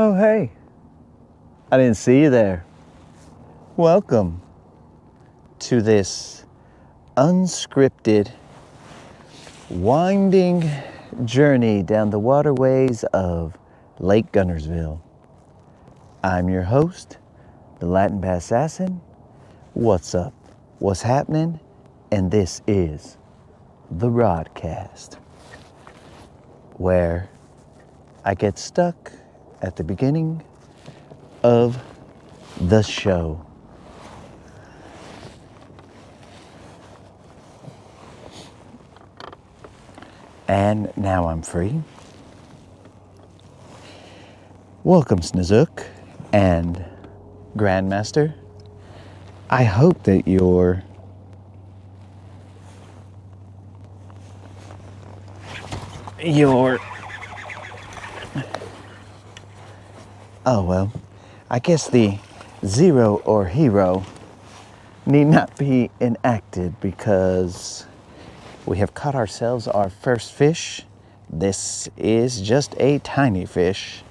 Oh, hey. I didn't see you there. Welcome to this unscripted, winding journey down the waterways of Lake Guntersville. I'm your host, the Latin Bass Assassin. What's up? What's happening? And this is the Rodcast, where I get stuck at the beginning of the show. And now I'm free. Welcome, Snizook and Grandmaster. I hope that you're oh well, I guess the zero or hero need not be enacted because we have caught ourselves our first fish. This is just a tiny fish,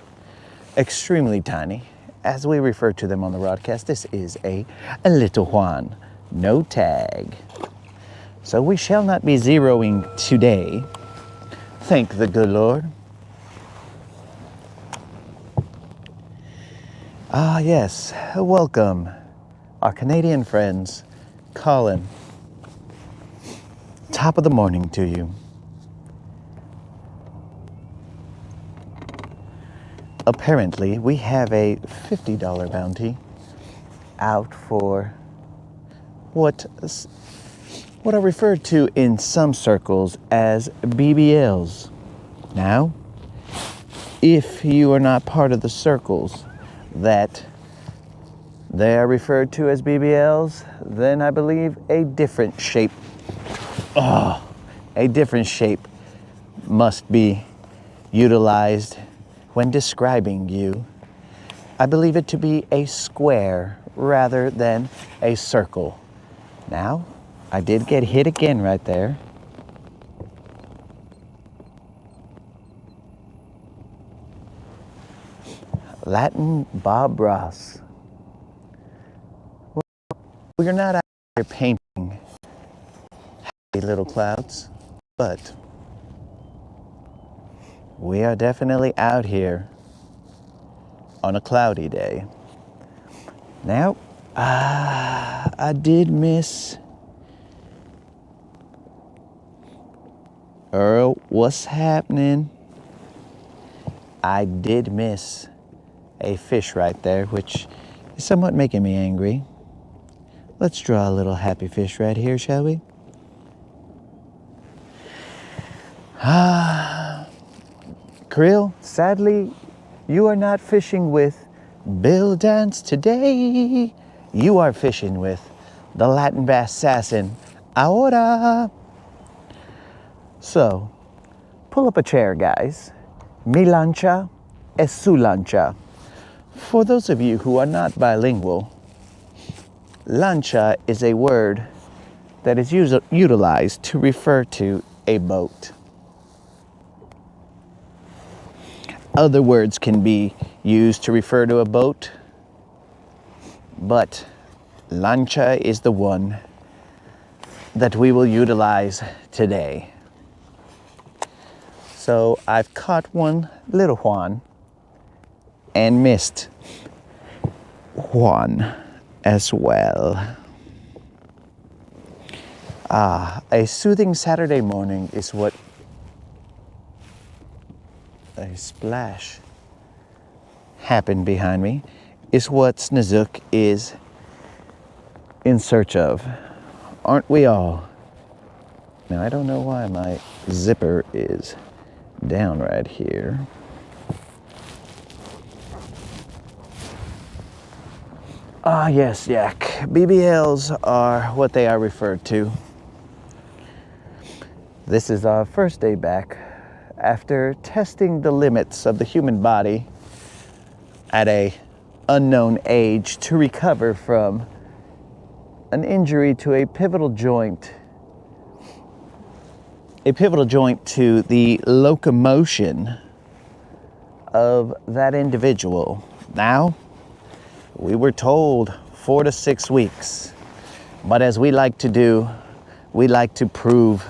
extremely tiny. As we refer to them on the Rodcast, this is a little Juan, no tag. So we shall not be zeroing today, thank the good Lord. Ah yes, welcome our Canadian friends, Colin. Top of the morning to you. Apparently, we have a $50 bounty out for what are referred to in some circles as BBLs. Now, if you are not part of the circles that they are referred to as BBLs, then I believe a different shape must be utilized when describing you. I believe it to be a square rather than a circle. Now, I did get hit again right there. Latin Bob Ross. Well, we're not out here painting happy little clouds, but we are definitely out here on a cloudy day. Now, I did miss Earl, what's happening? I did miss a fish right there, which is somewhat making me angry. Let's draw a little happy fish right here, shall we? Krill, sadly, you are not fishing with Bill Dance today. You are fishing with the Latin Bass Assassin, ahora. So, pull up a chair, guys. Mi lancha es su lancha. For those of you who are not bilingual, lancha is a word that is utilized to refer to a boat. Other words can be used to refer to a boat, but lancha is the one that we will utilize today. So I've caught one little Juan and missed Juan as well. A soothing Saturday morning is what a splash happened behind me, is what Snizook is in search of. Aren't we all? Now, I don't know why my zipper is down right here. Ah, yes, Yak. BBLs are what they are referred to. This is our first day back after testing the limits of the human body at a unknown age to recover from an injury to a pivotal joint to the locomotion of that individual. Now, we were told 4 to 6 weeks, but as we like to do, we like to prove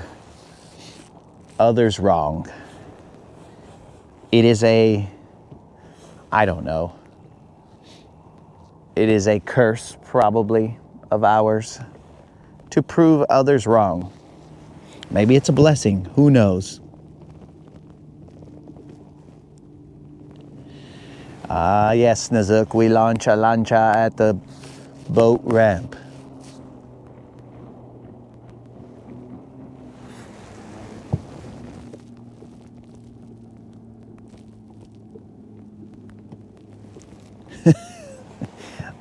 others wrong. It is I don't know, it is a curse probably of ours to prove others wrong. Maybe it's a blessing, who knows? Ah yes, Nazuk, we launch a lancha at the boat ramp.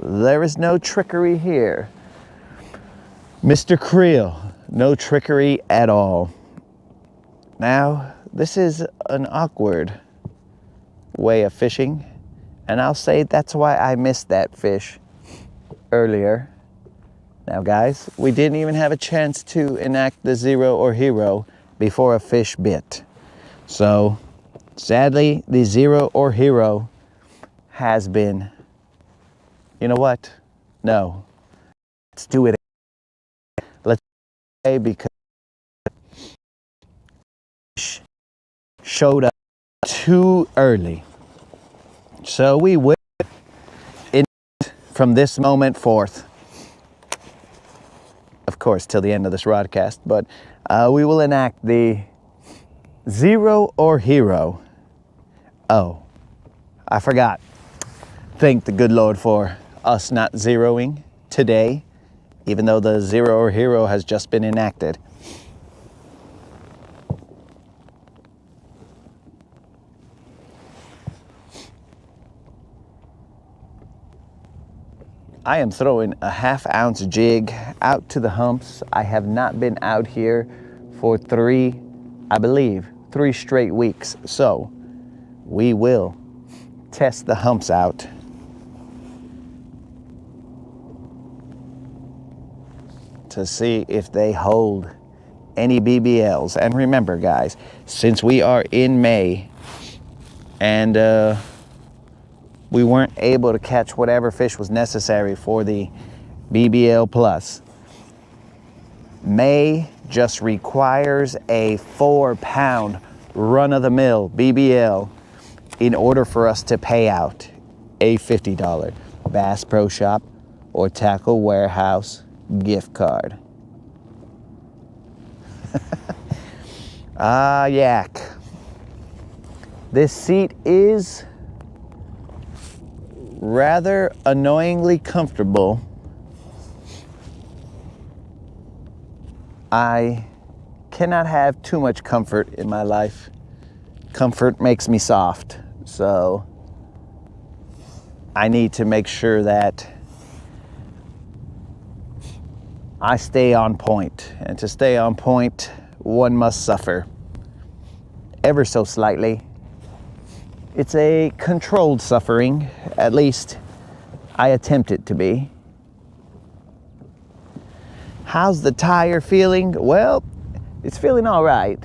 There is no trickery here. Mr. Creel, no trickery at all. Now, this is an awkward way of fishing, and I'll say that's why I missed that fish earlier. Now guys, we didn't even have a chance to enact the zero or hero before a fish bit. So, sadly, the zero or hero has been, you know what? No, let's do it. Let's say because fish showed up too early. So we will, from this moment forth, of course, till the end of this broadcast, but we will enact the zero or hero. Oh, I forgot. Thank the good Lord for us not zeroing today, even though the zero or hero has just been enacted. I am throwing a 1/2 ounce jig out to the humps. I have not been out here for I believe, 3 straight weeks. So we will test the humps out. To see if they hold any BBLs. And remember guys, since we are in May and we weren't able to catch whatever fish was necessary for the BBL Plus, May just requires a 4-pound run-of-the-mill BBL in order for us to pay out a $50 Bass Pro Shop or Tackle Warehouse gift card. Ah, yak. This seat is rather annoyingly comfortable. I cannot have too much comfort in my life. Comfort makes me soft, so I need to make sure that I stay on point. And to stay on point, one must suffer ever so slightly. It's a controlled suffering, at least I attempt it to be. How's the tire feeling? Well, it's feeling all right.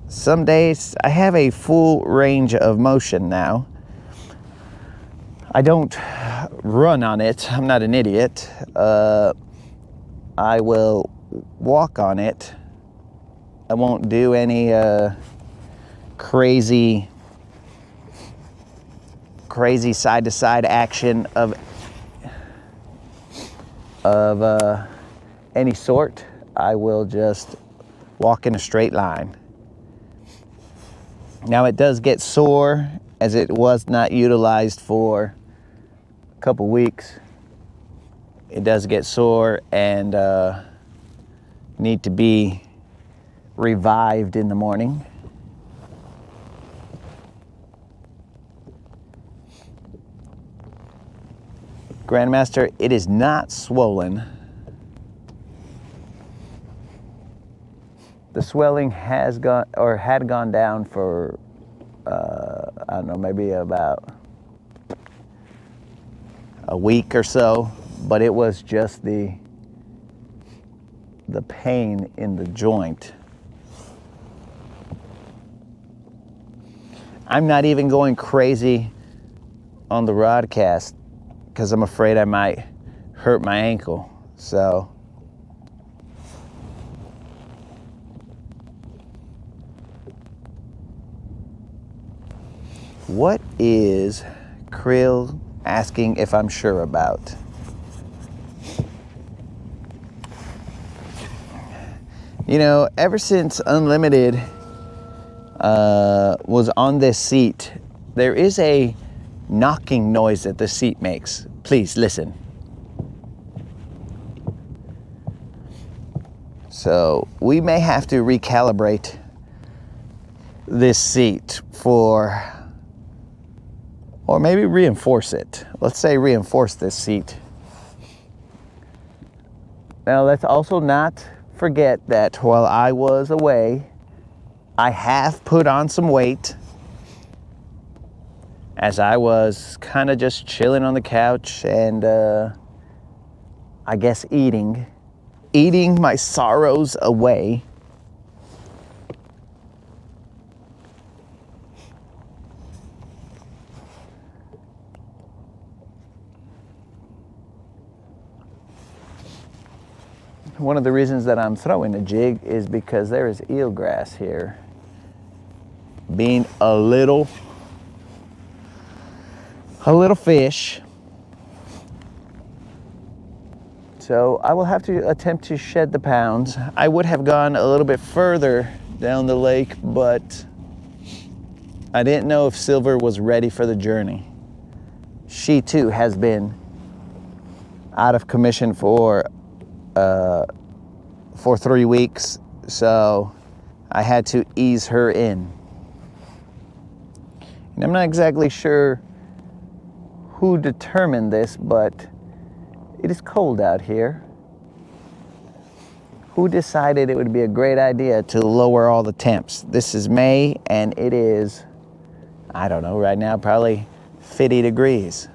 Some days I have a full range of motion now. I don't run on it, I'm not an idiot. I will walk on it. I won't do any crazy side-to-side action of any sort. I will just walk in a straight line. Now it does get sore as it was not utilized for a couple weeks. It does get sore and need to be revived in the morning. Grandmaster, it is not swollen. The swelling has gone, or had gone down for, I don't know, maybe about a week or so, but it was just the pain in the joint. I'm not even going crazy on the rodcast because I'm afraid I might hurt my ankle. So what is Krill asking if I'm sure about? You know, ever since Unlimited was on this seat, there is a knocking noise that the seat makes. Please listen. So we may have to recalibrate this seat or maybe reinforce it. Let's say reinforce this seat. Now let's also not forget that while I was away, I have put on some weight as I was kind of just chilling on the couch and I guess eating my sorrows away. One of the reasons that I'm throwing a jig is because there is eelgrass here. Being a little fish. So I will have to attempt to shed the pounds. I would have gone a little bit further down the lake, but I didn't know if Silver was ready for the journey. She too has been out of commission for 3 weeks, so I had to ease her in. And I'm not exactly sure who determined this, but it is cold out here. Who decided it would be a great idea to lower all the temps? This is May and it is, I don't know, right now probably 50 degrees.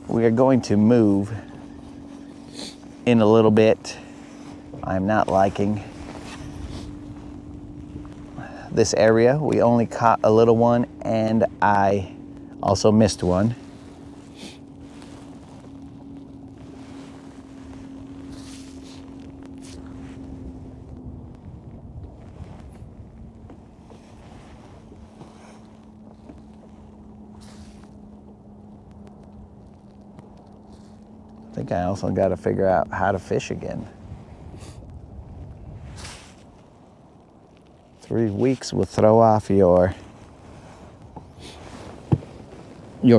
We are going to move in a little bit. I'm not liking this area. We only caught a little one and I also missed one. I think I also got to figure out how to fish again. 3 weeks will throw off your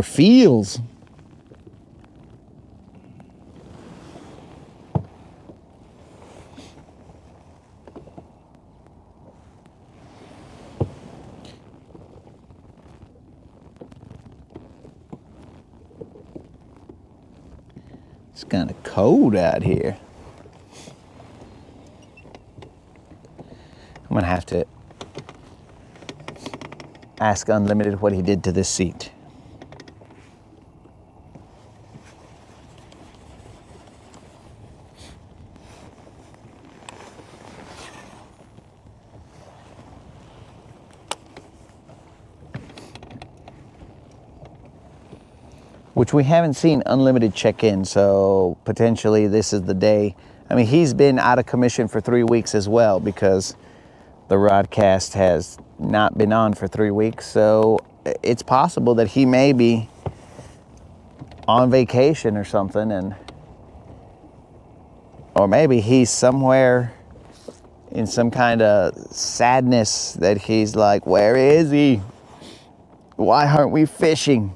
feels. It's kind of cold out here. I'm gonna have to ask Unlimited what he did to this seat. Which we haven't seen Unlimited check in, so potentially this is the day. I mean, he's been out of commission for 3 weeks as well because the rodcast has not been on for 3 weeks. So it's possible that he may be on vacation or something, or maybe he's somewhere in some kind of sadness that he's like, where is he? Why aren't we fishing?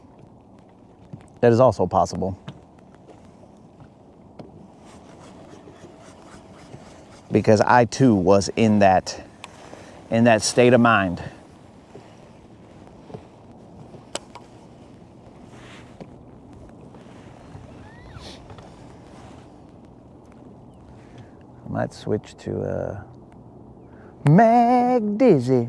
That is also possible. Because I too was in that state of mind. I might switch to Mag Dizzy.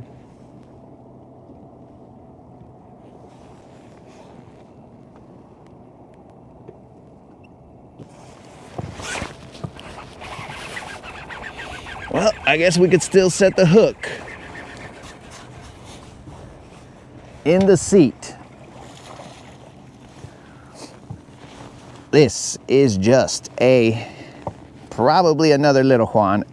I guess we could still set the hook in the seat. This is just probably another little Juan.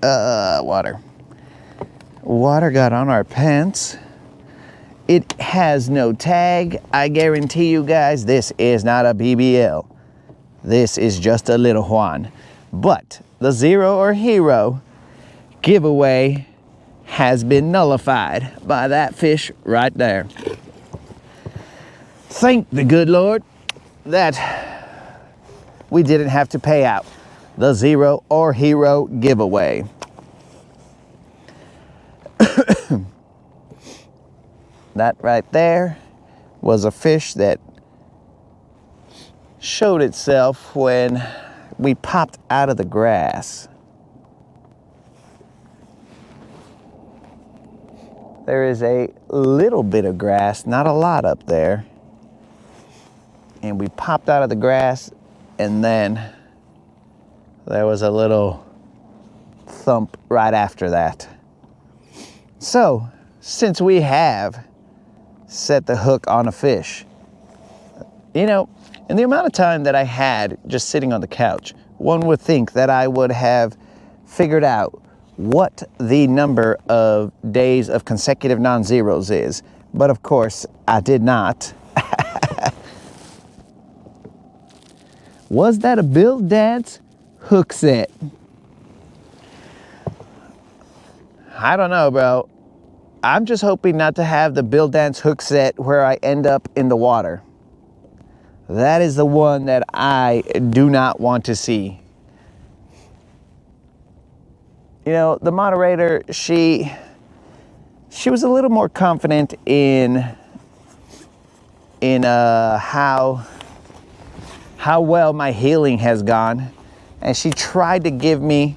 Water got on our pants. It has no tag. I guarantee you guys, this is not a BBL. This is just a little Juan. But the Zero or Hero giveaway has been nullified by that fish right there. Thank the good Lord that we didn't have to pay out the Zero or Hero giveaway. That right there was a fish that showed itself when we popped out of the grass. There is a little bit of grass, not a lot up there. And we popped out of the grass, and then there was a little thump right after that. So, since we have set the hook on a fish, you know, in the amount of time that I had just sitting on the couch, one would think that I would have figured out what the number of days of consecutive non-zeros is. But of course, I did not. Was that a Bill Dance hook set? I don't know, bro. I'm just hoping not to have the Bill Dance hook set where I end up in the water. That is the one that I do not want to see. You know, the moderator, she was a little more confident in how well my healing has gone, and she tried to give me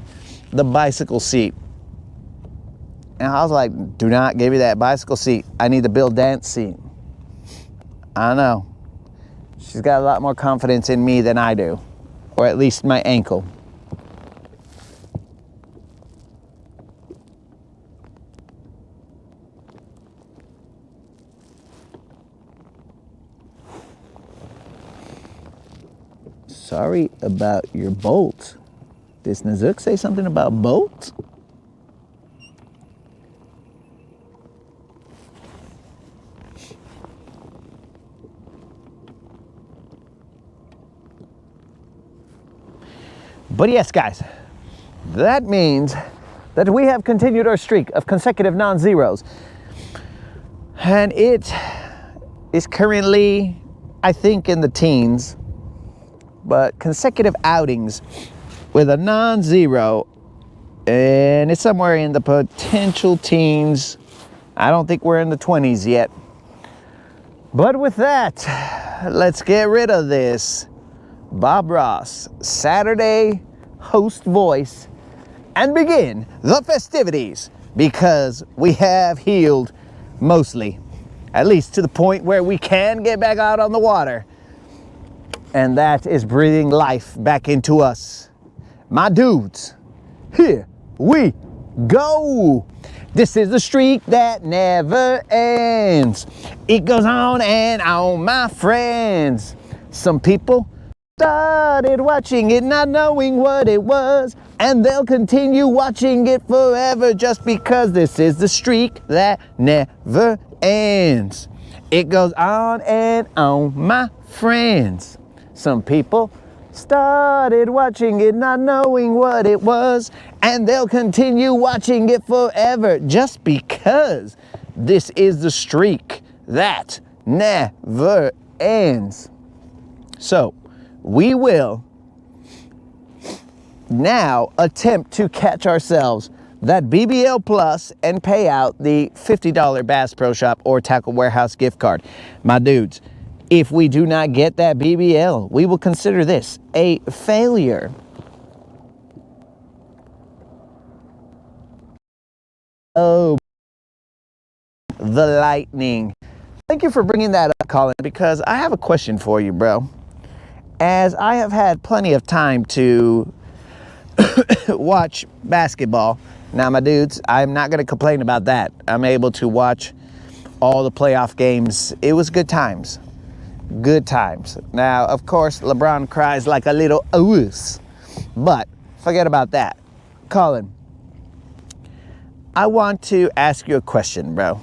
the bicycle seat. And I was like, do not give me that bicycle seat. I need the Bill Dance seat. I don't know. She's got a lot more confidence in me than I do, or at least my ankle. Sorry about your bolt. Did Nazook say something about bolt? But yes, guys, that means that we have continued our streak of consecutive non-zeros. And it is currently, I think, in the teens. But consecutive outings with a non-zero, and it's somewhere in the potential teens. I don't think we're in the 20s yet. But with that, let's get rid of this Bob Ross Saturday host voice and begin the festivities, because we have healed mostly, at least to the point where we can get back out on the water. And that is breathing life back into us. My dudes, here we go. This is the streak that never ends. It goes on and on, my friends. Some people started watching it not knowing what it was, and they'll continue watching it forever just because this is the streak that never ends. It goes on and on, my friends. Some people started watching it not knowing what it was, and they'll continue watching it forever just because this is the streak that never ends. So we will now attempt to catch ourselves that BBL Plus and pay out the $50 Bass Pro Shop or Tackle Warehouse gift card. My dudes, if we do not get that BBL, we will consider this a failure. Oh, the lightning. Thank you for bringing that up, Colin, because I have a question for you, bro. As I have had plenty of time to watch basketball Now, my dudes, I'm not going to complain about that. I'm able to watch all the playoff games. It was good times. Good times. Now, of course, LeBron cries like a little oos. But forget about that. Colin, I want to ask you a question, bro.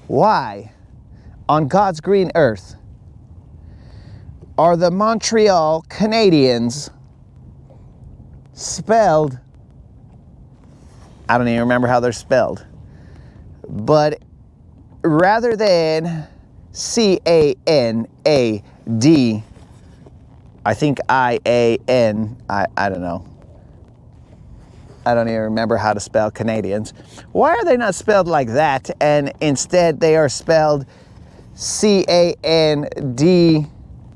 Why, on God's green earth, are the Montreal Canadiens spelled, I don't even remember how they're spelled, but rather than C-A-N-A-D, I think I-A-N, I don't know. I don't even remember how to spell Canadians. Why are they not spelled like that, and instead they are spelled C-A-N-D,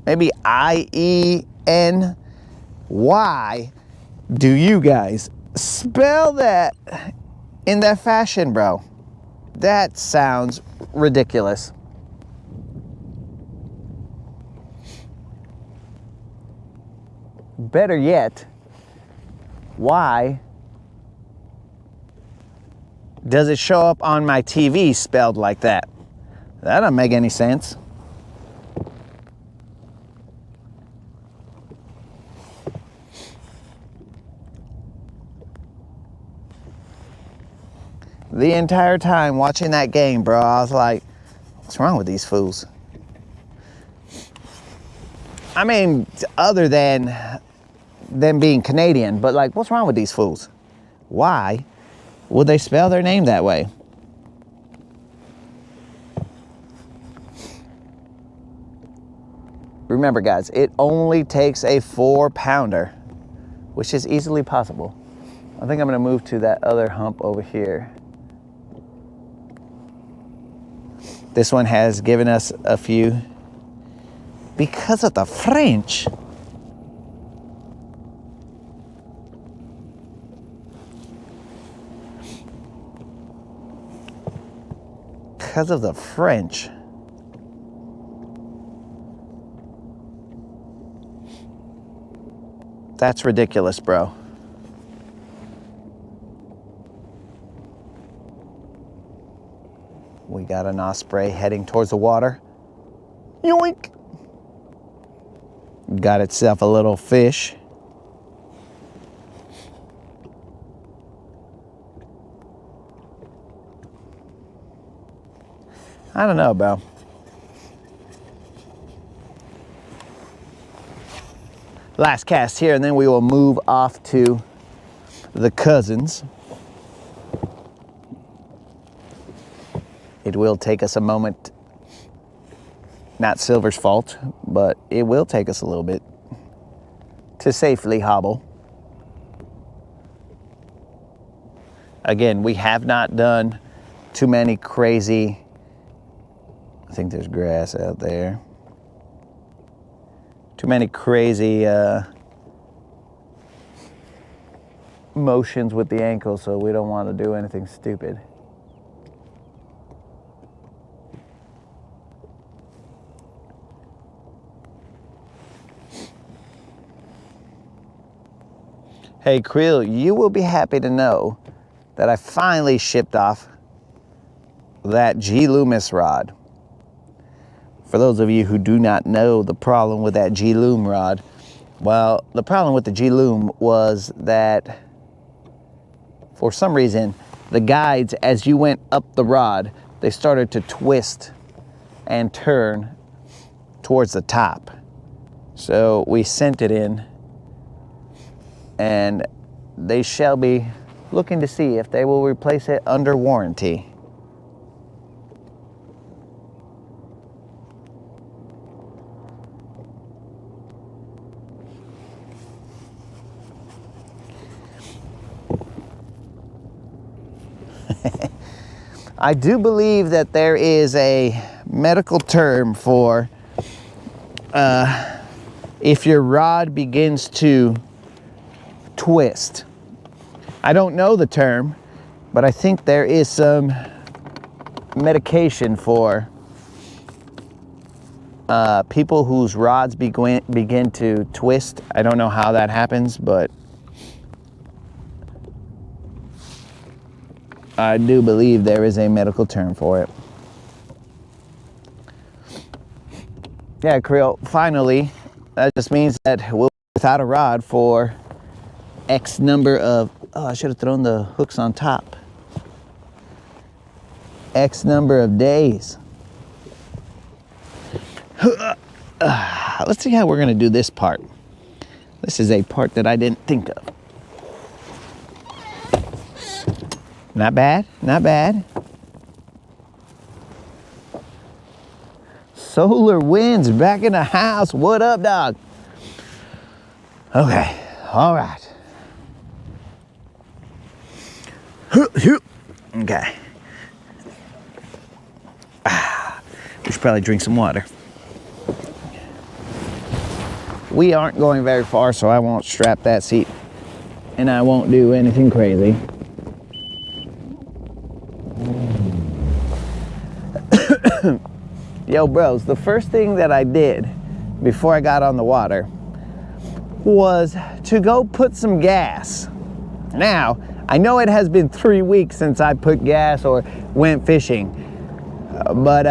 maybe I-E-N? Why do you guys spell that in that fashion, bro? That sounds ridiculous. Better yet, why does it show up on my TV spelled like that? That doesn't make any sense. The entire time watching that game, bro, I was like, what's wrong with these fools? I mean, other than them being Canadian, but like, what's wrong with these fools? Why would they spell their name that way? Remember, guys, it only takes a 4-pounder, which is easily possible. I think I'm gonna move to that other hump over here. This one has given us a few because of the French. Because of the French. That's ridiculous, bro. We got an osprey heading towards the water. Yoink! Got itself a little fish. I don't know, bro. Last cast here, and then we will move off to the cousins. It will take us a moment. Not Silver's fault, but it will take us a little bit to safely hobble. Again, we have not done too many crazy, I think there's grass out there. Too many crazy motions with the ankle, so we don't want to do anything stupid. Hey, Creel, you will be happy to know that I finally shipped off that G. Loomis rod. For those of you who do not know the problem with that G. Loom rod, well, the problem with the G. Loom was that for some reason, the guides, as you went up the rod, they started to twist and turn towards the top. So we sent it in, and they shall be looking to see if they will replace it under warranty. I do believe that there is a medical term for if your rod begins to twist. I don't know the term, but I think there is some medication for people whose rods begin to twist. I don't know how that happens, but I do believe there is a medical term for it. Yeah, Creel, finally, that just means that we'll be without a rod for X number of, oh, I should have thrown the hooks on top. X number of days. Let's see how we're gonna do this part. This is a part that I didn't think of. Not bad, not bad. Solar Winds back in the house. What up, dog? Okay, all right. Okay. We should probably drink some water. We aren't going very far, so I won't strap that seat and I won't do anything crazy. Yo, bros, the first thing that I did before I got on the water was to go put some gas. Now, I know it has been 3 weeks since I put gas or went fishing, but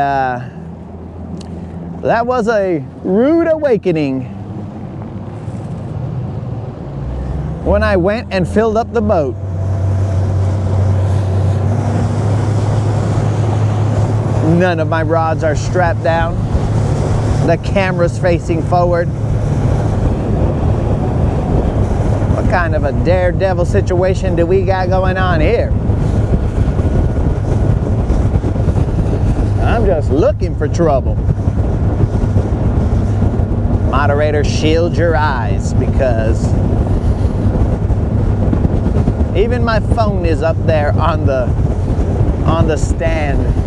that was a rude awakening when I went and filled up the boat. None of my rods are strapped down. The camera's facing forward. What kind of a daredevil situation do we got going on here? I'm just looking for trouble. Moderator, shield your eyes, because even my phone is up there on the stand.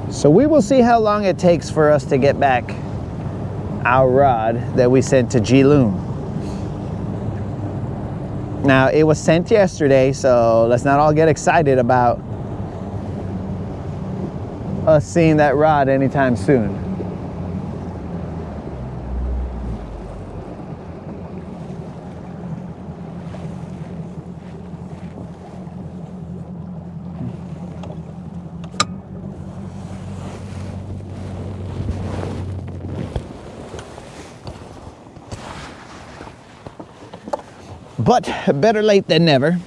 So we will see how long it takes for us to get back our rod that we sent to G-Loom. Now, it was sent yesterday, so let's not all get excited about us seeing that rod anytime soon. But better late than never.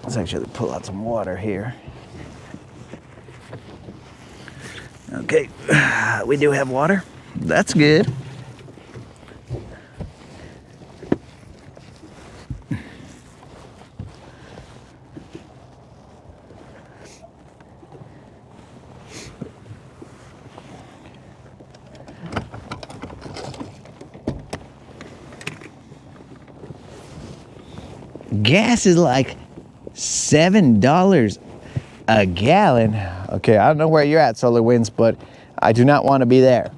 Let's actually pull out some water here. Okay, we do have water. That's good. Gas is like $7 a gallon. Okay, I don't know where you're at, Solar Winds, but I do not want to be there.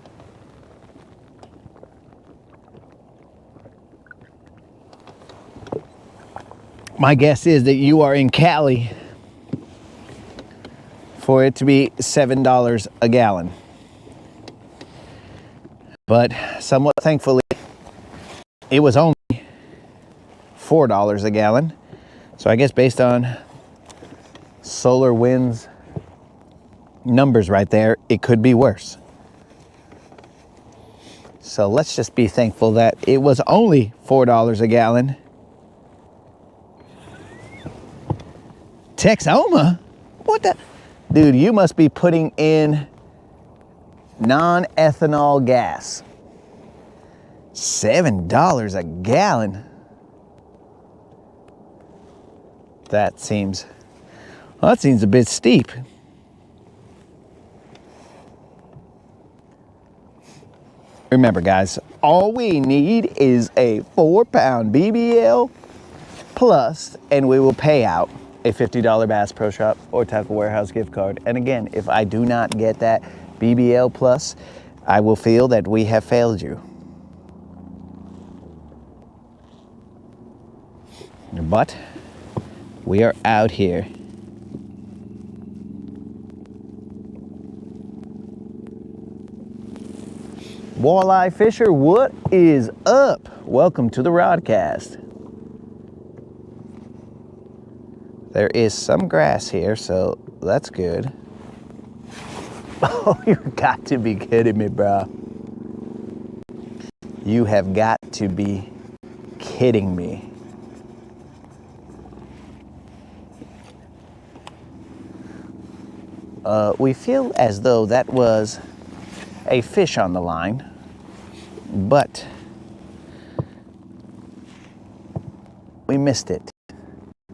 My guess is that you are in Cali for it to be $7 a gallon. But somewhat thankfully, it was only $4 a gallon. So I guess based on Solar Winds numbers right there, it could be worse. So let's just be thankful that it was only $4 a gallon. Texoma? What the? Dude, you must be putting in non-ethanol gas. $7 a gallon. That seems a bit steep. Remember, guys, all we need is a 4-pound BBL plus, and we will pay out a $50 Bass Pro Shop or Tackle Warehouse gift card. And again, if I do not get that BBL Plus, I will feel that we have failed you. But we are out here. Walleye fisher, what is up? Welcome to the Rodcast. There is some grass here, so that's good. Oh, you've got to be kidding me, bro. You have got to be kidding me. We feel as though that was a fish on the line, but we missed it.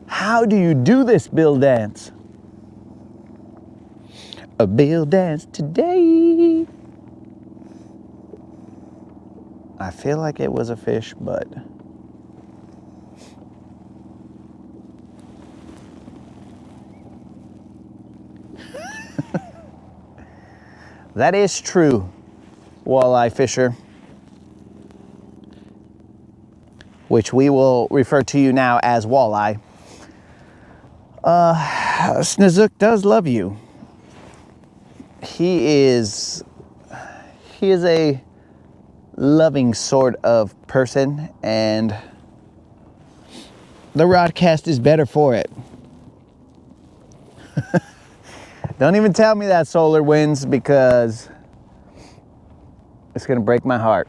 How do you do this, Bill Dance? A Bill Dance today. I feel like it was a fish, but that is true, walleye fisher, which we will refer to you now as walleye. Snizook does love you. He is a loving sort of person, and the Rodcast is better for it. Don't even tell me that, Solar Winds, because it's gonna break my heart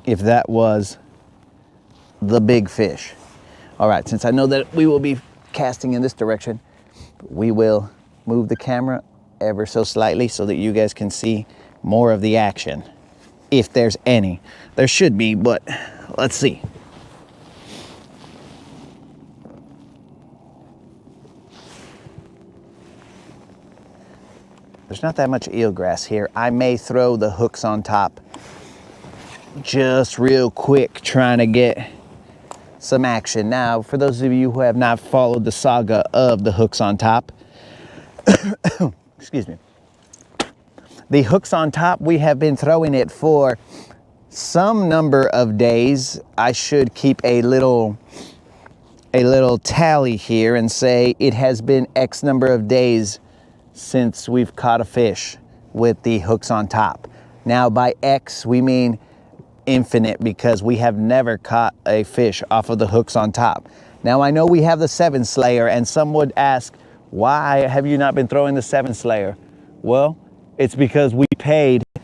if that was the big fish. All right, since I know that we will be casting in this direction, we will move the camera ever so slightly so that you guys can see more of the action, if there's any. There should be, but let's see. There's not that much eelgrass here. I may throw the hooks on top just real quick, trying to get some action. Now, for those of you who have not followed the saga of the hooks on top, excuse me, the hooks on top, we have been throwing it for some number of days. I should keep a little tally here and say it has been X number of days since we've caught a fish with the hooks on top. Now by X we mean infinite, because we have never caught a fish off of the hooks on top. Now I know we have the 7 Slayer, and some would ask, why have you not been throwing the 7 Slayer? Well, it's because we paid a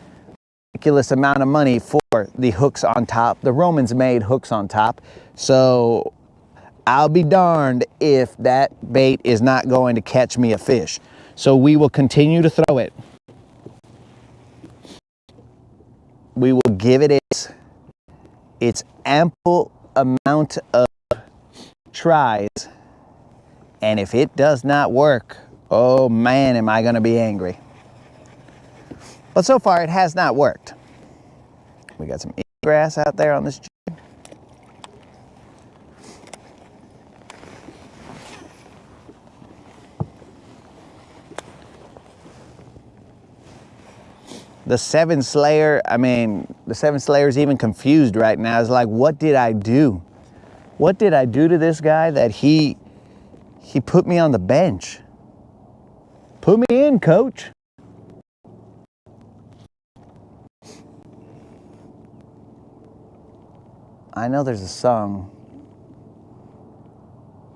ridiculous amount of money for the hooks on top. The Romans made hooks on top, so I'll be darned if that bait is not going to catch me a fish. So we will continue to throw it. We will give it its ample amount of tries. And if it does not work, oh man, am I going to be angry. But so far it has not worked. We got some grass out there on this jig. The 7 Slayer, I mean, the 7 Slayer is even confused right now. It's like, what did I do? What did I do to this guy that he put me on the bench? Put me in, coach. I know there's a song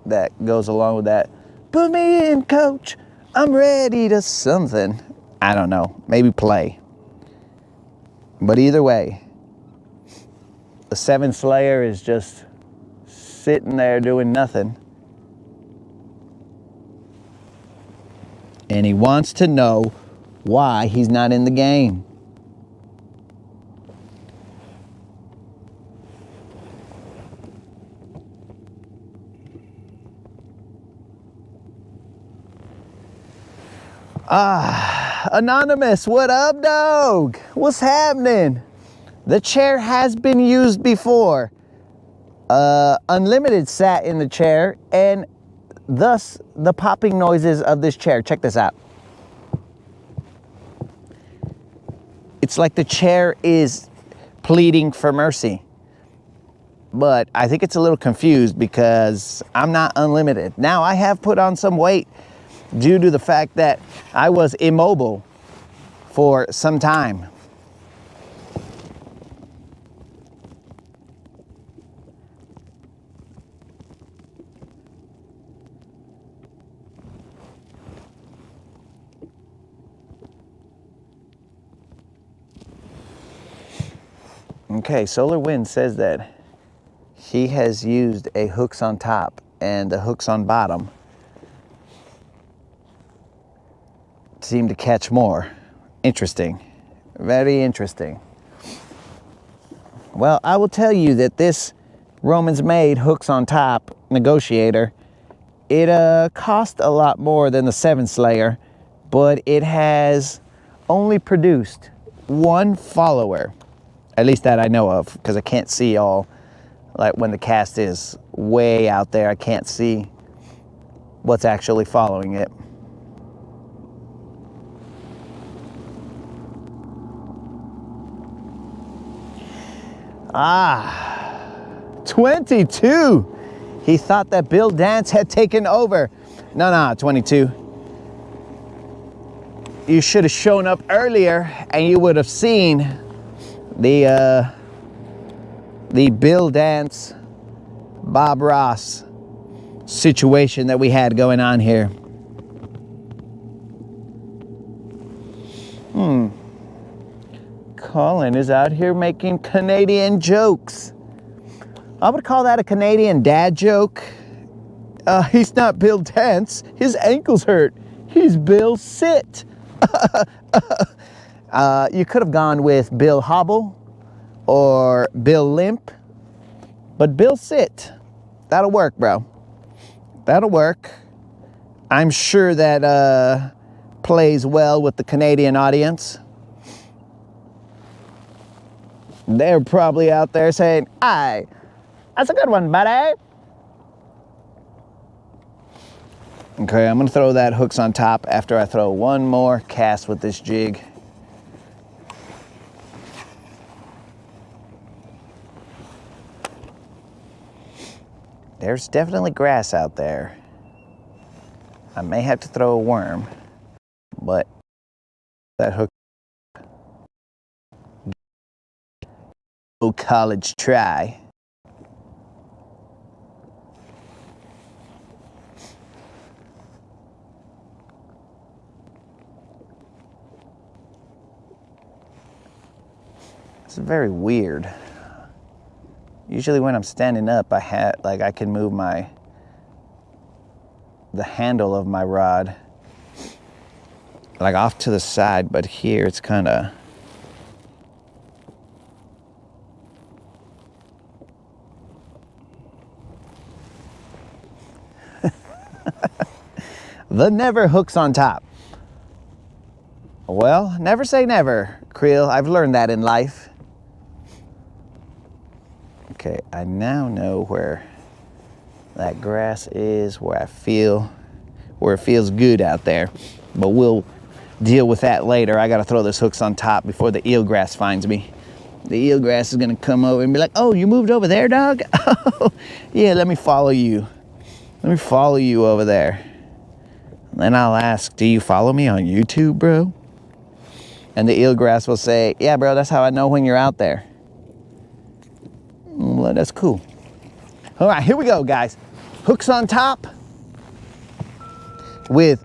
that goes along with that. Put me in, coach. I'm ready to something. I don't know, maybe play. But either way, the 7 Slayer is just sitting there doing nothing. And he wants to know why he's not in the game. Anonymous, what up, dog? What's happening? The chair has been used before. Unlimited sat in the chair, and thus the popping noises of this chair. Check this out. It's like the chair is pleading for mercy. But I think it's a little confused because I'm not unlimited. Now, I have put on some weight due to the fact that I was immobile for some time. Okay, Solar Wind says that he has used a hooks on top and the hooks on bottom seem to catch more. Interesting. Very interesting. Well, I will tell you that this Romans made hooks on top negotiator, it cost a lot more than the 7 Slayer, but it has only produced 1 follower. At least that I know of, because I can't see all, like when the cast is way out there, I can't see what's actually following it. Ah, 22. He thought that Bill Dance had taken over. No, 22. You should have shown up earlier and you would have seen the Bill Dance, Bob Ross situation that we had going on here. Colin is out here making Canadian jokes. I would call that a Canadian dad joke. He's not Bill Dance. His ankle's hurt. He's Bill Sit. You could have gone with Bill Hobble or Bill Limp, but Bill Sit. That'll work, bro. That'll work. I'm sure that plays well with the Canadian audience. They're probably out there saying, "Aye, that's a good one, buddy." Okay, I'm gonna throw that hooks on top after I throw one more cast with this jig. There's definitely grass out there. I may have to throw a worm, but that hook. Go college try. It's very weird. Usually when I'm standing up, I can move the handle of my rod like off to the side, but here it's kind of the never hooks on top. Well, never say never, Creel. I've learned that in life. Okay, I now know where that grass is, where it feels good out there. But we'll deal with that later. I gotta throw this hooks on top before the eelgrass finds me. The eelgrass is gonna come over and be like, "Oh, you moved over there, dog? Oh, yeah, let me follow you. Let me follow you over there." Then I'll ask, "Do you follow me on YouTube, bro?" And the eelgrass will say, "Yeah, bro, that's how I know when you're out there." Well, that's cool. All right, here we go, guys. Hooks on top with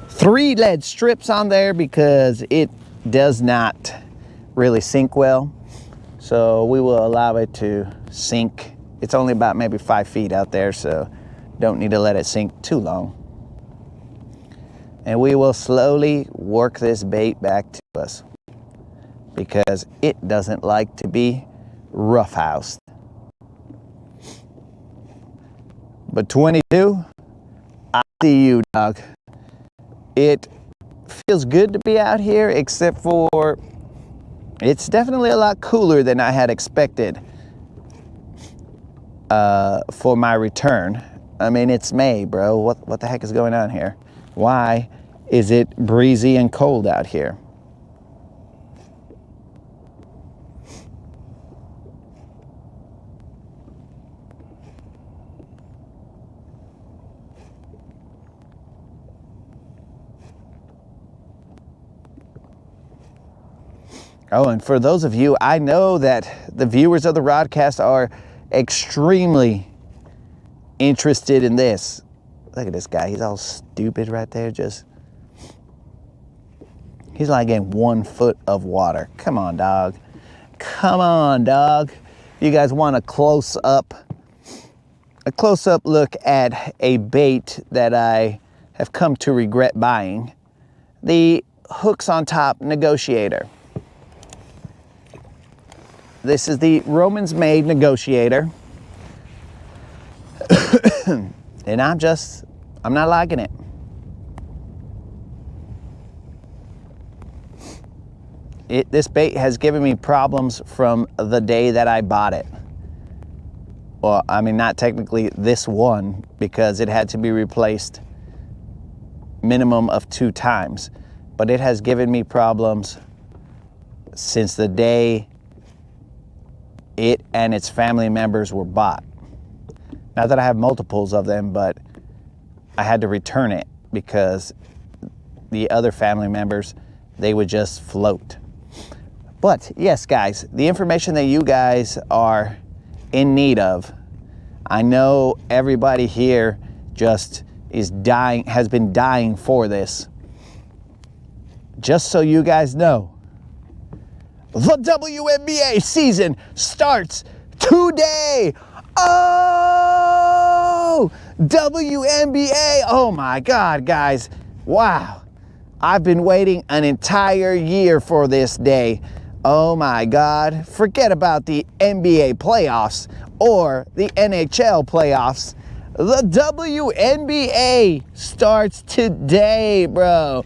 3 lead strips on there because it does not really sink well. So we will allow it to sink. It's only about maybe 5 feet out there, so don't need to let it sink too long. And we will slowly work this bait back to us because it doesn't like to be roughhoused. But 22, I see you, dog. It feels good to be out here, except for it's definitely a lot cooler than I had expected for my return. I mean, it's May, bro. What the heck is going on here? Why is it breezy and cold out here? Oh, and for those of you, I know that the viewers of the broadcast are extremely interested in this. Look at this guy. He's all stupid right there. He's like in 1 foot of water. Come on, dog. Come on, dog. You guys want a close-up look at a bait that I have come to regret buying. The Hooks on Top Negotiator. This is the Romans Made Negotiator. And I'm not liking it. This bait has given me problems from the day that I bought it. Well, I mean, not technically this one, because it had to be replaced minimum of 2 times. But it has given me problems since the day it and its family members were bought. Not that I have multiples of them, but I had to return it because the other family members, they would just float. But yes, guys, the information that you guys are in need of, I know everybody here just is dying, has been dying for this. Just so you guys know, the WNBA season starts today. Oh, WNBA. Oh my God, guys. Wow. I've been waiting an entire year for this day. Oh my God. Forget about the NBA playoffs or the NHL playoffs. The WNBA starts today, bro.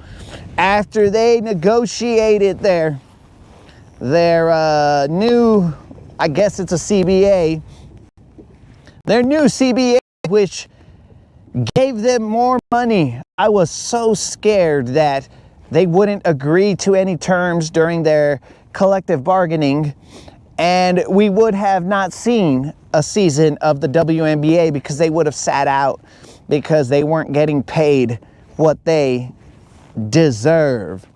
After they negotiated their new, I guess it's a CBA, their new CBA, which gave them more money. I was so scared that they wouldn't agree to any terms during their collective bargaining, and we would have not seen a season of the WNBA because they would have sat out because they weren't getting paid what they deserve.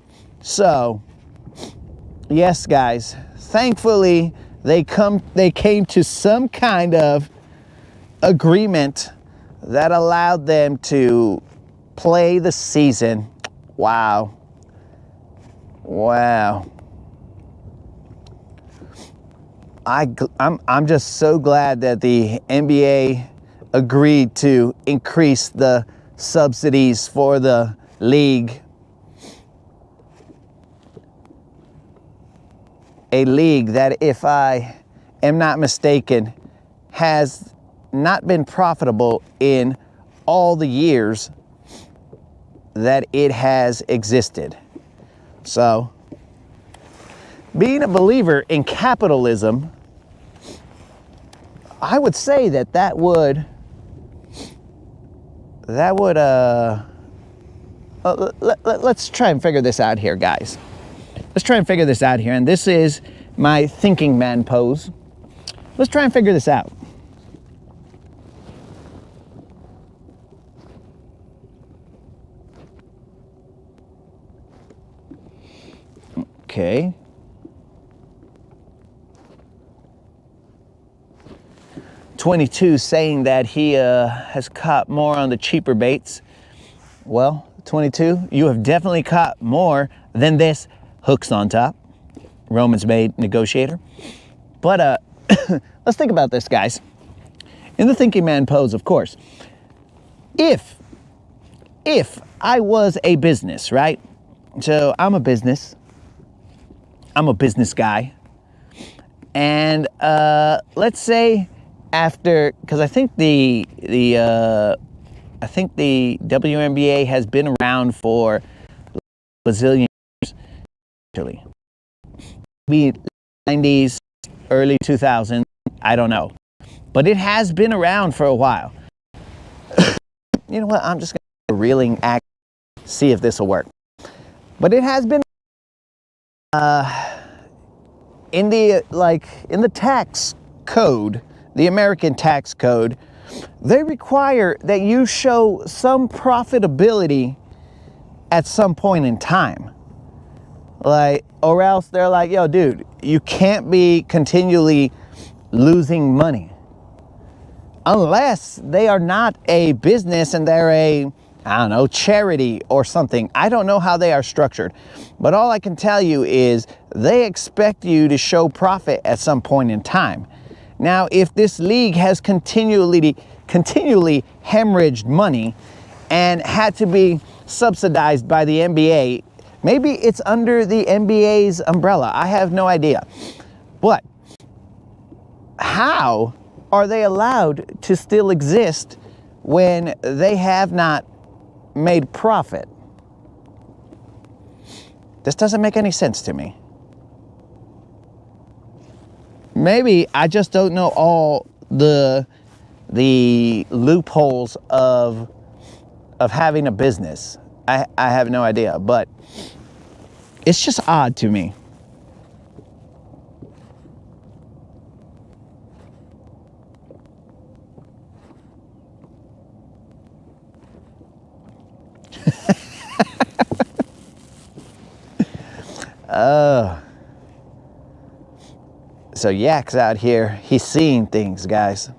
So, yes, guys, thankfully they came to some kind of agreement that allowed them to play the season. Wow. I'm just so glad that the NBA agreed to increase the subsidies for the league. A league that, if I am not mistaken, has not been profitable in all the years that it has existed. So, being a believer in capitalism, I would say that would let's try and figure this out here, guys. Let's try and figure this out here. And this is my thinking man pose. Let's try and figure this out. Okay. .22 saying that he has caught more on the cheaper baits. Well, .22, you have definitely caught more than this Hooks on Top Romans Made Negotiator. But let's think about this, guys. In the thinking man pose, of course. If I was a business, right? So I'm a business guy. And let's say after, because I think the WNBA has been around for a bazillion years, actually. Maybe 90s, early 2000s, I don't know. But it has been around for a while. you know what, I'm just going to do a reeling act, see if this will work. But it has been in the tax code, the American tax code, they require that you show some profitability at some point in time. Like, or else they're like, yo, dude, you can't be continually losing money. Unless they are not a business and they're a, I don't know, charity or something. I don't know how they are structured. But all I can tell you is they expect you to show profit at some point in time. Now, if this league has continually hemorrhaged money and had to be subsidized by the NBA, maybe it's under the NBA's umbrella. I have no idea. But how are they allowed to still exist when they have not made profit? This doesn't make any sense to me. Maybe I just don't know all the loopholes of having a business. I have no idea, but it's just odd to me. So Yak's out here, he's seeing things, guys.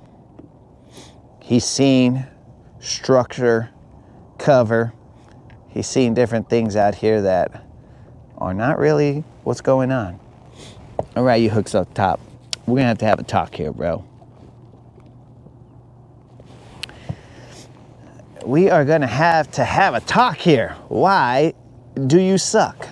He's seen structure, cover. He's seeing different things out here that are not really what's going on. All right, you hooks up top. We're gonna have a talk here, bro. We are gonna have a talk here. Why do you suck?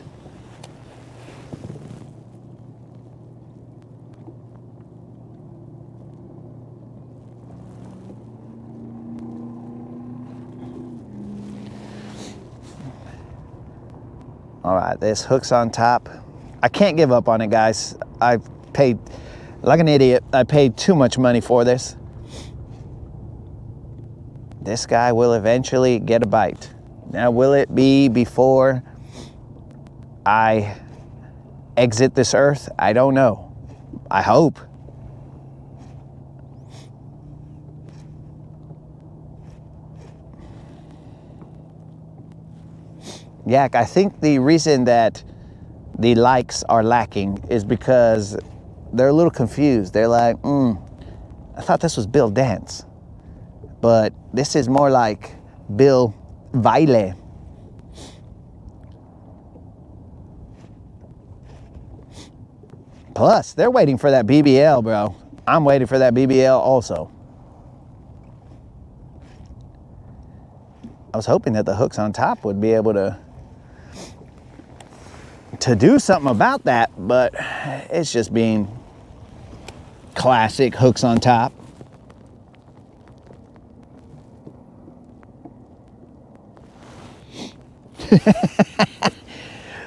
All right, this hook's on top. I can't give up on it, guys. I've paid, like an idiot, I paid too much money for this. This guy will eventually get a bite. Now, will it be before I exit this earth? I don't know. I hope. Yak, I think the reason that the likes are lacking is because they're a little confused. They're like, I thought this was Bill Dance, but this is more like Bill Baile. Plus, they're waiting for that BBL, bro. I'm waiting for that BBL also. I was hoping that the hooks on top would be able to do something about that, but it's just being classic hooks on top.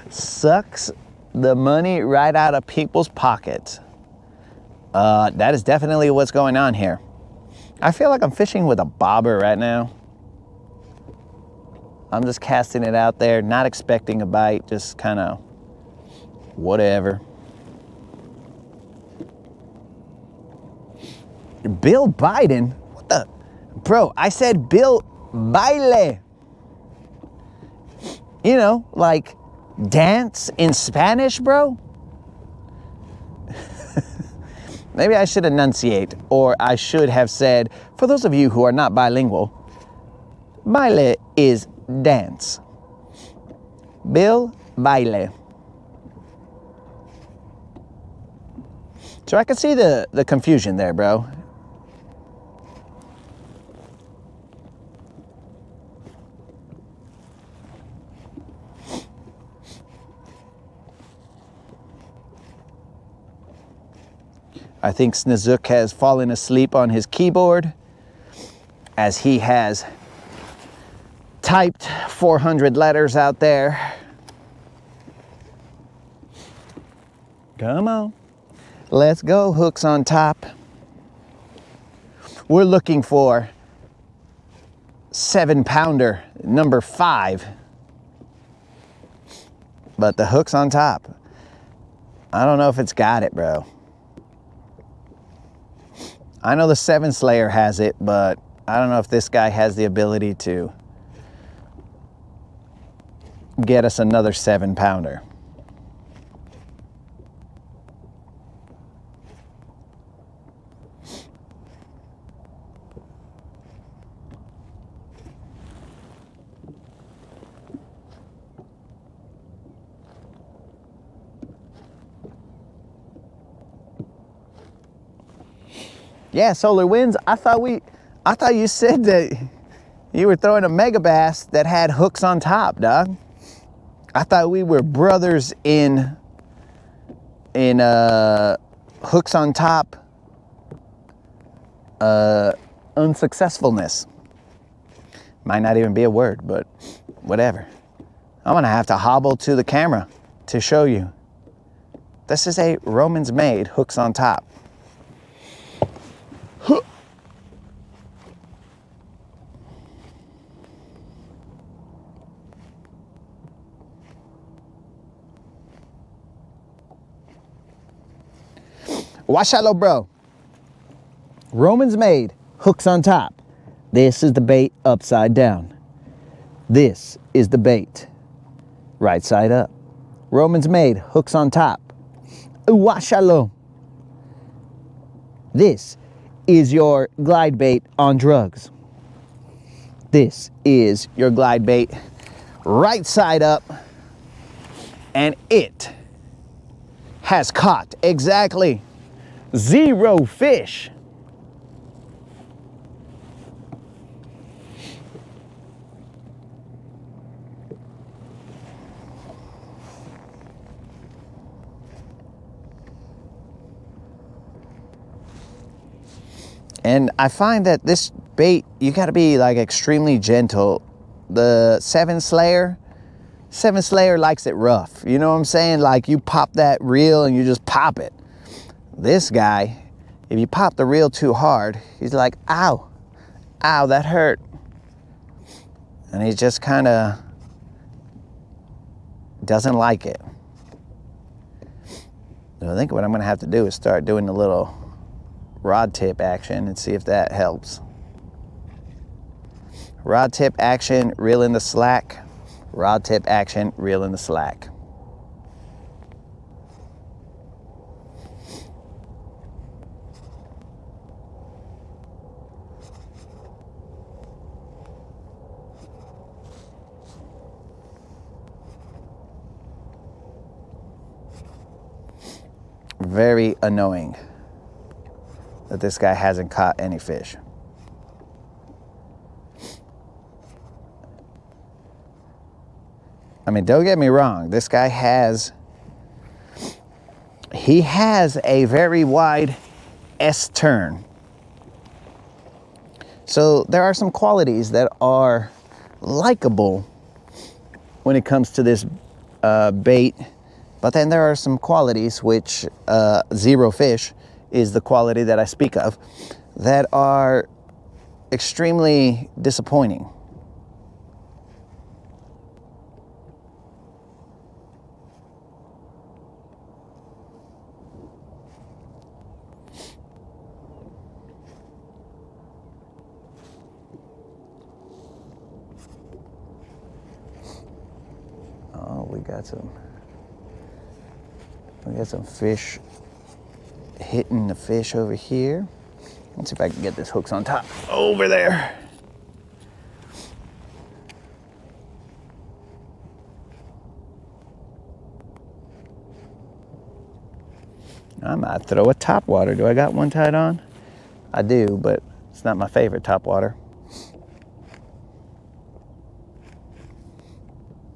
Sucks the money right out of people's pockets. That is definitely what's going on here. I feel like I'm fishing with a bobber right now. I'm just casting it out there, not expecting a bite, just kind of whatever. Bill Biden? What the? Bro, I said Bill Baile. You know, like dance in Spanish, bro? Maybe I should enunciate, or I should have said, for those of you who are not bilingual, baile is dance. Bill Baile. So I can see the confusion there, bro. I think Snizook has fallen asleep on his keyboard as he has typed 400 letters out there. Come on. Let's go, hooks on top. We're looking for 7-pounder, number 5. But the hook's on top. I don't know if it's got it, bro. I know the 7 Slayer has it, but I don't know if this guy has the ability to get us another 7-pounder. Yeah, Solar Winds, I thought you said that you were throwing a mega bass that had hooks on top, dog. I thought we were brothers in hooks on top unsuccessfulness. Might not even be a word, but whatever. I'm gonna have to hobble to the camera to show you. This is a Romans made hooks on top. Watch out, little bro. Romans made hooks on top. This is the bait upside down. This is the bait right side up. Romans made hooks on top. Washalo. This is your glide bait on drugs. This is your glide bait right side up, and it has caught exactly 0 fish. And I find that this bait, you gotta be like extremely gentle. The 7 Slayer likes it rough. You know what I'm saying? Like you pop that reel and you just pop it. This guy, if you pop the reel too hard, he's like, ow, ow, that hurt. And he just kind of doesn't like it. So I think what I'm gonna have to do is start doing the little rod tip action and see if that helps. Rod tip action, reel in the slack. Rod tip action, reel in the slack. Very annoying that this guy hasn't caught any fish. I mean, don't get me wrong, this guy has a very wide S-turn. So there are some qualities that are likable when it comes to this bait, but then there are some qualities which 0 fish is the quality that I speak of, that are extremely disappointing. Oh, we got some fish hitting the fish over here. Let's see if I can get this hooks on top over there. I might throw a top water. Do I got one tied on? I do, but it's not my favorite top water.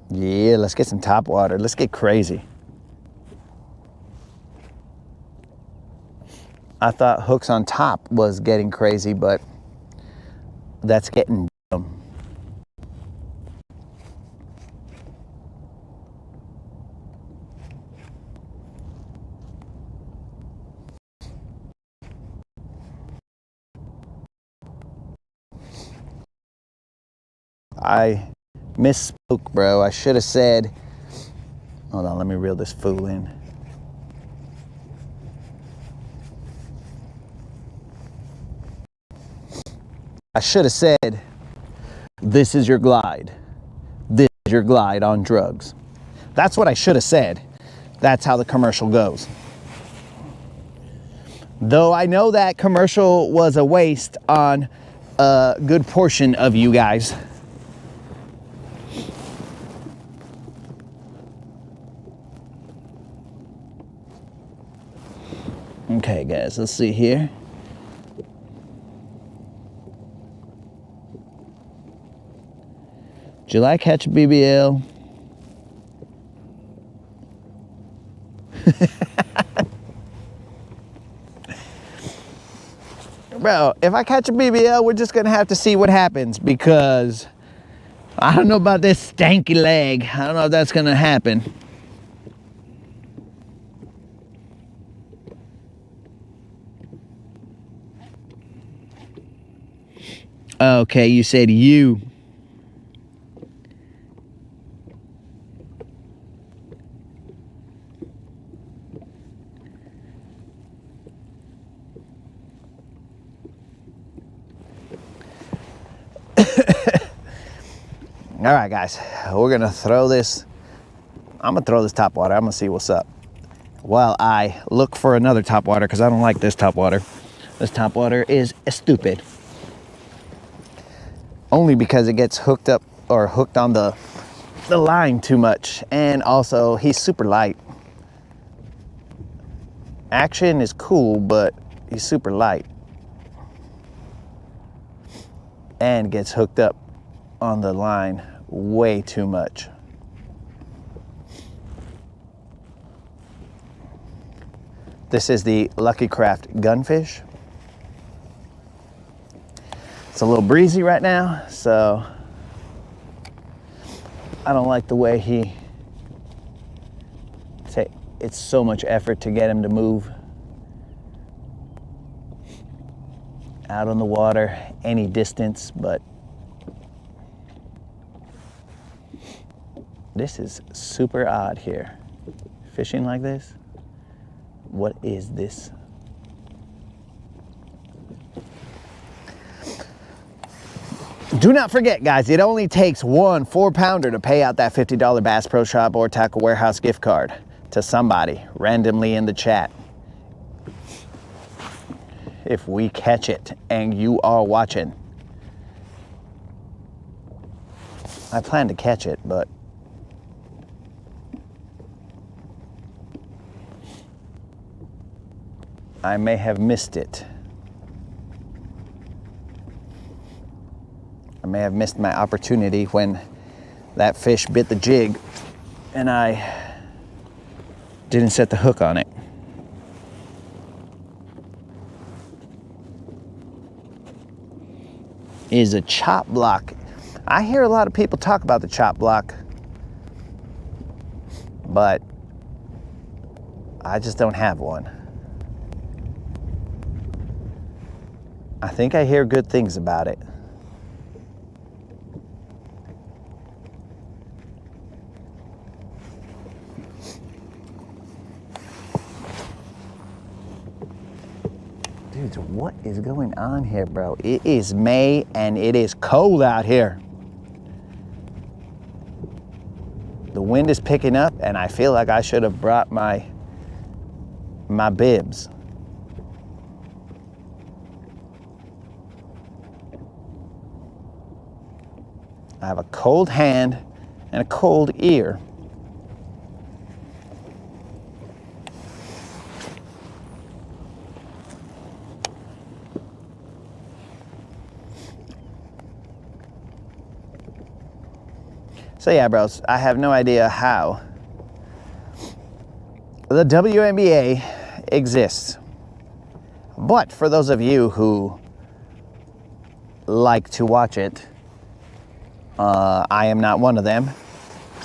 Yeah, let's get some top water. Let's get crazy. I thought hooks on top was getting crazy, but that's getting dumb. I misspoke, bro. I should have said, hold on, let me reel this fool in. I should have said, this is your glide. This is your glide on drugs. That's what I should have said. That's how the commercial goes. Though I know that commercial was a waste on a good portion of you guys. Okay, guys, let's see here. July catch a BBL. Bro, if I catch a BBL, we're just gonna have to see what happens, because I don't know about this stanky leg. I don't know if that's gonna happen. Okay, you said you. All right, guys, we're gonna throw this. I'm gonna throw this top water. I'm gonna see what's up while I look for another top water, because I don't like this top water. This top water is stupid. Only because it gets hooked up or hooked on the line too much, and also he's super light. Action is cool, but he's super light and gets hooked up on the line way too much. This is the Lucky Craft Gunfish. It's a little breezy right now, so I don't like the way it's so much effort to get him to move out on the water any distance, but this is super odd here. Fishing like this? What is this? Do not forget, guys, it only takes one 4-pounder to pay out that $50 Bass Pro Shop or Tackle Warehouse gift card to somebody randomly in the chat. If we catch it and you are watching. I plan to catch it, but I may have missed it. I may have missed my opportunity when that fish bit the jig and I didn't set the hook on it. Is a chop block. I hear a lot of people talk about the chop block, but I just don't have one. I think I hear good things about it. Dude, what is going on here, bro? It is May and it is cold out here. The wind is picking up and I feel like I should have brought my bibs. I have a cold hand and a cold ear. So yeah, bros, I have no idea how the WNBA exists. But for those of you who like to watch it, I am not one of them.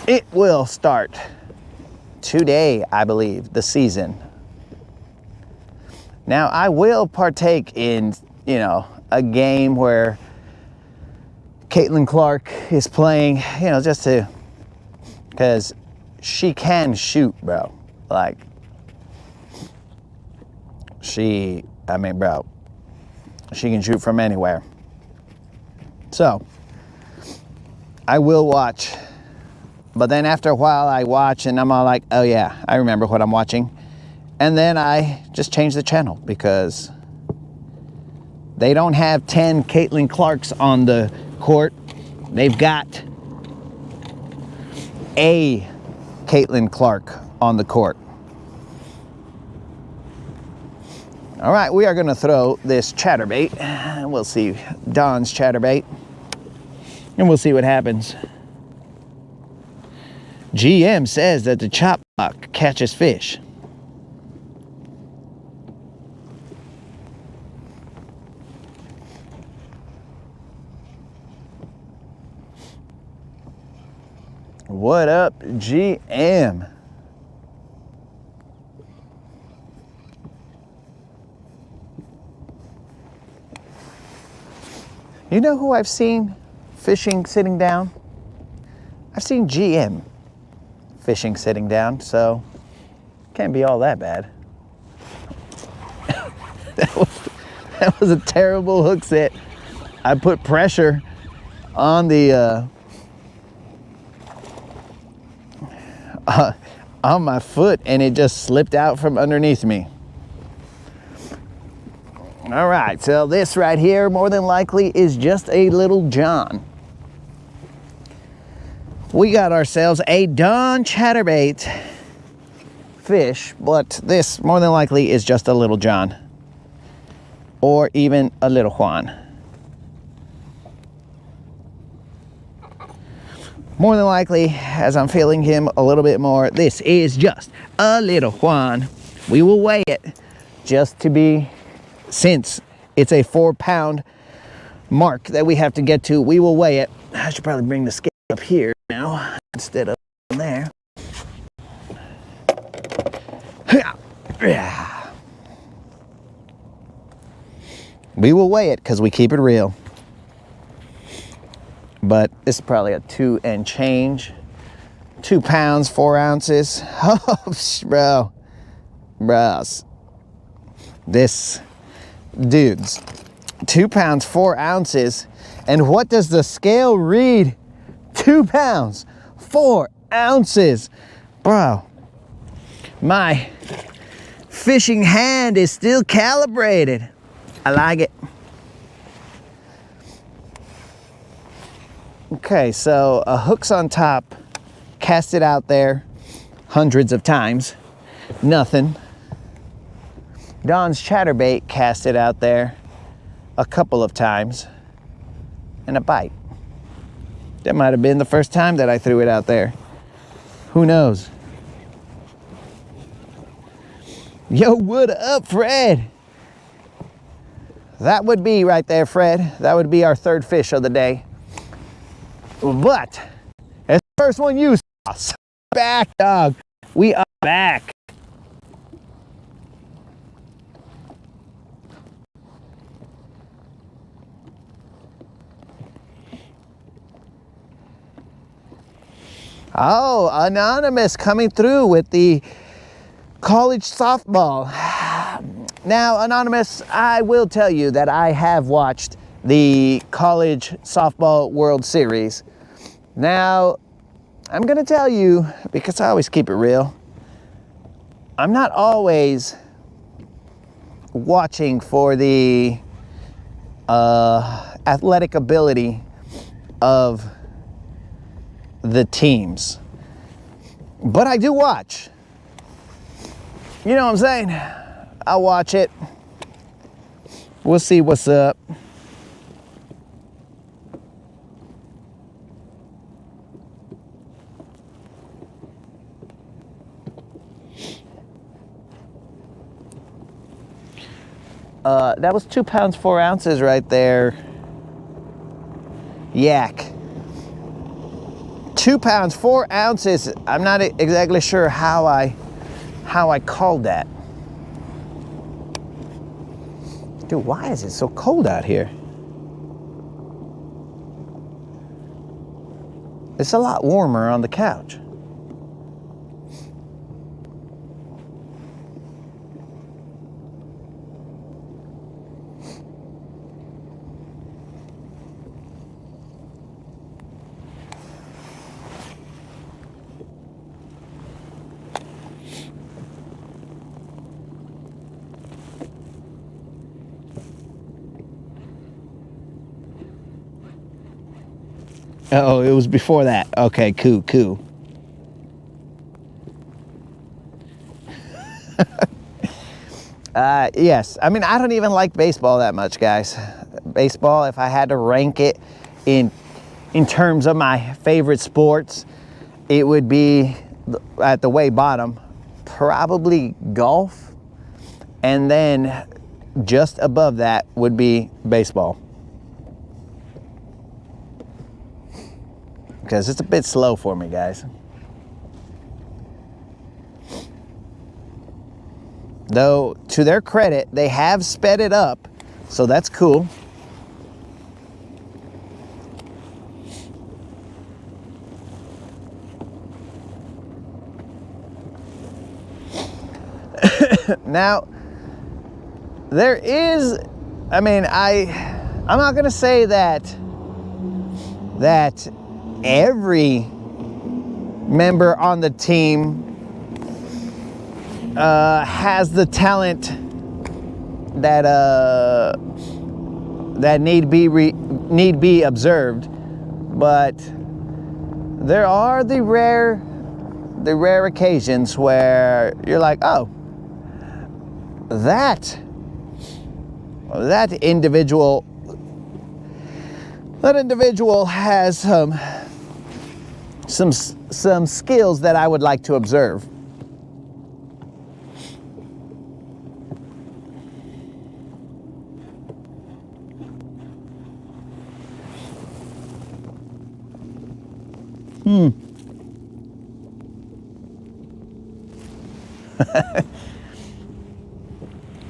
It will start today, I believe, the season. Now, I will partake in, a game where Caitlin Clark is playing, you know, just to, because she can shoot, bro. Like, I mean, bro, she can shoot from anywhere. So, I will watch. But then after a while, I watch and I'm all like, oh yeah, I remember what I'm watching. And then I just change the channel because they don't have 10 Caitlin Clarks on the court. They've got a Caitlin Clark on the court. All right, we are gonna throw this chatterbait. We'll see Don's chatterbait. And we'll see what happens. GM says that the chop block catches fish. What up, GM? You know who I've seen fishing sitting down? I've seen GM fishing sitting down, so can't be all that bad. that was a terrible hook set. I put pressure on the on my foot and it just slipped out from underneath me. All right, so this right here more than likely is just a little John. We got ourselves a Don chatterbait fish, but this more than likely is just a little John or even a little Juan. More than likely, as I'm feeling him a little bit more, this is just a little Juan. We will weigh it just to be, since it's a 4-pound mark that we have to get to, we will weigh it. I should probably bring the scale up here now instead of there. We will weigh it because we keep it real. But this is probably a 2 and change. 2 pounds, 4 ounces. Oh, bros. This, dudes, 2 pounds, 4 ounces. And what does the scale read? 2 pounds, 4 ounces. Bro, my fishing hand is still calibrated. I like it. Okay, so a hook's on top, cast it out there hundreds of times, nothing. Don's chatterbait cast it out there a couple of times, and a bite. That might have been the first time that I threw it out there. Who knows? Yo, what up, Fred? That would be right there, Fred. That would be our 3rd fish of the day. But it's the first one you saw. Back, dog. We are back. Oh, Anonymous coming through with the college softball. Now, Anonymous, I will tell you that I have watched the college softball World Series. Now, I'm gonna tell you, because I always keep it real, I'm not always watching for the athletic ability of the teams. But I do watch. You know what I'm saying? I'll watch it. We'll see what's up. That was 2 pounds, 4 ounces right there. Yak. 2 pounds, 4 ounces. I'm not exactly sure how I called that. Dude, why is it so cold out here? It's a lot warmer on the couch. Oh, it was before that. Okay, cool. Yes, I mean, I don't even like baseball that much, guys. Baseball, if I had to rank it in terms of my favorite sports, it would be at the way bottom, probably golf, and then just above that would be baseball. Because it's a bit slow for me, guys. Though, to their credit, they have sped it up, so that's cool. Now, there is, I mean, I'm not gonna say that every member on the team has the talent that need be observed, but there are the rare occasions where you're like, oh, that individual has some skills that I would like to observe.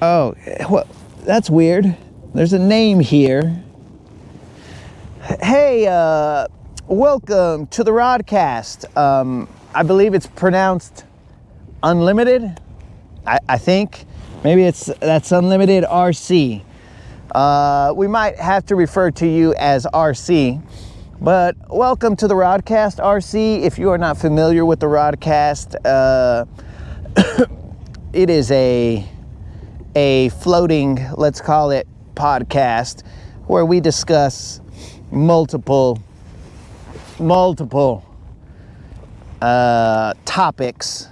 Oh, well, that's weird. There's a name here. Hey, welcome to the Rodcast. I believe it's pronounced Unlimited. I think maybe that's Unlimited RC. We might have to refer to you as RC, but welcome to the Rodcast, RC. If you are not familiar with the Rodcast, it is a floating, let's call it, podcast where we discuss multiple topics,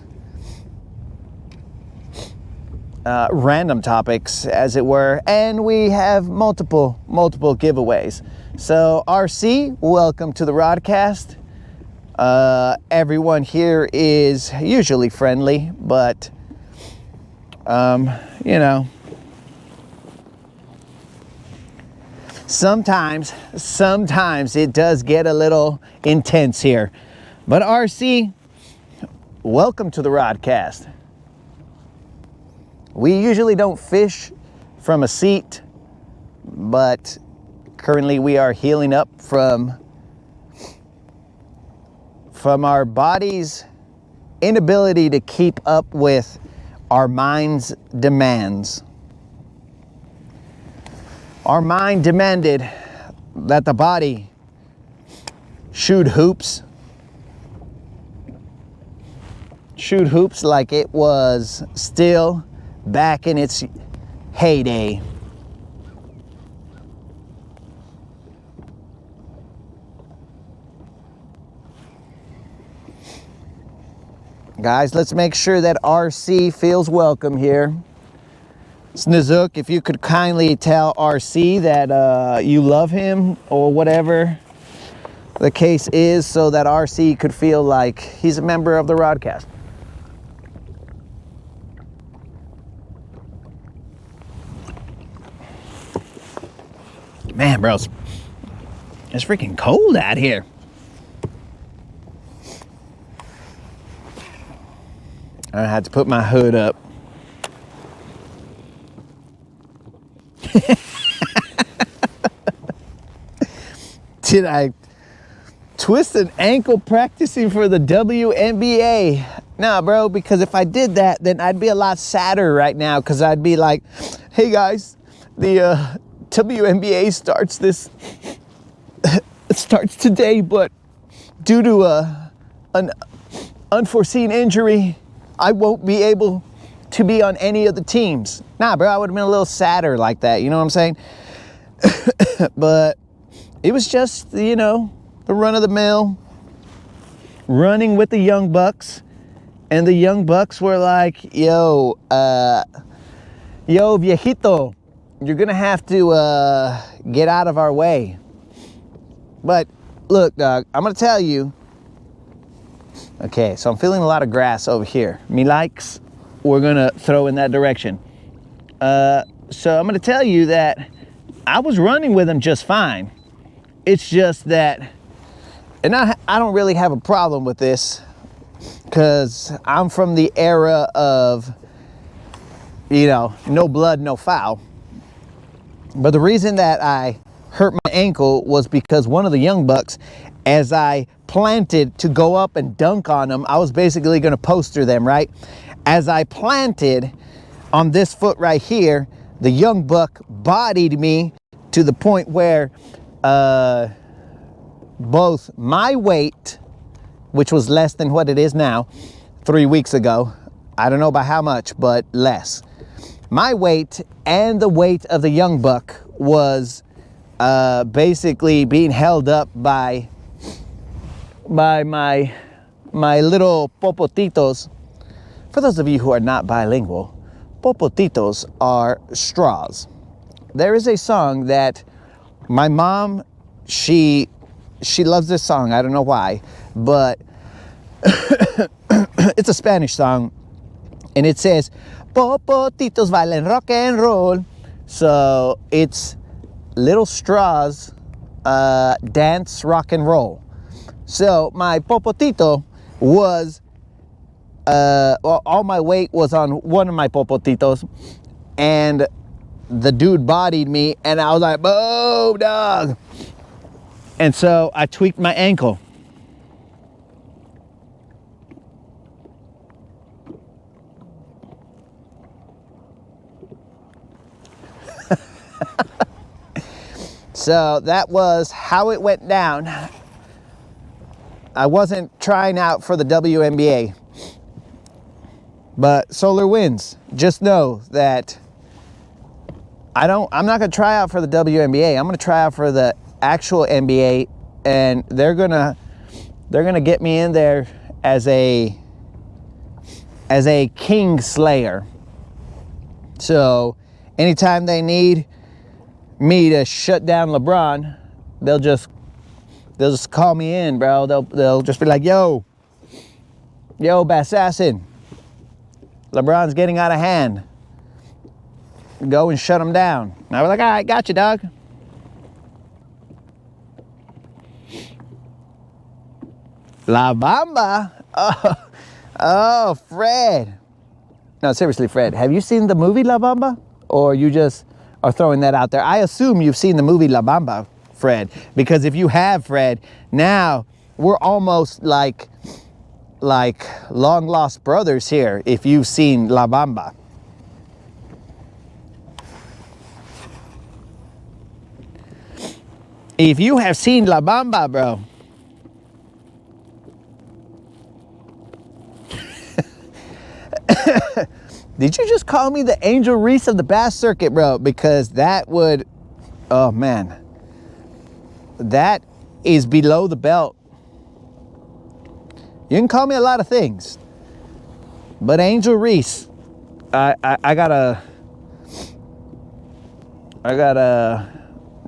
random topics, as it were, and we have multiple giveaways. So, RC, welcome to the Rodcast. Everyone here is usually friendly, but you know, sometimes it does get a little intense here. But RC, welcome to the Rodcast. We usually don't fish from a seat, but currently we are healing up from our body's inability to keep up with our mind's demands. Our mind demanded that the body shoot hoops like it was still back in its heyday. Guys, let's make sure that RC feels welcome here. Snizook, if you could kindly tell RC that you love him or whatever the case is, so that RC could feel like he's a member of the Rodcast. Man, bros, it's freaking cold out here. I had to put my hood up. Did Twist an ankle practicing for the WNBA. Nah, bro, because if I did that, then I'd be a lot sadder right now, because I'd be like, hey guys, the WNBA starts today, but due to an unforeseen injury, I won't be able to be on any of the teams. Nah, bro, I would have been a little sadder like that, you know what I'm saying? But it was just, you know, the run of the mill, running with the Young Bucks, and the Young Bucks were like, yo, viejito, you're gonna have to get out of our way. But look, dog, I'm gonna tell you. Okay, so I'm feeling a lot of grass over here. Me likes, we're gonna throw in that direction. So I'm gonna tell you that I was running with them just fine. It's just that, and I don't really have a problem with this, because I'm from the era of, you know, no blood, no foul. But the reason that I hurt my ankle was because one of the Young Bucks, as I planted to go up and dunk on them, I was basically going to poster them, right? As I planted on this foot right here, the Young Buck bodied me to the point where both my weight, which was less than what it is now 3 weeks ago, I don't know by how much, but less. My weight and the weight of the Young Buck was basically being held up by my little popotitos. For those of you who are not bilingual, popotitos are straws. There is a song that my mom, she loves this song. I don't know why, but it's a Spanish song, and it says, Popotitos bailan rock and roll. So it's little straws dance rock and roll. So my popotito was, all my weight was on one of my popotitos, and the dude bodied me, and I was like, boom, dog. And so I tweaked my ankle. So that was how it went down. I wasn't trying out for the WNBA. But Solar wins. Just know that I'm not going to try out for the WNBA. I'm going to try out for the actual NBA, and they're going to get me in there as a king slayer. So anytime they need me to shut down LeBron, they'll just call me in, bro. They'll just be like, yo, Bassassin, LeBron's getting out of hand. Go and shut him down. And I was like, all right, got you, dog. La Bamba. Oh, Fred. No, seriously, Fred, have you seen the movie La Bamba? Or you just are throwing that out there? I assume you've seen the movie La Bamba, Fred, because if you have, Fred, now we're almost like long lost brothers here if you've seen La Bamba. If you have seen La Bamba, bro, did you just call me the Angel Reese of the Bass Circuit, bro? Because that would, oh man, that is below the belt. You can call me a lot of things, but Angel Reese, I gotta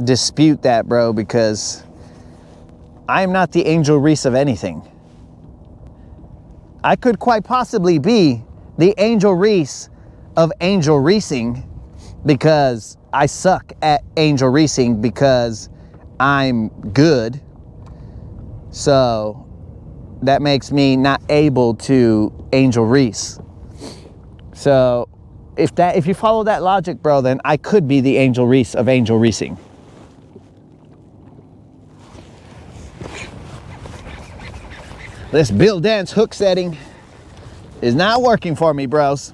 dispute that, bro, because I am not the Angel Reese of anything. I could quite possibly be the Angel Reese of Angel Reesing, because I suck at Angel Reesing because I'm good. So that makes me not able to Angel Reese. So if you follow that logic, bro, then I could be the Angel Reese of Angel Reesing. This Bill Dance hook setting is not working for me, bros.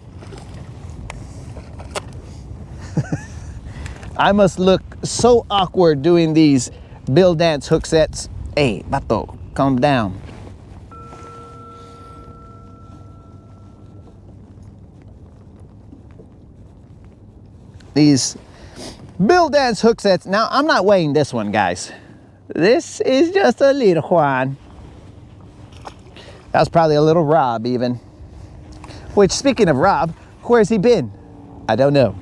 I must look so awkward doing these Bill Dance hook sets. Hey, Bato, calm down. These Bill Dance hook sets. Now, I'm not weighing this one, guys. This is just a little Juan. That was probably a little Rob even. Which, speaking of Rob, where's he been? I don't know.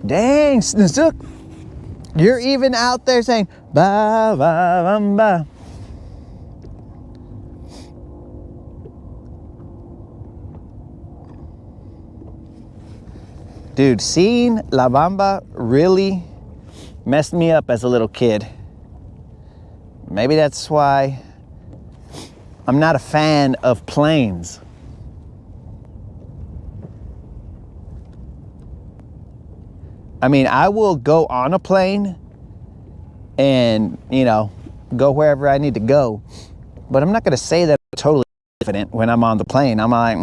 Dang, Snook. You're even out there saying, ba, ba, bum, ba. Dude, seeing La Bamba really messed me up as a little kid. Maybe that's why I'm not a fan of planes. I mean, I will go on a plane and, you know, go wherever I need to go. But I'm not going to say that I'm totally confident when I'm on the plane. I'm like,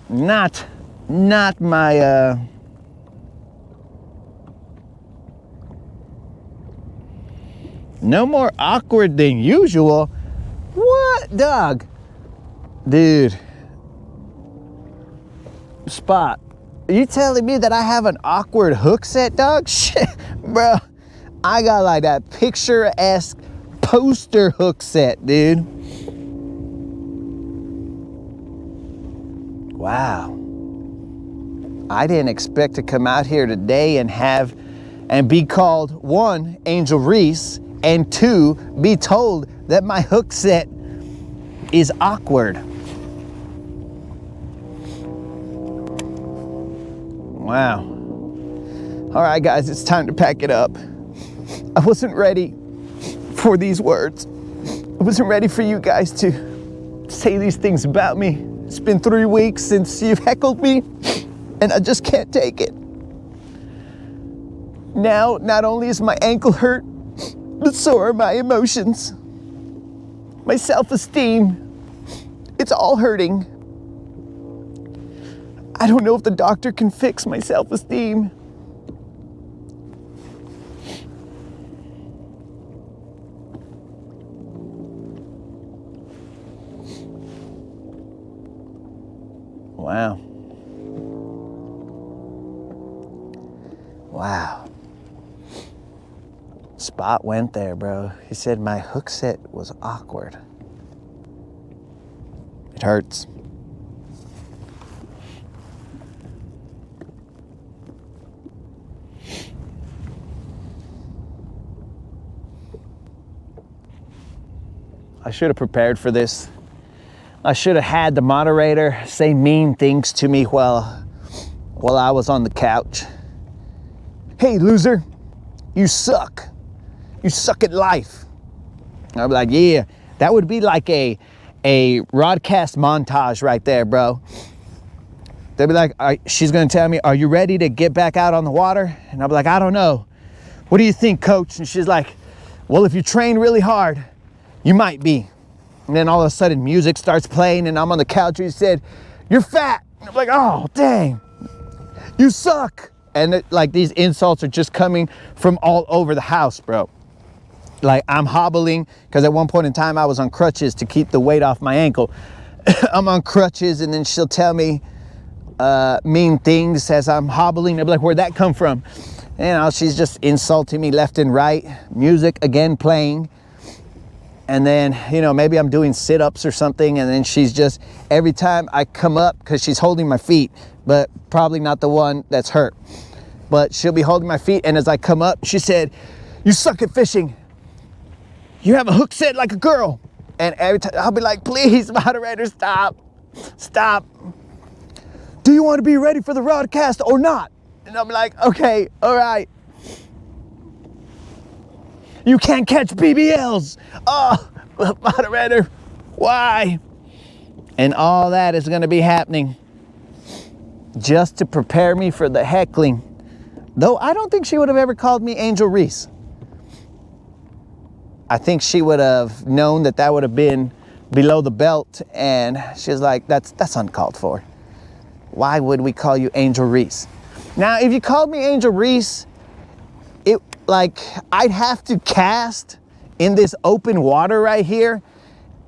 not my, no more awkward than usual. What, dog? Dude. Spot, are you telling me that I have an awkward hook set, dog? Shit, bro. I got like that picturesque poster hook set, dude. Wow. I didn't expect to come out here today and be called, one, Angel Reese, and two, be told that my hook set is awkward. Wow. All right, guys, it's time to pack it up. I wasn't ready for these words. I wasn't ready for you guys to say these things about me. It's been 3 weeks since you've heckled me, and I just can't take it. Now, not only is my ankle hurt, but so are my emotions. My self-esteem, it's all hurting. I don't know if the doctor can fix my self-esteem. Wow. Wow. Spot went there, bro. He said my hook set was awkward. It hurts. I should have prepared for this. I should have had the moderator say mean things to me while I was on the couch. Hey, loser, you suck. You suck at life. I'd be like, yeah, that would be like a broadcast montage right there, bro. They'd be like, she's gonna tell me, are you ready to get back out on the water? And I'll be like, I don't know. What do you think, coach? And she's like, well, if you train really hard, you might be. And then all of a sudden music starts playing and I'm on the couch and he said, you're fat. And I'm like, oh, dang, you suck. And like these insults are just coming from all over the house, bro. Like I'm hobbling, because at one point in time I was on crutches to keep the weight off my ankle. I'm on crutches and then she'll tell me mean things as I'm hobbling. I'll be like, where'd that come from? You know, she's just insulting me left and right. Music again playing. And then, you know, maybe I'm doing sit-ups or something, and then she's just, every time I come up, because she's holding my feet, but probably not the one that's hurt. But she'll be holding my feet, and as I come up, she said, you suck at fishing. You have a hook set like a girl. And every time, I'll be like, please, moderator, stop. Stop. Do you want to be ready for the broadcast or not? And I'm like, okay, all right. You can't catch BBLs. Oh, moderator, why? And all that is going to be happening just to prepare me for the heckling. Though I don't think she would have ever called me Angel Reese. I think she would have known that that would have been below the belt, and she's like, that's uncalled for. Why would we call you Angel Reese? Now, if you called me Angel Reese, I'd have to cast in this open water right here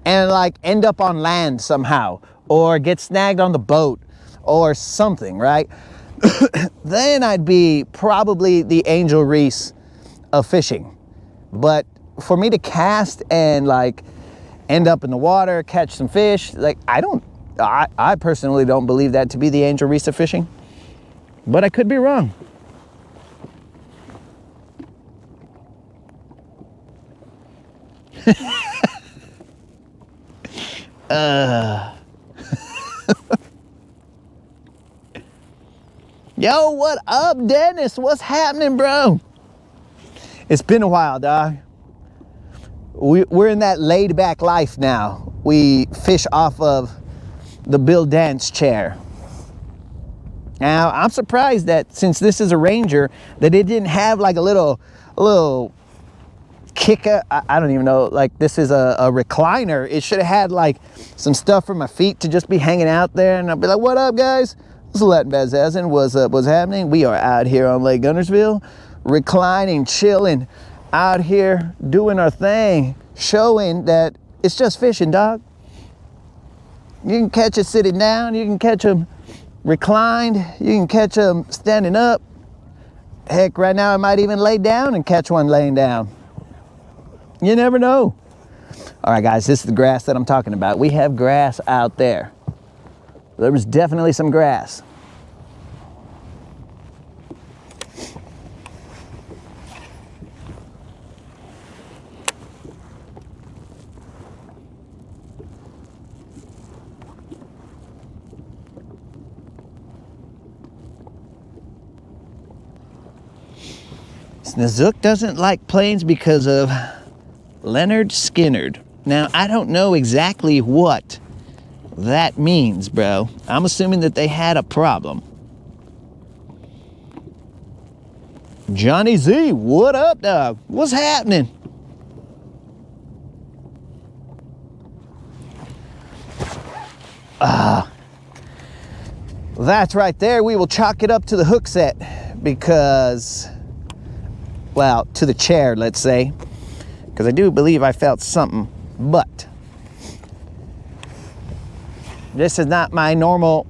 and end up on land somehow, or get snagged on the boat or something, right? Then I'd be probably the Angel Reese of fishing. But for me to cast and end up in the water, catch some fish, I personally don't believe that to be the Angel Reese of fishing, but I could be wrong. Yo, what up, Dennis? What's happening, bro? It's been a while, dog. We're in that laid back life now. We fish off of the Bill Dance chair. Now, I'm surprised that since this is a Ranger, that it didn't have a little kicker. I don't even know, this is a recliner. It should have had some stuff for my feet to just be hanging out there, and I'll be like, what up, guys? This is Latin Bazazin. What's happening? We are out here on Lake Guntersville, reclining, chilling, out here doing our thing, showing that it's just fishing, dog. You can catch it sitting down, you can catch them reclined, you can catch them standing up. Heck, right now I might even lay down and catch one laying down. You never know. All right, guys, this is the grass that I'm talking about. We have grass out there. There was definitely some grass. Snizook doesn't like planes because of Leonard Skinnerd. Now, I don't know exactly what that means, bro. I'm assuming that they had a problem. Johnny Z, what up, dog? What's happening? That's right there. We will chalk it up to the hook set because, well, to the chair, let's say, because I do believe I felt something, but this is not my normal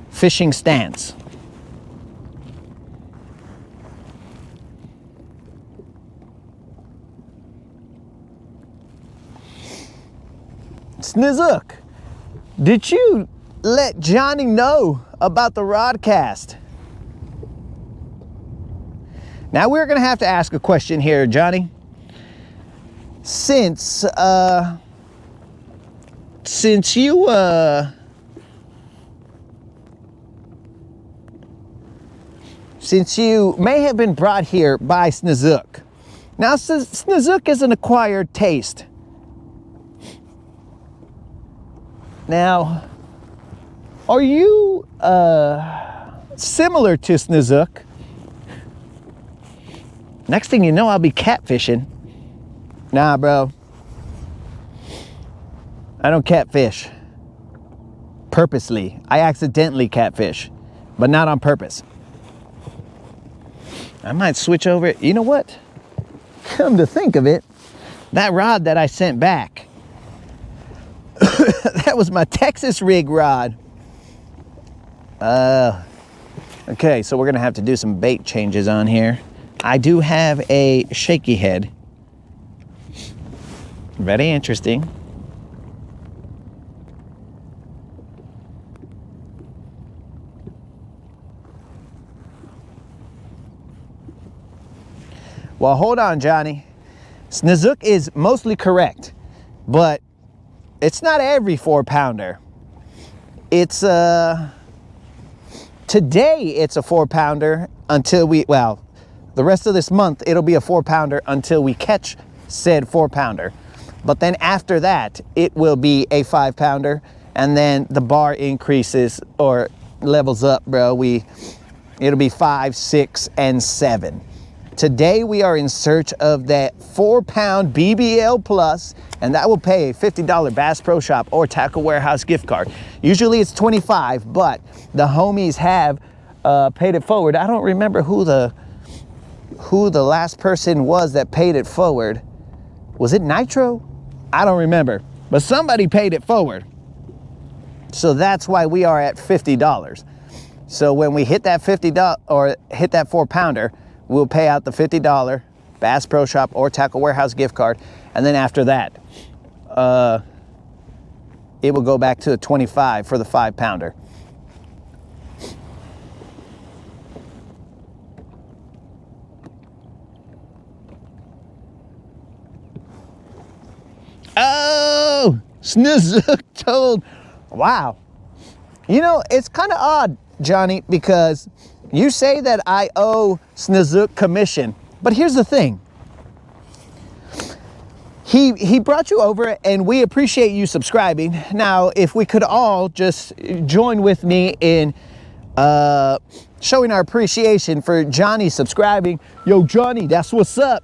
fishing stance. Snizook, did you let Johnny know about the rodcast? Now we're gonna have to ask a question here, Johnny. Since you may have been brought here by Snizook. Now, Snizook is an acquired taste. Now, are you similar to Snizook? Next thing you know, I'll be catfishing. Nah, bro. I don't catfish purposely. I accidentally catfish, but not on purpose. I might switch over. You know what? Come to think of it, that rod that I sent back, that was my Texas rig rod. Okay, so we're gonna have to do some bait changes on here. I do have a shaky head. Very interesting. Well, hold on, Johnny. Snizook is mostly correct, but it's not every 4-pounder. It's today it's a 4-pounder until the rest of this month it'll be a 4-pounder until we catch said 4-pounder. But then after that, it will be a 5-pounder, and then the bar increases, or levels up, bro, it'll be 5, 6, and 7. Today we are in search of that 4-pound BBL plus, and that will pay a $50 Bass Pro Shop or Tackle Warehouse gift card. Usually it's $25, but the homies have paid it forward. I don't remember who the last person was that paid it forward. Was it Nitro? I don't remember, but somebody paid it forward. So that's why we are at $50. So when we hit that $50 or hit that 4-pounder, we'll pay out the $50 Bass Pro Shop or Tackle Warehouse gift card. And then after that, it will go back to a 25 for the 5-pounder. Oh, Snizook told, wow. You know, it's kind of odd, Johnny, because you say that I owe Snizook commission, but here's the thing. He brought you over, and we appreciate you subscribing. Now, if we could all just join with me in showing our appreciation for Johnny subscribing. Yo, Johnny, that's what's up.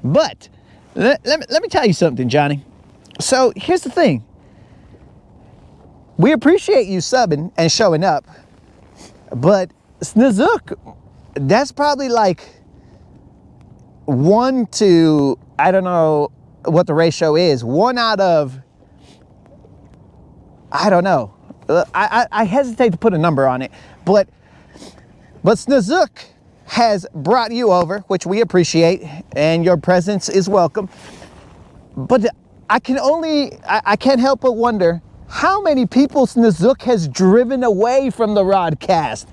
But let me tell you something, Johnny. So here's the thing. We appreciate you subbing and showing up, but Snizook, that's probably like 1 to, I don't know what the ratio is, 1 out of, I don't know. I hesitate to put a number on it, but Snizook has brought you over, which we appreciate, and your presence is welcome. But I can't help but wonder how many people Snizook has driven away from the Rodcast.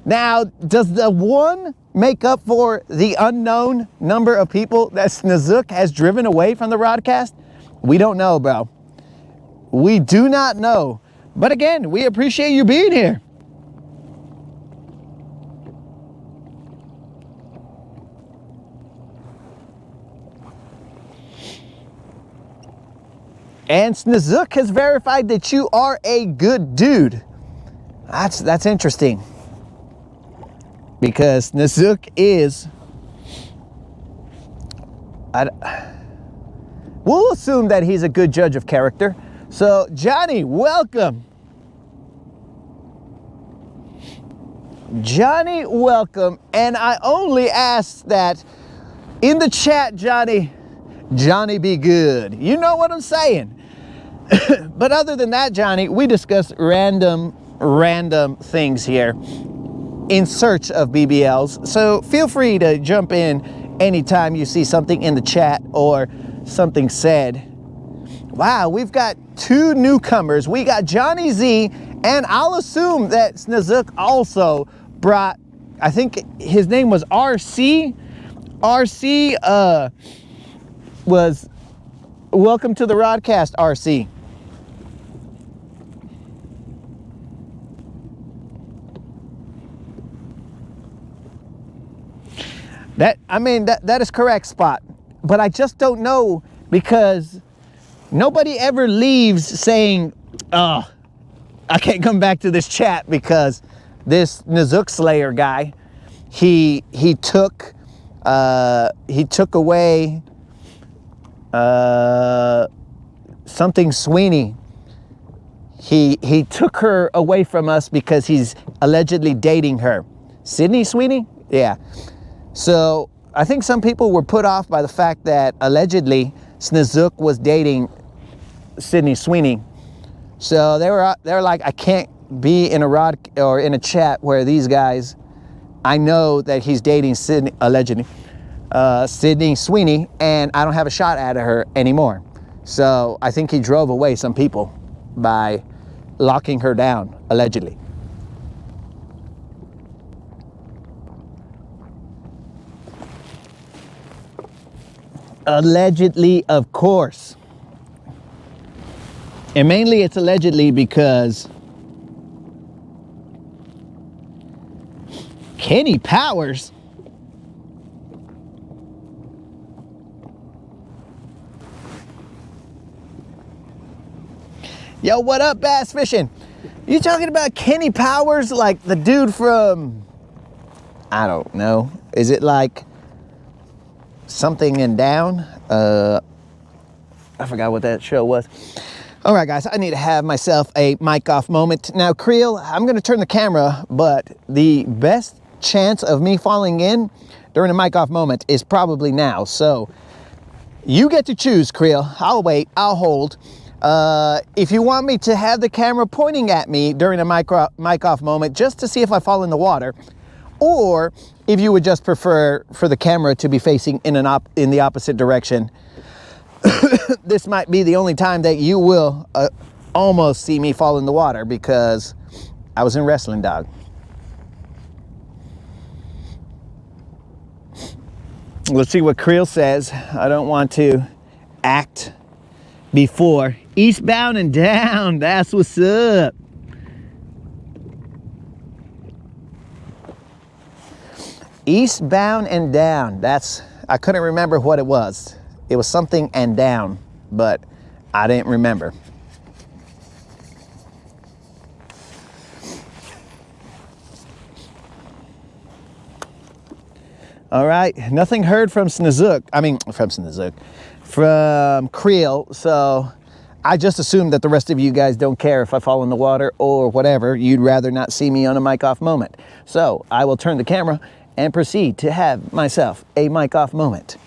Now, does the 1 make up for the unknown number of people that Snizook has driven away from the Rodcast? We don't know, bro. We do not know. But again, we appreciate you being here. And Snizook has verified that you are a good dude. That's interesting. Because Snizook is... we'll assume that he's a good judge of character. So, Johnny, welcome. Johnny, welcome. And I only ask that in the chat, Johnny be good. You know what I'm saying? But other than that, Johnny, we discuss random things here in search of BBLs. So feel free to jump in anytime you see something in the chat or something said. Wow, we've got 2 newcomers. We got Johnny Z, and I'll assume that Snizook also brought, I think his name was RC. RC was welcome to the Rodcast, RC. That is correct, Spot. But I just don't know, because nobody ever leaves saying, oh, I can't come back to this chat because this Snizook Slayer guy, he took away something Sweeney. He took her away from us because he's allegedly dating her. Sydney Sweeney? Yeah. So I think some people were put off by the fact that allegedly Snizook was dating Sydney Sweeney. So they were like, I can't be in a chat where these guys, I know that he's dating Sydney, allegedly, Sydney Sweeney, and I don't have a shot at her anymore. So I think he drove away some people by locking her down, allegedly. Allegedly, of course. And mainly it's allegedly because Kenny Powers Yo, what up, bass fishing? You talking about Kenny Powers, like the dude from, I don't know. Is it like Something and Down? I forgot what that show was. All right, guys, I need to have myself a mic off moment. Now, Creel, I'm gonna turn the camera, but the best chance of me falling in during a mic off moment is probably now. So you get to choose, Creel. I'll wait, I'll hold. If you want me to have the camera pointing at me during a mic off moment just to see if I fall in the water, or if you would just prefer for the camera to be facing in the opposite direction, this might be the only time that you will almost see me fall in the water because I was in wrestling, dog. Let's see what Creel says. I don't want to act before. Eastbound and down, that's what's up. Eastbound and down, I couldn't remember what it was. It was something and down, but I didn't remember. All right, nothing heard from from Creel, so I just assumed that the rest of you guys don't care if I fall in the water or whatever. You'd rather not see me on a mic off moment. So I will turn the camera and proceed to have myself a mic off moment.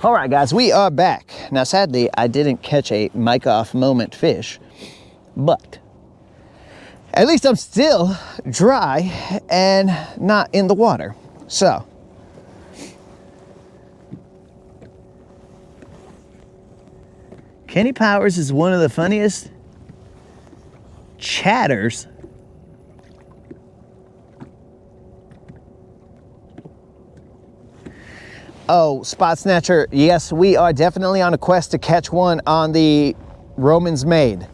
All right, guys, we are back. Now, sadly, I didn't catch a mic off moment fish, but at least I'm still dry and not in the water. So, Kenny Powers is one of the funniest chatters Oh, Spot Snatcher, yes, we are definitely on a quest to catch one on the Romans Maid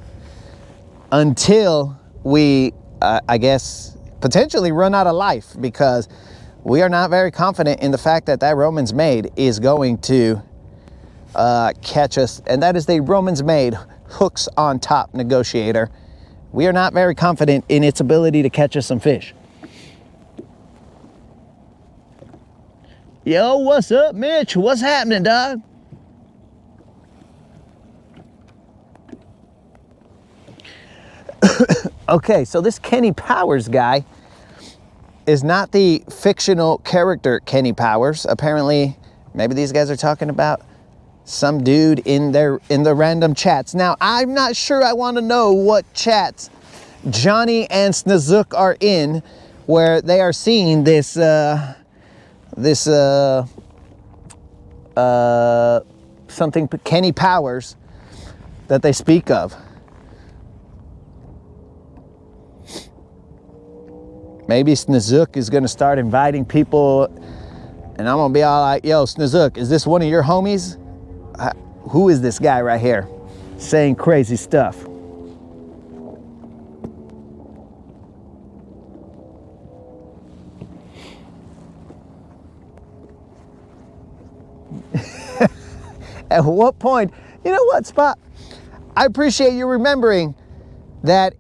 until we, I guess, potentially run out of life, because we are not very confident in the fact that that Romans Maid is going to catch us, and that is the Romans Maid hooks on top negotiator. We are not very confident in its ability to catch us some fish. Yo, what's up, Mitch? What's happening, dog? Okay, so this Kenny Powers guy is not the fictional character Kenny Powers. Apparently, maybe these guys are talking about some dude in the random chats. Now, I'm not sure I want to know what chats Johnny and Snazook are in, where they are seeing this something Kenny Powers that they speak of. Maybe Snazook is gonna start inviting people, and I'm gonna be all like, yo, Snazook, is this one of your homies? Who is this guy right here saying crazy stuff? At what point, you know what, Spot? I appreciate you remembering that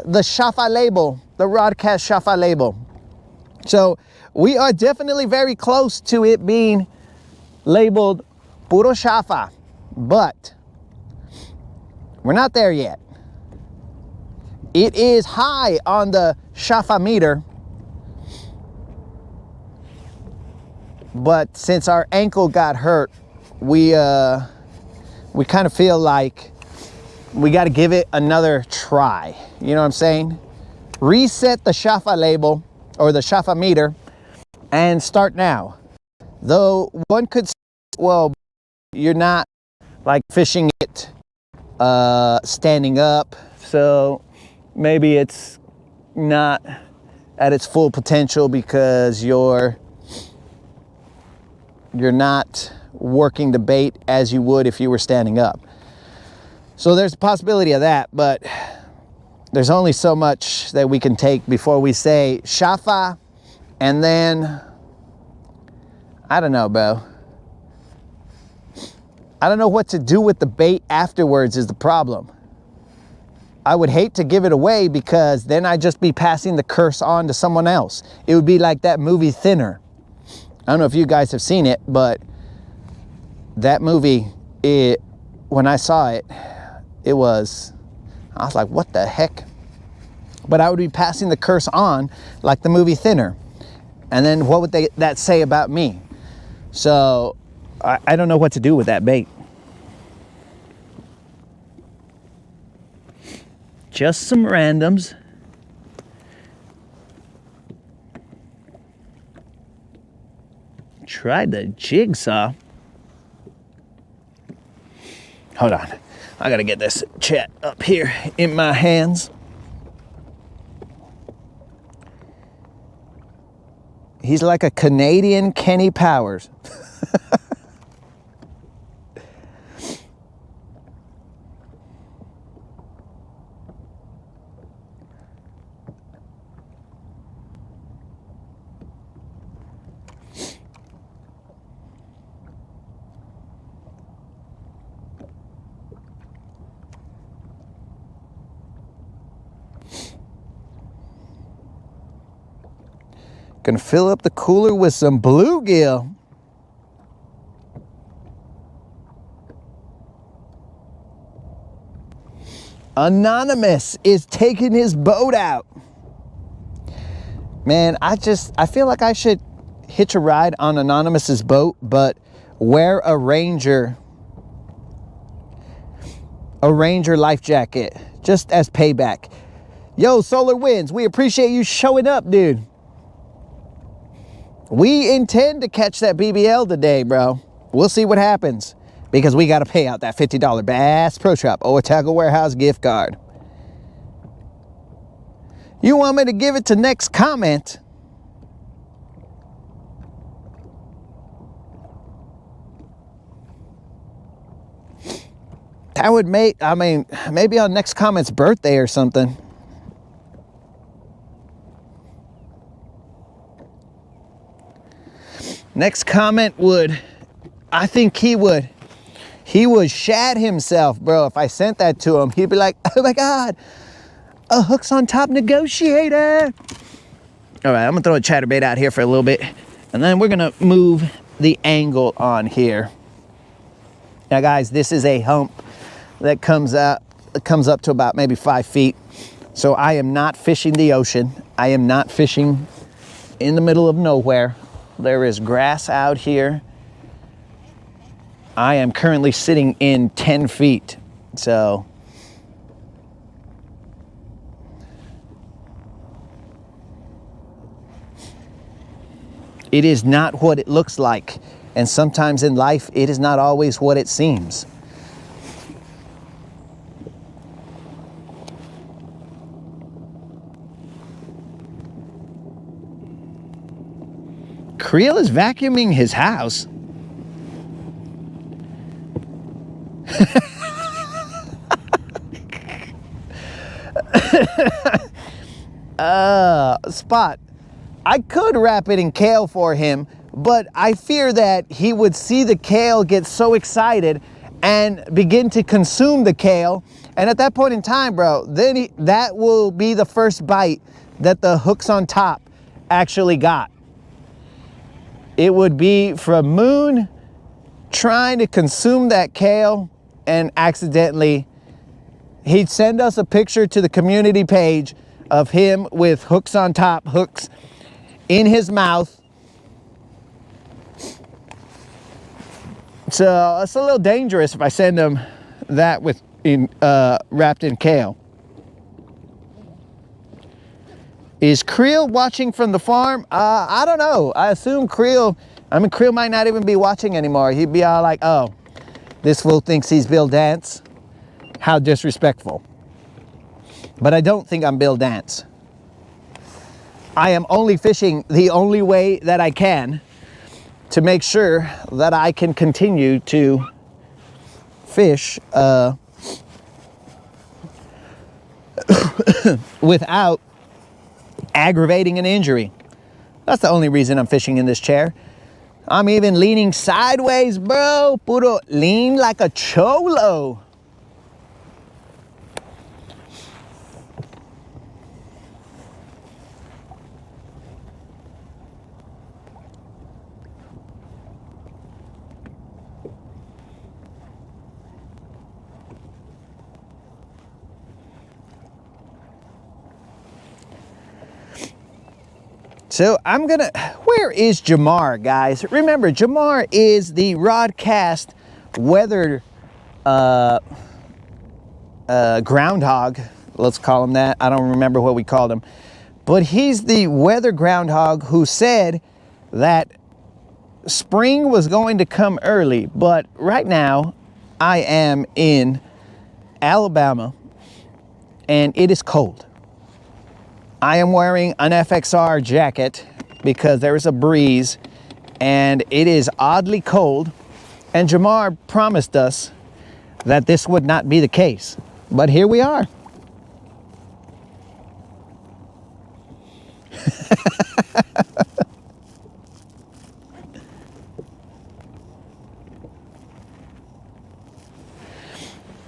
the Shafa label, the Rodcast Shafa label. So we are definitely very close to it being labeled Puro Shafa, but we're not there yet. It is high on the Shafa meter, but since our ankle got hurt, we kind of feel like we got to give it another try. You know what I'm saying? Reset the Shafa label or the Shafa meter and start now. Though one could say, well, you're not like fishing it standing up, so maybe it's not at its full potential because you're not working the bait as you would if you were standing up. So there's a possibility of that, but there's only so much that we can take before we say Shafa, and then I don't know, bro. I don't know what to do with the bait afterwards is the problem. I would hate to give it away because then I'd just be passing the curse on to someone else. It would be like that movie Thinner. I don't know if you guys have seen it, but that movie, when I saw it, I was like, what the heck? But I would be passing the curse on like the movie Thinner. And then what would that say about me? So I don't know what to do with that bait. Just some randoms. Tried the jigsaw. Hold on. I gotta get this chat up here in my hands. He's like a Canadian Kenny Powers. Gonna fill up the cooler with some bluegill. Anonymous is taking his boat out. Man, I feel like I should hitch a ride on Anonymous's boat, but wear a Ranger life jacket, just as payback. Yo, Solar Winds, we appreciate you showing up, dude. We intend to catch that BBL today, bro. We'll see what happens because we got to pay out that $50 Bass Pro Shop or Tackle Warehouse gift card. You want me to give it to next comment? That would make, I mean, maybe on next comment's birthday or something. Next comment would, I think he would shat himself, bro. If I sent that to him, he'd be like, oh my God, a hooks on top negotiator. All right, I'm gonna throw a chatterbait out here for a little bit, and then we're gonna move the angle on here. Now guys, this is a hump that comes up to about maybe 5 feet. So I am not fishing the ocean. I am not fishing in the middle of nowhere. There is grass out here. I am currently sitting in 10 feet. So it is not what it looks like. And sometimes in life, it is not always what it seems. Creel is vacuuming his house. Spot. I could wrap it in kale for him, but I fear that he would see the kale, get so excited and begin to consume the kale. And at that point in time, bro, then that will be the first bite that the hooks on top actually got. It would be from Moon trying to consume that kale, and accidentally he'd send us a picture to the community page of him with hooks on top, hooks in his mouth. So it's a little dangerous if I send him that with wrapped in kale. Is Creel watching from the farm? I don't know. I assume Creel might not even be watching anymore. He'd be all like, oh, this fool thinks he's Bill Dance. How disrespectful. But I don't think I'm Bill Dance. I am only fishing the only way that I can to make sure that I can continue to fish without aggravating an injury. That's the only reason I'm fishing in this chair. I'm even leaning sideways, bro. Puro lean like a cholo. So where is Jamar, guys? Remember, Jamar is the Rodcast weather groundhog. Let's call him that. I don't remember what we called him. But he's the weather groundhog who said that spring was going to come early. But right now, I am in Alabama, and it is cold. I am wearing an FXR jacket because there is a breeze and it is oddly cold. And Jamar promised us that this would not be the case. But here we are.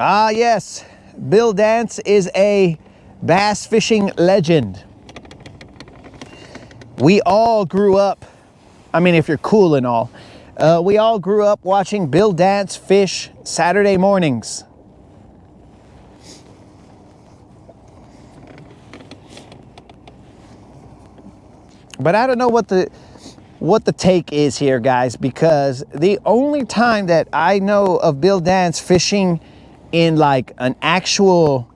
Ah, yes. Bill Dance is a bass fishing legend. We all grew up, I mean, if you're cool and all, we all grew up watching Bill Dance fish Saturday mornings. But I don't know what the take is here, guys, because the only time that I know of Bill Dance fishing in like an actual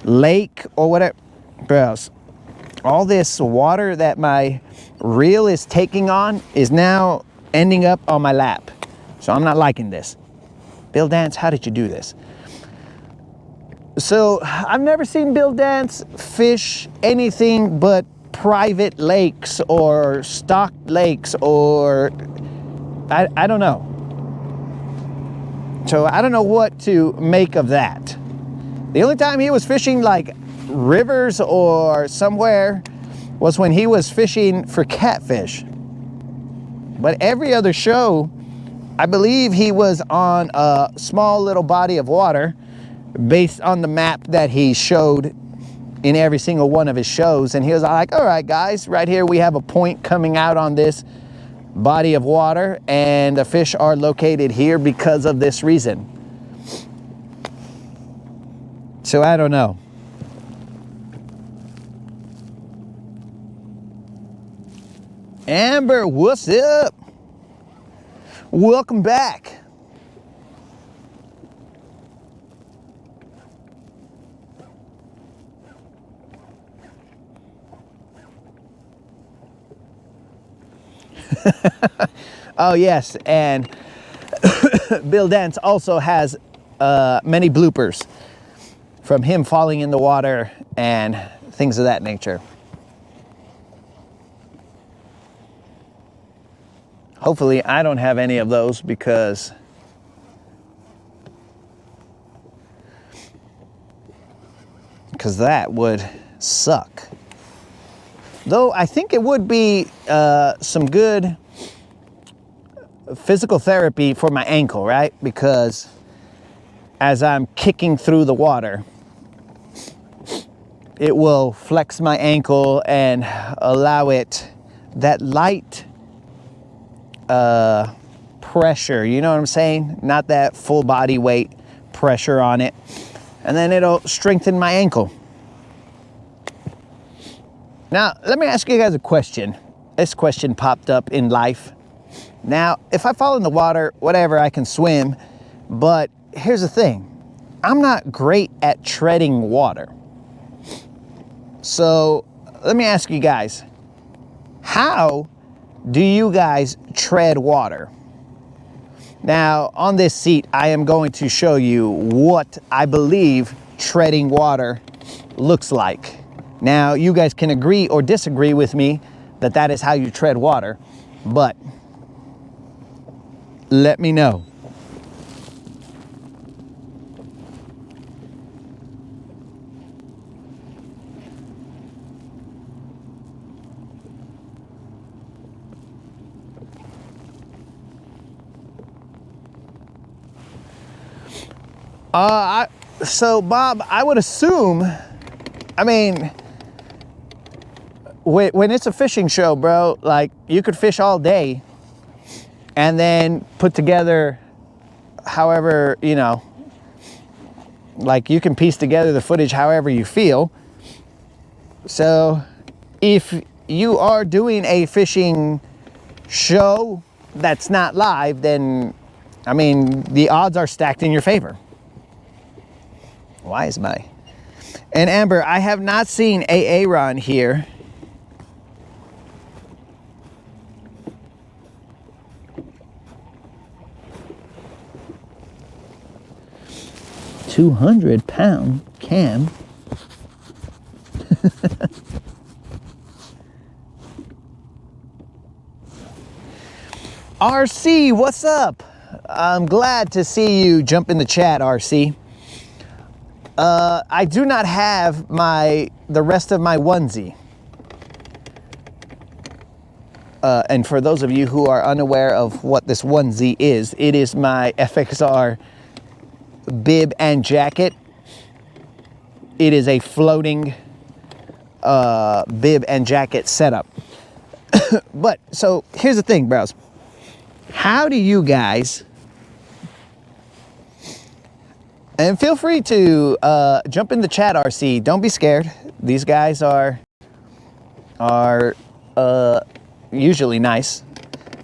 lake or whatever, bros, all this water that my reel is taking on is now ending up on my lap. So I'm not liking this. Bill Dance, how did you do this? So I've never seen Bill Dance fish anything but private lakes or stocked lakes, or I don't know. So I don't know what to make of that. The only time he was fishing like rivers or somewhere was when he was fishing for catfish. But every other show, I believe he was on a small little body of water based on the map that he showed in every single one of his shows. And he was like, all right, guys, right here we have a point coming out on this body of water, and the fish are located here because of this reason. So I don't know. Amber, what's up? Welcome back. Oh yes, and Bill Dance also has many bloopers from him falling in the water and things of that nature. Hopefully I don't have any of those, because that would suck. Though I think it would be some good physical therapy for my ankle, right? Because as I'm kicking through the water, it will flex my ankle and allow it that light pressure, you know what I'm saying? Not that full body weight pressure on it. And then it'll strengthen my ankle. Now, let me ask you guys a question. This question popped up in life. Now, if I fall in the water, whatever, I can swim. But here's the thing. I'm not great at treading water. So let me ask you guys, how do you guys tread water? Now, on this seat, I am going to show you what I believe treading water looks like. Now, you guys can agree or disagree with me that that is how you tread water, but let me know. So Bob, I would assume, I mean, when it's a fishing show, bro, like you could fish all day and then put together however, you know, like you can piece together the footage however you feel. So if you are doing a fishing show that's not live, then, I mean, the odds are stacked in your favor. Why is my... And Amber, I have not seen Aaron here. £200 cam. RC, what's up? I'm glad to see you jump in the chat, RC. I do not have the rest of my onesie. And for those of you who are unaware of what this onesie is, it is my FXR bib and jacket. It is a floating bib and jacket setup. But, so here's the thing, bros. How do you guys... And feel free to jump in the chat, RC. Don't be scared. These guys are usually nice,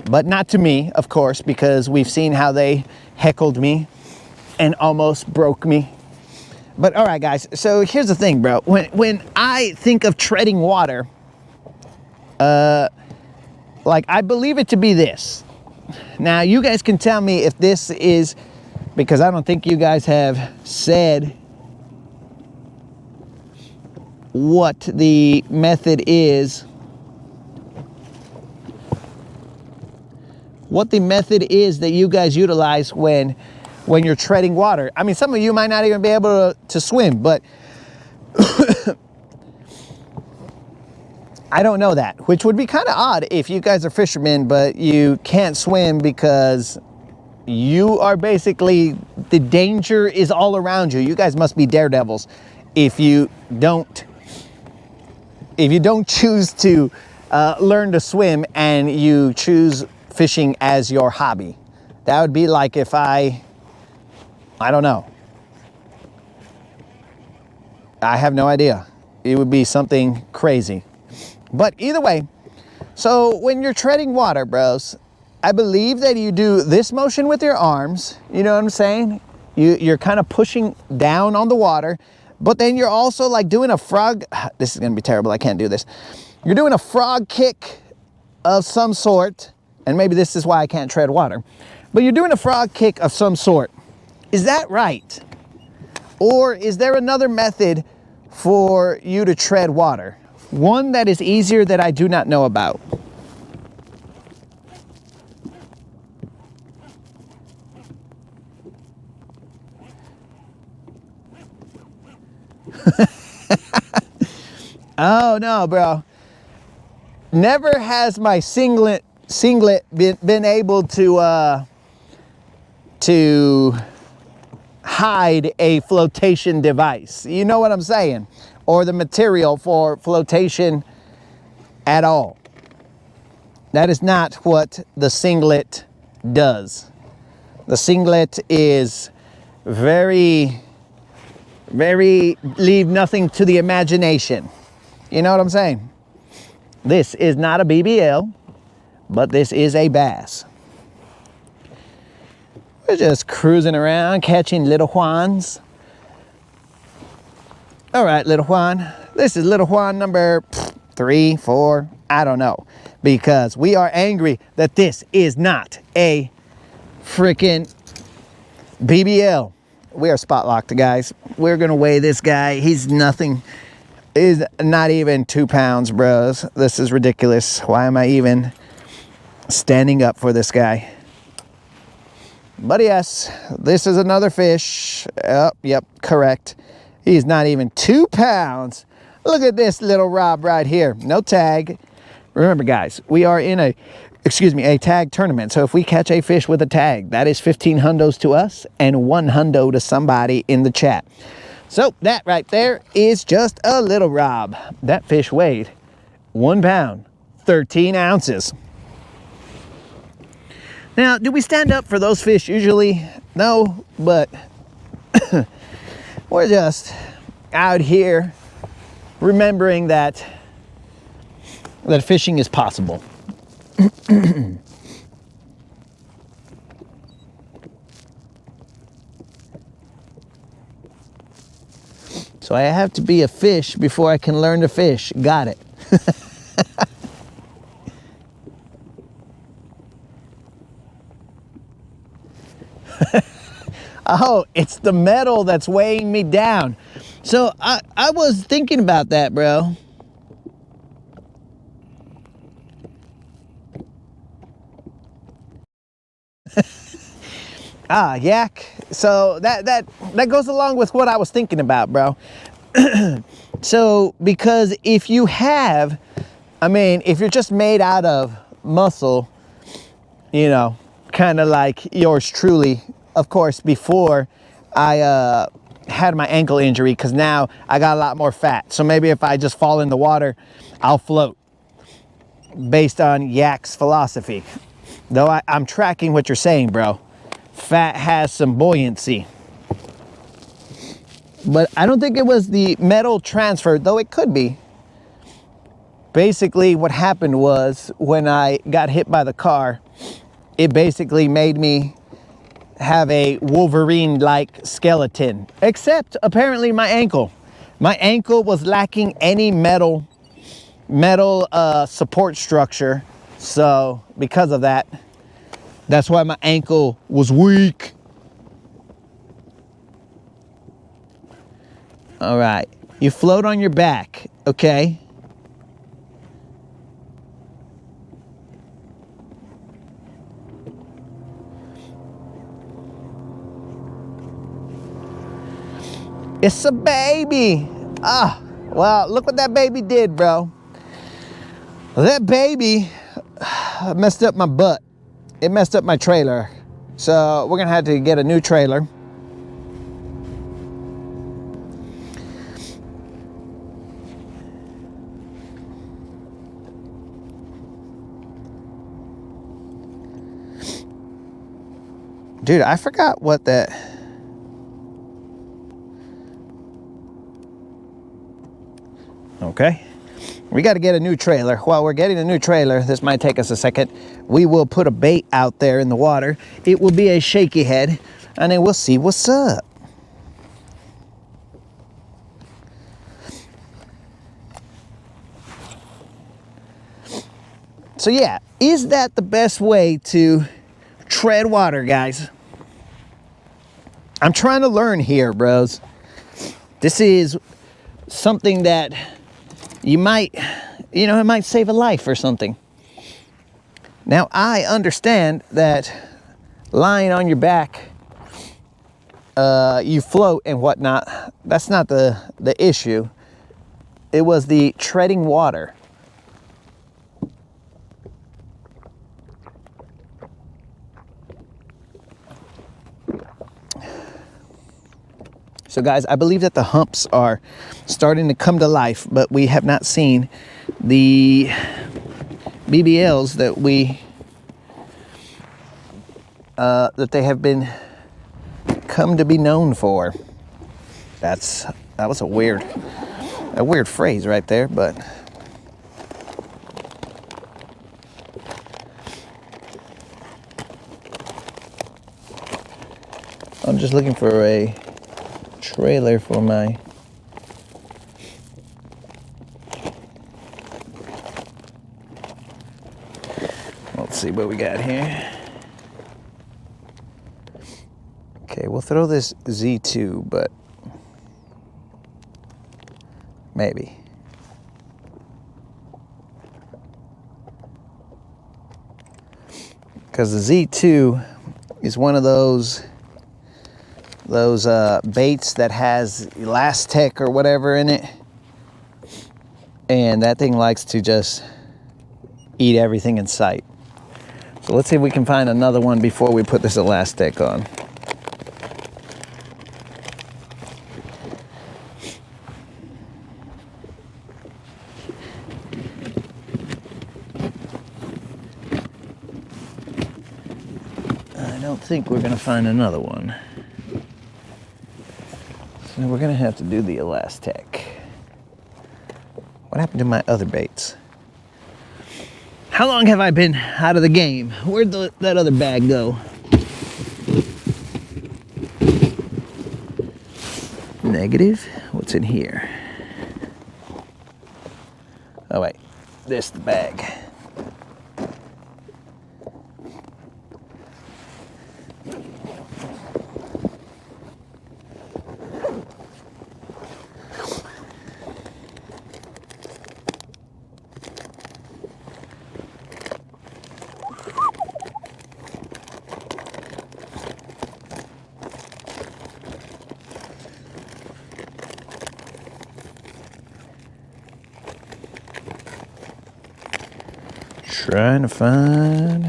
but not to me, of course, because we've seen how they heckled me and almost broke me. But all right, guys. So here's the thing, bro. When I think of treading water, like I believe it to be this. Now, you guys can tell me if this is... Because I don't think you guys have said what the method is. What the method is that you guys utilize when you're treading water. I mean, some of you might not even be able to swim, but I don't know that, which would be kind of odd if you guys are fishermen, but you can't swim because you are basically, the danger is all around you. You guys must be daredevils if you don't choose to learn to swim and you choose fishing as your hobby. That would be like if I don't know. I have no idea. It would be something crazy. But either way, so when you're treading water, bros, I believe that you do this motion with your arms, you know what I'm saying? You're kind of pushing down on the water, but then you're also like doing a frog, this is gonna be terrible, I can't do this. You're doing a frog kick of some sort, and maybe this is why I can't tread water, but you're doing a frog kick of some sort. Is that right? Or is there another method for you to tread water? One that is easier that I do not know about. Oh no, bro. Never has my singlet singlet been able to hide a flotation device. You know what I'm saying? Or the material for flotation at all. That is not what the singlet does. The singlet is very leave nothing to the imagination. You know what I'm saying? This is not a BBL, but this is a bass. We're just cruising around, catching little Juans. All right, little Juan. This is little Juan number 3, 4, I don't know. Because we are angry that this is not a freaking BBL. We are spot locked, guys. We're gonna weigh this guy. He's nothing. He's not even 2 pounds, bros. This is ridiculous. Why am I even standing up for this guy? But yes, this is another fish. Oh, yep, correct. He's not even 2 pounds. Look at this little Rob right here. No tag. Remember, guys, we are in a tag tournament. So if we catch a fish with a tag, that is 15 hundos to us and 1 hundo to somebody in the chat. So that right there is just a little Rob. That fish weighed 1 pound, 13 ounces. Now, do we stand up for those fish usually? No, but we're just out here remembering that fishing is possible. So I have to be a fish before I can learn to fish. Got it. Oh, it's the metal that's weighing me down. So I was thinking about that, bro. Yak. So that goes along with what I was thinking about, bro. So because if you have, if you're just made out of muscle, you know, kind of like yours truly, of course, before I had my ankle injury, because now I got a lot more fat. So maybe if I just fall in the water, I'll float based on Yak's philosophy. Though I'm tracking what you're saying, bro. Fat has some buoyancy. But I don't think it was the metal transfer, though it could be. Basically, what happened was when I got hit by the car, it basically made me have a Wolverine-like skeleton. Except, apparently, my ankle. My ankle was lacking any metal support structure. So, because of that, that's why my ankle was weak. All right, you float on your back, okay? It's a baby. Well, look what that baby did, bro. That baby messed up my butt. It messed up my trailer. So we're gonna have to get a new trailer. Dude, I forgot what that... Okay. We got to get a new trailer. While we're getting a new trailer, this might take us a second, we will put a bait out there in the water. It will be a shaky head, and then we'll see what's up. So yeah, is that the best way to tread water, guys? I'm trying to learn here, bros. This is something that you might, it might save a life or something. Now, I understand that lying on your back, you float and whatnot. That's not the issue. It was the treading water. So guys, I believe that the humps are starting to come to life, but we have not seen the BBLs that that they have been come to be known for. That was a weird phrase right there, but I'm just looking for a trailer for my let's see what we got here. Okay, we'll throw this Z2, but maybe. Because the Z2 is one of those baits that has elastic or whatever in it, and that thing likes to just eat everything in sight. So let's see if we can find another one before we put this elastic on. I don't think we're gonna find another one. So we're gonna have to do the elastic. What happened to my other baits? How long have I been out of the game? Where'd that other bag go? Negative. What's in here? Oh wait, this is the bag. Trying to find.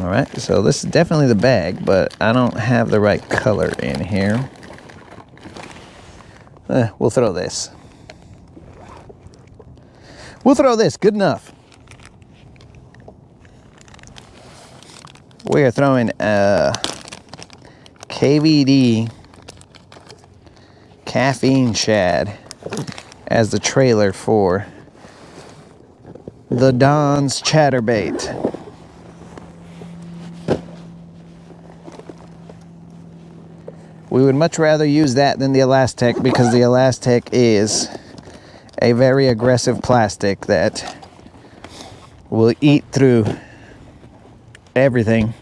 All right, so this is definitely the bag, but I don't have the right color in here. We'll throw this. We'll throw this, good enough. We are throwing KVD caffeine shad as the trailer for the Don's chatterbait. We would much rather use that than the elastic, because the elastic is a very aggressive plastic that will eat through everything.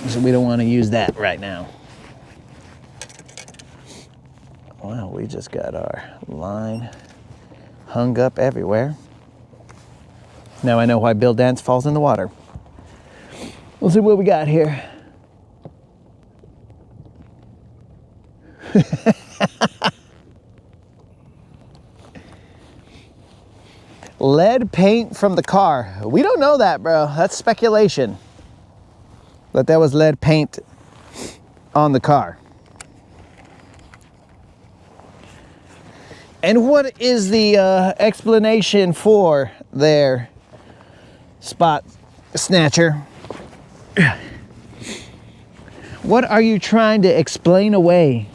So we don't want to use that right now. Wow, we just got our line hung up everywhere. Now I know why Bill Dance falls in the water. We'll see what we got here. Lead paint from the car. We don't know that, bro. That's speculation. But that was lead paint on the car. And what is the explanation for their spot snatcher? What are you trying to explain away?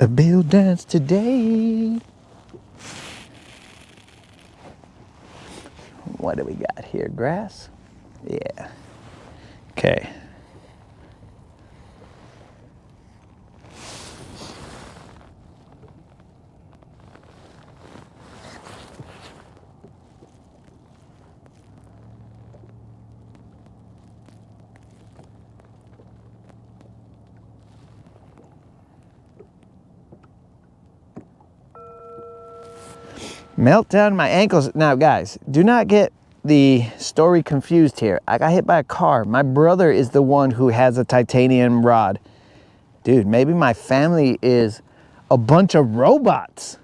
A Bill Dance today. What do we got here? Grass? Yeah. Okay. Melt down my ankles. Now, guys, do not get the story confused here. I got hit by a car. My brother is the one who has a titanium rod. Dude, maybe my family is a bunch of robots.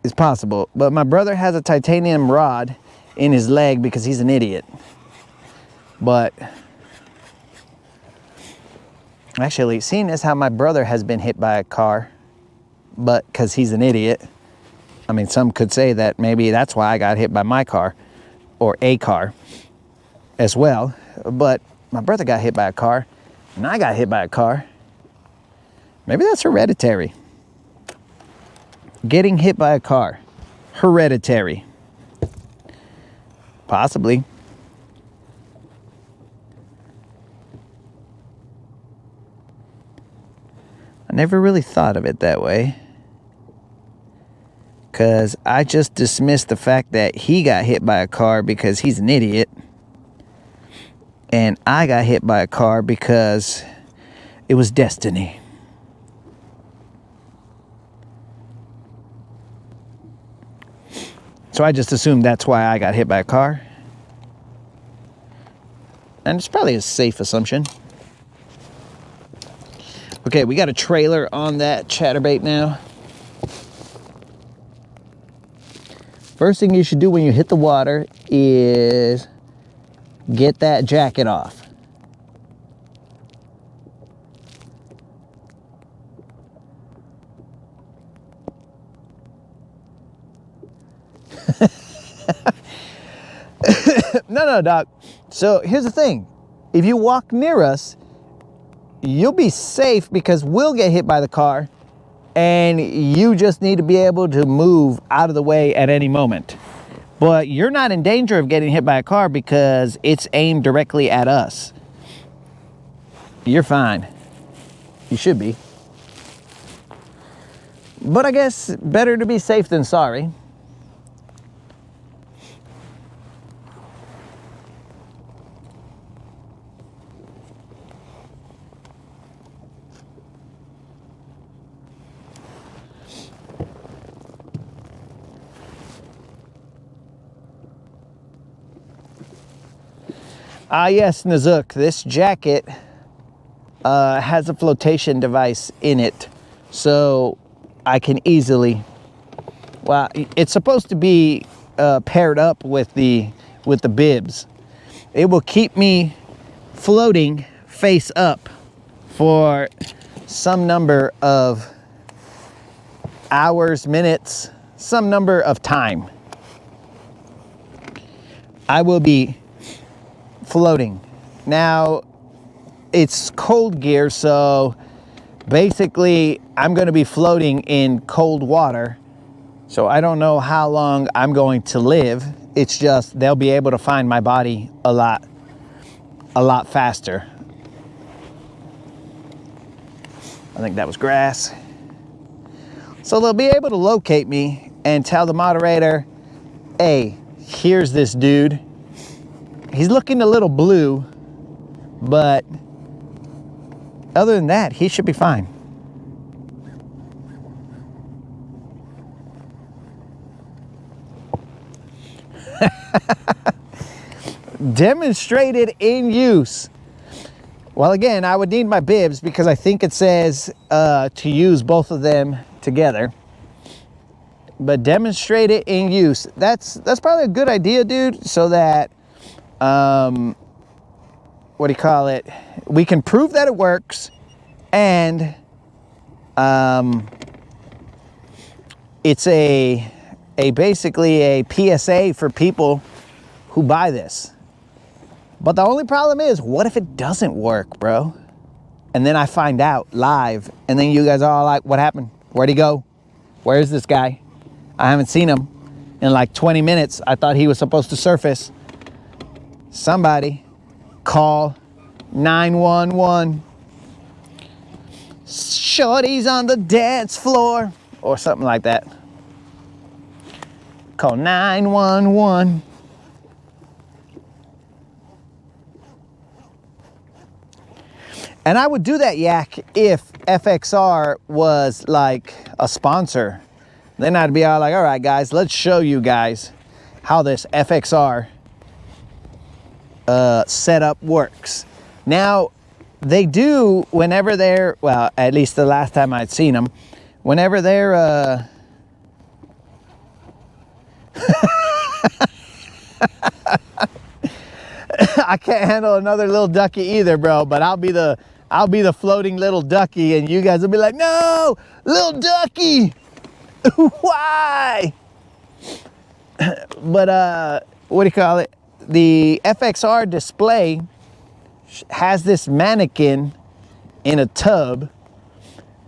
It's possible. But my brother has a titanium rod, in his leg because he's an idiot. But actually, seeing as how my brother has been hit by a car, but because he's an idiot, I mean, some could say that maybe that's why I got hit by my car or a car as well. But my brother got hit by a car and I got hit by a car. Maybe that's hereditary. Getting hit by a car, hereditary. Possibly. I never really thought of it that way, because I just dismissed the fact that he got hit by a car because he's an idiot, and I got hit by a car because it was destiny. So I just assumed that's why I got hit by a car. And it's probably a safe assumption. Okay, we got a trailer on that chatterbait now. First thing you should do when you hit the water is get that jacket off. No, Doc. So here's the thing. If you walk near us, you'll be safe because we'll get hit by the car and you just need to be able to move out of the way at any moment. But you're not in danger of getting hit by a car because it's aimed directly at us. You're fine. You should be. But I guess better to be safe than sorry. Ah, yes, Nazook, this jacket has a flotation device in it, so I can easily, well, it's supposed to be paired up with the bibs. It will keep me floating face up for some number of hours, minutes, some number of time. I will be floating. Now, it's cold gear, so basically I'm going to be floating in cold water. So I don't know how long I'm going to live. It's just they'll be able to find my body a lot faster. I think that was grass. So they'll be able to locate me and tell the moderator, hey, here's this dude. He's looking a little blue, but other than that, he should be fine. Demonstrated in use. Well, again, I would need my bibs because I think it says to use both of them together. But demonstrate it in use. That's probably a good idea, dude, so that what do you call it? We can prove that it works, and it's basically a PSA for people who buy this. But the only problem is, what if it doesn't work, bro? And then I find out live, and then you guys are all like, what happened? Where'd he go? Where's this guy? I haven't seen him in like 20 minutes. I thought he was supposed to surface. Somebody call 911. Shorty's on the dance floor, or something like that. Call 911. And I would do that, Yak, if FXR was like a sponsor. Then I'd be all like, all right, guys, let's show you guys how this FXR setup works. Now, they do, whenever they're, well, at least the last time I'd seen them, whenever they're I can't handle another little ducky either, bro. But I'll be the floating little ducky, and you guys will be like, no, little ducky. Why? But what do you call it? The FXR display has this mannequin in a tub,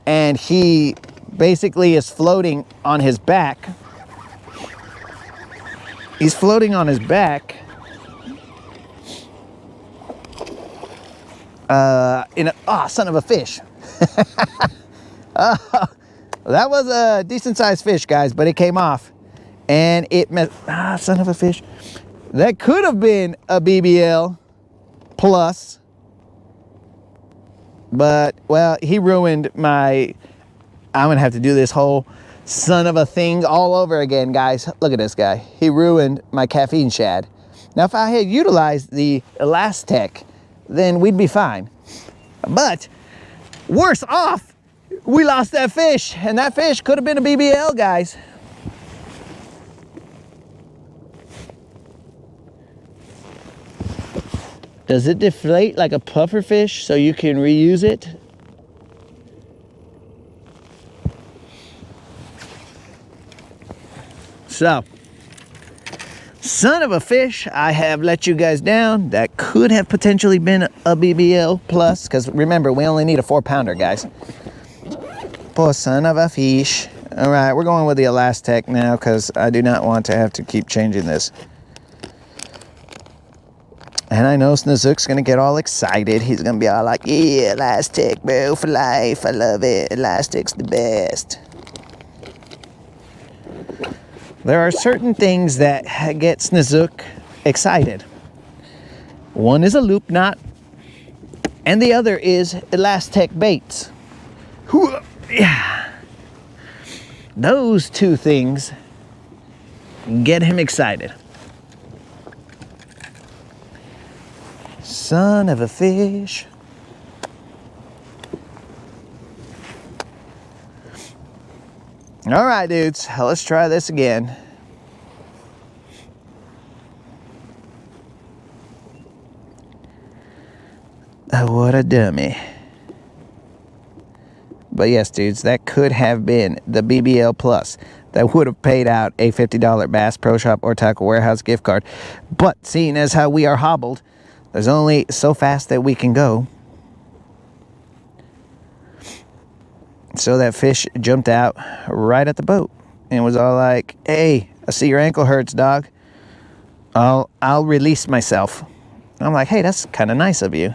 and he basically is floating on his back. He's floating on his back in a, son of a fish. That was a decent sized fish, guys, but it came off and it son of a fish. That could have been a BBL plus, but well, he ruined my, I'm gonna have to do this whole son of a thing all over again, guys. Look at this guy. He ruined my caffeine shad. Now, if I had utilized the Elastec, then we'd be fine. But worse off, we lost that fish, and that fish could have been a BBL, guys. Does it deflate like a puffer fish so you can reuse it? So, son of a fish, I have let you guys down. That could have potentially been a BBL plus, because remember, we only need a 4-pounder, guys. Poor son of a fish. All right, we're going with the Elastec now, because I do not want to have to keep changing this. And I know Snozook's gonna get all excited. He's gonna be all like, yeah, Elastec, bro, for life. I love it. Elastec's the best. There are certain things that get Snozook excited. One is a loop knot, and the other is Elastec baits. Yeah. Those two things get him excited. Son of a fish. All right, dudes, let's try this again. Oh, what a dummy. But yes, dudes, that could have been the BBL Plus. That would have paid out a $50 Bass Pro Shop or Tackle Warehouse gift card. But seeing as how we are hobbled, there's only so fast that we can go. So that fish jumped out right at the boat and was all like, hey, I see your ankle hurts, dog. I'll release myself. And I'm like, hey, that's kind of nice of you.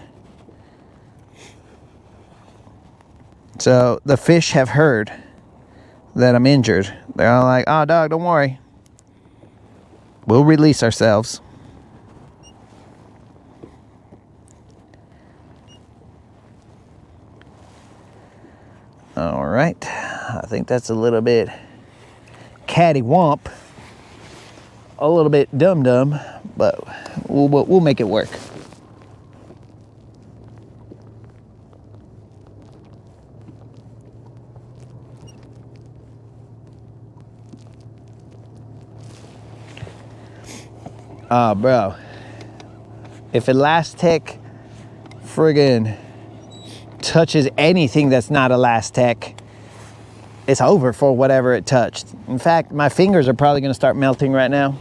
So the fish have heard that I'm injured. They're all like, oh, dog, don't worry. We'll release ourselves. All right, I think that's a little bit catty-womp, a little bit dum-dum, but we'll make it work. Oh, bro, if Elastec friggin' touches anything that's not Elastec, it's over for whatever it touched. In fact, my fingers are probably going to start melting right now.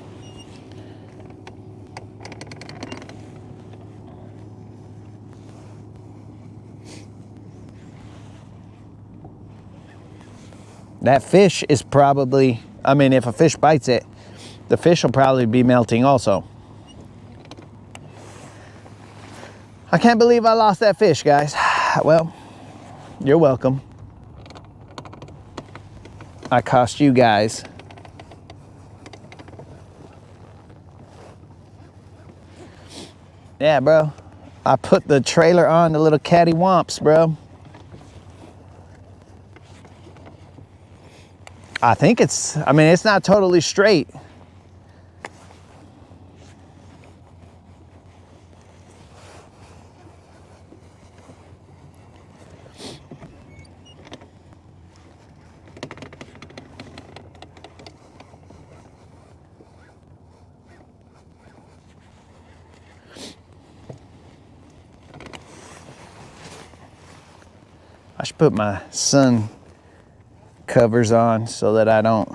That fish is probably, I mean, if a fish bites it, the fish will probably be melting also. I can't believe I lost that fish, guys. Well, you're welcome. I cost you guys. Yeah, bro. I put the trailer on the little catty-womps, bro. I think it's, I mean, it's not totally straight. should put my sun covers on so that I don't.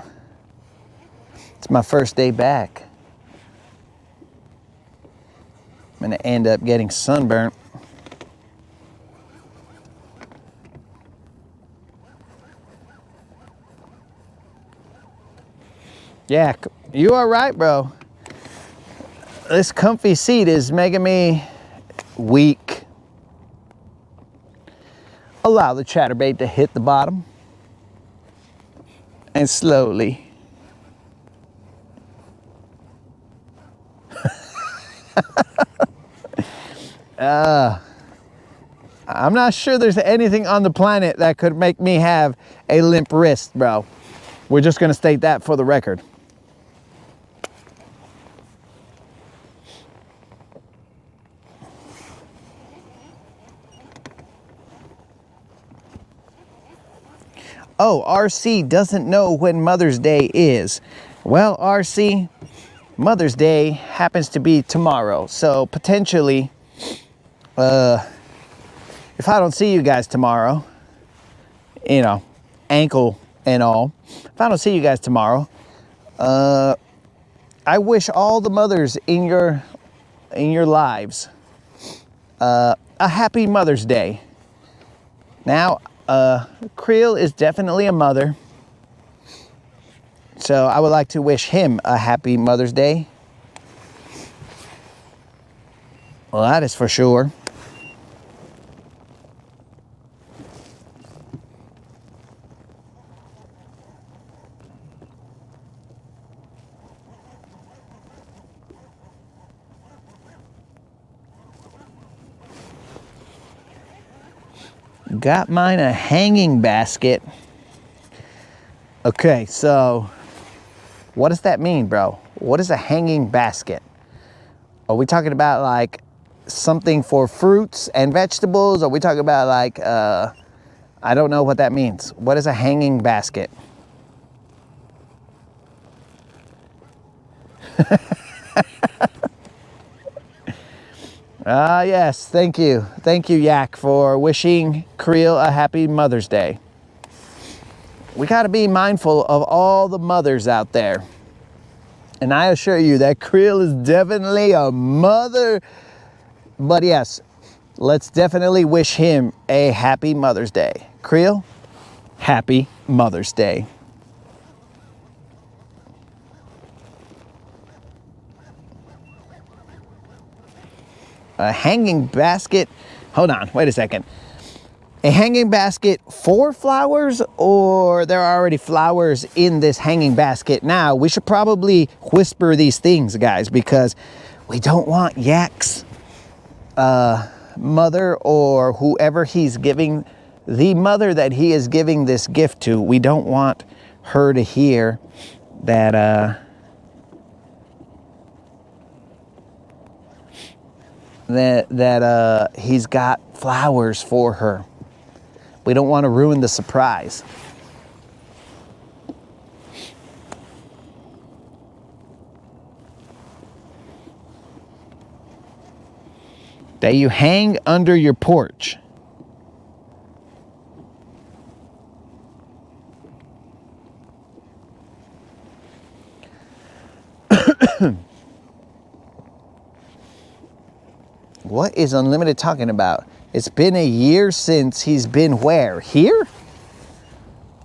It's my first day back. I'm gonna end up getting sunburnt. Yeah, you are right, bro. This comfy seat is making me weak. Allow the chatterbait to hit the bottom. And slowly. I'm not sure there's anything on the planet that could make me have a limp wrist, bro. We're just gonna state that for the record. Oh, RC doesn't know when Mother's Day is. Well, RC, Mother's Day happens to be tomorrow. So potentially, if I don't see you guys tomorrow, you know, ankle and all, if I don't see you guys tomorrow, I wish all the mothers in your lives a happy Mother's Day. Now, Creel is definitely a mother, so I would like to wish him a happy Mother's Day. Well, that is for sure. Got mine a hanging basket. Okay, so what does that mean, bro? What is a hanging basket? Are we talking about like something for fruits and vegetables? Are we talking about like, I don't know what that means. What is a hanging basket? Yes, thank you. Thank you, Yak, for wishing Creel a happy Mother's Day. We gotta be mindful of all the mothers out there. And I assure you that Creel is definitely a mother. But yes, let's definitely wish him a happy Mother's Day. Creel, happy Mother's Day. A hanging basket, hold on, wait a second. A hanging basket for flowers, or there are already flowers in this hanging basket? Now, we should probably whisper these things, guys, because we don't want Yak's mother, or whoever he's giving, the mother that he is giving this gift to, we don't want her to hear that he's got flowers for her. We don't want to ruin the surprise. That you hang under your porch. What is Unlimited talking about? It's been a year since he's been where? Here?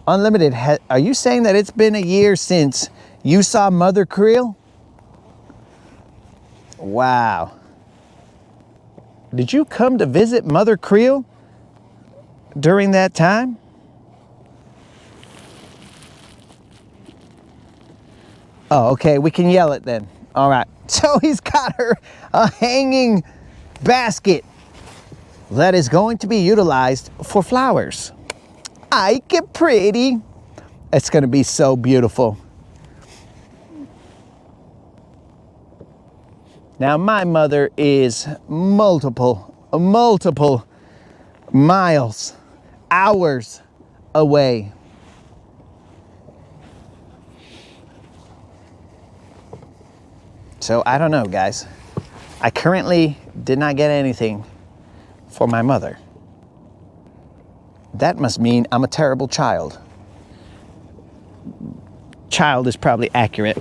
Unlimited, are you saying that it's been a year since you saw Mother Creel? Wow. Did you come to visit Mother Creel during that time? Oh, okay, we can yell it then. All right. So he's got her a hanging basket that is going to be utilized for flowers. I get pretty. It's going to be so beautiful. Now, my mother is multiple miles, hours away. So I don't know, guys. I currently did not get anything for my mother. That must mean I'm a terrible child. Child is probably accurate.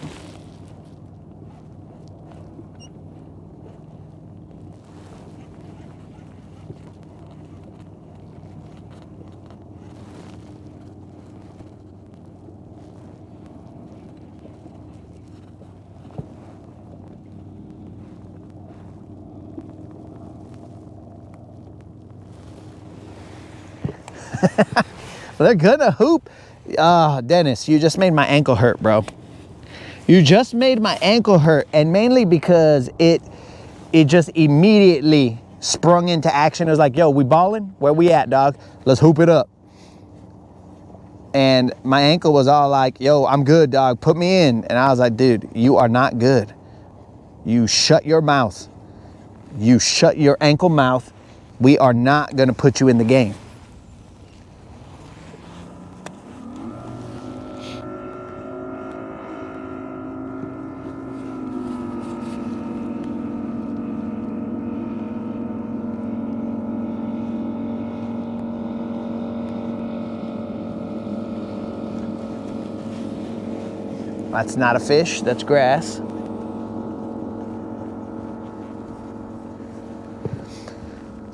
They're gonna hoop. Dennis, you just made my ankle hurt, bro. You just made my ankle hurt, and mainly because it just immediately sprung into action. It was like, yo, we balling? Where we at, dog? Let's hoop it up. And my ankle was all like, yo, I'm good, dog. Put me in. And I was like, dude, you are not good. You shut your mouth. You shut your ankle mouth. We are not gonna put you in the game. That's not a fish, that's grass.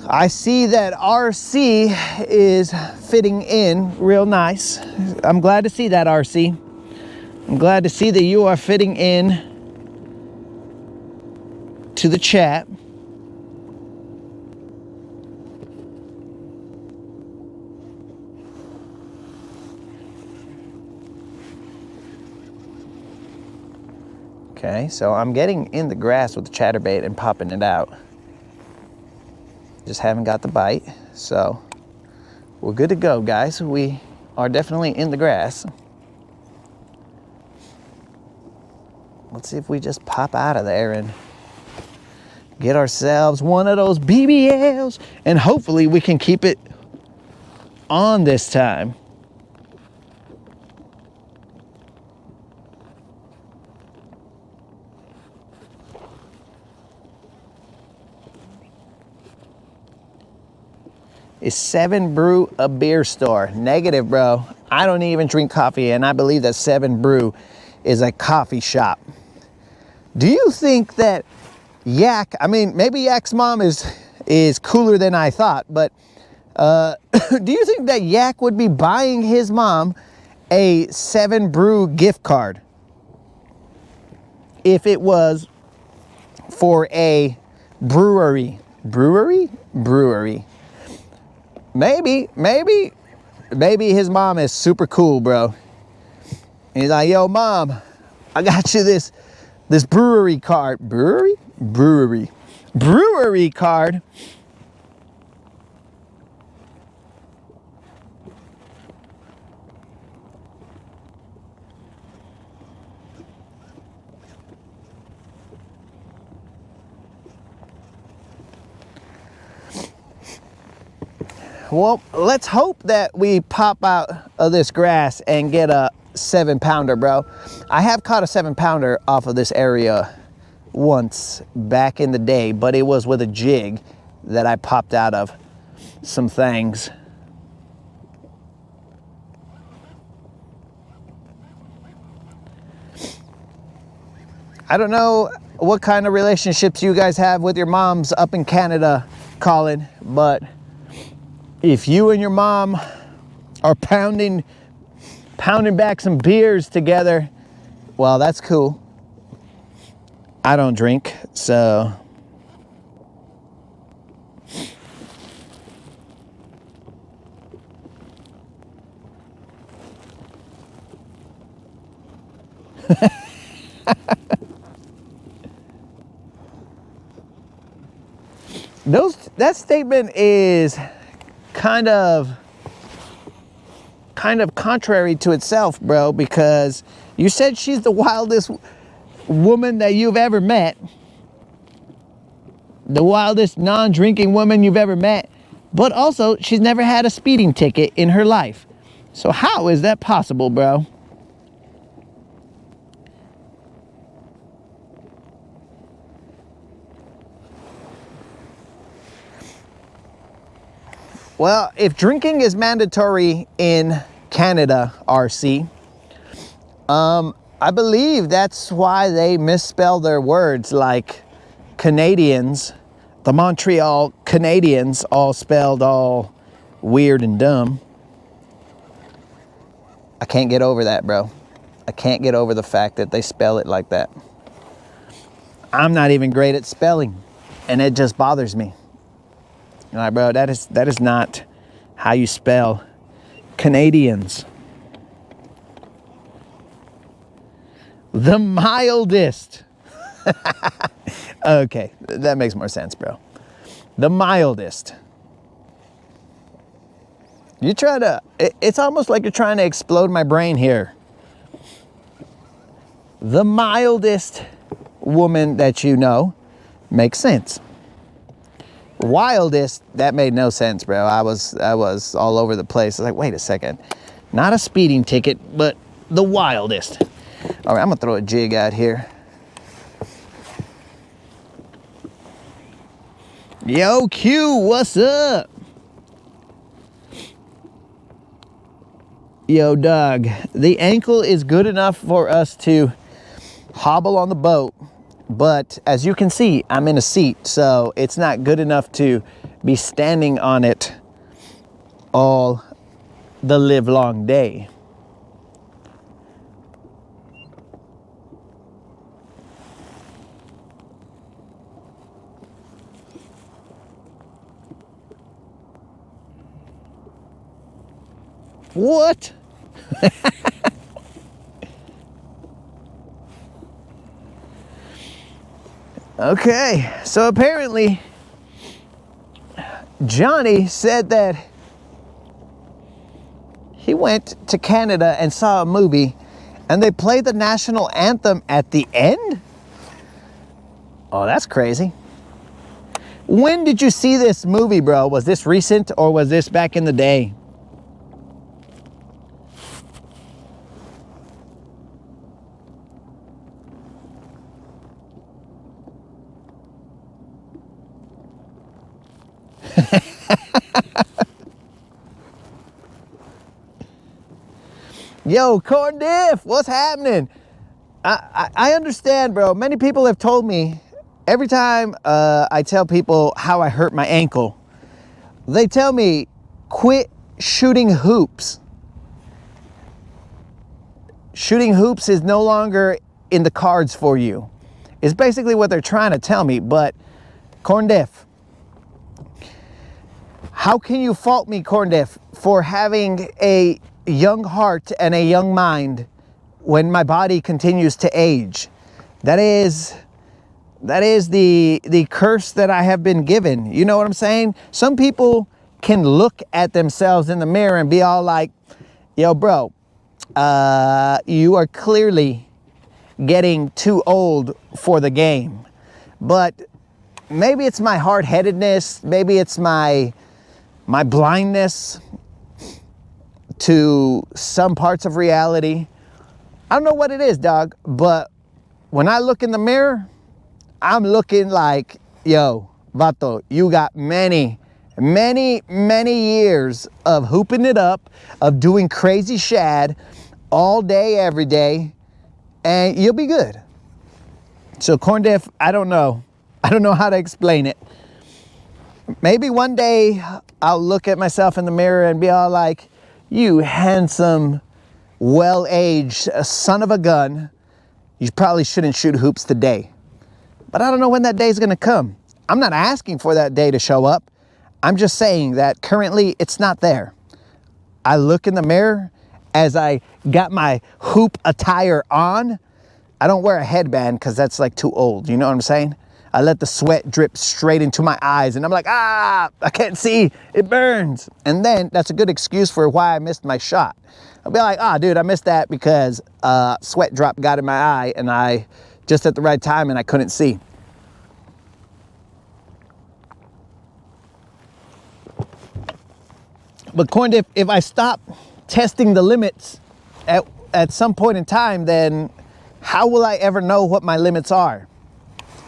I see that RC is fitting in real nice. I'm glad to see that, RC. I'm glad to see that you are fitting in to the chat. Okay, so I'm getting in the grass with the chatterbait and popping it out. Just haven't got the bite, so we're good to go, guys. We are definitely in the grass. Let's see if we just pop out of there and get ourselves one of those BBLs, and hopefully we can keep it on this time. Is 7 Brew a beer store? Negative, bro. I don't even drink coffee, and I believe that 7 Brew is a coffee shop. Do you think that Yak, I mean, maybe Yak's mom is cooler than I thought, but do you think that Yak would be buying his mom a 7 Brew gift card if it was for a brewery? Brewery. Maybe his mom is super cool, bro. And he's like, yo, mom, I got you this brewery card. Brewery card. Well, let's hope that we pop out of this grass and get a 7-pounder, bro. I have caught a 7-pounder off of this area once back in the day, but it was with a jig that I popped out of some things. I don't know what kind of relationships you guys have with your moms up in Canada, Colin, but if you and your mom are pounding back some beers together, well, that's cool. I don't drink, so. That statement is kind of contrary to itself, bro, because you said she's the wildest woman that you've ever met, the wildest non-drinking woman you've ever met, but also she's never had a speeding ticket in her life. So how is that possible, bro? Well, if drinking is mandatory in Canada, RC, I believe that's why they misspell their words, like Canadians, the Montreal Canadians, all spelled all weird and dumb. I can't get over that, bro. I can't get over the fact that they spell it like that. I'm not even great at spelling, and it just bothers me. All right, bro, that is not how you spell Canadians. The mildest. Okay, that makes more sense, bro. The mildest. You try to, it's almost like you're trying to explode my brain here. The mildest woman that you know makes sense. Wildest, that made no sense, bro. I was all over the place. I was like, wait a second. Not a speeding ticket, but the wildest. All right, I'm gonna throw a jig out here. Yo, Q, what's up? Yo, dog, the ankle is good enough for us to hobble on the boat, but as you can see, I'm in a seat, so it's not good enough to be standing on it all the live long day. What? Okay, so apparently Johnny said that he went to Canada and saw a movie and they played the national anthem at the end? Oh, that's crazy. When did you see this movie, bro? Was this recent or was this back in the day? Yo, Corn Diff, what's happening? I understand, bro. Many people have told me, every time I tell people how I hurt my ankle, they tell me, quit shooting hoops. Shooting hoops is no longer in the cards for you. It's basically what they're trying to tell me, but Corn Diff, how can you fault me, Corn Diff, for having a young heart and a young mind when my body continues to age? That is the curse that I have been given. You know what I'm saying? Some people can look at themselves in the mirror and be all like, yo, bro, you are clearly getting too old for the game. But maybe it's my hard-headedness, maybe it's my blindness to some parts of reality. I don't know what it is, dog, but when I look in the mirror, I'm looking like, yo, vato, you got many years of hooping it up, of doing crazy shad all day, every day, and you'll be good. So Corn Diff, I don't know how to explain it. Maybe one day I'll look at myself in the mirror and be all like, you handsome, well-aged son of a gun, you probably shouldn't shoot hoops today. But I don't know when that day is gonna come. I'm not asking for that day to show up. I'm just saying that currently it's not there. I look in the mirror as I got my hoop attire on. I don't wear a headband because that's like too old, you know what I'm saying? I let the sweat drip straight into my eyes and I'm like, I can't see, it burns. And then that's a good excuse for why I missed my shot. I'll be like, dude, I missed that because sweat drop got in my eye and I just at the right time and I couldn't see. But Corn Dip, if I stop testing the limits at some point in time, then how will I ever know what my limits are?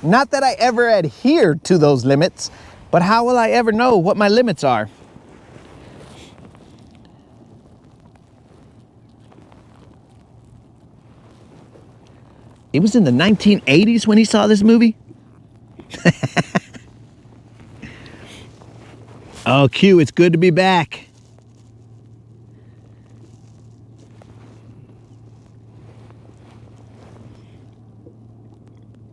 Not that I ever adhere to those limits, but how will I ever know what my limits are? It was in the 1980s when he saw this movie? Oh, Q, it's good to be back.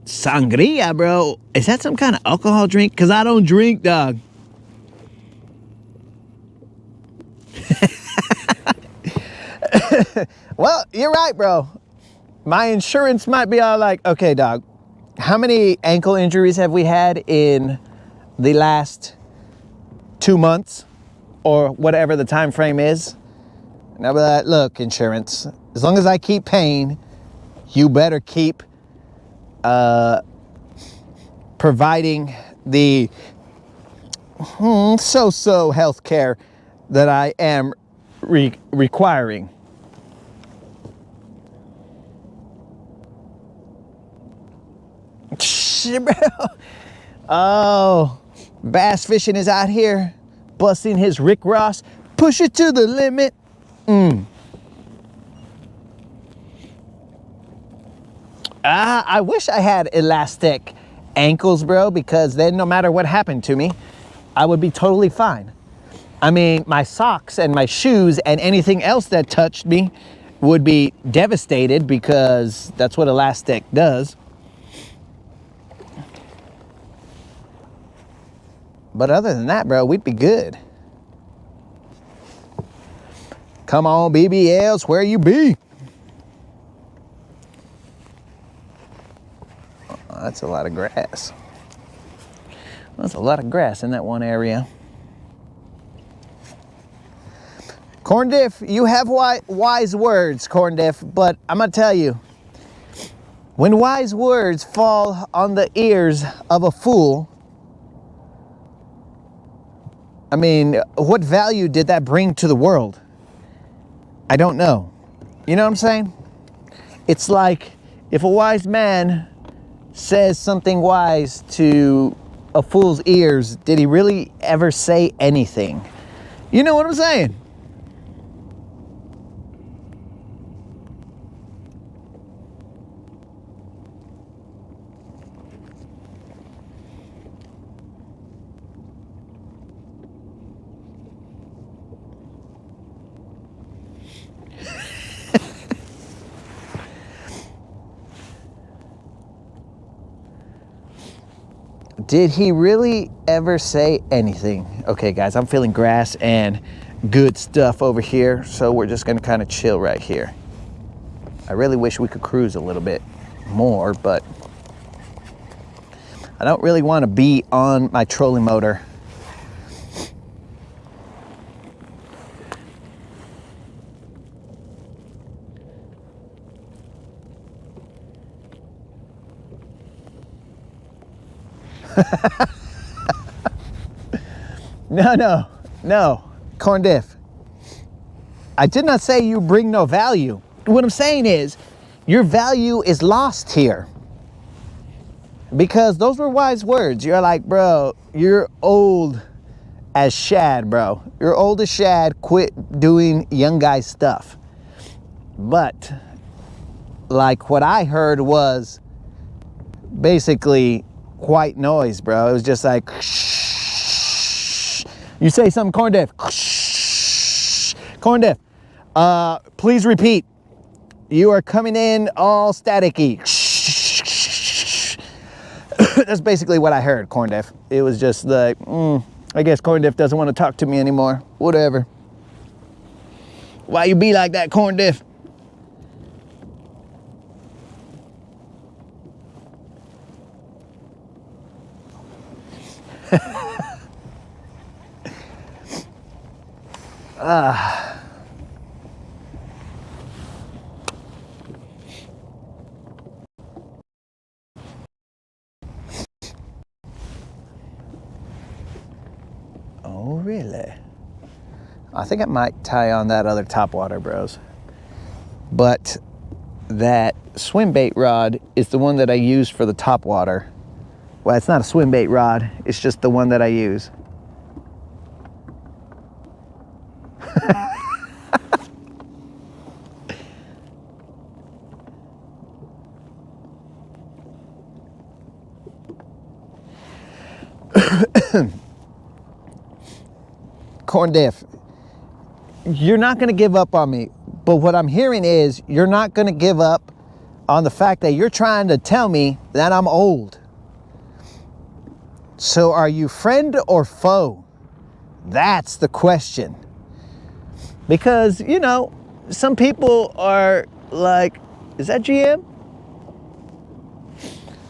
Sangria, bro. Is that some kind of alcohol drink? Because I don't drink, dog. Well, you're right, bro. My insurance might be all like, okay, dog, how many ankle injuries have we had in the last 2 months or whatever the time frame is? And I'll be like, look, insurance, as long as I keep paying, you better keep providing the so-so health care that I am requiring. Oh, bass fishing is out here busting his Rick Ross. Push it to the limit. I wish I had elastic ankles, bro, because then no matter what happened to me, I would be totally fine. I mean, my socks and my shoes and anything else that touched me would be devastated because that's what elastic does. But other than that, bro, we'd be good. Come on, BBLs, where you be? Oh, that's a lot of grass. That's a lot of grass in that one area. Corn Diff, you have wise words, Corn Diff, but I'm gonna tell you, when wise words fall on the ears of a fool, I mean, what value did that bring to the world? I don't know. You know what I'm saying? It's like if a wise man says something wise to a fool's ears, did he really ever say anything? You know what I'm saying? Did he really ever say anything? Okay, guys, I'm feeling grass and good stuff over here, so we're just gonna kind of chill right here. I really wish we could cruise a little bit more, but I don't really want to be on my trolling motor. No, Corn Diff. I did not say you bring no value. What I'm saying is, your value is lost here. Because those were wise words. You're like, bro, you're old as shad, bro. You're old as shad, quit doing young guy stuff. But, like, what I heard was basically white noise, bro. It was just like, you say something, Corn Diff. Corn Diff, please repeat. You are coming in all staticky. That's basically what I heard, Corn Diff. It was just like, I guess Corn Diff doesn't want to talk to me anymore. Whatever. Why you be like that, Corn Diff? Oh, really? I think I might tie on that other topwater, bros. But that swim bait rod is the one that I use for the topwater. Well, it's not a swim bait rod. It's just the one that I use. corn diff, you're not going to give up on me. But what I'm hearing is you're not going to give up on the fact that you're trying to tell me that I'm old. So are you friend or foe? That's the question. Because, you know, some people are like, is that GM?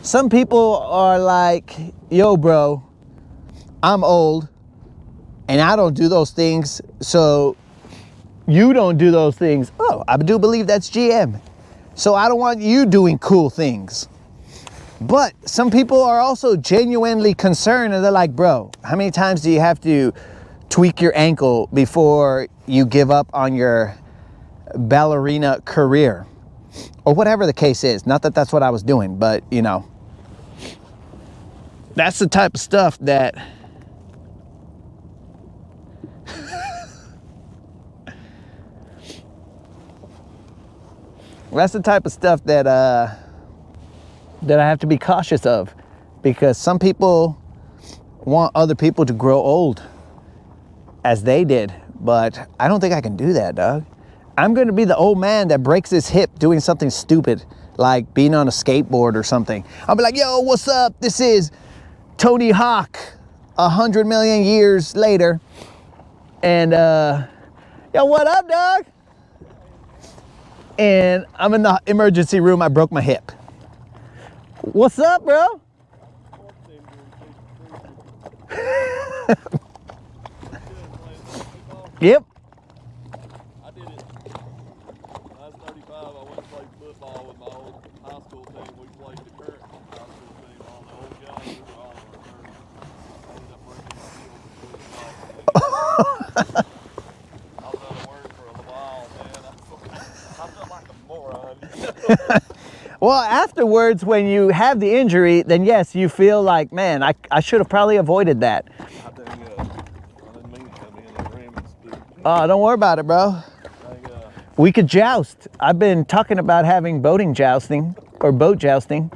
Some people are like, yo, bro, I'm old and I don't do those things. So you don't do those things. Oh, I do believe that's GM. So I don't want you doing cool things. But some people are also genuinely concerned and they're like, bro, how many times do you have to tweak your ankle before you give up on your ballerina career? Or whatever the case is. Not that that's what I was doing, but you know, that's the type of stuff that that's the type of stuff that that I have to be cautious of, because some people want other people to grow old as they did, but I don't think I can do that, dog. I'm gonna be the old man that breaks his hip doing something stupid, like being on a skateboard or something. I'll be like, yo, what's up? This is Tony Hawk 100 million years later. And yo, what up, dog? And I'm in the emergency room, I broke my hip. What's up, bro? Yep. I did it. When I was 35, I went and played football with my old high school team. We played the current high school team. All the old guys, we were all in our 30s. I ended up breaking my heel. I was out of work for a while, man. I felt like a moron. Well, afterwards, when you have the injury, then yes, you feel like, man, I should have probably avoided that. I didn't mean to come in and ram and speak. Oh, don't worry about it, bro. We could joust. I've been talking about having boating jousting or boat jousting.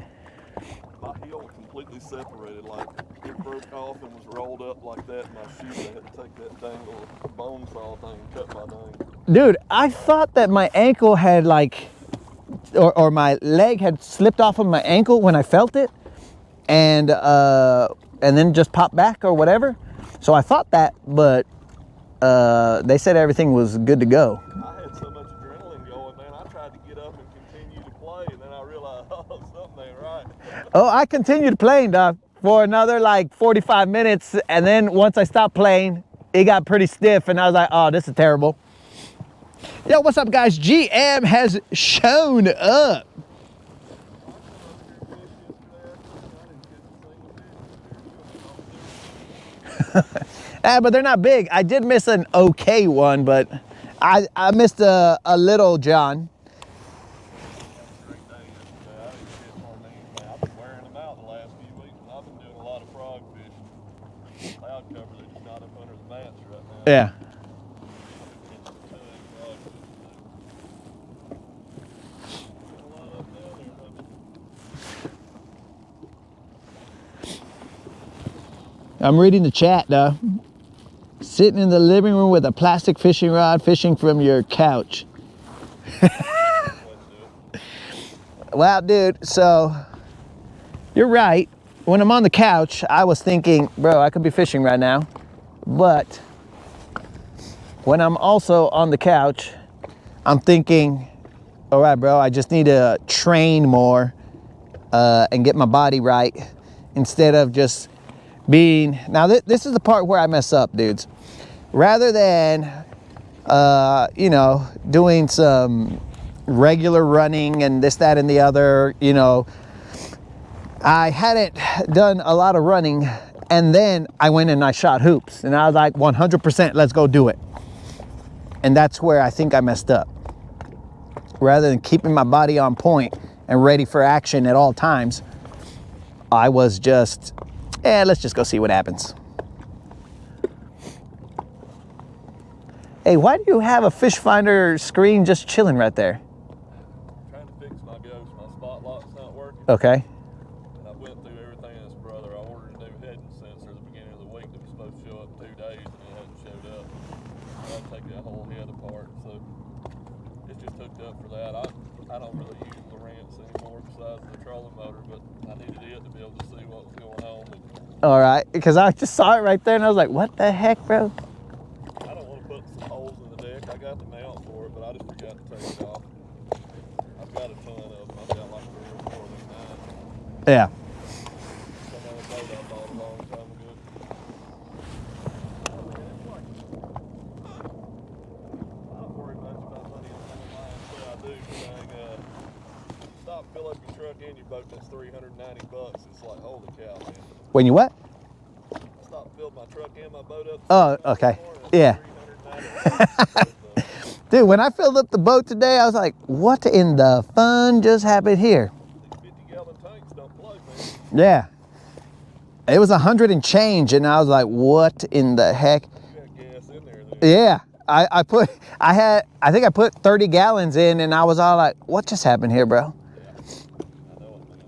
My heel was completely separated, like it broke off and was rolled up like that in my shoe. I had to take that dang little bone saw thing and cut my dang. Dude, I thought that my ankle had like, or my leg had slipped off of my ankle when I felt it, and then just popped back or whatever. So I thought that, but they said everything was good to go. I had so much adrenaline going, man. I tried to get up and continue to play, and then I realized, oh, something ain't right. Oh, I continued playing, dog, for another like 45 minutes, and then once I stopped playing, it got pretty stiff, and I was like, oh, this is terrible. Yo, what's up, guys? GM has shown up. But they're not big. I did miss an okay one, but I missed a little John. I've been wearing them out the last few weeks, and I've been doing a lot of frog fishing. Cloud cover, they're just not up under the mats right now. Yeah. I'm reading the chat, though. Sitting in the living room with a plastic fishing rod, fishing from your couch. Wow, dude, so you're right. When I'm on the couch, I was thinking, bro, I could be fishing right now. But when I'm also on the couch, I'm thinking, all right, bro, I just need to train more and get my body right instead of just being, now this is the part where I mess up, dudes. Rather than, you know, doing some regular running and this, that, and the other, you know, I hadn't done a lot of running, and then I went and I shot hoops, and I was like, 100%, let's go do it. And that's where I think I messed up. Rather than keeping my body on point and ready for action at all times, I was just, let's just go see what happens. Hey, why do you have a fish finder screen just chilling right there? I'm trying to fix my ghost. My spot lock's not working. And Okay. I went through everything in this brother. I ordered a new heading sensor at the beginning of the week that was supposed to show up in 2 days, and it hasn't showed up. I had to take that whole head apart, so it's just hooked up for that. I don't really use Lowrance anymore besides the trolling motor, but I needed it to be able to see what was going on. All right, because I just saw it right there, and I was like, what the heck, bro? I don't want to put some holes in the deck. I got the mount for it, but I just forgot to take it off. I've got a ton of them. I've got like 3 or 4 of them now. Yeah. Some on the boat I bought a long time ago. I don't worry much about money in the line. What I do is stop, fill up your truck and your boat. That's $390. It's like, holy cow, man. When you what? Stop, fill my truck and my boat up. Oh, okay. Yeah. Dude, when I filled up the boat today, I was like, what in the fun just happened here? These 50-gallon tanks don't play, man. Yeah. It was 100 and change, and I was like, what in the heck? You got gas in there then. Yeah. I think I put 30 gallons in, and I was all like, what just happened here, bro? Yeah. I know it, man.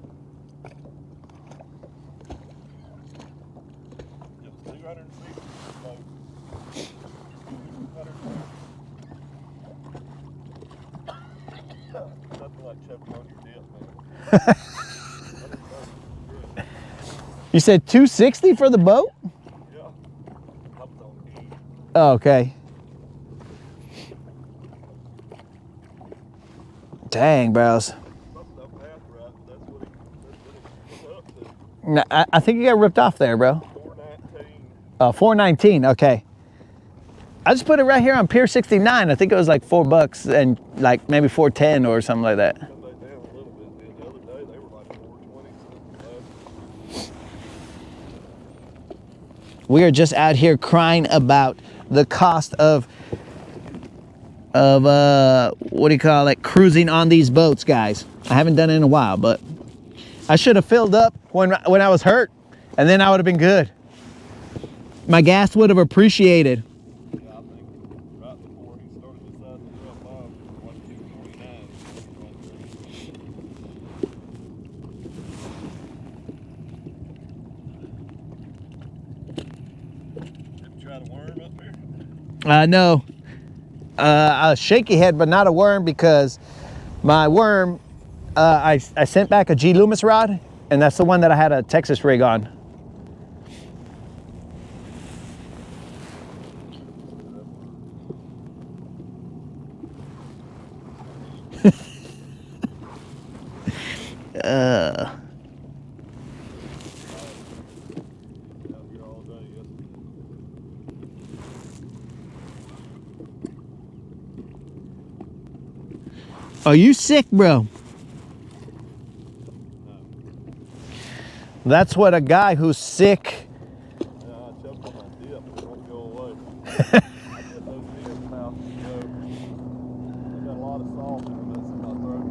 It was 260 for the boat. 200. Nothing like choking on your dip, man. You said 260 for the boat? Yeah. I was on E. Oh, okay. Dang, bros. Something up half right. That's what it was up to. No, I think you got ripped off there, bro. 419. 419, okay. I just put it right here on Pier 69. I think it was like $4 and like maybe 410 or something like that. Come back down a little bit. Then the other day they were like 420. We are just out here crying about the cost of what do you call it, cruising on these boats, guys. I haven't done it in a while, but I should have filled up when I was hurt, and then I would have been good. My gas would have appreciated. Yeah, I think right before he started deciding to drop off, it was like 229. Have you tried a worm up here? No. A shaky head, but not a worm, because my worm, I sent back a G Loomis rod, and that's the one that I had a Texas rig on. Out here all day, yes. Are you sick, bro? That's what a guy who's sick. Yeah, I choked on my dip. It won't go away. I get those dip mouths to go. I got a lot of salt in them. That's in my throat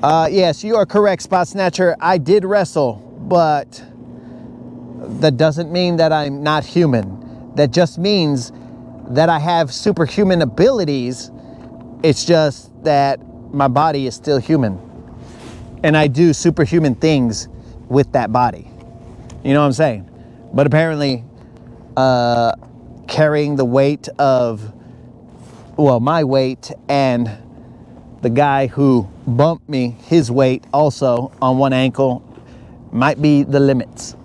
right now. Yes, you are correct, Spot Snatcher. I did wrestle, but that doesn't mean that I'm not human. That just means that I have superhuman abilities. It's just that my body is still human. And I do superhuman things with that body. You know what I'm saying? But apparently, carrying the weight of, well, my weight and the guy who bumped me, his weight also on one ankle, might be the limits.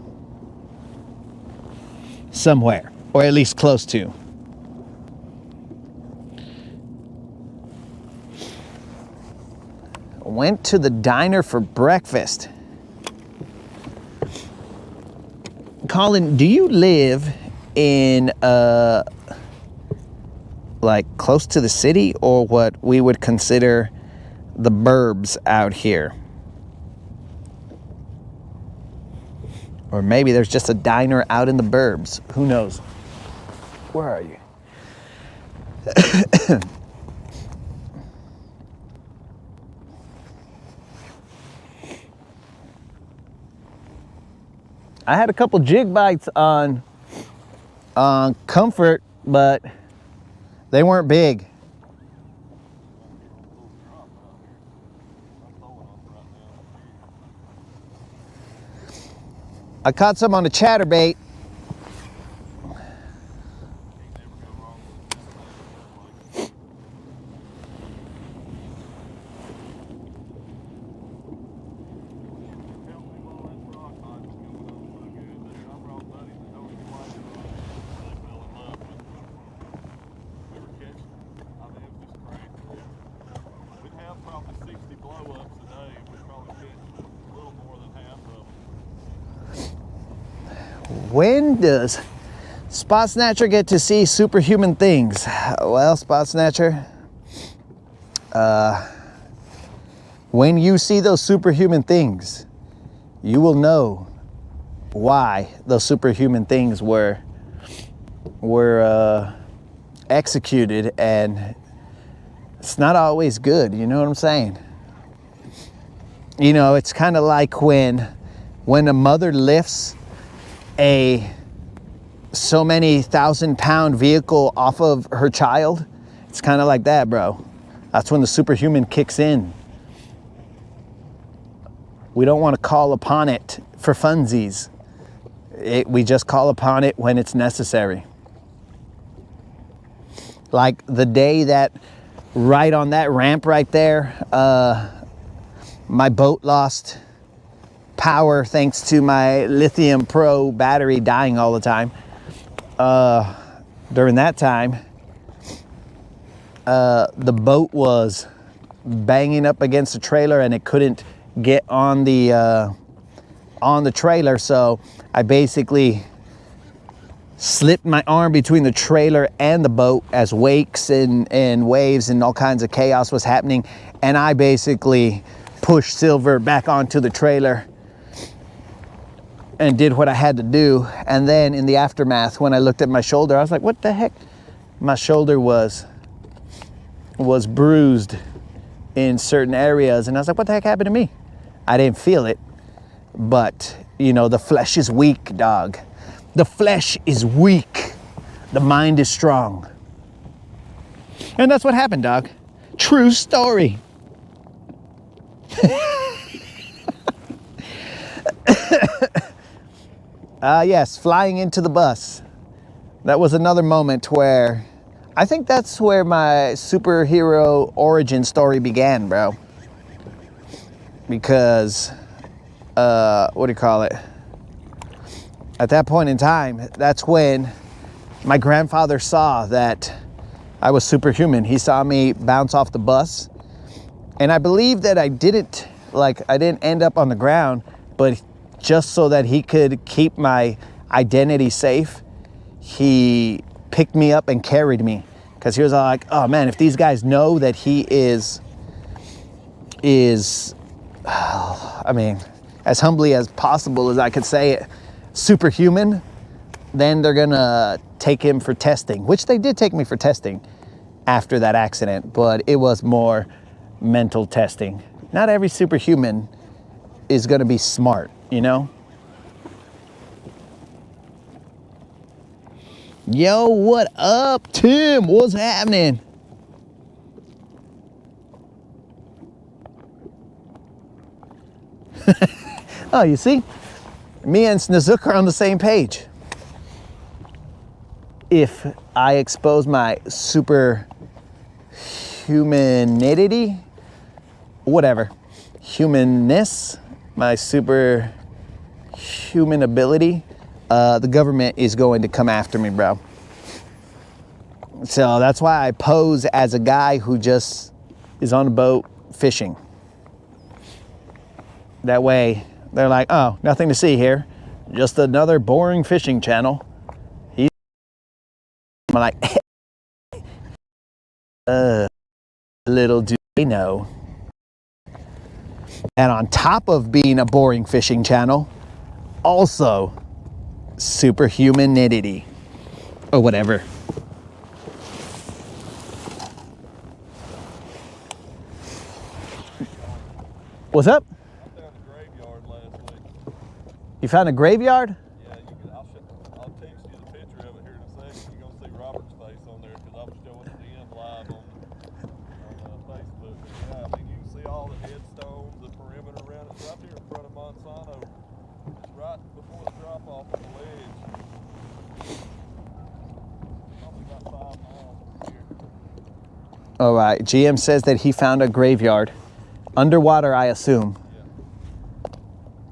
Somewhere, or at least close to. Went to the diner for breakfast. Colin, do you live in like close to the city, or what we would consider the burbs out here? Or maybe there's just a diner out in the burbs. Who knows? Where are you? I had a couple jig bites on Comfort, but they weren't big. I caught some on a chatterbait. When does Spot Snatcher get to see superhuman things? Well, Spot Snatcher, when you see those superhuman things, you will know why those superhuman things were executed, and it's not always good. You know what I'm saying? You know, it's kind of like when a mother lifts a so many 1,000-pound vehicle off of her child. It's kind of like that, bro. That's when the superhuman kicks in. We don't want to call upon it for funsies. We just call upon it when it's necessary. Like the day that, right on that ramp right there, my boat lost power thanks to my Lithium Pro battery dying all the time. During that time, the boat was banging up against the trailer and it couldn't get on the trailer, so I basically slipped my arm between the trailer and the boat as wakes and waves and all kinds of chaos was happening, and I basically pushed Silver back onto the trailer and did what I had to do. And then in the aftermath, when I looked at my shoulder, I was like, what the heck? My shoulder was bruised in certain areas, and I was like, what the heck happened to me? I didn't feel it, but you know, the flesh is weak, dog. The flesh is weak. The mind is strong. And that's what happened, dog. True story. Yes, flying into the bus. That was another moment where I think that's where my superhero origin story began, bro. Because, what do you call it? At that point in time, that's when my grandfather saw that I was superhuman. He saw me bounce off the bus. And I believe that I didn't end up on the ground, but just so that he could keep my identity safe, he picked me up and carried me. Because he was like, oh man, if these guys know that he is, I mean, as humbly as possible as I could say it, superhuman, then they're gonna take him for testing, which they did take me for testing after that accident, but it was more mental testing. Not every superhuman is gonna be smart, you know? Yo, what up, Tim? What's happening? Oh, you see? Me and Snozook are on the same page. If I expose my superhumanity, whatever, humanness, my superhuman ability, the government is going to come after me, bro. So that's why I pose as a guy who just is on a boat fishing. That way, they're like, oh, nothing to see here. Just another boring fishing channel. I'm like, little do they know. And on top of being a boring fishing channel, also superhumanity or whatever. What's up? I found a graveyard last week. You found a graveyard? Yeah, I'll text you the picture of it here in a second. You're gonna see Robert's face on there because I was showing it to him live on Facebook. Yeah, I mean you can see all the headstones, the perimeter around it. It's right here in front of Monsanto. It's right before the drop off on the ledge. Probably about 5 miles from here. All right, GM says that he found a graveyard. Underwater, I assume.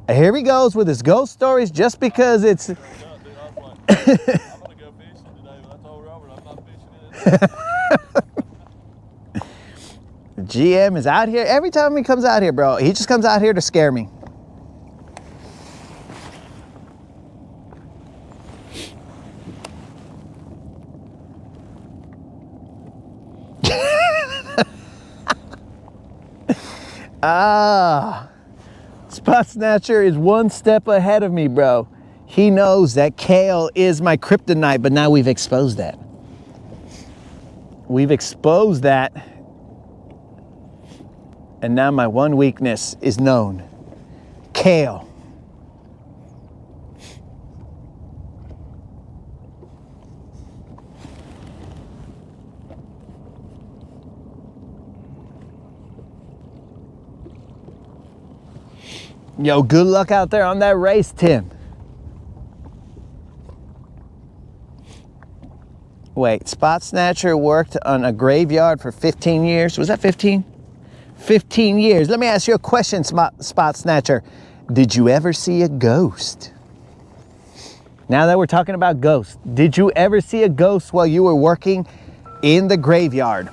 Yeah. Here he goes with his ghost stories just because it's... Dude, I was like, I'm gonna go fishing today, but I told Robert I'm not fishing it. GM is out here. Every time he comes out here, bro, he just comes out here to scare me. Spot Snatcher is one step ahead of me, bro. He knows that kale is my kryptonite, but now we've exposed that. We've exposed that. And now my one weakness is known. Kale. Yo, good luck out there on that race, Tim. Wait, Spot Snatcher worked on a graveyard for 15 years. Was that 15? 15 years. Let me ask you a question, Spot Snatcher. Did you ever see a ghost? Now that we're talking about ghosts, did you ever see a ghost while you were working in the graveyard?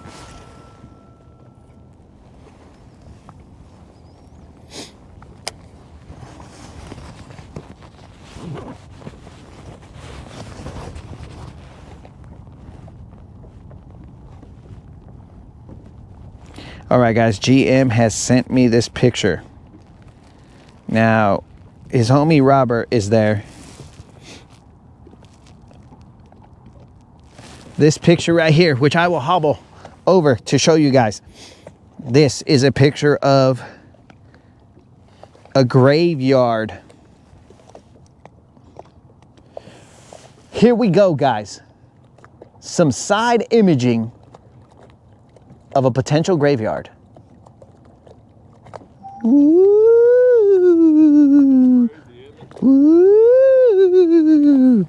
All right, guys, GM has sent me this picture. Now, his homie Robert is there. This picture right here, which I will hobble over to show you guys. This is a picture of a graveyard. Here we go, guys. Some side imaging of a potential graveyard. Woo! Woo!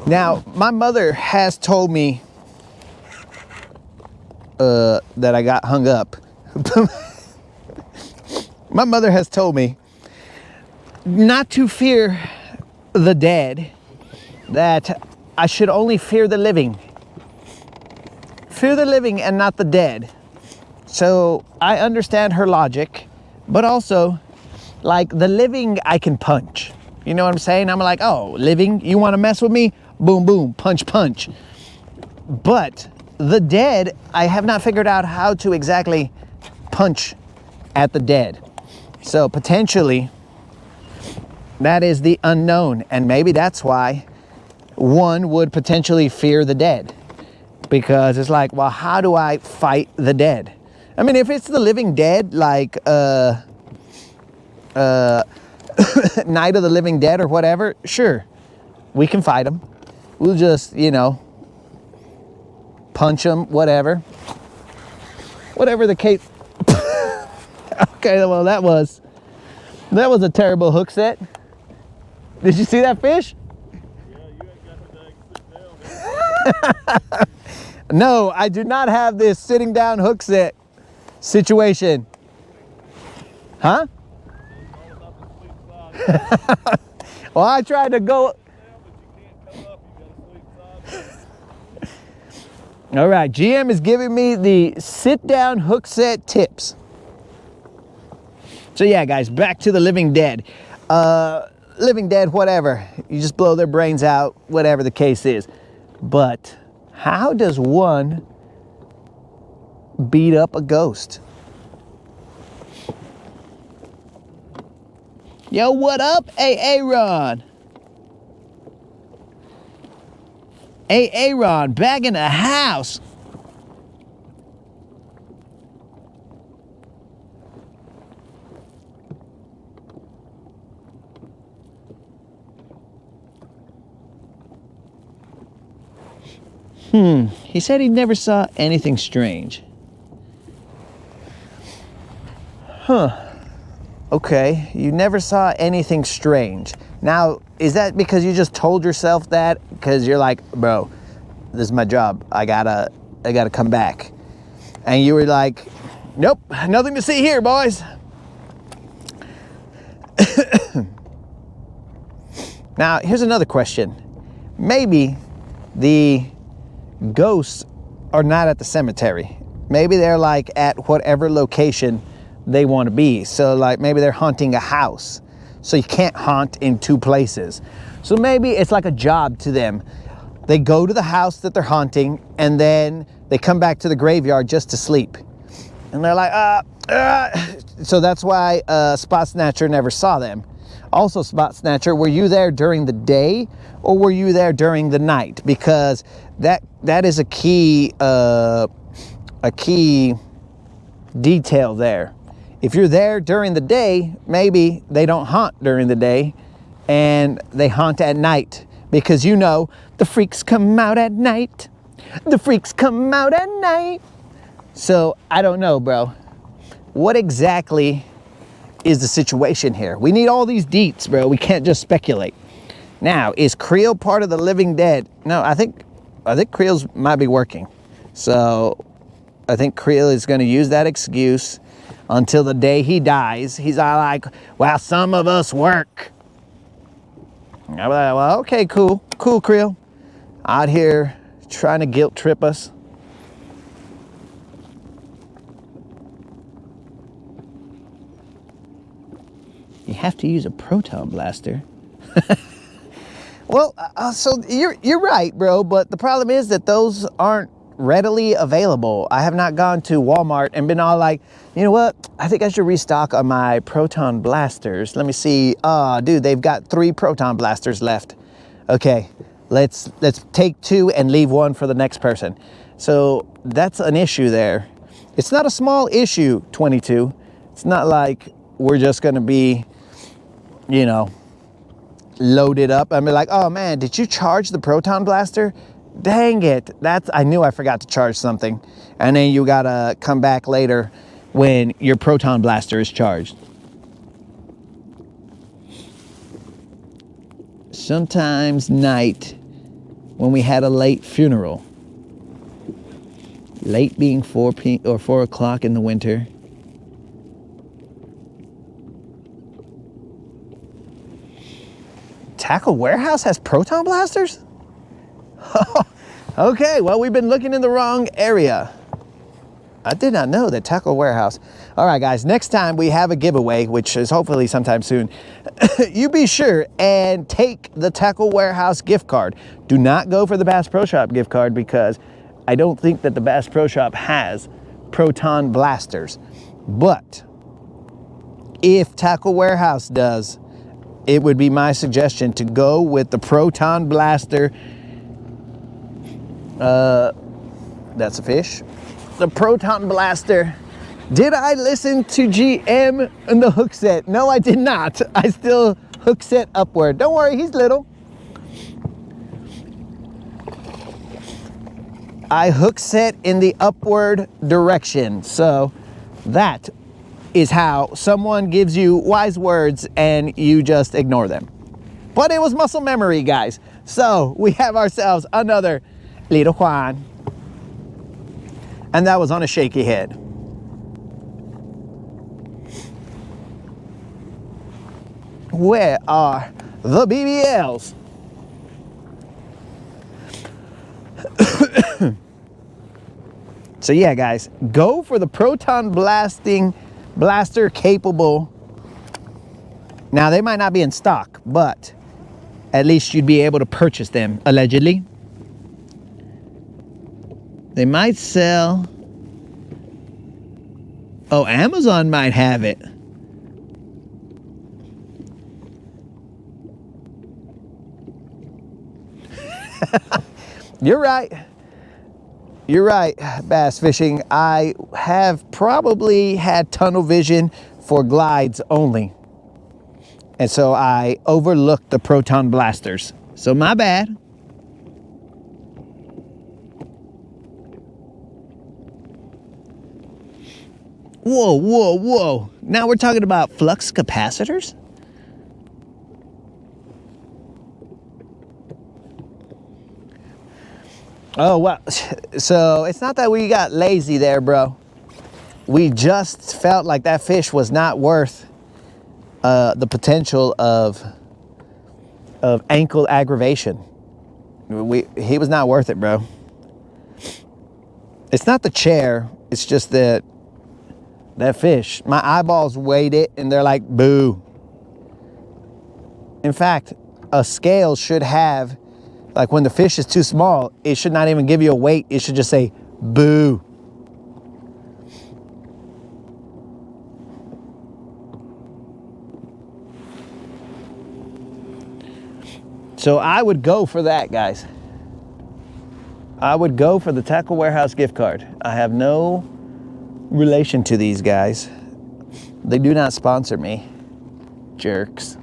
Now, my mother has told me that I got hung up. My mother has told me not to fear the dead, that I should only fear the living. Fear the living and not the dead. So I understand her logic, but also, like, the living I can punch. You know what I'm saying? I'm like, oh, living, you want to mess with me? Boom, boom, punch, punch. But the dead, I have not figured out how to exactly punch at the dead. So potentially, that is the unknown, and maybe that's why one would potentially fear the dead, because it's like, well, how do I fight the dead? I mean, if it's the living dead, like Night of the Living Dead or whatever, sure, we can fight them. We'll just, you know, punch them, whatever the case. Okay, well, that was a terrible hook set. Did you see that fish? Yeah, you ain't got the dang sit down. No, I do not have this sitting down hook set situation. Huh? Well, I tried to go. All right, GM is giving me the sit down hook set tips. So yeah, guys, back to the living dead. Living dead, whatever. You just blow their brains out, whatever the case is. But how does one beat up a ghost? Yo, what up, Aaron? Aaron, back in the house. He said he never saw anything strange. Huh. Okay, you never saw anything strange. Now, is that because you just told yourself that? Because you're like, bro, this is my job. I gotta come back. And you were like, nope, nothing to see here, boys. Now, here's another question. Maybe the ghosts are not at the cemetery. Maybe they're like at whatever location they want to be. So like maybe they're haunting a house. So you can't haunt in two places. So maybe it's like a job to them. They go to the house that they're haunting and then they come back to the graveyard just to sleep. And they're like, so that's why Spot Snatcher never saw them. Also, Spot Snatcher, were you there during the day or were you there during the night? Because that is a key detail there. If you're there during the day, maybe they don't haunt during the day and they haunt at night because you know the freaks come out at night. The freaks come out at night. So I don't know, bro. What exactly is the situation here? We need all these deets, bro. We can't just speculate. Now, is Creel part of the living dead? No, I think Creel's might be working. So I think Creel is going to use that excuse until the day he dies. He's all like, well, some of us work. I'm like, well, okay, cool, Creel. Out here trying to guilt trip us. You have to use a proton blaster. Well, so you're right, bro, but the problem is that those aren't readily available. I have not gone to Walmart and been all like, you know what? I think I should restock on my proton blasters. Let me see. Oh, dude, they've got 3 proton blasters left. Okay, let's take 2 and leave 1 for the next person. So that's an issue there. It's not a small issue, 22. It's not like we're just gonna be, you know, loaded up and be like, oh man, did you charge the proton blaster? Dang it, I knew I forgot to charge something. And then you gotta come back later when your proton blaster is charged. Sometimes night when we had a late funeral. Late being 4 o'clock in the winter. Tackle Warehouse has proton blasters? Okay, well, we've been looking in the wrong area. I did not know that Tackle Warehouse. All right, guys, next time we have a giveaway, which is hopefully sometime soon, you be sure and take the Tackle Warehouse gift card. Do not go for the Bass Pro Shop gift card because I don't think that the Bass Pro Shop has proton blasters. But if Tackle Warehouse does, it would be my suggestion to go with the proton blaster. That's a fish. The proton blaster. Did I listen to GM and the hook set? No, I did not. I still hook set upward. Don't worry, he's little. I hook set in the upward direction. So that is how someone gives you wise words and you just ignore them. But it was muscle memory, guys. So we have ourselves another little Juan. And that was on a shaky head. Where are the BBLs? So yeah, guys, go for the proton blaster capable. Now they might not be in stock, but at least you'd be able to purchase them, allegedly. They might sell. Oh, Amazon might have it. You're right. You're right, bass fishing. I have probably had tunnel vision for glides only. And so I overlooked the proton blasters. So my bad. Whoa, whoa, whoa. Now we're talking about flux capacitors? Oh, well, so it's not that we got lazy there, bro. We just felt like that fish was not worth the potential of ankle aggravation. He was not worth it, bro. It's not the chair. It's just that fish. My eyeballs weighed it, and they're like, boo. In fact, a scale should have, like when the fish is too small, it should not even give you a weight. It should just say, boo. So I would go for that, guys. I would go for the Tackle Warehouse gift card. I have no relation to these guys. They do not sponsor me. Jerks.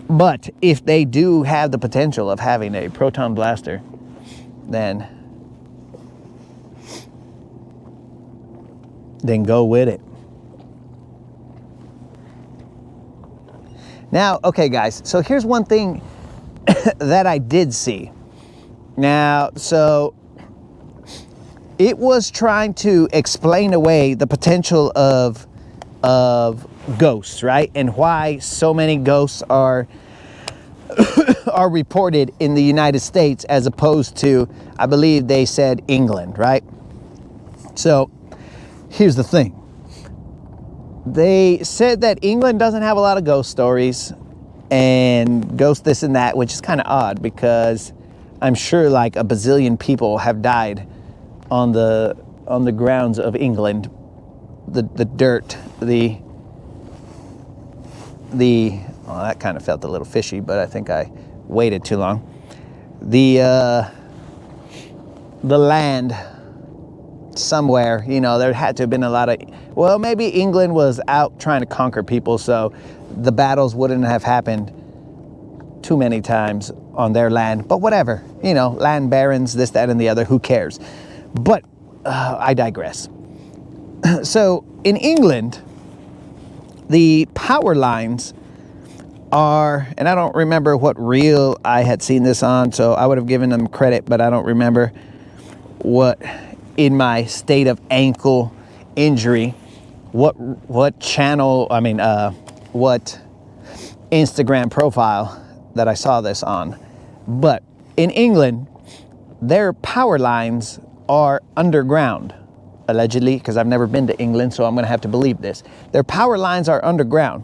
But if they do have the potential of having a proton blaster, then go with it. Now, okay, guys, so here's one thing that I did see. Now, so it was trying to explain away the potential of ghosts, right? And why so many ghosts are reported in the United States as opposed to, I believe they said England, right? So here's the thing. They said that England doesn't have a lot of ghost stories and ghost this and that, which is kind of odd because I'm sure like a bazillion people have died on the grounds of England. The dirt, well, that kind of felt a little fishy, but I think I waited too long. The land somewhere, you know, there had to have been a lot of, well, maybe England was out trying to conquer people, so the battles wouldn't have happened too many times on their land, but whatever, you know, land barons, this, that, and the other, who cares? But I digress. So in England, the power lines are, and I don't remember what reel I had seen this on, so I would have given them credit, but I don't remember what, in my state of ankle injury, what channel, what Instagram profile that I saw this on. But in England, their power lines are underground, allegedly, because I've never been to England, so I'm going to have to believe this. Their power lines are underground.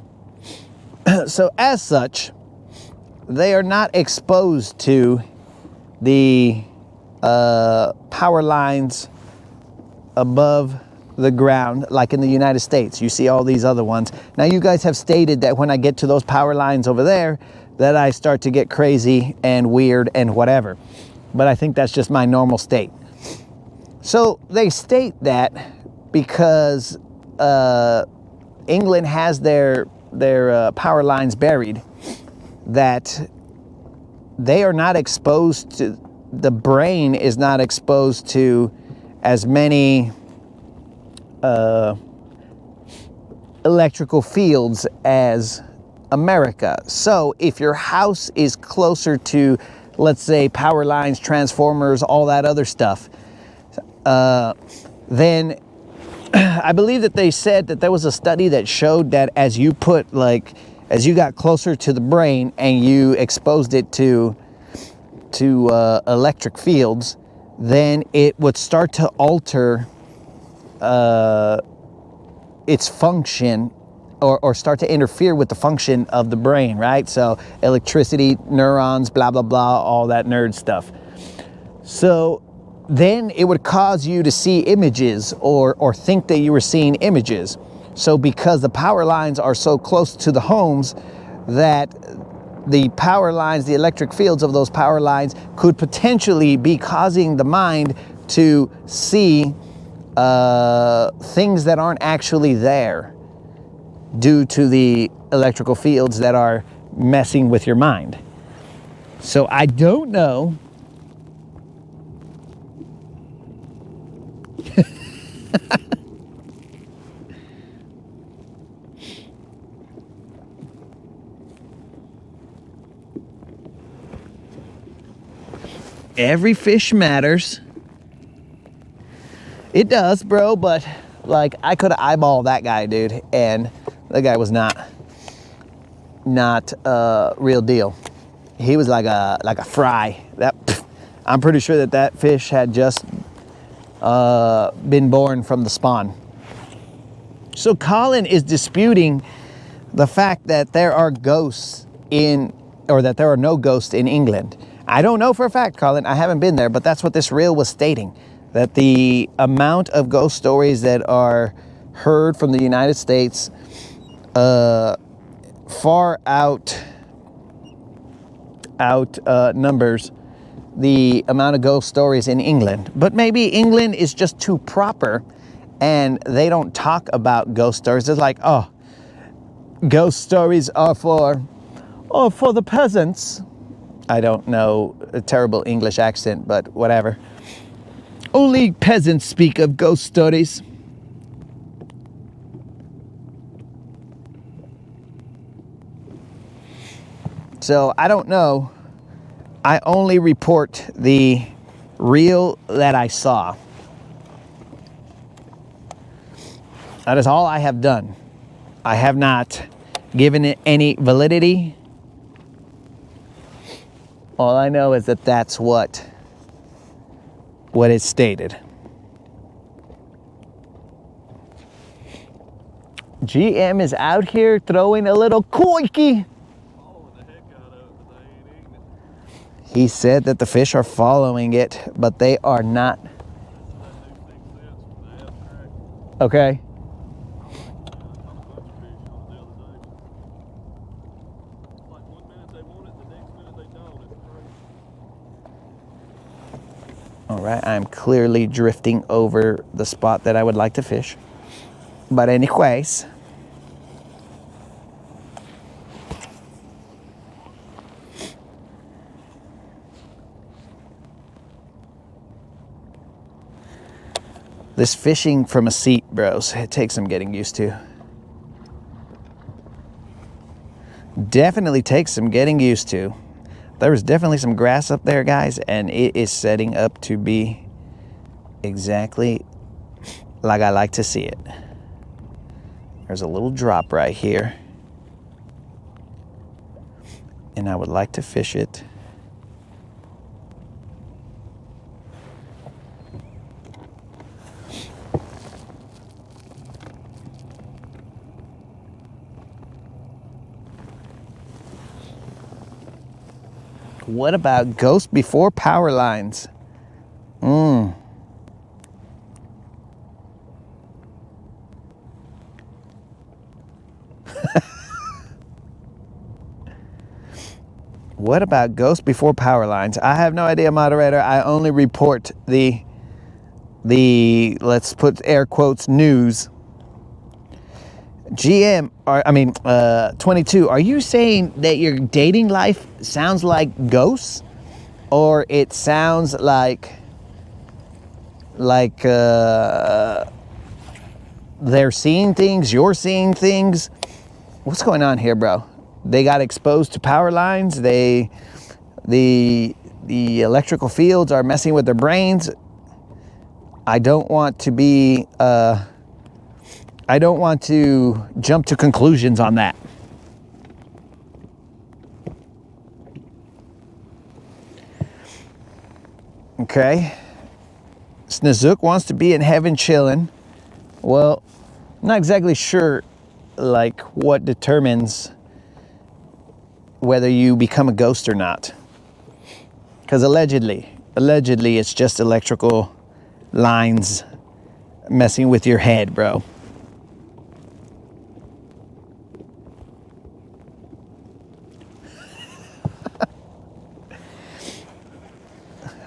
So as such, they are not exposed to the power lines above the ground like in the United States. You see all these other ones. Now you guys have stated that when I get to those power lines over there, that I start to get crazy and weird and whatever. But I think that's just my normal state. So they state that because England has their power lines buried, that they are not exposed to, the brain is not exposed to as many electrical fields as America. So if your house is closer to, let's say, power lines, transformers, all that other stuff, then I believe that they said that there was a study that showed that as you got closer to the brain and you exposed it to electric fields, then it would start to alter its function, or start to interfere with the function of the brain, right? So electricity, neurons, blah, blah, blah, all that nerd stuff. So then it would cause you to see images or think that you were seeing images. So because the power lines are so close to the homes, that the power lines, the electric fields of those power lines could potentially be causing the mind to see things that aren't actually there due to the electrical fields that are messing with your mind. So I don't know. Every fish matters. It does, bro, but like I could have eyeballed that guy, dude, and that guy was not real deal. He was like a fry. I'm pretty sure that fish had just been born from the spawn. So Colin is disputing the fact that there are ghosts or that there are no ghosts in England. I don't know for a fact, Colin. I haven't been there, but that's what this reel was stating. That the amount of ghost stories that are heard from the United States far numbers the amount of ghost stories in England. But maybe England is just too proper and they don't talk about ghost stories. It's like, oh, ghost stories are for the peasants. I don't know a terrible English accent, but whatever. Only peasants speak of ghost stories. So I don't know. I only report the reel that I saw. That is all I have done. I have not given it any validity. All I know is that that's what is stated. GM is out here throwing a little koiki. He said that the fish are following it, but they are not. Okay. All right, I'm clearly drifting over the spot that I would like to fish. But anyways, this fishing from a seat, bros, it takes some getting used to. Definitely takes some getting used to. There was definitely some grass up there, guys, and it is setting up to be exactly like I like to see it. There's a little drop right here, and I would like to fish it. What about ghost before power lines? What about ghost before power lines? I have no idea, moderator. I only report the let's put air quotes news. GM, 22, are you saying that your dating life sounds like ghosts? Or it sounds like they're seeing things, you're seeing things? What's going on here, bro? They got exposed to power lines. The electrical fields are messing with their brains. I don't want to be... I don't want to jump to conclusions on that. Okay. Snazook wants to be in heaven chilling. Well, I'm not exactly sure like what determines whether you become a ghost or not. Because allegedly it's just electrical lines messing with your head, bro.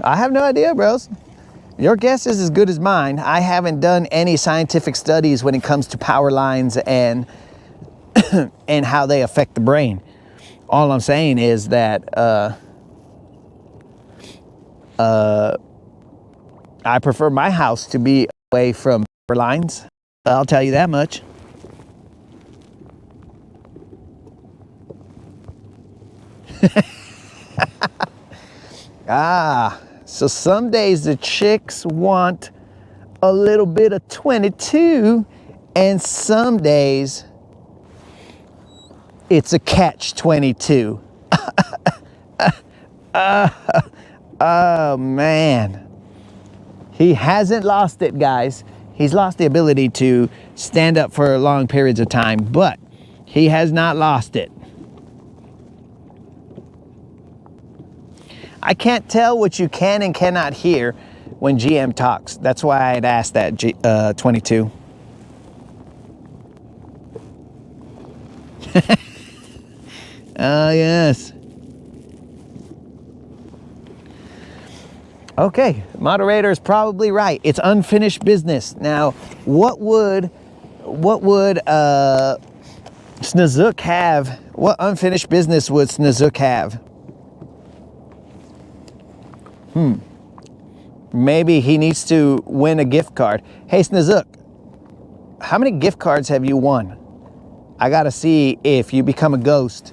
I have no idea, bros. Your guess is as good as mine. I haven't done any scientific studies when it comes to power lines and and how they affect the brain. All I'm saying is that I prefer my house to be away from power lines. I'll tell you that much. So some days the chicks want a little bit of 22, and some days it's a catch 22. Oh man. He hasn't lost it, guys. He's lost the ability to stand up for long periods of time, but he has not lost it. I can't tell what you can and cannot hear when GM talks. That's why I'd asked that, 22. Yes. Okay, moderator is probably right. It's unfinished business. Now, what would Snazook have? What unfinished business would Snazook have? Maybe he needs to win a gift card. Hey, Snazook, how many gift cards have you won? I gotta see if you become a ghost.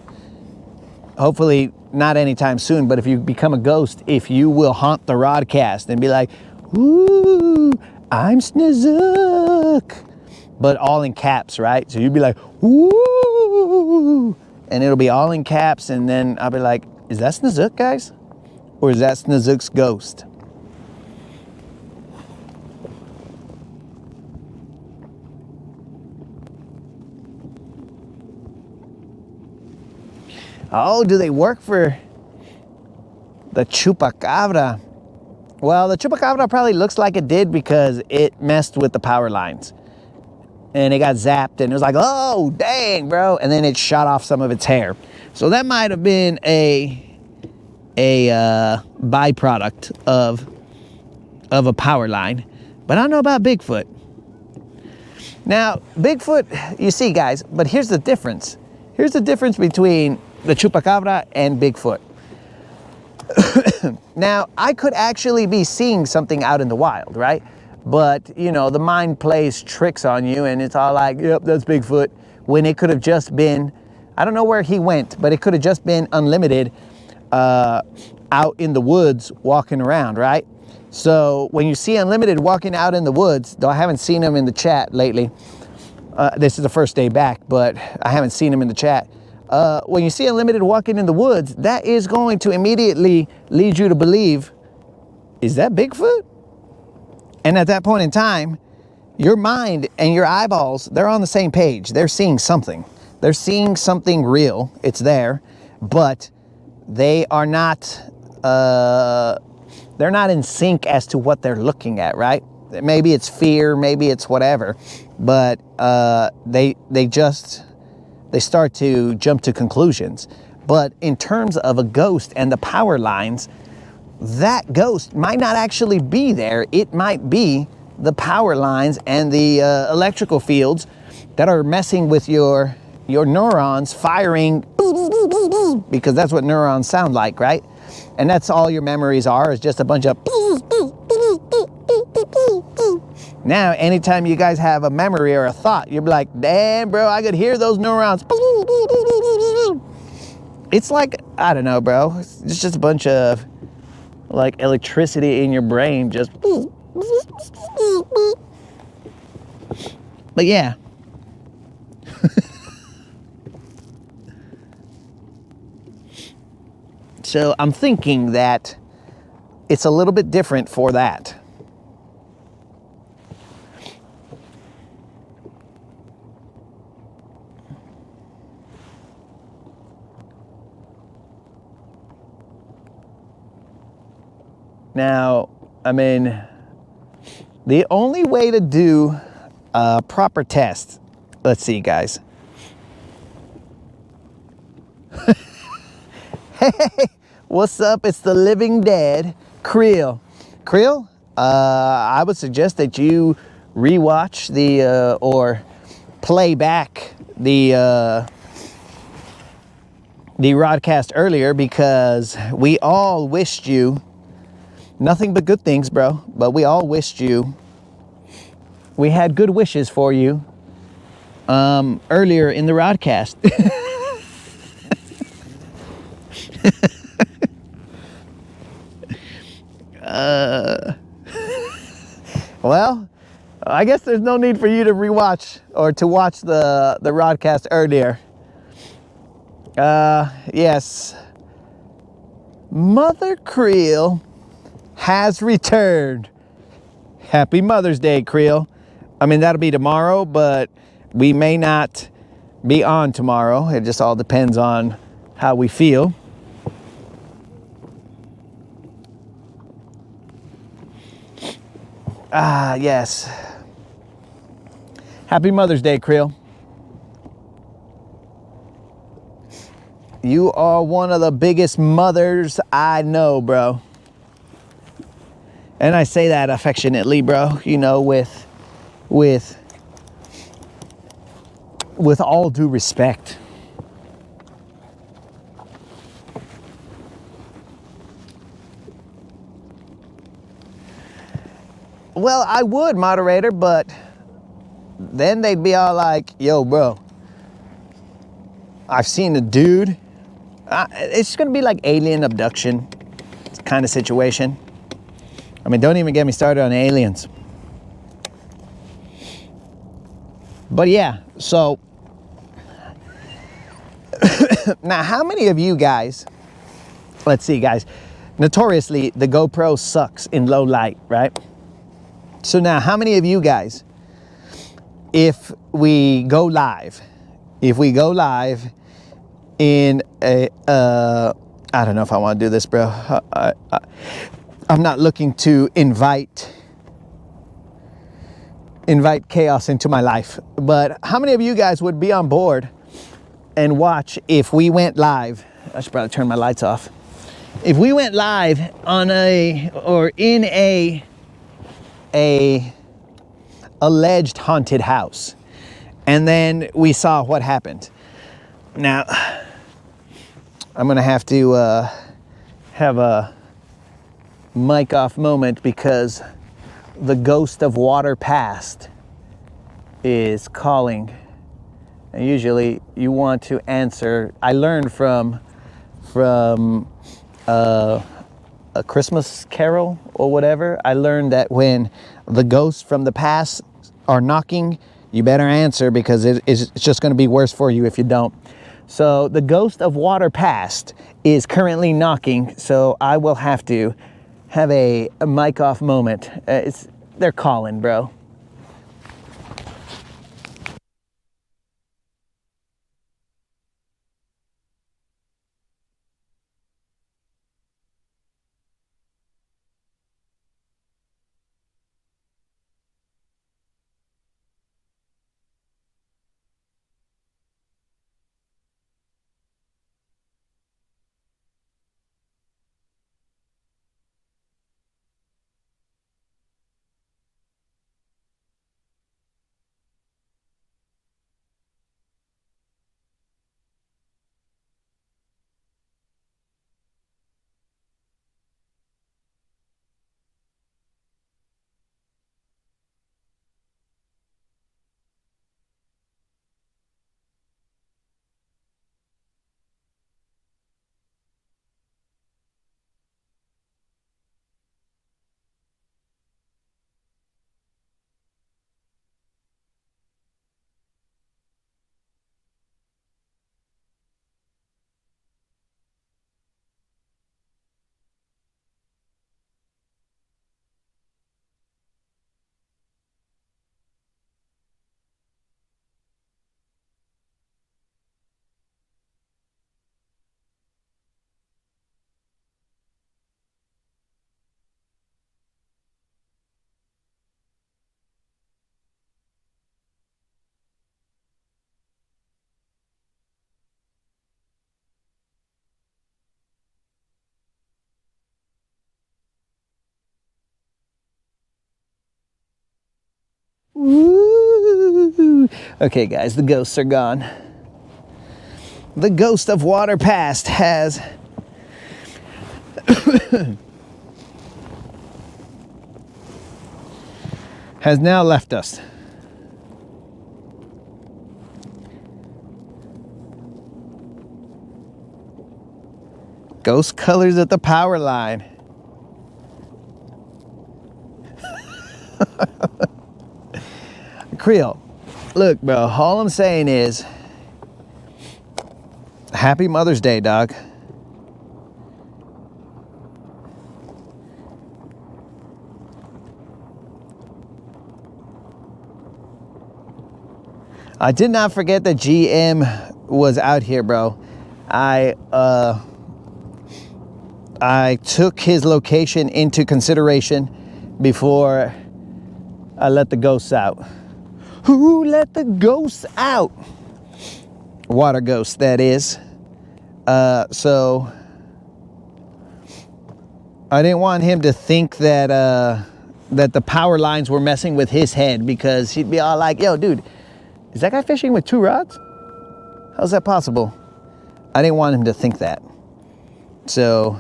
Hopefully not anytime soon, but if you become a ghost, if you will haunt the Rodcast and be like, ooh, I'm Snazook. But all in caps, right? So you'd be like, ooh, and it'll be all in caps, and then I'll be like, is that Snazook, guys? Or is that Snazook's ghost? Oh, do they work for the Chupacabra? Well, the Chupacabra probably looks like it did because it messed with the power lines. And it got zapped and it was like, oh, dang, bro. And then it shot off some of its hair. So that might have been a byproduct of a power line. But I don't know about Bigfoot. Now, Bigfoot, you see, guys, but here's the difference. Here's the difference between the Chupacabra and Bigfoot. Now, I could actually be seeing something out in the wild, right? But, you know, the mind plays tricks on you and it's all like, yep, that's Bigfoot. When it could have just been, I don't know where he went, but it could have just been Unlimited out in the woods walking around, right? So when you see Unlimited walking out in the woods, though I haven't seen him in the chat lately, this is the first day back, but I haven't seen him in the chat. When you see Unlimited walking in the woods, that is going to immediately lead you to believe, is that Bigfoot? And at that point in time, your mind and your eyeballs, they're on the same page. They're seeing something. They're seeing something real. It's there, but they are not, they're not in sync as to what they're looking at, right? Maybe it's fear, maybe it's whatever, but they start to jump to conclusions. But in terms of a ghost and the power lines, that ghost might not actually be there. It might be the power lines and the electrical fields that are messing with your neurons, firing, because that's what neurons sound like, right? And that's all your memories are, is just a bunch of. Now, anytime you guys have a memory or a thought, you're like, damn, bro, I could hear those neurons. It's like, I don't know, bro. It's just a bunch of like electricity in your brain, just. But yeah. So I'm thinking that it's a little bit different for that. Now, I mean, the only way to do a proper test, let's see, guys. Hey, what's up? It's the Living Dead, Creel. Creel, I would suggest that you rewatch the, or play back the Rodcast earlier, because we all wished you nothing but good things, bro. But we all wished you, we had good wishes for you earlier in the Rodcast. Well, I guess there's no need for you to rewatch or to watch the broadcast earlier. Yes. Mother Creel has returned. Happy Mother's Day, Creel. I mean, that'll be tomorrow, but we may not be on tomorrow. It just all depends on how we feel. Ah, yes. Happy Mother's Day, Creel. You are one of the biggest mothers I know, bro. And I say that affectionately, bro. You know, with all due respect. Well, I would, moderator, but then they'd be all like, yo, bro, I've seen a dude. It's going to be like alien abduction kind of situation. I mean, don't even get me started on aliens. But yeah, so now how many of you guys, let's see, guys, notoriously, the GoPro sucks in low light, right? So now, how many of you guys, if we go live in a, I don't know if I want to do this, bro. I'm not looking to invite chaos into my life, but how many of you guys would be on board and watch if we went live? I should probably turn my lights off. If we went live on in a alleged haunted house, and then we saw what happened. Now, I'm gonna have to have a mic off moment because the ghost of water past is calling. And usually you want to answer. I learned from A Christmas Carol or whatever, I learned that when the ghosts from the past are knocking, you better answer because it's just going to be worse for you if you don't. So the ghost of water past is currently knocking, so I will have to have a mic off moment. They're calling, bro. Woo! Okay, guys, the ghosts are gone. The ghost of water past has now left us. Ghost colors at the power line. Creole, look, bro, all I'm saying is happy Mother's Day, dog. I did not forget that GM was out here, bro. I took his location into consideration before I let the ghosts out. Who let the ghosts out? Water ghost, that is. So I didn't want him to think that that the power lines were messing with his head, because he'd be all like, yo, dude, is that guy fishing with 2 rods? How's that possible? I didn't want him to think that. So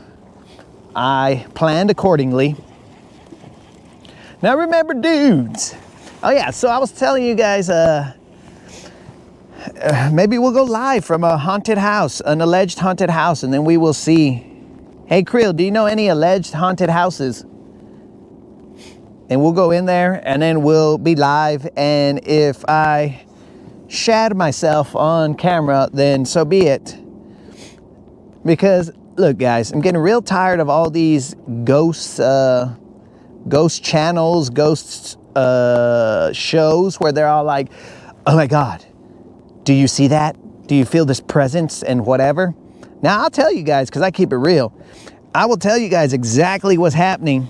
I planned accordingly. Now remember, dudes. Oh yeah, so I was telling you guys, maybe we'll go live from a haunted house, an alleged haunted house, and then we will see. Hey Creel, do you know any alleged haunted houses? And we'll go in there and then we'll be live, and if I shad myself on camera, then so be it. Because look guys, I'm getting real tired of all these ghost channels, ghost shows where they're all like, oh my God, do you see that? Do you feel this presence and whatever? Now I'll tell you guys, because I keep it real. I will tell you guys exactly what's happening.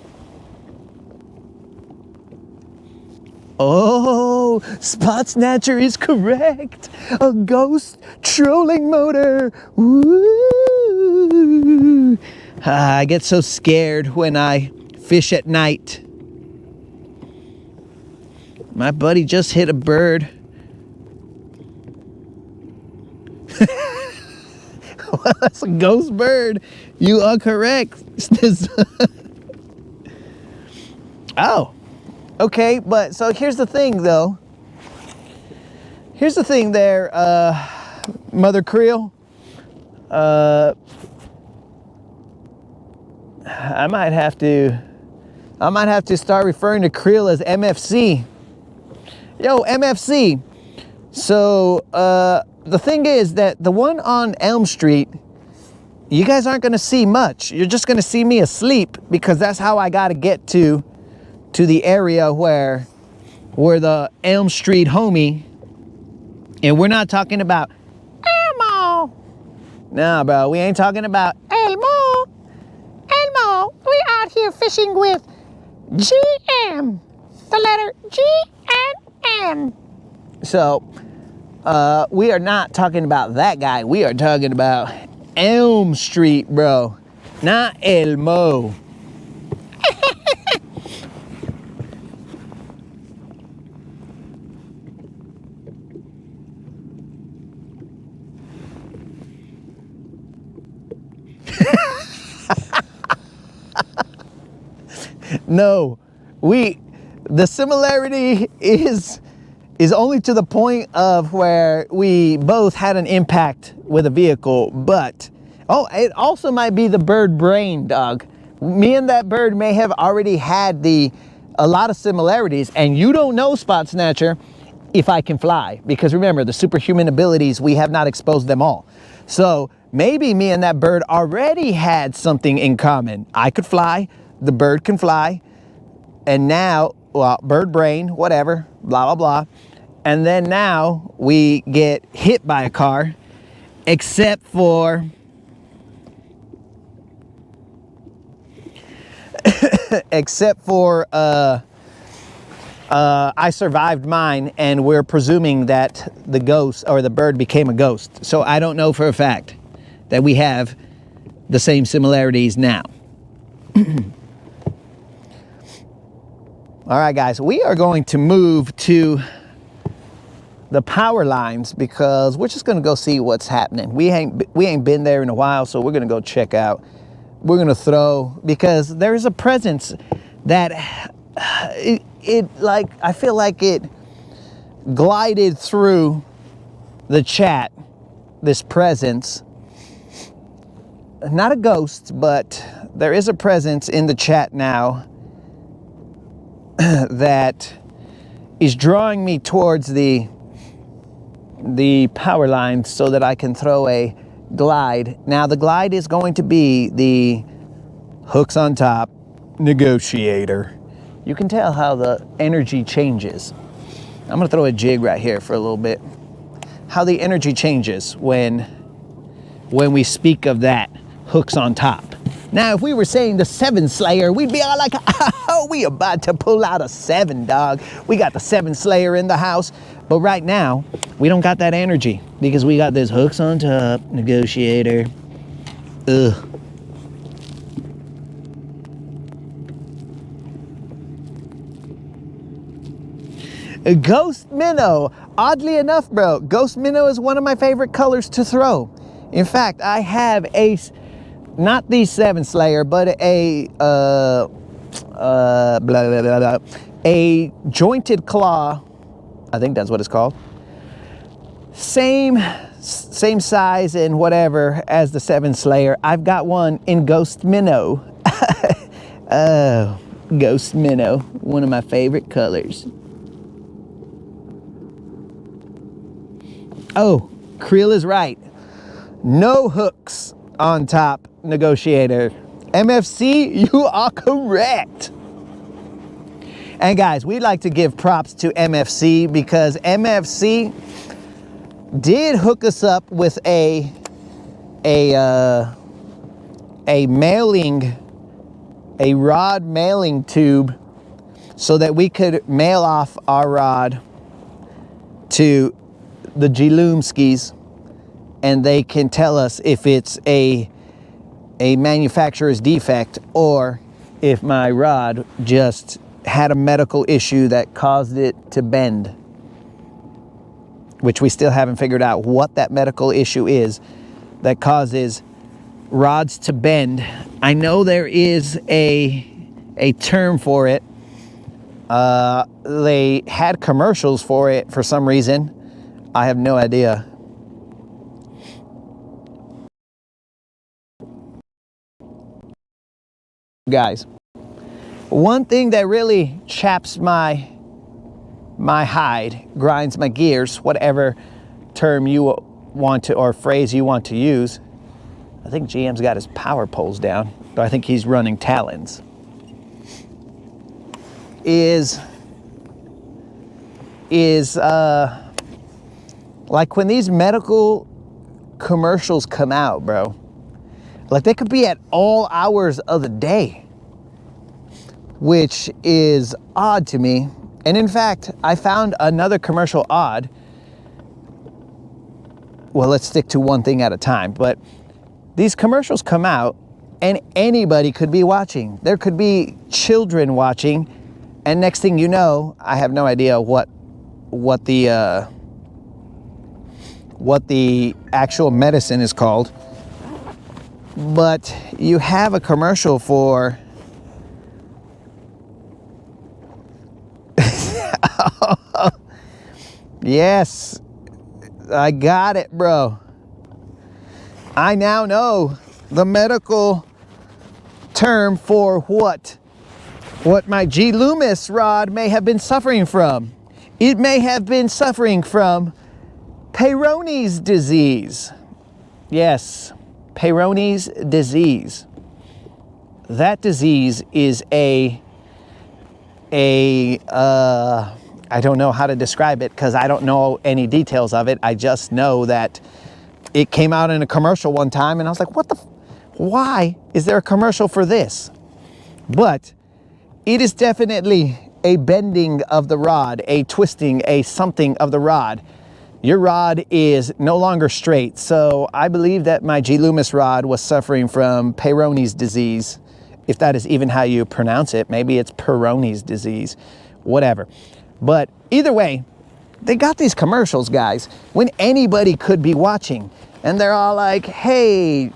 Oh, Spot Snatcher is correct. A ghost trolling motor. Woo. I get so scared when I fish at night. My buddy just hit a bird. Well, that's a ghost bird. You are correct. Oh. Okay, but so here's the thing though. Here's the thing there, Mother Creel. I might have to start referring to Creel as MFC. Yo, MFC. So the thing is that the one on Elm Street, you guys aren't gonna see much. You're just gonna see me asleep, because that's how I gotta get to the area where the Elm Street homie, and we're not talking about Elmo. Nah, bro, we ain't talking about Elmo. Elmo, we out here fishing with GM, the letter G and M. So, we are not talking about that guy. We are talking about Elm Street, bro, not Elmo. No, the similarity is only to the point of where we both had an impact with a vehicle, but, oh, it also might be the bird brain, dog. Me and that bird may have already had a lot of similarities, and you don't know, Spot Snatcher, if I can fly, because remember, the superhuman abilities, we have not exposed them all. So maybe me and that bird already had something in common. I could fly, the bird can fly, and now, well, bird brain, whatever, blah, blah, blah. And then now we get hit by a car, except for I survived mine, and we're presuming that the ghost or the bird became a ghost. So I don't know for a fact that we have the same similarities now. All right, guys, we are going to move to the power lines, because we're just gonna go see what's happening. We ain't been there in a while, so we're gonna go check out. We're gonna throw, because there's a presence that like, I feel like it glided through the chat, this presence. Not a ghost, but there is a presence in the chat now. that is drawing me towards the power line so that I can throw a glide. Now the glide is going to be the hooks on top negotiator. You can tell how the energy changes. I'm gonna throw a jig right here for a little bit. How the energy changes when we speak of that hooks on top. Now, if we were saying the 7 Slayer, we'd be all like, oh, we about to pull out a 7, dog. We got the 7 Slayer in the house. But right now, we don't got that energy because we got this hooks on top negotiator. Ugh. A ghost minnow. Oddly enough, bro, ghost minnow is one of my favorite colors to throw. In fact, I have a, not the 7 Slayer, but a a jointed claw. I think that's what it's called. Same size and whatever as the 7 Slayer. I've got one in ghost minnow. Oh, ghost minnow, one of my favorite colors. Oh, Creel is right. No hooks on top negotiator. MFC, you are correct. And guys, we'd like to give props to MFC because MFC did hook us up with a rod mailing tube so that we could mail off our rod to the G-Loomskis, and they can tell us if it's a manufacturer's defect or if my rod just had a medical issue that caused it to bend, which we still haven't figured out what that medical issue is that causes rods to bend. I know there is a term for it. They had commercials for it for some reason. I have no idea. Guys, one thing that really chaps my hide, grinds my gears, whatever term you want to, or phrase you want to use. I think GM's got his power poles down, but I think he's running talons. Is like when these medical commercials come out, bro, like they could be at all hours of the day, which is odd to me. And in fact, I found another commercial odd. Well, let's stick to one thing at a time, but these commercials come out and anybody could be watching. There could be children watching, and next thing you know, I have no idea what the actual medicine is called, but you have a commercial for yes, I got it, bro. I now know the medical term for what my G. Loomis rod may have been suffering from. It may have been suffering from Peyronie's disease. Yes, Peyronie's disease. That disease is I don't know how to describe it because I don't know any details of it. I just know that it came out in a commercial one time and I was like, why is there a commercial for this? But it is definitely a bending of the rod, a twisting, a something of the rod. Your rod is no longer straight. So I believe that my G. Loomis rod was suffering from Peyronie's disease, if that is even how you pronounce it. Maybe it's Peyronie's disease, whatever. But either way, they got these commercials, guys, when anybody could be watching. And they're all like, hey,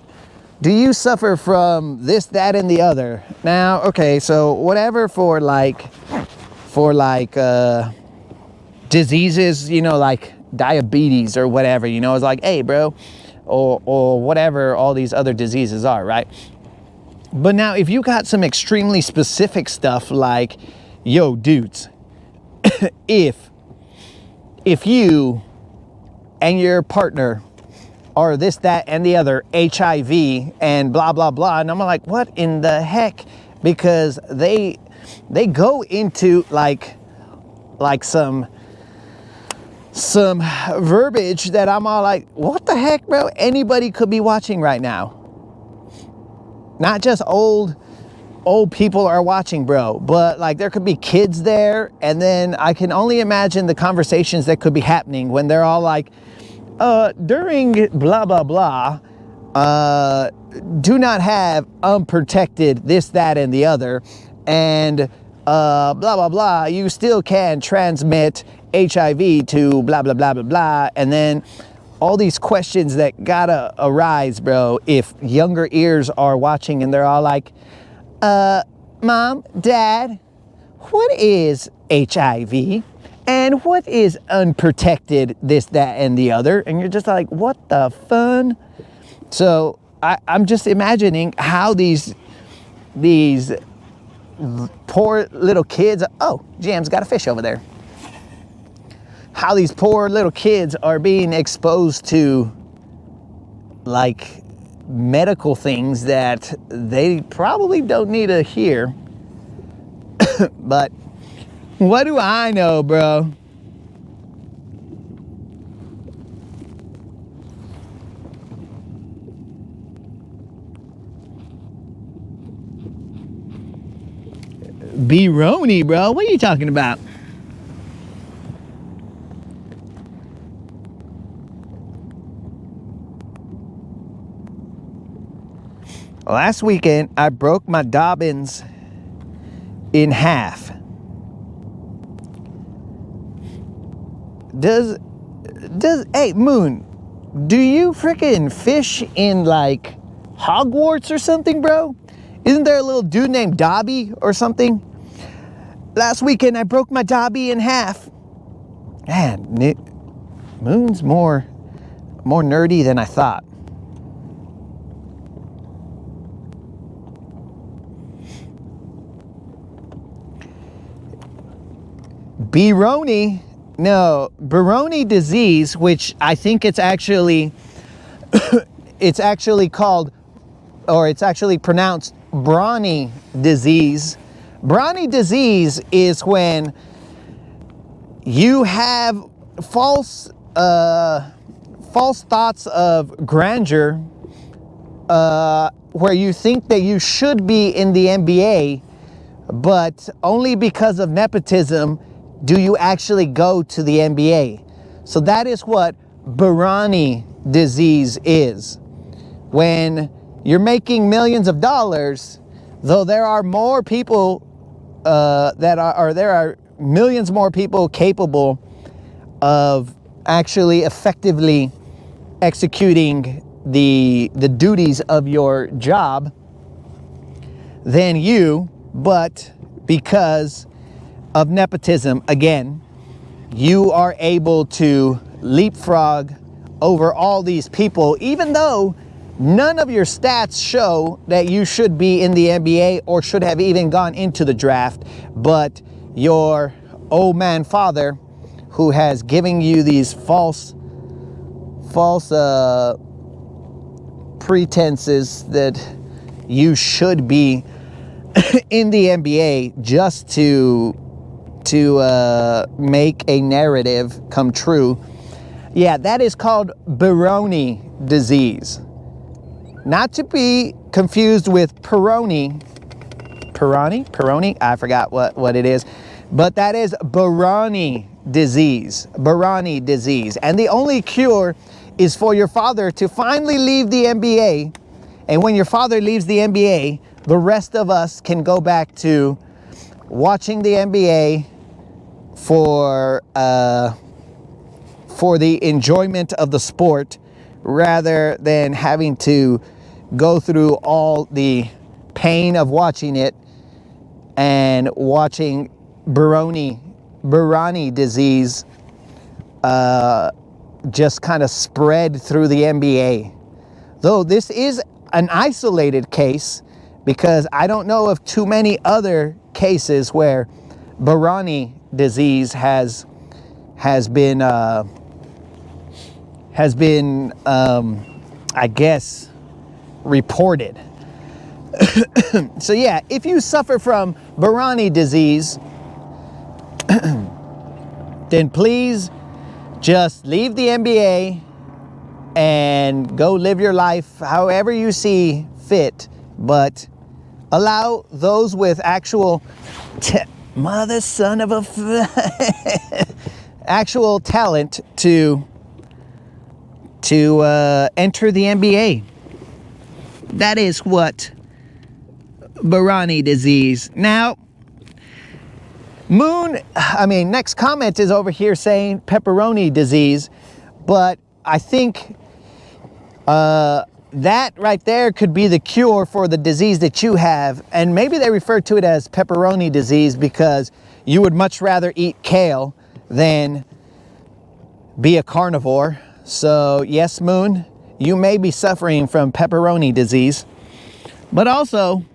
do you suffer from this, that, and the other? Now, okay, so whatever for diseases, you know, like diabetes or whatever, you know, it's like, hey, bro, or whatever all these other diseases are, right? But now if you got some extremely specific stuff like yo, dudes, if you and your partner are this, that, and the other, HIV and blah, blah, blah. And I'm like, what in the heck? Because they go into like some verbiage that I'm all like, what the heck, bro? Anybody could be watching right now. Not just old people are watching, bro, but like there could be kids there. And then I can only imagine the conversations that could be happening when they're all like, during blah, blah, blah, do not have unprotected this, that, and the other. And blah, blah, blah, you still can transmit HIV to blah, blah, blah, blah, blah. And then all these questions that gotta arise, bro, if younger ears are watching and they're all like, Mom, Dad, what is HIV? And what is unprotected this, that, and the other? And you're just like, what the fun? So I'm just imagining how these poor little kids, oh, Jam's got a fish over there. How these poor little kids are being exposed to like medical things that they probably don't need to hear. But what do I know, bro? Beroni, bro. What are you talking about? Last weekend, I broke my Dobbins in half. Hey, Moon, do you freaking fish in like Hogwarts or something, bro? Isn't there a little dude named Dobby or something? Last weekend I broke my Dobby in half. Man, Moon's more nerdy than I thought. Beroni disease, which I think it's actually called, or it's actually pronounced Brawny disease. Brawny disease is when you have false thoughts of grandeur, where you think that you should be in the NBA, but only because of nepotism do you actually go to the NBA. So that is what Brawny disease is. When you're making millions of dollars, though there are more people there are millions more people capable of actually effectively executing the duties of your job than you, but because of nepotism, again, you are able to leapfrog over all these people, even though none of your stats show that you should be in the NBA or should have even gone into the draft, but your old man father, who has given you these false pretenses that you should be in the NBA just to make a narrative come true. Yeah, that is called Beroni disease. Not to be confused with Peroni, I forgot what it is, but that is Brawny disease. And the only cure is for your father to finally leave the NBA. And when your father leaves the NBA, the rest of us can go back to watching the NBA for the enjoyment of the sport, rather than having to go through all the pain of watching it and watching Brawny disease just kind of spread through the NBA. Though this is an isolated case, because I don't know of too many other cases where Barani disease has been I guess reported. So yeah, if you suffer from Barani disease, then please just leave the NBA and go live your life however you see fit, but allow those with actual mother son of a actual talent to enter the NBA. That is what Barani disease. Now, next comment is over here saying pepperoni disease, but I think that right there could be the cure for the disease that you have. And maybe they refer to it as pepperoni disease because you would much rather eat kale than be a carnivore. So yes, Moon, you may be suffering from pepperoni disease, but also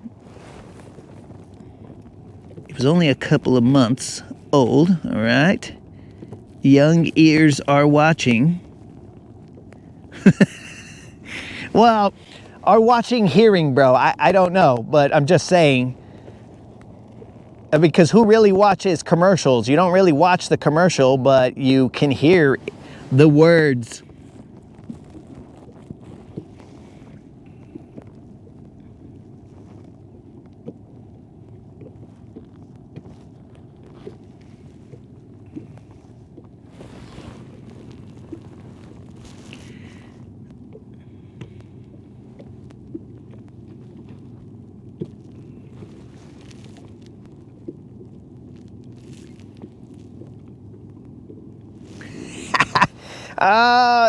it was only a couple of months old, all right? Young ears are watching. Well, are watching, hearing, bro. I don't know, but I'm just saying, because who really watches commercials? You don't really watch the commercial, but you can hear the words.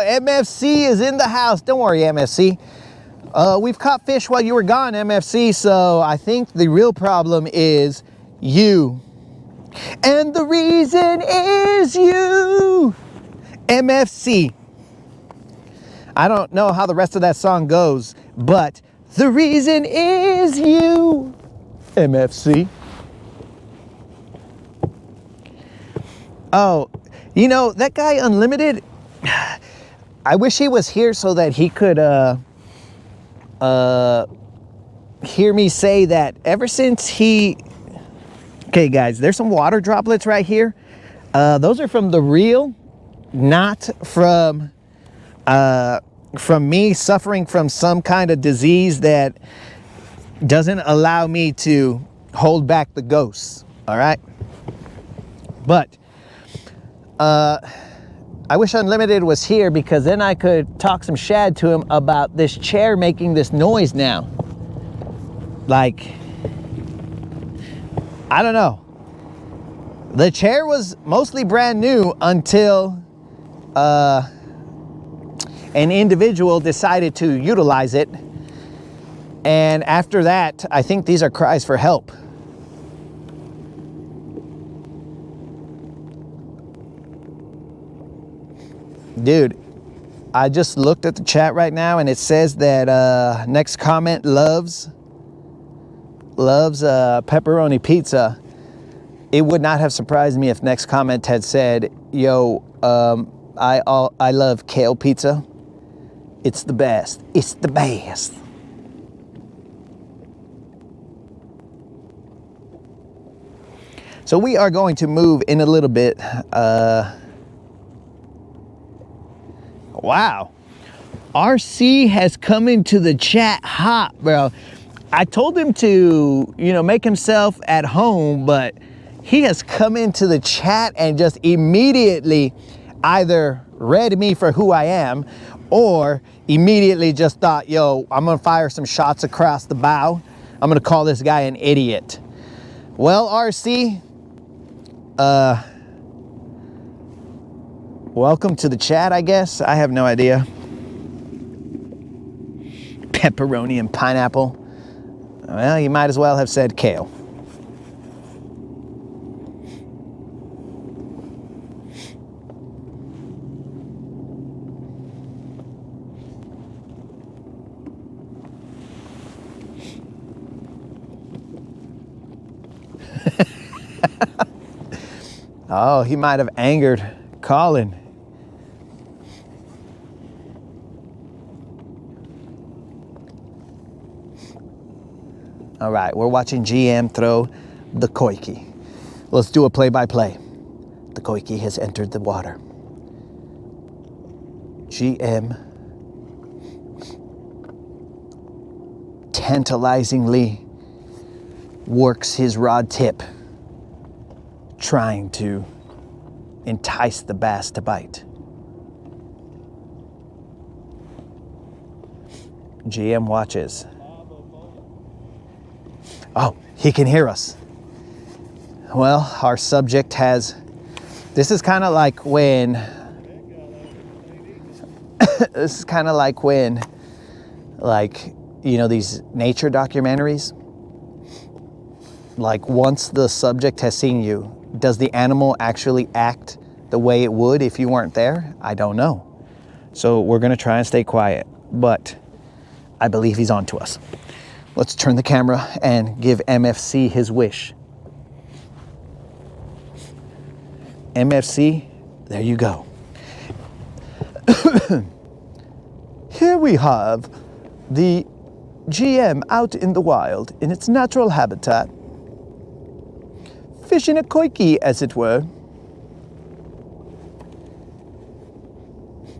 MFC is in the house. Don't worry, MFC. We've caught fish while you were gone, MFC, so I think the real problem is you. And the reason is you, MFC. I don't know how the rest of that song goes, but the reason is you, MFC. Oh, you know, that guy Unlimited, I wish he was here so that he could hear me say that ever since he... Okay, guys, there's some water droplets right here. Those are from the reel, not from me suffering from some kind of disease that doesn't allow me to hold back the ghosts, all right? But I wish Unlimited was here because then I could talk some shad to him about this chair making this noise now. Like, I don't know. The chair was mostly brand new until an individual decided to utilize it. And after that, I think these are cries for help. Dude, I just looked at the chat right now and it says that next comment loves pepperoni pizza. It would not have surprised me if next comment had said, yo, I love kale pizza. It's the best. It's the best. So we are going to move in a little bit. Wow. RC has come into the chat hot, bro. I told him to, make himself at home, but he has come into the chat and just immediately either read me for who I am or immediately just thought, yo, I'm gonna fire some shots across the bow. I'm gonna call this guy an idiot. Well, RC, welcome to the chat, I guess. I have no idea. Pepperoni and pineapple. Well, you might as well have said kale. Oh, he might have angered Colin. All right, we're watching GM throw the koiki. Let's do a play-by-play. The koiki has entered the water. GM tantalizingly works his rod tip, trying to entice the bass to bite. GM watches. Oh, he can hear us. Well, our subject has, this is kind of like when, you know, these nature documentaries. Like once the subject has seen you, does the animal actually act the way it would if you weren't there? I don't know. So we're gonna try and stay quiet, but I believe he's on to us. Let's turn the camera and give MFC his wish. MFC, there you go. Here we have the GM out in the wild in its natural habitat, fishing a koiki, as it were.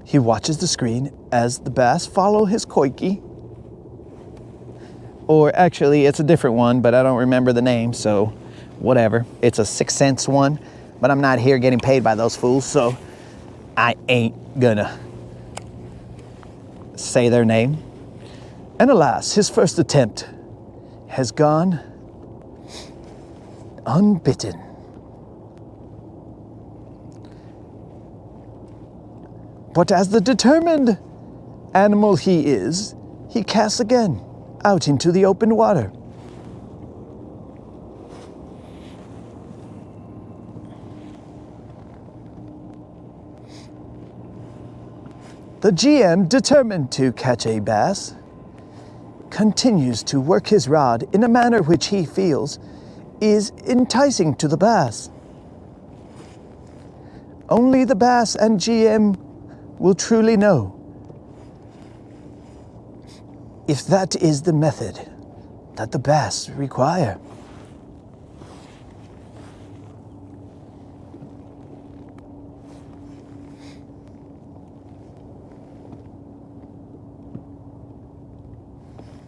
He watches the screen as the bass follow his koiki. Or actually, it's a different one, but I don't remember the name, so whatever. It's a 6 cents one, but I'm not here getting paid by those fools, so I ain't gonna say their name. And alas, his first attempt has gone unbitten. But as the determined animal he is, he casts again out into the open water. The GM, determined to catch a bass, continues to work his rod in a manner which he feels is enticing to the bass. Only the bass and GM will truly know if that is the method that the bass require.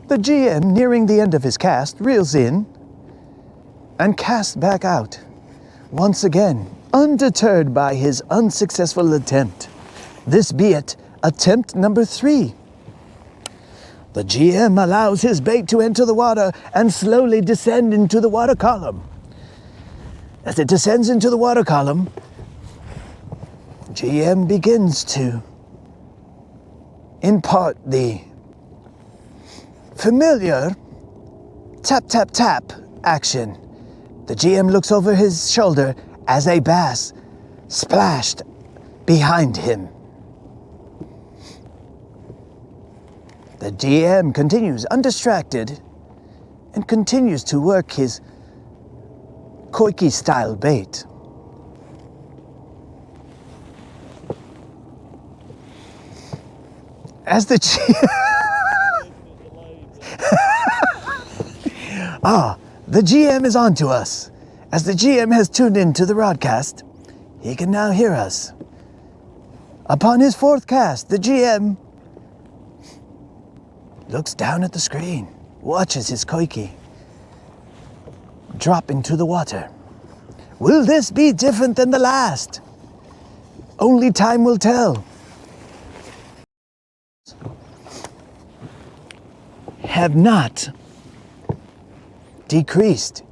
The GM, nearing the end of his cast, reels in and casts back out, once again, undeterred by his unsuccessful attempt. This be it, attempt number 3. The GM allows his bait to enter the water and slowly descend into the water column. As it descends into the water column, GM begins to impart the familiar tap, tap, tap action. The GM looks over his shoulder as a bass splashed behind him. The GM continues undistracted and continues to work his koiki-style bait. As the the GM is on to us. As the GM has tuned into the rodcast, he can now hear us. Upon his 4th cast, the GM looks down at the screen, watches his koiki drop into the water. Will this be different than the last? Only time will tell. Have not decreased.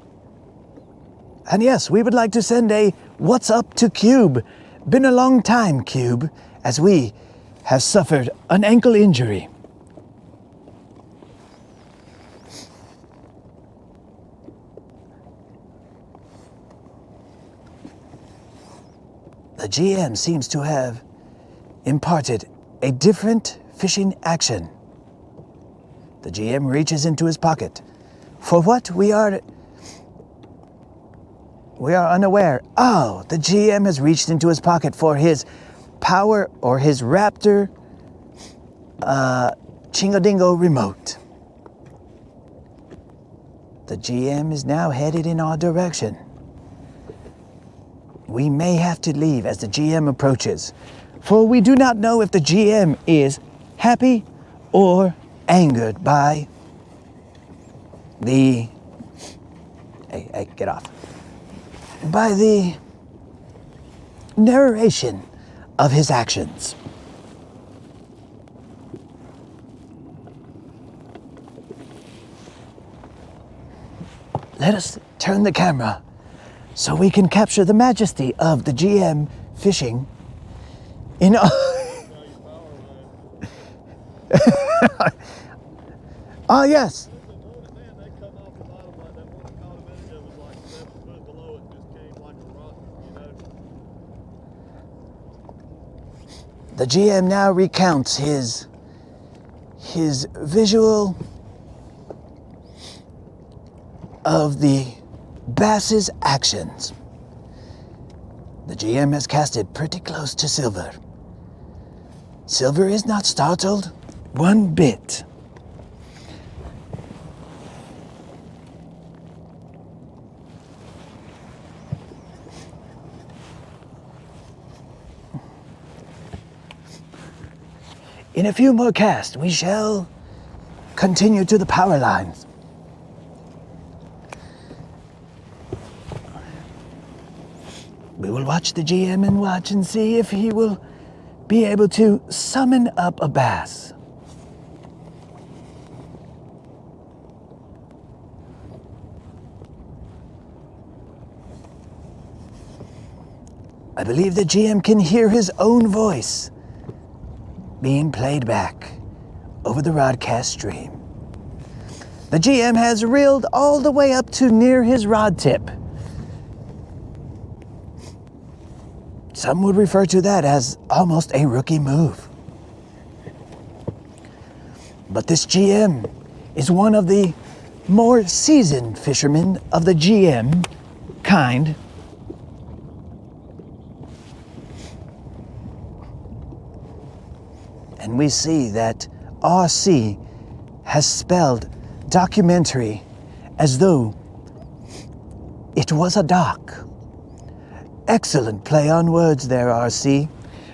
And yes, we would like to send a what's up to Cube. Been a long time, Cube, as we have suffered an ankle injury. The GM seems to have imparted a different fishing action. The GM reaches into his pocket for what we are We are unaware. Oh, the GM has reached into his pocket for his power or his Raptor Chingodingo remote. The GM is now headed in our direction. We may have to leave as the GM approaches, for we do not know if the GM is happy or angered by the... Hey, get off. By the narration of his actions. Let us turn the camera so we can capture the majesty of the GM fishing in all... Oh, yes. The GM now recounts his visual of the bass's actions. The GM has casted pretty close to Silver. Silver is not startled one bit. In a few more casts, we shall continue to the power lines. We will watch the GM and watch and see if he will be able to summon up a bass. I believe the GM can hear his own voice being played back over the rodcast stream. The GM has reeled all the way up to near his rod tip. Some would refer to that as almost a rookie move. But this GM is one of the more seasoned fishermen of the GM kind. And we see that RC has spelled documentary as though it was a doc. Excellent play on words there, RC.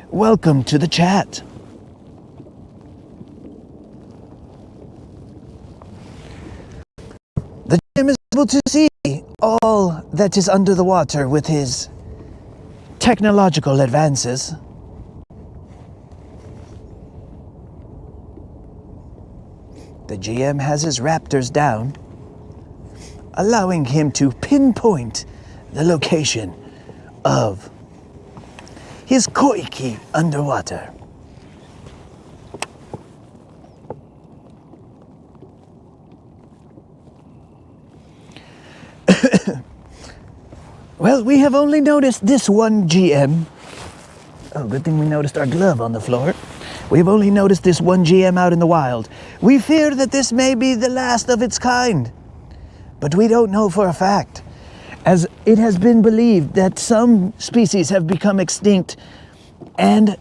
Welcome to the chat. The GM is able to see all that is under the water with his technological advances. The GM has his raptors down, allowing him to pinpoint the location of his koiki underwater. Well, we have only noticed this one GM. Oh, good thing we noticed our glove on the floor. We have only noticed this one GM out in the wild. We fear that this may be the last of its kind, but we don't know for a fact, as it has been believed that some species have become extinct and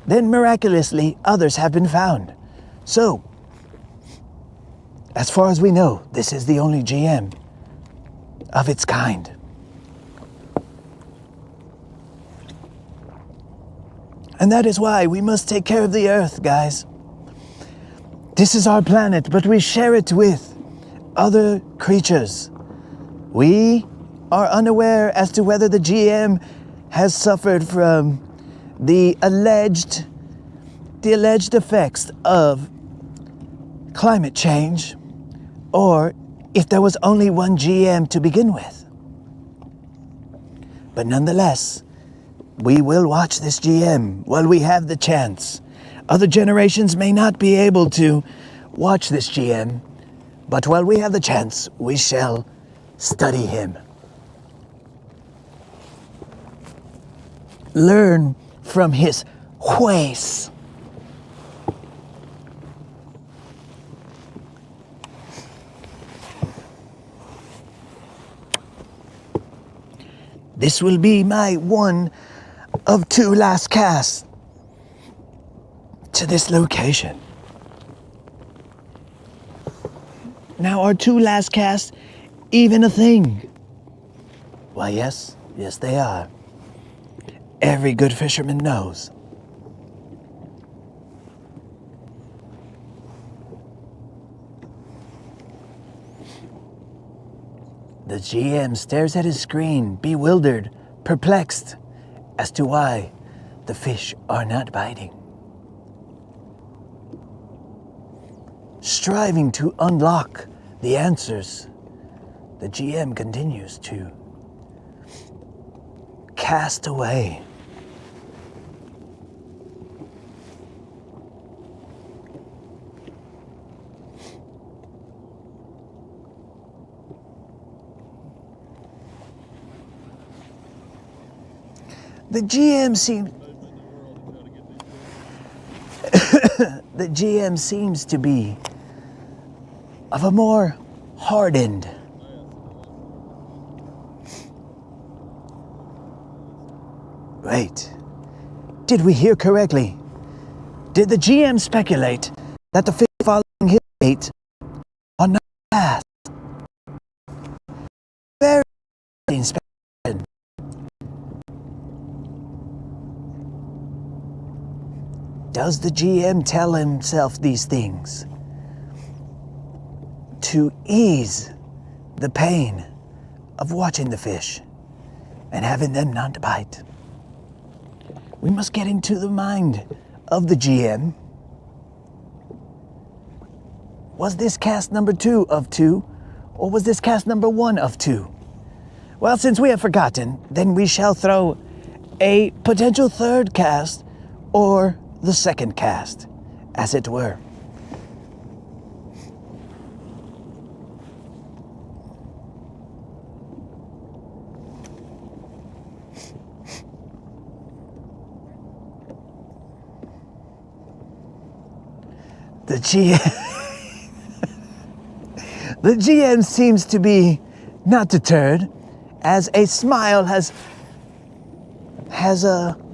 then miraculously others have been found. So, as far as we know, this is the only GM of its kind. And that is why we must take care of the Earth, guys. This is our planet, but we share it with other creatures. We are unaware as to whether the GM has suffered from the alleged effects of climate change, or if there was only one GM to begin with. But nonetheless, we will watch this GM while we have the chance. Other generations may not be able to watch this GM, but while we have the chance, we shall study him. Learn from his ways. This will be my one of two last casts to this location. Now, are two last casts even a thing? Why, yes, they are. Every good fisherman knows. The GM stares at his screen, bewildered, perplexed as to why the fish are not biting. Striving to unlock the answers, the GM continues to cast away. The GM seems to be of a more hardened. Wait, did we hear correctly? Did the GM speculate that the fish following his bait are not fast? Very interesting speculation. Does the GM tell himself these things to ease the pain of watching the fish and having them not bite? We must get into the mind of the GM. Was this cast number 2 of 2, or was this cast number 1 of 2? Well, since we have forgotten, then we shall throw a potential third cast, or the second cast, as it were. The GM seems to be not deterred, as a smile has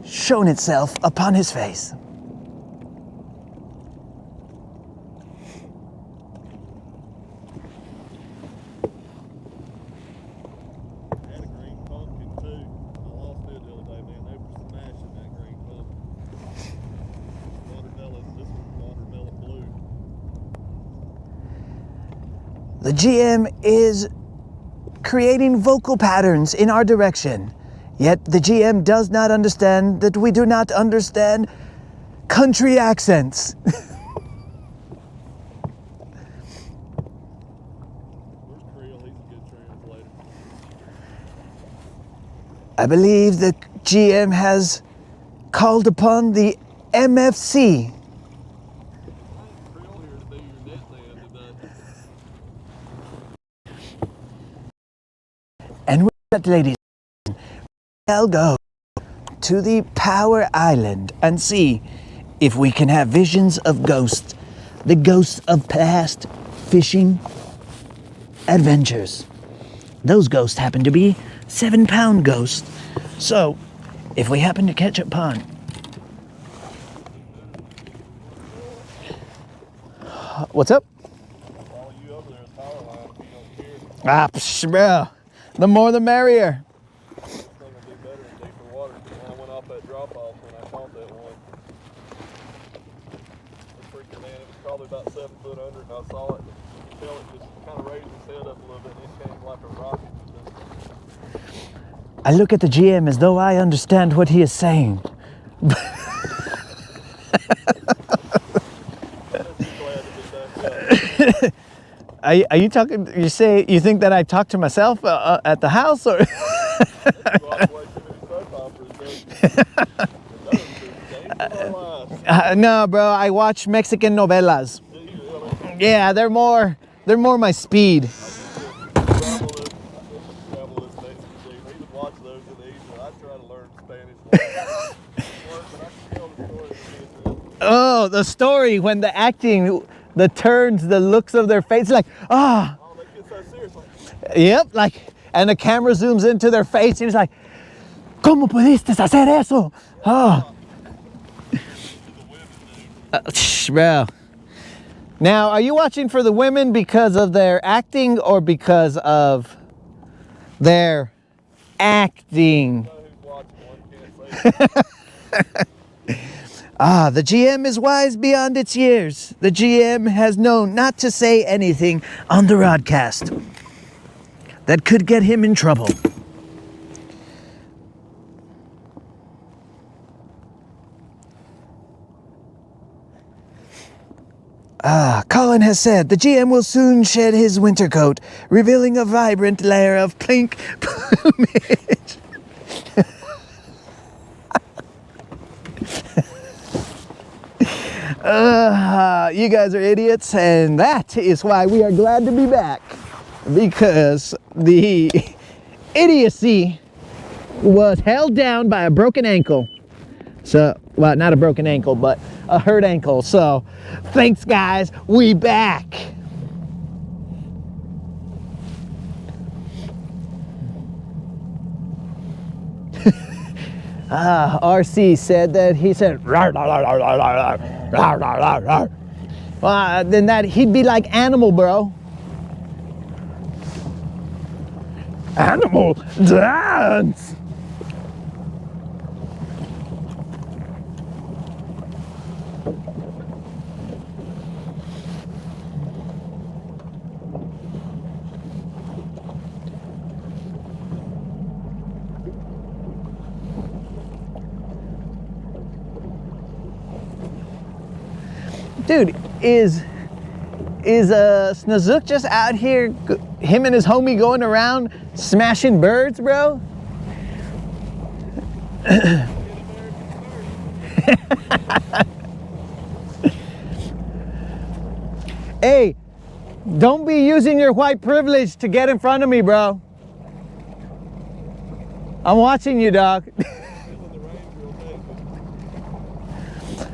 shown itself upon his face. Had a green pumpkin too. I lost it the other day, man. They were smashing that green pumpkin. Watermelon, this one's watermelon blue. The GM is creating vocal patterns in our direction, yet the GM does not understand that we do not understand country accents. Where's Creel? He's a good translator. I believe the GM has called upon the MFC. Creel here to be your net man today. And with that, ladies, I'll go to the Power Island and see if we can have visions of ghosts, the ghosts of past fishing adventures. Those ghosts happen to be 7-pound ghosts. So, if we happen to catch upon what's up? I'll follow you over there in power line if you don't care. Bro. The more the merrier. This thing will do better in deeper water. When I went off that drop off when I caught that one. The freaking man, it was probably about 7 foot under, and I saw it. You could tell it just kind of raised its head up a little bit, and it came like a rocket. I look at the GM as though I understand what he is saying. I'm just glad to be back up. Are you talking? You think that I talk to myself at the house, or? You watch way too many soap operas, don't you? No, bro. I watch Mexican novelas. Do you really? Yeah, they're more my speed. Travel this next year. We would watch those in the evening. I'd try to learn Spanish. But I can tell the story. Oh, the story when the acting, the turns, the looks of their face, like Oh, they get so serious. Like, yep, like, and the camera zooms into their face, and it's like, ¿Cómo pudiste hacer eso? Oh. Bro. Now, are you watching for the women because of their acting or because of their acting? Ah, the GM is wise beyond its years. The GM has known not to say anything on the broadcast that could get him in trouble. Colin has said the GM will soon shed his winter coat, revealing a vibrant layer of pink plumage. You guys are idiots, and that is why we are glad to be back, because the idiocy was held down by a broken ankle. So, well, not a broken ankle, but a hurt ankle. So, thanks guys, we back. RC said that he said, rawr, rawr, rawr, rawr, rawr, rawr, rawr, rawr. Well, then that he'd be like Animal, bro. Animal dance. Dude, is Snazook just out here, him and his homie going around smashing birds, bro? Hey, don't be using your white privilege to get in front of me, bro. I'm watching you, dog.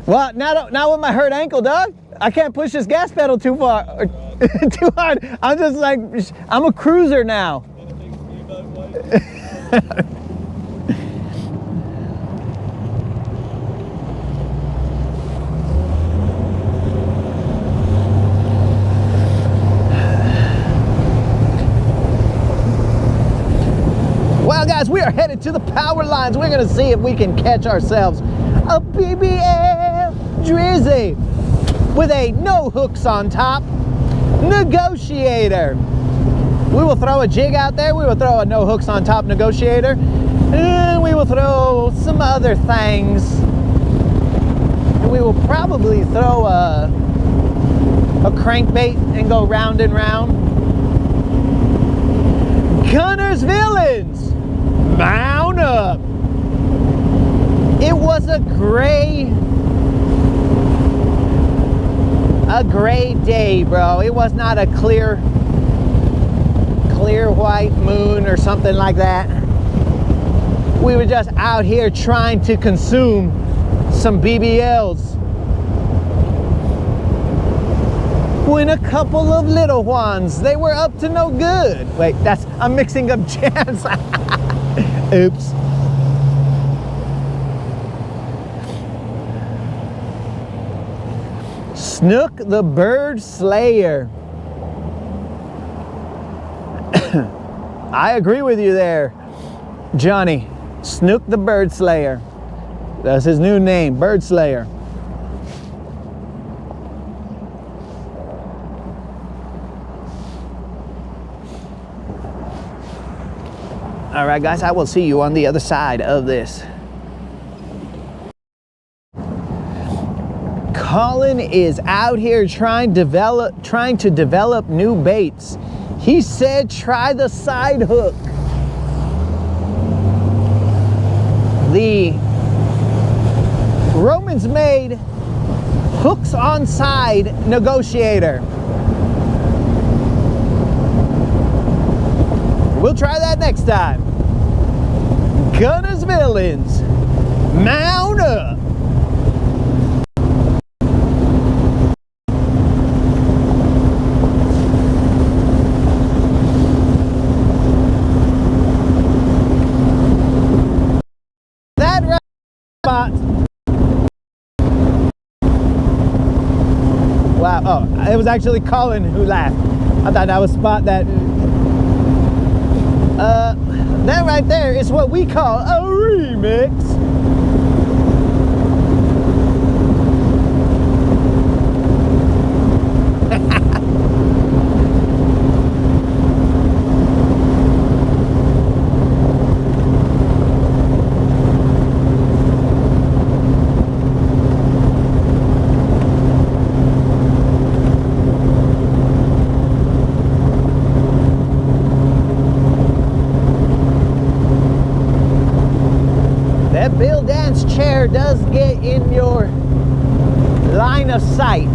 Well, not with my hurt ankle, dog. I can't push this gas pedal too far, or too hard. I'm just like, I'm a cruiser now. Well, guys, we are headed to the power lines. We're gonna see if we can catch ourselves a BBL Drizzy with a no hooks on top negotiator. We will throw a jig out there. We will throw a no hooks on top negotiator, and we will throw some other things. And we will probably throw a crankbait and go round and round. Guntersville, mount up. It was a gray day, bro. It was not a clear white moon or something like that. We were just out here trying to consume some BBLs when a couple of little ones, they were up to no good. Wait, I'm mixing up jams. Oops. Snook the bird slayer. I agree with you there, Johnny. Snook the bird slayer. That's his new name, Bird Slayer. All right, guys, I will see you on the other side of this. Colin is out here trying to develop new baits. He said try the side hook. The Romans made hooks on side negotiator. We'll try that next time. Guntersville, mount up. Oh, it was actually Colin who laughed. I thought that was Spot that. That right there is what we call a remix. That Bill Dance chair does get in your line of sight.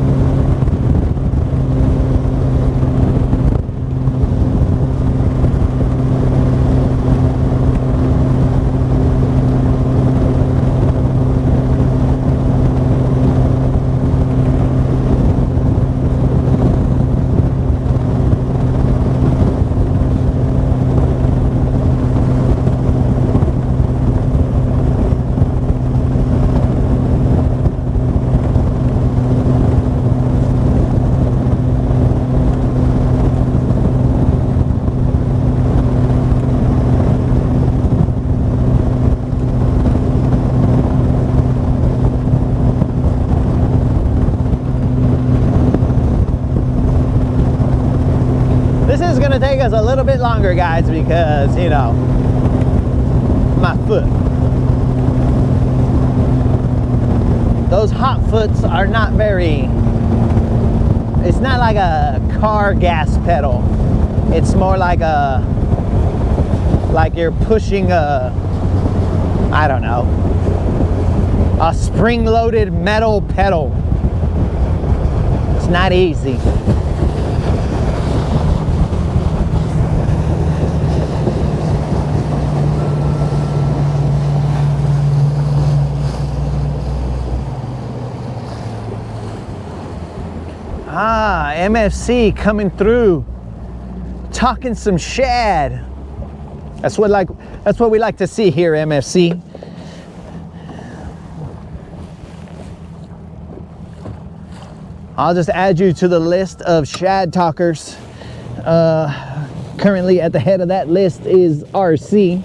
This is gonna take us a little bit longer, guys, because, you know, my foot. Those hot foots are not very, it's not like a car gas pedal. It's more like you're pushing a, I don't know, a spring-loaded metal pedal. It's not easy. Ah, MFC coming through, talking some shad. That's what we like to see here, MFC. I'll just add you to the list of shad talkers. Currently at the head of that list is RC.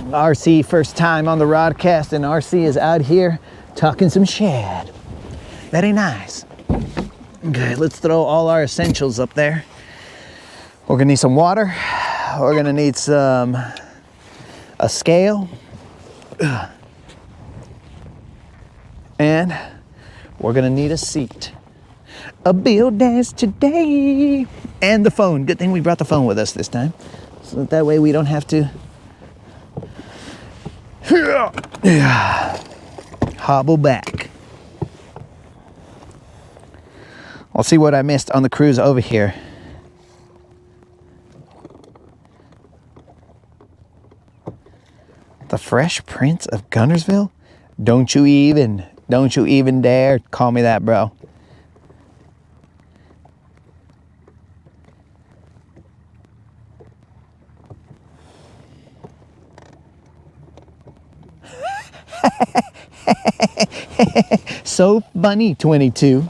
RC, first time on the Rodcast, and RC is out here talking some shad. Very nice. Okay, let's throw all our essentials up there. We're gonna need some water. We're gonna need a scale. And we're gonna need a seat. A Bill Dance today. And the phone. Good thing we brought the phone with us this time. So that way we don't have to hobble back. I'll see what I missed on the cruise over here. The Fresh Prince of Guntersville? Don't you even dare call me that, bro. So funny, 22.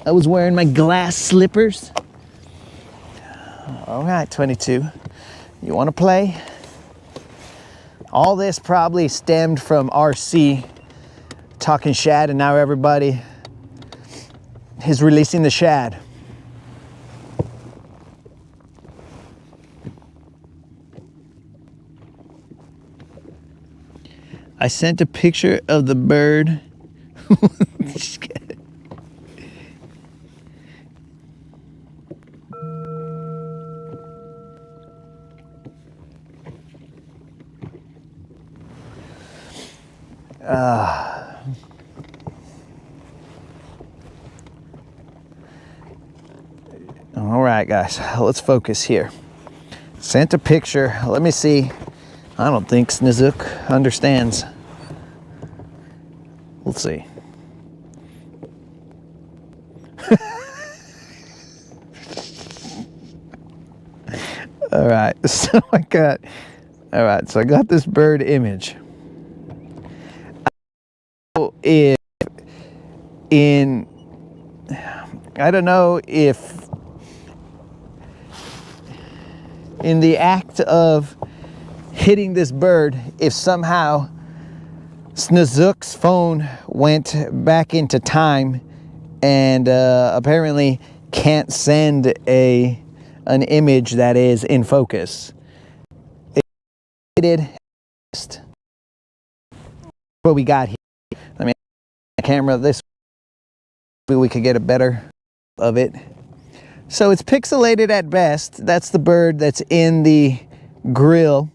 I was wearing my glass slippers. All right, 22. You want to play? All this probably stemmed from RC talking shad, and now everybody is releasing the shad. I sent a picture of the bird. All right, guys, let's focus here. Sent a picture. Let me see. I don't think Snizook understands. We'll see. All right, so I got this bird image. If I don't know if in the act of hitting this bird, if somehow Snoozuk's phone went back into time and apparently can't send an image that is in focus. It did what we got here. I mean, camera this, maybe we could get a better of it. So it's pixelated at best. That's the bird that's in the grill.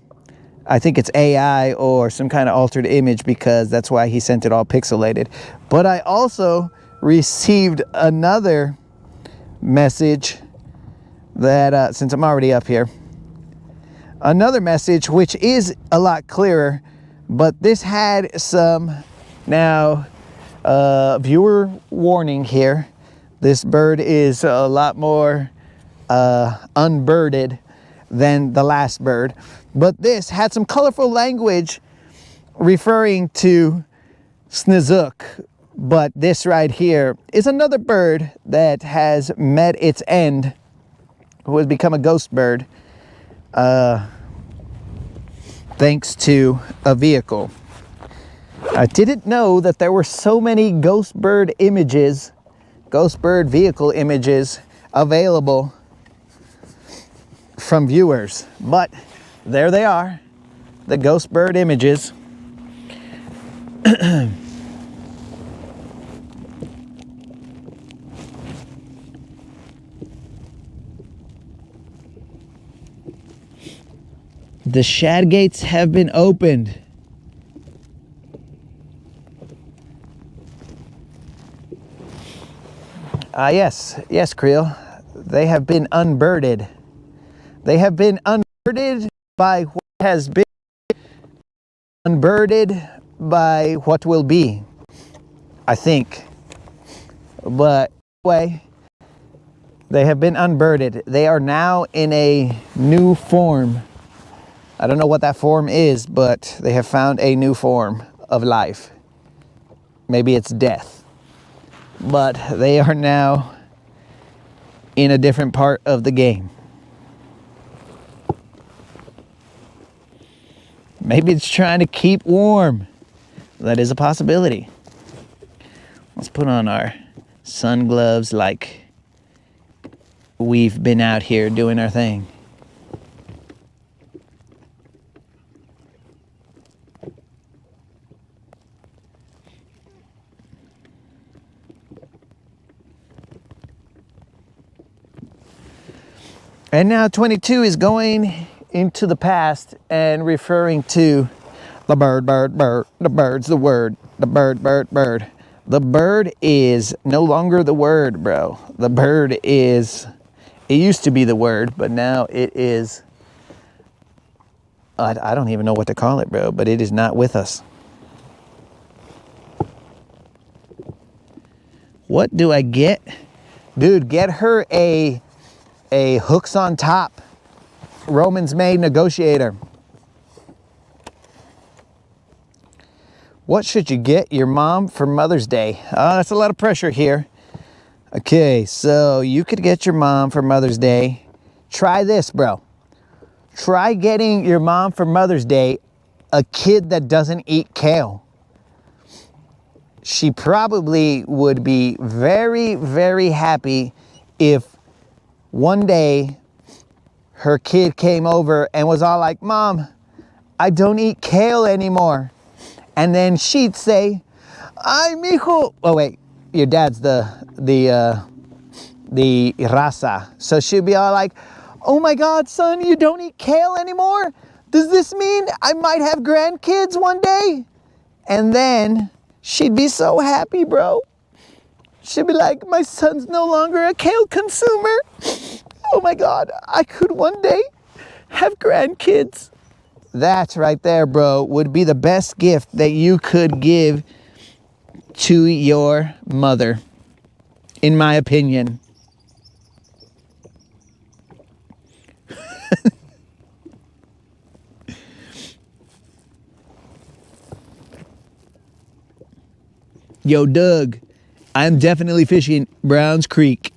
I think it's AI or some kind of altered image, because that's why he sent it all pixelated. But I also received another message that, since I'm already up here, another message which is a lot clearer, but this had some, now, viewer warning here. This bird is a lot more unbirded than the last bird. But this had some colorful language referring to Snoozuk. But this right here is another bird that has met its end, who has become a ghost bird thanks to a vehicle. I didn't know that there were so many ghost bird images, ghost bird vehicle images available from viewers, but there they are, the ghost bird images. The shad gates have been opened. Yes, Creel. They have been unbirded. They have been unbirded by what has been, unbirded by what will be, I think. But anyway, they have been unbirded. They are now in a new form. I don't know what that form is, but they have found a new form of life. Maybe it's death. But they are now in a different part of the game. Maybe it's trying to keep warm. That is a possibility. Let's put on our sun gloves like we've been out here doing our thing. And now 22 is going into the past and referring to the bird, the bird's the word, the bird. The bird is no longer the word, bro. The bird is, it used to be the word, but now it is, I don't even know what to call it, bro, but it is not with us. What do I get? Dude, get her a hooks on top Romans made negotiator. What should you get your mom for Mother's Day? That's a lot of pressure here. Okay, so you could get your mom for Mother's Day. Try this, bro. Try getting your mom for Mother's Day a kid that doesn't eat kale. She probably would be very, very happy if one day her kid came over and was all like, "Mom, I don't eat kale anymore." And then she'd say, "Ay, mijo." Oh wait, your dad's the raza. So she'd be all like, "Oh my God, son, you don't eat kale anymore? Does this mean I might have grandkids one day?" And then she'd be so happy, bro. She'd be like, "My son's no longer a kale consumer. Oh my God, I could one day have grandkids." That right there, bro, would be the best gift that you could give to your mother, in my opinion. Yo, Doug, I'm definitely fishing Browns Creek.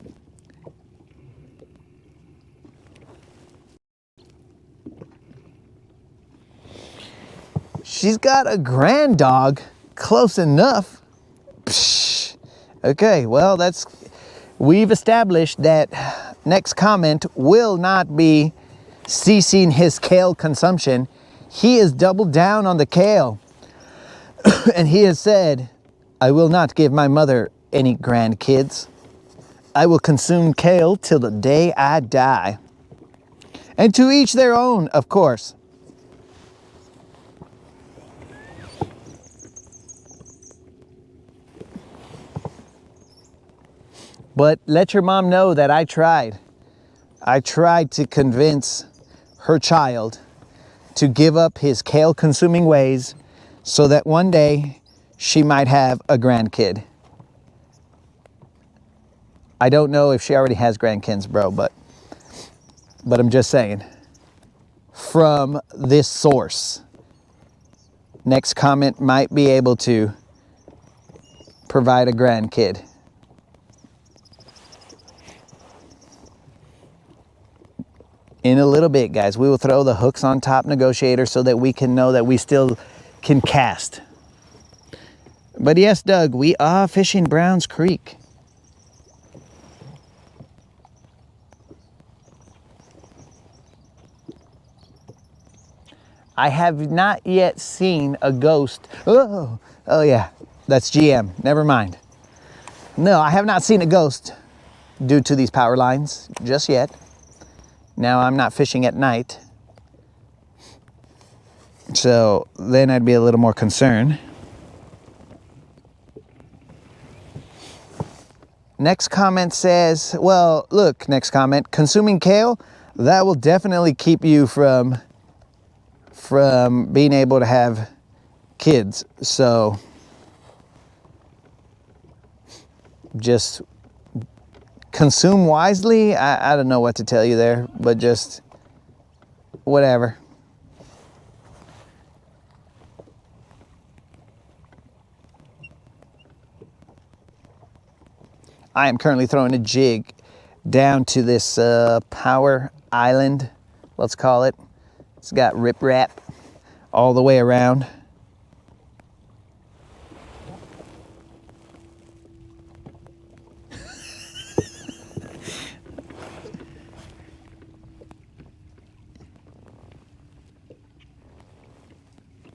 she's got a grand dog. Close enough. Psh. Okay, well, we've established that next comment will not be ceasing his kale consumption. He has doubled down on the kale. And he has said, I will not give my mother any grandkids. I will consume kale till the day I die. And to each their own, of course. But let your mom know that I tried. I tried to convince her child to give up his kale consuming ways so that one day she might have a grandkid. I don't know if she already has grandkids, bro, but I'm just saying, from this source, next comment might be able to provide a grandkid. In a little bit, guys, we will throw the hooks on top negotiator so that we can know that we still can cast. But yes, Doug, we are fishing Browns Creek. I have not yet seen a ghost. Oh yeah, that's GM. Never mind. No, I have not seen a ghost due to these power lines just yet. Now, I'm not fishing at night, so then I'd be a little more concerned. Next comment says, well, look, next comment, consuming kale, that will definitely keep you from being able to have kids. So just consume wisely. I don't know what to tell you there, but just whatever. I am currently throwing a jig down to this power island, let's call it. It's got riprap all the way around.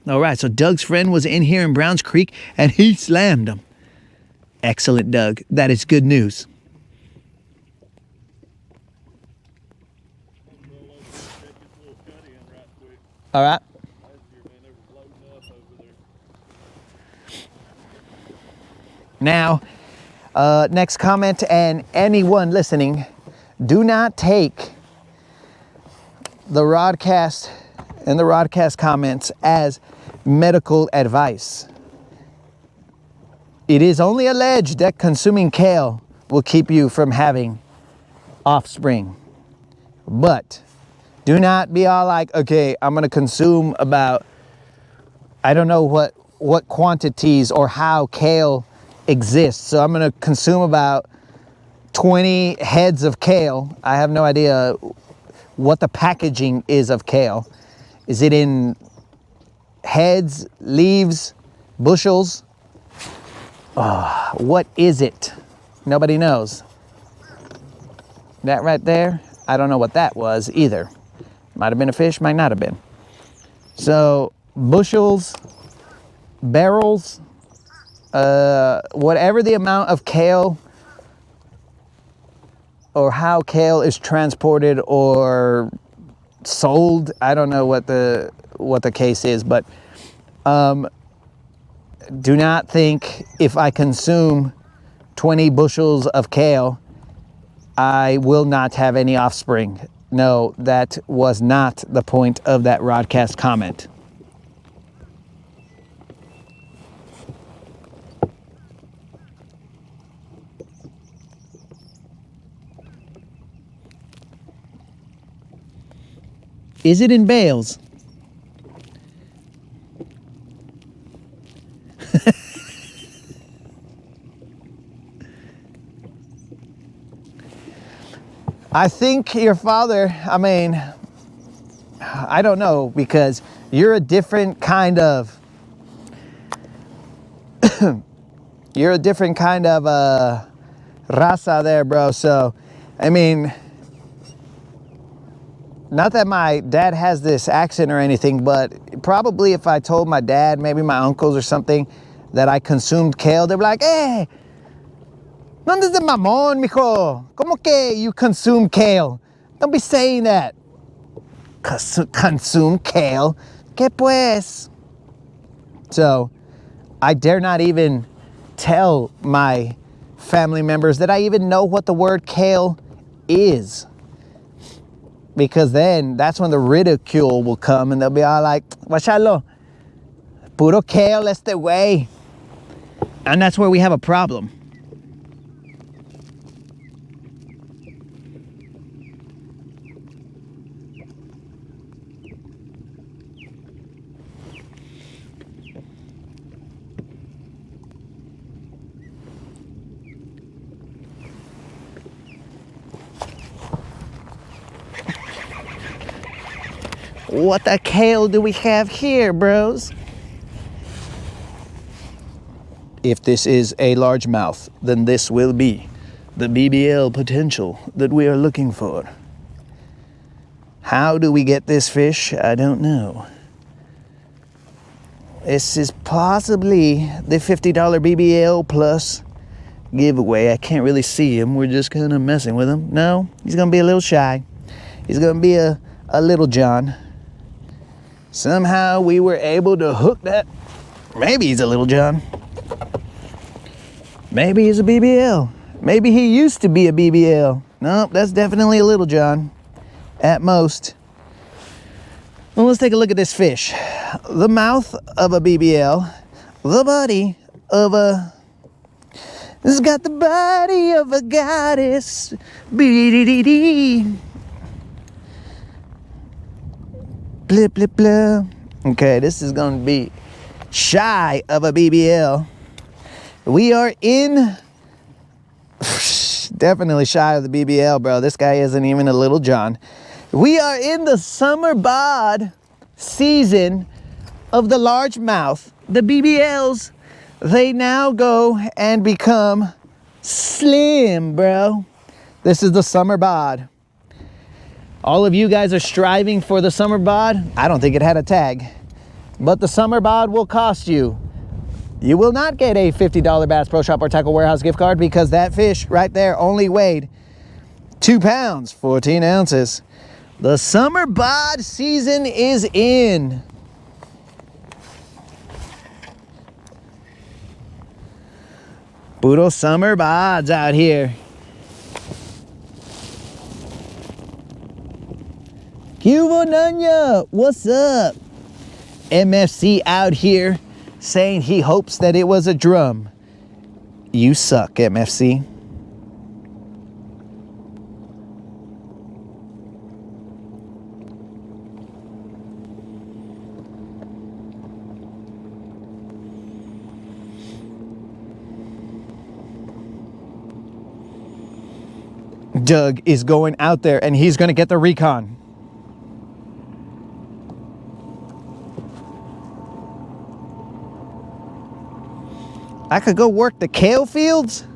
All right, so Doug's friend was in here in Browns Creek and he slammed him. Excellent, Doug. That is good news. All right. Now, next comment, and anyone listening, do not take the Rodcast and the Rodcast comments as medical advice. It is only alleged that consuming kale will keep you from having offspring. But do not be all like, okay, I'm gonna consume about, I don't know what quantities or how kale exists. So I'm gonna consume about 20 heads of kale. I have no idea what the packaging is of kale. Is it in heads, leaves, bushels? What is it? Nobody knows. That right there, I don't know what that was either. Might have been a fish, might not have been. So bushels, barrels, whatever the amount of kale or how kale is transported or sold, I don't know what the case is, but do not think if I consume 20 bushels of kale, I will not have any offspring. No, that was not the point of that Rodcast comment. Is it in bales? I think your father, I mean, I don't know, because you're a different kind of you're a different kind of raza there, bro. So, I mean, not that my dad has this accent or anything, but probably if I told my dad, maybe my uncles or something, that I consumed kale, they'd be like, "Eh, no andes de mamón, mijo. ¿Cómo que you consume kale? Don't be saying that. Consume kale? ¿Qué pues?" So, I dare not even tell my family members that I even know what the word kale is. Because then that's when the ridicule will come and they'll be all like, "Guachalo, puro kale este way." And that's where we have a problem. What the kale do we have here, bros? If this is a largemouth, then this will be the BBL potential that we are looking for. How do we get this fish? I don't know. This is possibly the $50 BBL plus giveaway. I can't really see him. We're just kind of messing with him. No, he's gonna be a little shy. He's gonna be a little John. Somehow we were able to hook that. Maybe he's a little John. Maybe he's a BBL. Maybe he used to be a BBL. Nope, that's definitely a little John, at most. Well, let's take a look at this fish. The mouth of a BBL, the body of a... This has got the body of a goddess. Bee-dee-dee-dee. Blah, blah, blah. Okay, this is gonna be shy of a BBL. We are in... Definitely shy of the BBL, bro. This guy isn't even a little John. We are in the summer bod season of the largemouth. The BBLs, they now go and become slim, bro. This is the summer bod. All of you guys are striving for the summer bod. I don't think it had a tag, but the summer bod will cost you. You will not get a $50 Bass Pro Shop or Tackle Warehouse gift card, because that fish right there only weighed 2 pounds, 14 ounces. The summer bod season is in. Puro summer bods out here. Cuba Nunya, what's up? MFC out here saying he hopes that it was a drum. You suck, MFC. Doug is going out there and he's going to get the recon. I could go work the kale fields?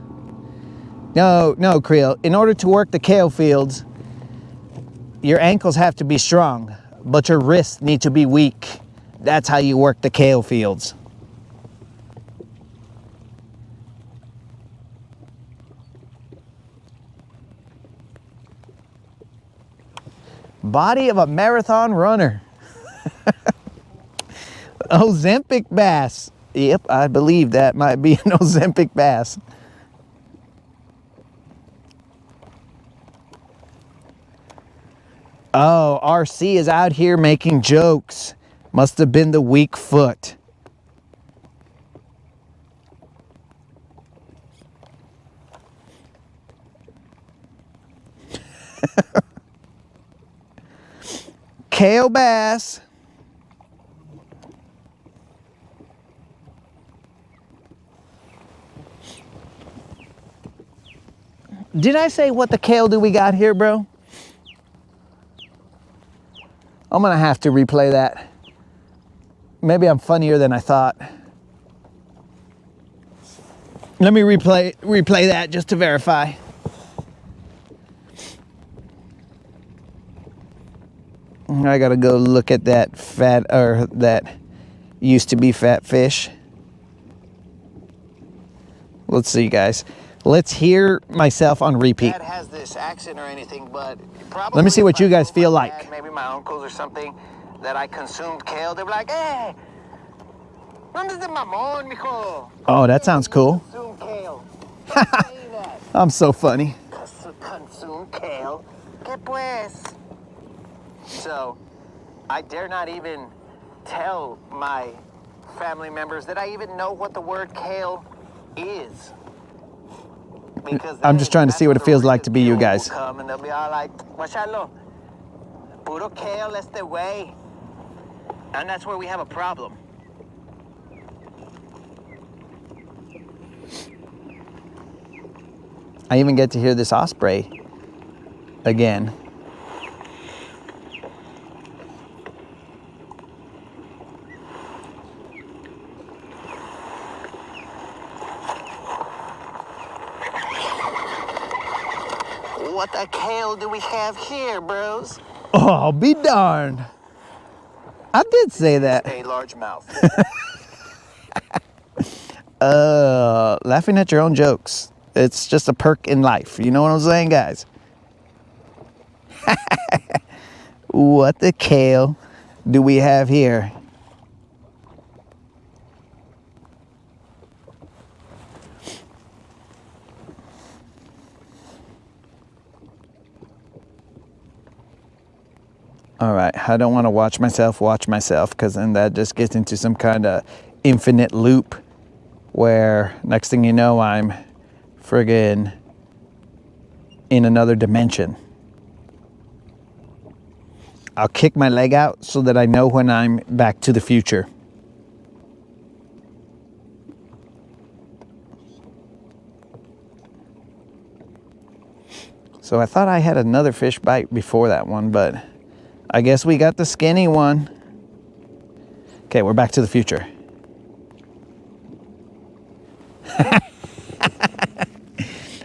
No, Creel. In order to work the kale fields, your ankles have to be strong, but your wrists need to be weak. That's how you work the kale fields. Body of a marathon runner. Ozempic bass. Yep, I believe that might be an Ozempic bass. Oh, RC is out here making jokes. Must have been the weak foot. Kale bass. Did I say what the kale do we got here, bro? I'm gonna have to replay that. Maybe I'm funnier than I thought. Let me replay that just to verify. I gotta go look at that fat, or that used to be fat fish. Let's see, guys. Let's hear myself on repeat. Dad has this accent or anything, but probably Let me see what if I you guys told my feel dad, like. Maybe my uncles or something, that I consumed kale. They'd be like, "Hey, ¿dónde es de mamón, mijo? Oh, that sounds cool. Consume kale." Stop saying that. I'm so funny. Consume kale. ¿Qué pues? So, I dare not even tell my family members that I even know what the word kale is. Because I'm just trying to that's see what when it feels the like to be you ridicule guys. will come and they'll be all like, "Machalo, puro kale este way." And that's where we have a problem. I even get to hear this osprey again. What the kale do we have here, bros? Oh, I'll be darned. I did say that. A largemouth. Laughing at your own jokes. It's just a perk in life. You know what I'm saying, guys? What the kale do we have here? All right, I don't want to watch myself, because then that just gets into some kind of infinite loop where next thing you know, I'm friggin' in another dimension. I'll kick my leg out so that I know when I'm back to the future. So I thought I had another fish bite before that one, but I guess we got the skinny one. Okay, we're back to the future.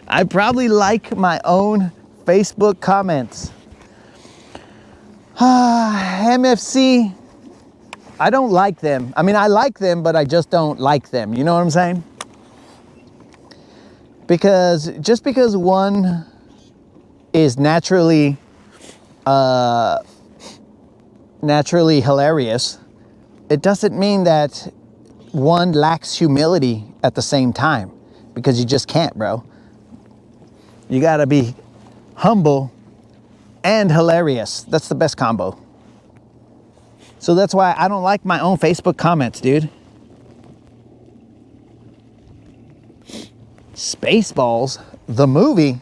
I probably like my own Facebook comments. MFC, I don't like them. I mean, I like them, but I just don't like them. You know what I'm saying? Because just because one is naturally hilarious, it doesn't mean that one lacks humility at the same time, because you just can't, bro. You gotta be humble and hilarious. That's the best combo. So that's why I don't like my own Facebook comments, dude. Spaceballs, the movie.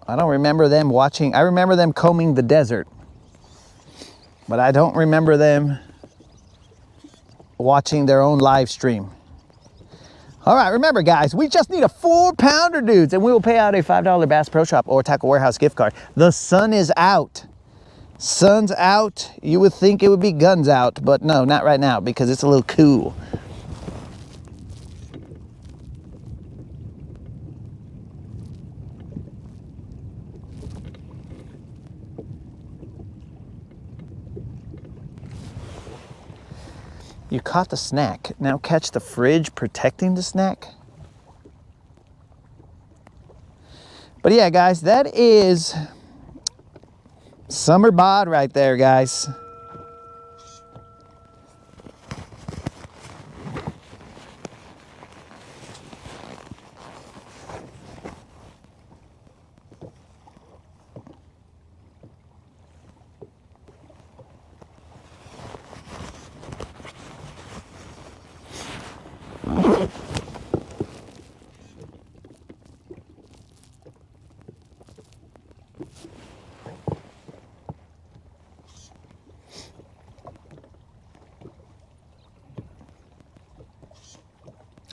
I don't remember them watching. I remember them combing the desert, but I don't remember them watching their own live stream. All right, remember guys, we just need a 4-pounder, dudes, and we will pay out a $5 Bass Pro Shop or Tackle Warehouse gift card. The sun is out. Sun's out. You would think it would be guns out, but no, not right now, because it's a little cool. You caught the snack. Now catch the fridge protecting the snack. But yeah, guys, that is summer bod right there, guys.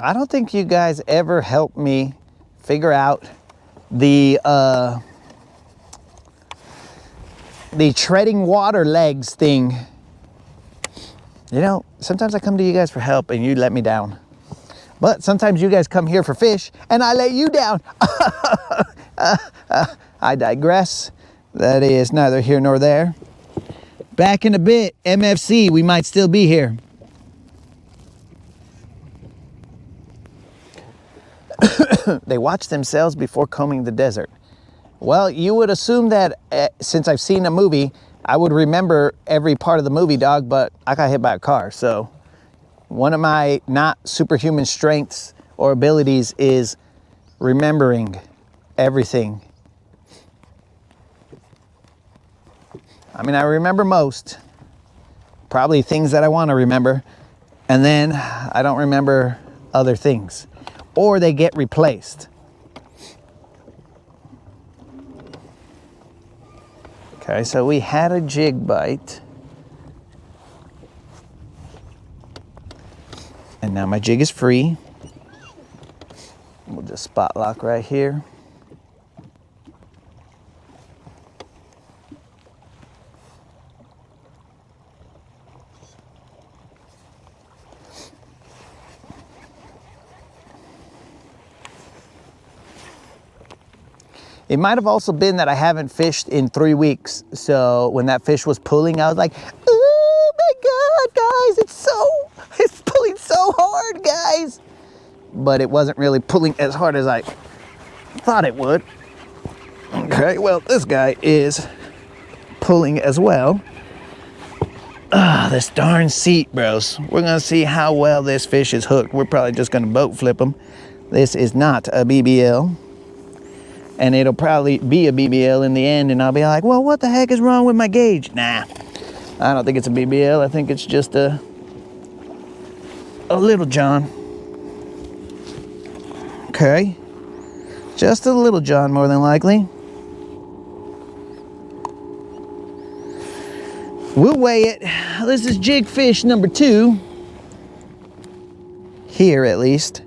I don't think you guys ever helped me figure out the the treading water legs thing. You know, sometimes I come to you guys for help and you let me down. But sometimes you guys come here for fish and I let you down. I digress. That is neither here nor there. Back in a bit, MFC, we might still be here. They watch themselves before combing the desert. Well, you would assume that since I've seen a movie, I would remember every part of the movie, dog, but I got hit by a car. So one of my not superhuman strengths or abilities is remembering everything. I mean, I remember most, probably things that I want to remember, and then I don't remember other things, or they get replaced. Okay, so we had a jig bite, and now my jig is free. We'll just spot lock right here. It might have also been that I haven't fished in 3 weeks. So when that fish was pulling, I was like, oh my God, guys, it's pulling so hard, guys. But it wasn't really pulling as hard as I thought it would. Okay, well, this guy is pulling as well. This darn seat, bros. We're gonna see how well this fish is hooked. We're probably just gonna boat flip him. This is not a BBL. And it'll probably be a BBL in the end, and I'll be like, well, what the heck is wrong with my gauge? Nah, I don't think it's a BBL. I think it's just a Little John. Okay, just a Little John more than likely. We'll weigh it. This is jig fish number 2. Here, at least.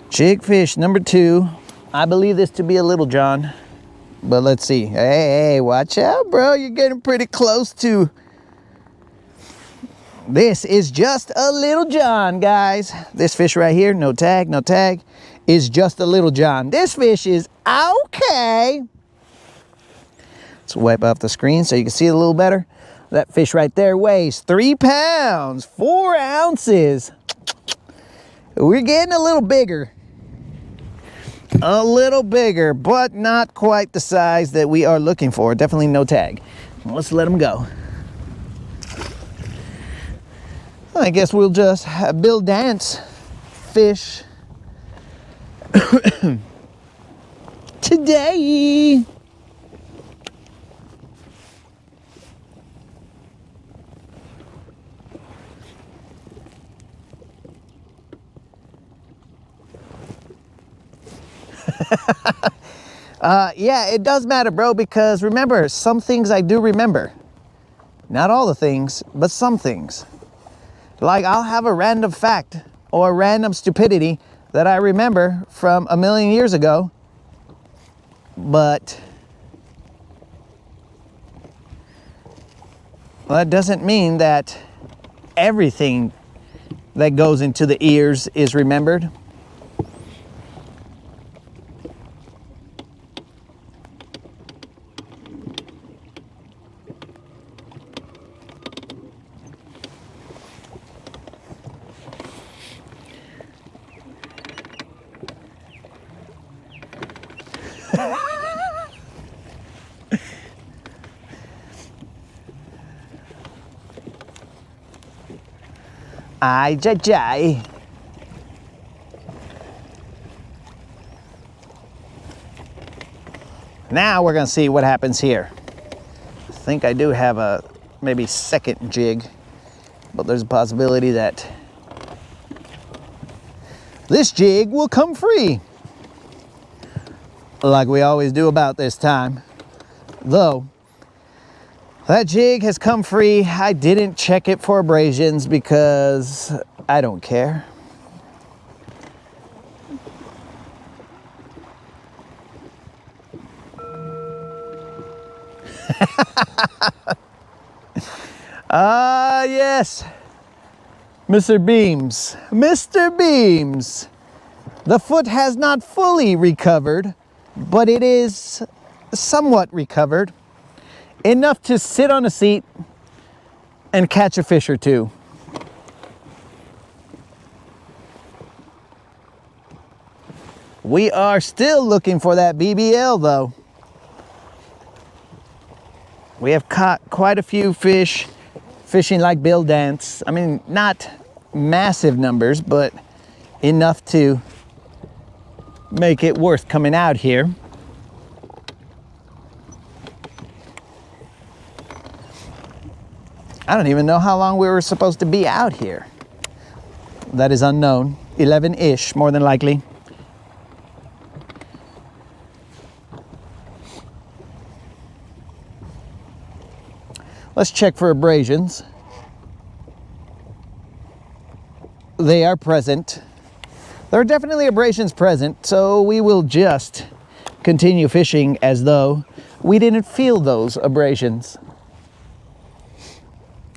Jig fish number 2. I believe this to be a Little John, but let's see. Hey, watch out, bro. You're getting pretty close to. This is just a Little John, guys. This fish right here, no tag, is just a Little John. This fish is okay. Let's wipe off the screen so you can see it a little better. That fish right there weighs 3 pounds, 4 ounces. We're getting a little bigger. A little bigger, but not quite the size that we are looking for. Definitely no tag. Let's let him go. I guess we'll just Bill Dance fish today. Yeah, it does matter, bro, because remember, some things I do remember. Not all the things, but some things. Like, I'll have a random fact or a random stupidity that I remember from a million years ago, but that doesn't mean that everything that goes into the ears is remembered. Ay, jai, jai. Now we're gonna see what happens here. I think I do have a maybe second jig, but there's a possibility that this jig will come free, like we always do about this time. Though that jig has come free. I didn't check it for abrasions because I don't care. Ah, yes. Mr. Beams. Mr. Beams. The foot has not fully recovered, but it is somewhat recovered. Enough to sit on a seat and catch a fish or two. We are still looking for that BBL though. We have caught quite a few fish fishing like Bill Dance. I mean, not massive numbers, but enough to make it worth coming out here. I don't even know how long we were supposed to be out here. That is unknown. 11-ish, more than likely. Let's check for abrasions. They are present. There are definitely abrasions present, so we will just continue fishing as though we didn't feel those abrasions.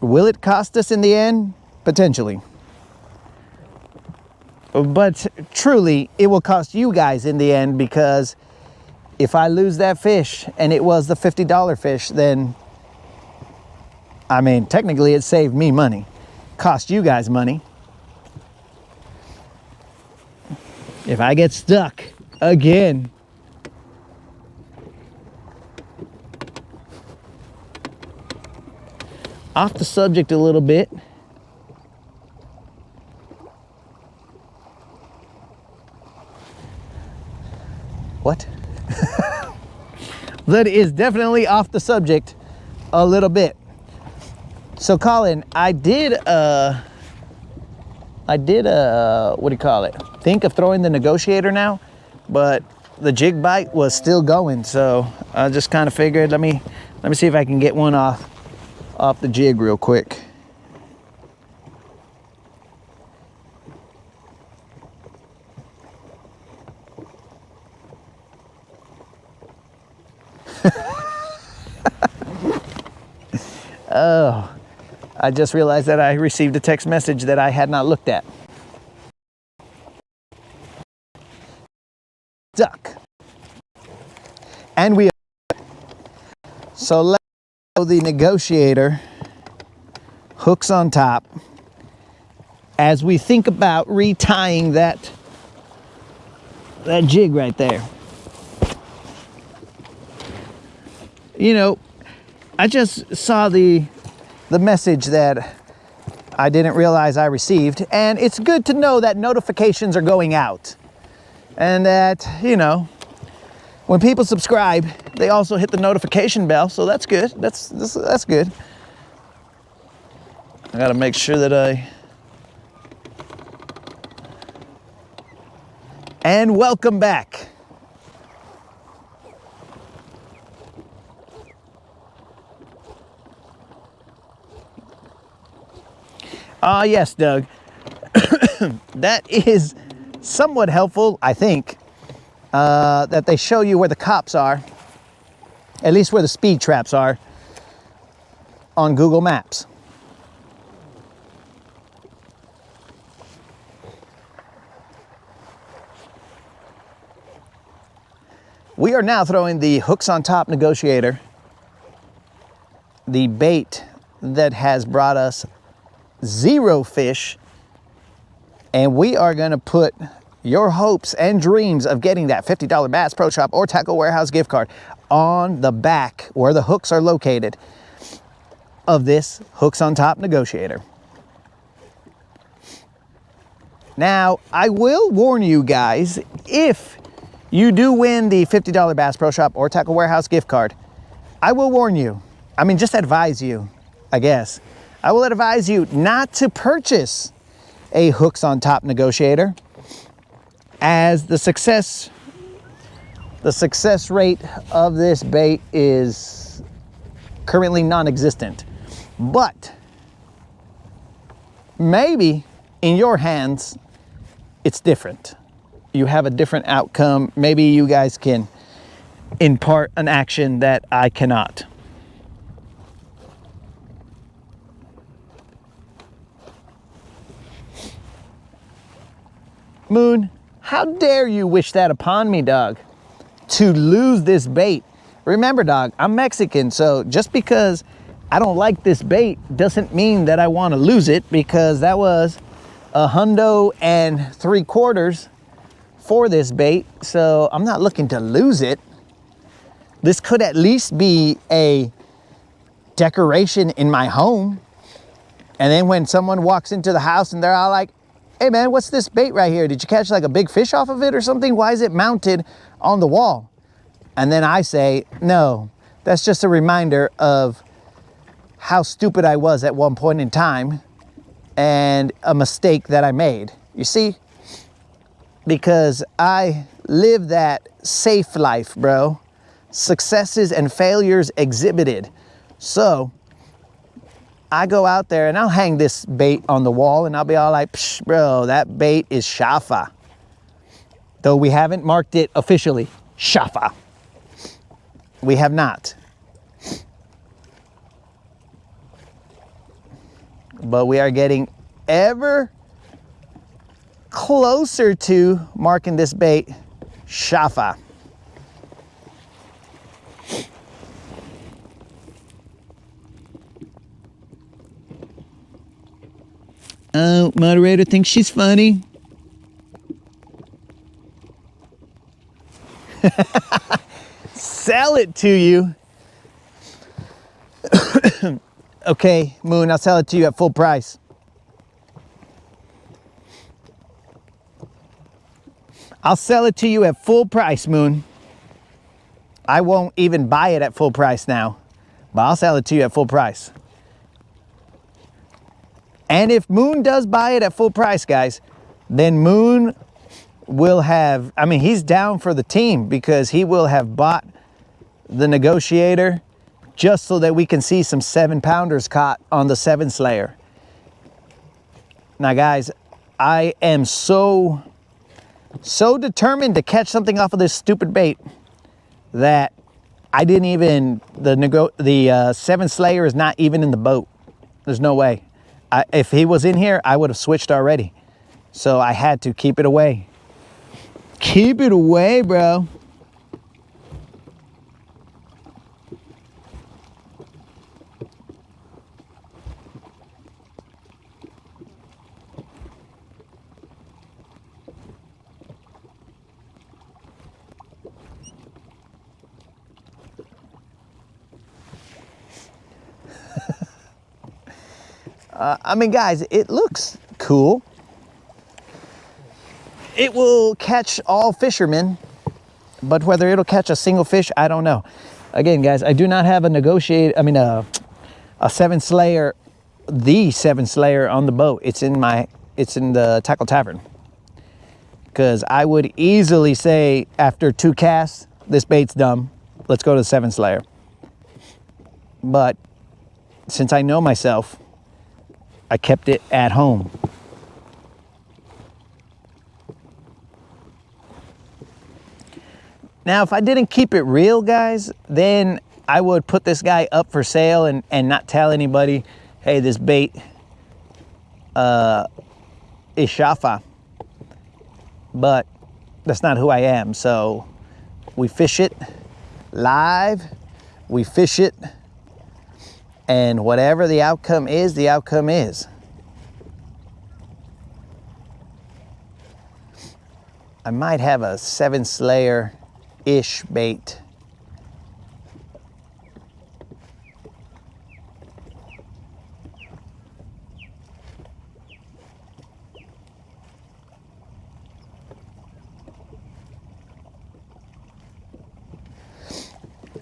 Will it cost us in the end? Potentially. But truly, it will cost you guys in the end, because if I lose that fish and it was the $50 fish, then, I mean, technically it saved me money. Cost you guys money. If I get stuck again, off the subject a little bit. What? That is definitely off the subject a little bit. So Colin, I did what do you call it? Think of throwing the negotiator now, but the jig bite was still going. So I just kind of figured, let me see if I can get one off the jig real quick. Oh, I just realized that I received a text message that I had not looked at. Duck. And we are. So let's go the negotiator, hooks on top, as we think about retying that jig right there. You know, I just saw the message that I didn't realize I received, and it's good to know that notifications are going out, and that, you know, when people subscribe, they also hit the notification bell, so that's good. That's good. I gotta make sure that and welcome back. Ah, yes, Doug. That is somewhat helpful, I think, that they show you where the cops are, at least where the speed traps are, on Google Maps. We are now throwing the hooks on top negotiator, the bait that has brought us 0 fish, and we are going to put your hopes and dreams of getting that $50 Bass Pro Shop or Tackle Warehouse gift card on the back where the hooks are located of this hooks on top negotiator. Now, I will warn you guys, if you do win the $50 Bass Pro Shop or Tackle Warehouse gift card, I will warn you, I mean, just advise you, I guess. I will advise you not to purchase a hooks on top negotiator, as the success rate of this bait is currently non-existent. But maybe in your hands, it's different. You have a different outcome. Maybe you guys can impart an action that I cannot. Moon, how dare you wish that upon me, dog? To lose this bait. Remember, dog, I'm Mexican, so just because I don't like this bait doesn't mean that I want to lose it, because that was $103 for this bait, so I'm not looking to lose it. This could at least be a decoration in my home. And then when someone walks into the house and they're all like, hey man, what's this bait right here? Did you catch like a big fish off of it or something? Why is it mounted on the wall? And then I say, no, that's just a reminder of how stupid I was at one point in time and a mistake that I made. You see? Because I live that safe life, bro. Successes and failures exhibited. So I go out there and I'll hang this bait on the wall and I'll be all like, psh, bro, that bait is shafa. Though we haven't marked it officially, shafa. We have not. But we are getting ever closer to marking this bait shafa. Oh, moderator thinks she's funny. Sell it to you. Okay, Moon, I'll sell it to you at full price. I'll sell it to you at full price, Moon. I won't even buy it at full price now, but I'll sell it to you at full price. And if Moon does buy it at full price, guys, then Moon will have, I mean, he's down for the team because he will have bought the negotiator just so that we can see some 7-pounders caught on the 7 Slayer. Now, guys, I am so determined to catch something off of this stupid bait that I didn't even, the 7 Slayer is not even in the boat. There's no way. If he was in here, I would have switched already. So I had to keep it away. Keep it away, bro. I mean, guys, it looks cool. It will catch all fishermen, but whether it'll catch a single fish, I don't know. Again, guys, I do not have a 7 Slayer, the 7 Slayer on the boat. It's in the Tackle Tavern. Because I would easily say after 2 casts, this bait's dumb. Let's go to the 7 Slayer. But since I know myself, I kept it at home. Now, if I didn't keep it real, guys, then I would put this guy up for sale and not tell anybody, hey, this bait is shafa. But that's not who I am. So we fish it live. We fish it. And whatever the outcome is, the outcome is. I might have a 7 Slayer-ish bait.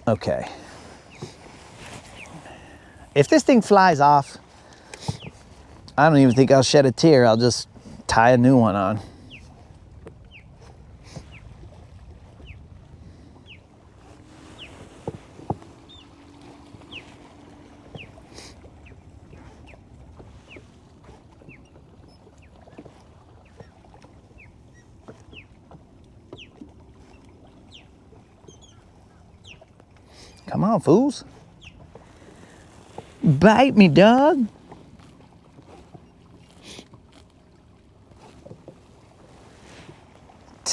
Okay. If this thing flies off, I don't even think I'll shed a tear. I'll just tie a new one on. Come on, fools. Bite me, dog.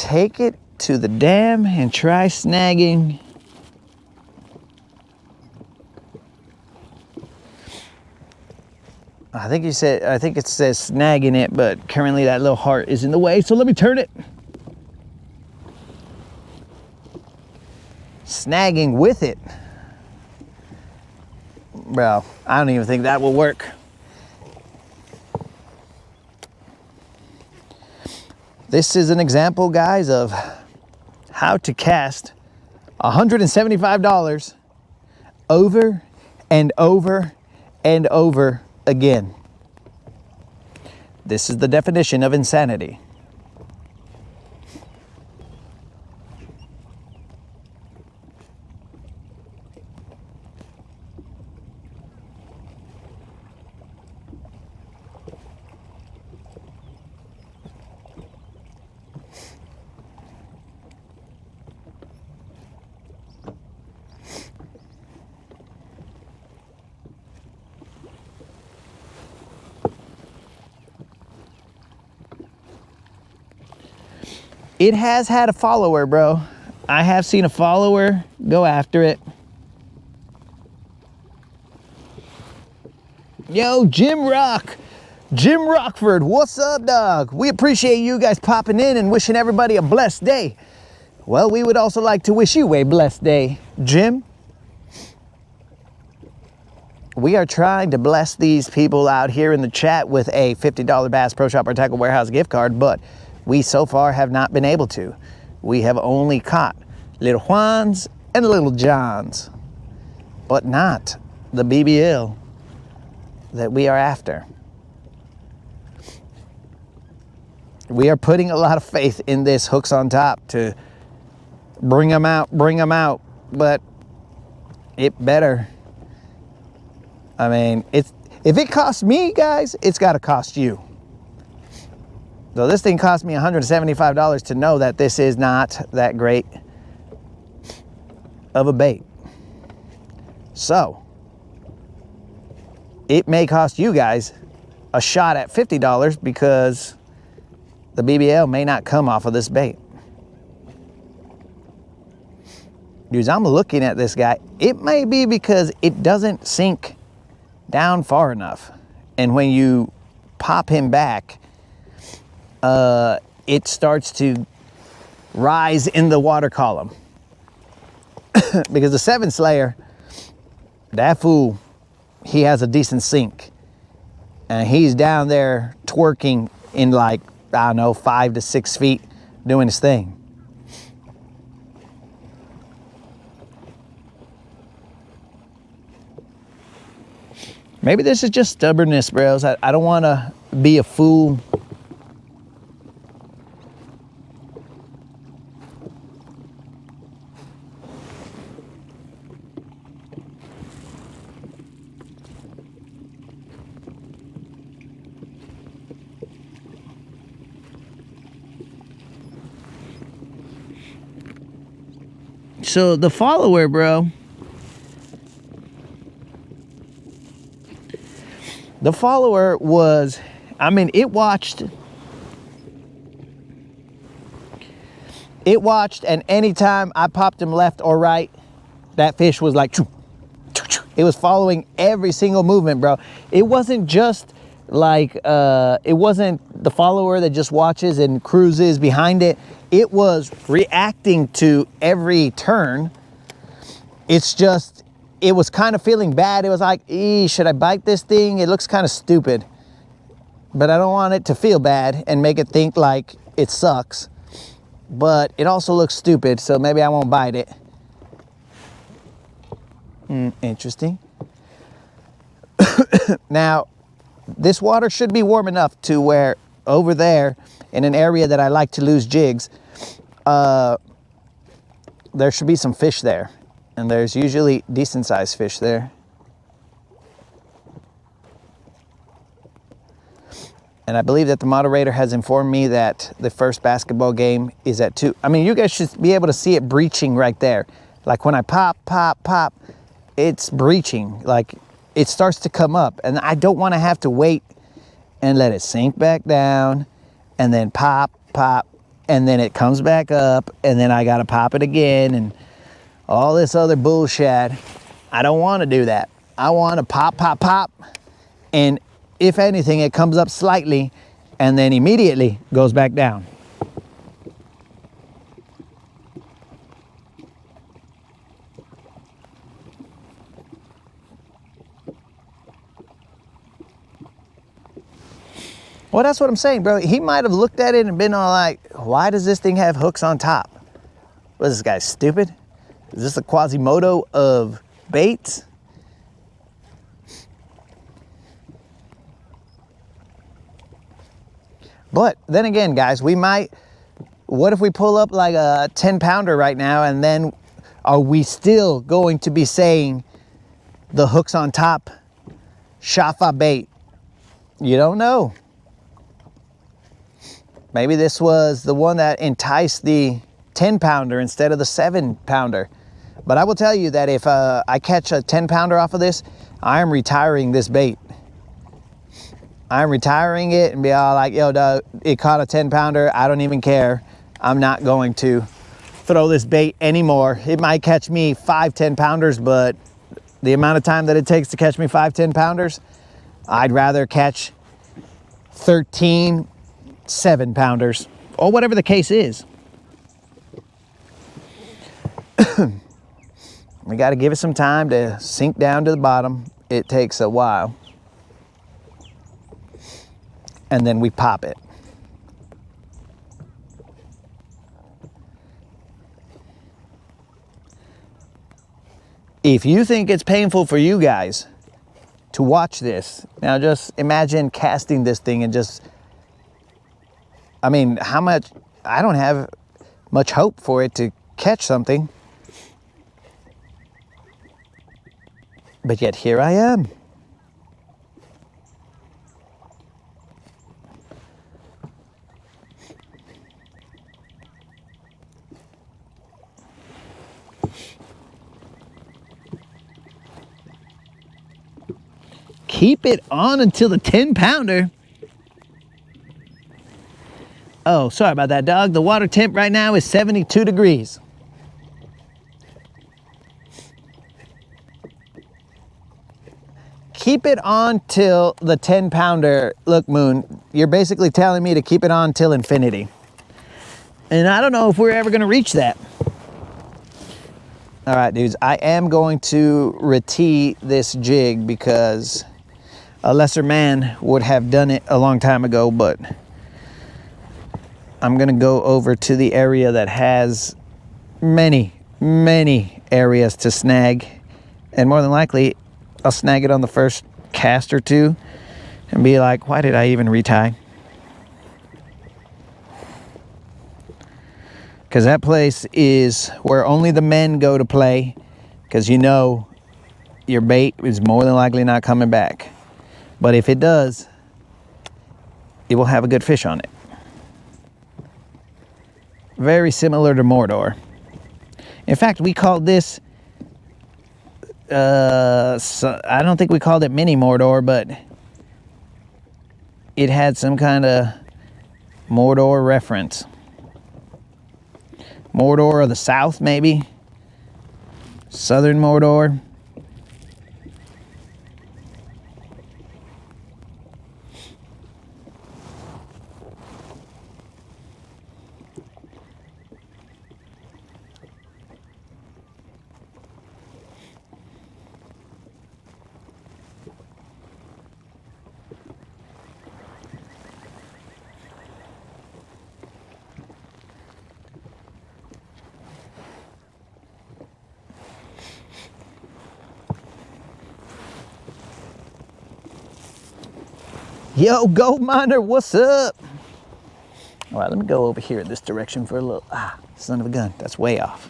take it to the dam and try snagging. I think it says snagging it, but currently that little heart is in the way, so let me turn it. Snagging with it. Bro, I don't even think that will work. This is an example, guys, of how to cast $175 over and over and over again. This is the definition of insanity. It has had a follower, bro. I have seen a follower go after it. Yo, Jim Rockford, what's up, dog? We appreciate you guys popping in and wishing everybody a blessed day. Well, we would also like to wish you a blessed day, Jim. We are trying to bless these people out here in the chat with a $50 Bass Pro Shop or Tackle Warehouse gift card, but we so far have not been able to. We have only caught Little Juans and Little Johns, but not the BBL that we are after. We are putting a lot of faith in this hooks on top to bring them out, but it better. I mean, if it costs me, guys, it's got to cost you. So this thing cost me $175 to know that this is not that great of a bait. So it may cost you guys a shot at $50 because the BBL may not come off of this bait. Dudes, I'm looking at this guy. It may be because it doesn't sink down far enough. And when you pop him back, it starts to rise in the water column. Because the 7 Slayer, that fool, he has a decent sink. And he's down there twerking in like, I don't know, 5 to 6 feet doing his thing. Maybe this is just stubbornness, bros. I don't want to be a fool. So the follower, bro, the follower was, I mean, it watched, and anytime I popped him left or right, that fish was like, choo, choo, choo. It was following every single movement, bro. It wasn't just like, it wasn't the follower that just watches and cruises behind it. It was reacting to every turn. It's just, it was kind of feeling bad. It was like, should I bite this thing? It looks kind of stupid. But I don't want it to feel bad and make it think like it sucks. But it also looks stupid, so maybe I won't bite it. Interesting. Now, this water should be warm enough to where over there in an area that I like to lose jigs, there should be some fish there. And there's usually decent sized fish there. And I believe that the moderator has informed me that the first basketball game is at 2. I mean, you guys should be able to see it breaching right there. Like when I pop, it's breaching. Like it starts to come up. And I don't want to have to wait and let it sink back down and then pop, and then it comes back up, and then I gotta pop it again, and all this other bullshit. I don't want to do that. I want to pop, pop, pop, and if anything, it comes up slightly, and then immediately goes back down. Well, that's what I'm saying, bro. He might have looked at it and been all like, why does this thing have hooks on top? What is this guy, stupid? Is this a Quasimodo of baits? But then again, guys, we might, what if we pull up like a 10 pounder right now, and then are we still going to be saying the hooks on top, shafa bait? You don't know. Maybe this was the one that enticed the 10 pounder instead of the 7 pounder. But I will tell you that if I catch a 10 pounder off of this, I am retiring this bait. I'm retiring it and be all like, yo, dog, it caught a 10 pounder. I don't even care. I'm not going to throw this bait anymore. It might catch me 5 10 pounders, but the amount of time that it takes to catch me 5 10 pounders, I'd rather catch 13 7 pounders, or whatever the case is. We got to give it some time to sink down to the bottom. It takes a while. And then we pop it. If you think it's painful for you guys to watch this, now just imagine casting this thing and just, I mean, how much, I don't have much hope for it to catch something. But yet here I am. Keep it on until the 10 pounder. Oh, sorry about that, dog. The water temp right now is 72 degrees. Keep it on till the 10 pounder. Look, Moon, you're basically telling me to keep it on till infinity. And I don't know if we're ever going to reach that. All right, dudes, I am going to retee this jig because a lesser man would have done it a long time ago, but I'm gonna go over to the area that has many areas to snag, and more than likely I'll snag it on the first cast or two and be like, why did I even retie? Because that place is where only the men go to play, because you know your bait is more than likely not coming back. But if it does, it will have a good fish on it. Very similar to Mordor. In fact, we called this, I don't think we called it mini Mordor, but it had some kind of Mordor reference. Mordor of the South, maybe? Southern Mordor. Yo, Gold Miner, what's up? All right, let me go over here this direction for a little, son of a gun, that's way off.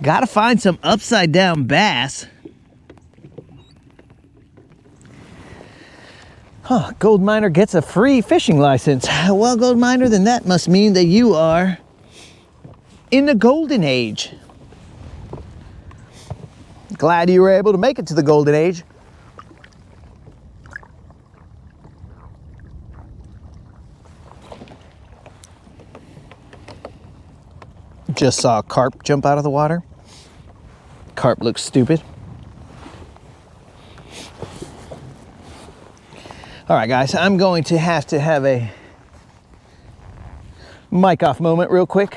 Gotta find some upside down bass. Huh, gold miner gets a free fishing license. Well, gold miner, then that must mean that you are in the golden age. Glad you were able to make it to the golden age. Just saw a carp jump out of the water. Carp looks stupid. All right, guys, I'm going to have a mic off moment real quick.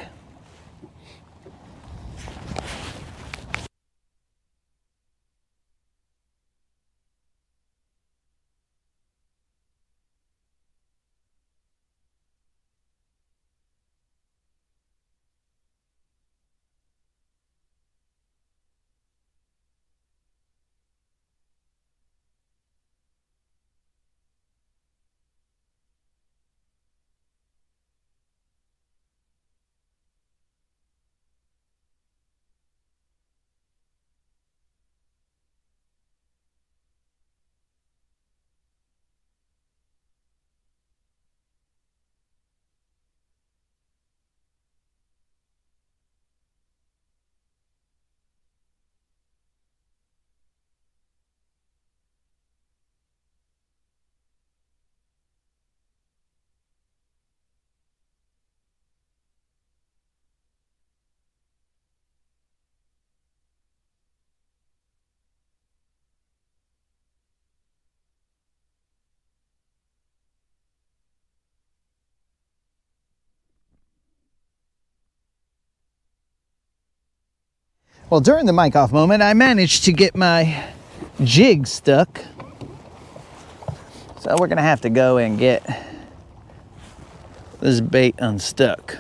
Well, during the mic off moment, I managed to get my jig stuck. So we're gonna have to go and get this bait unstuck.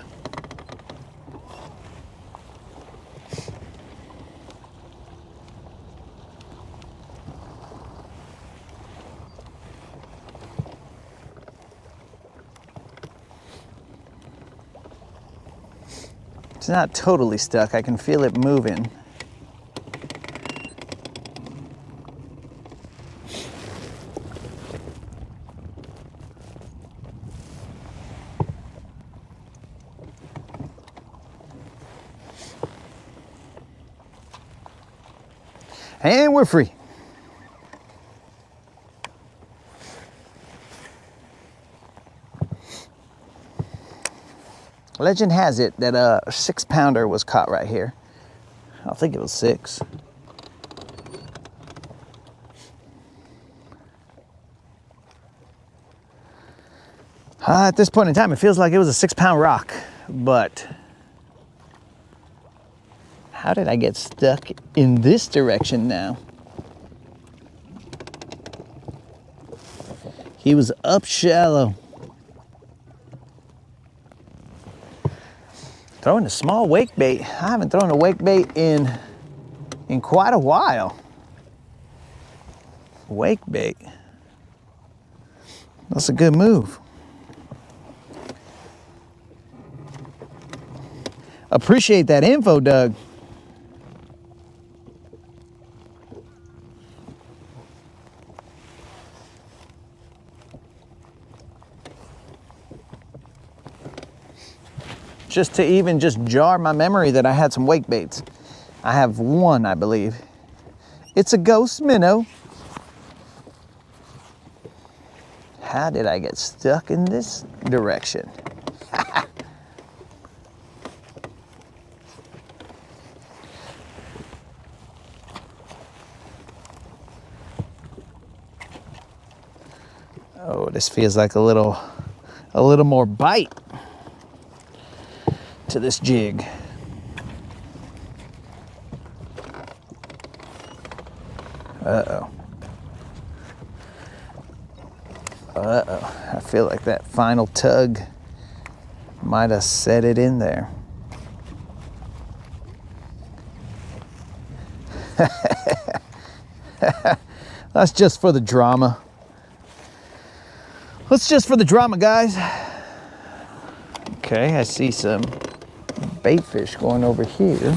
It's not totally stuck. I can feel it moving. And we're free. Legend has it that a 6-pounder was caught right here. I think it was 6. At this point in time, it feels like it was a 6-pound rock, but how did I get stuck in this direction now? He was up shallow. Throwing a small wake bait. I haven't thrown a wake bait in quite a while. Wake bait. That's a good move. Appreciate that info, Doug. Just to even just jar my memory that I had some wake baits. I have one, I believe. It's a ghost minnow. How did I get stuck in this direction? Oh, this feels like a little more bite to this jig. Uh-oh. Uh-oh. I feel like that final tug might have set it in there. That's just for the drama. That's just for the drama, guys. Okay, I see some bait fish going over here.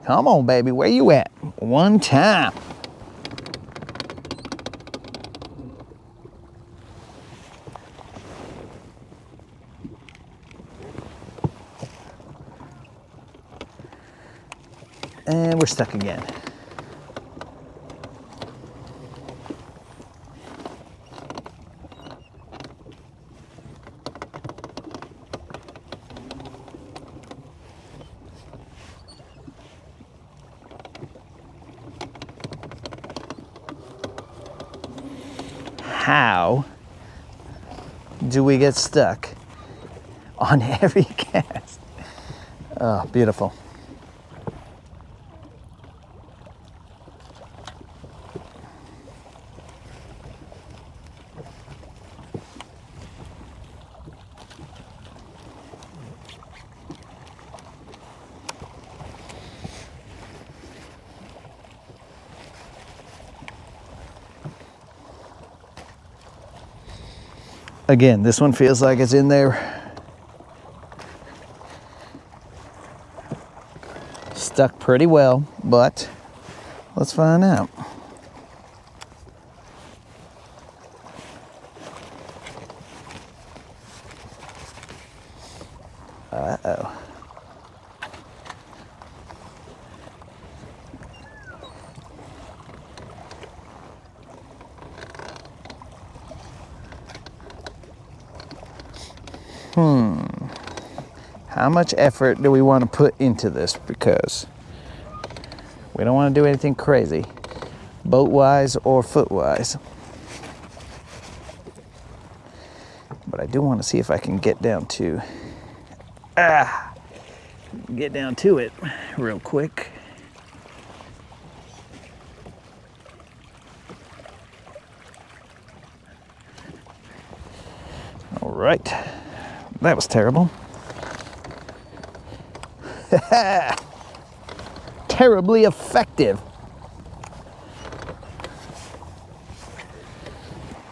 Come on, baby, where you at? One time. And we're stuck again. How do we get stuck on every cast? Oh, beautiful. Again, this one feels like it's in there. Stuck pretty well, but let's find out. Uh-oh. How much effort do we want to put into this? Because we don't want to do anything crazy, boat-wise or foot-wise. But I do want to see if I can get down to it real quick. All right, that was terrible. Terribly effective.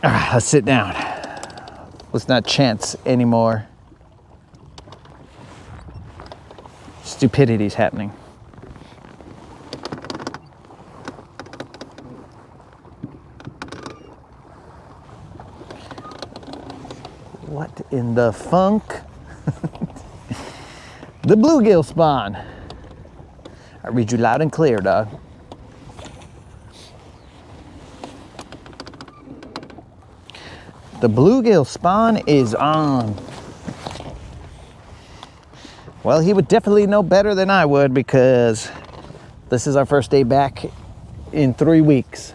All right, let's sit down. Let's not chance anymore stupidities happening. What in the funk? The bluegill spawn. I read you loud and clear, dog. The bluegill spawn is on. Well, he would definitely know better than I would because this is our first day back in 3 weeks.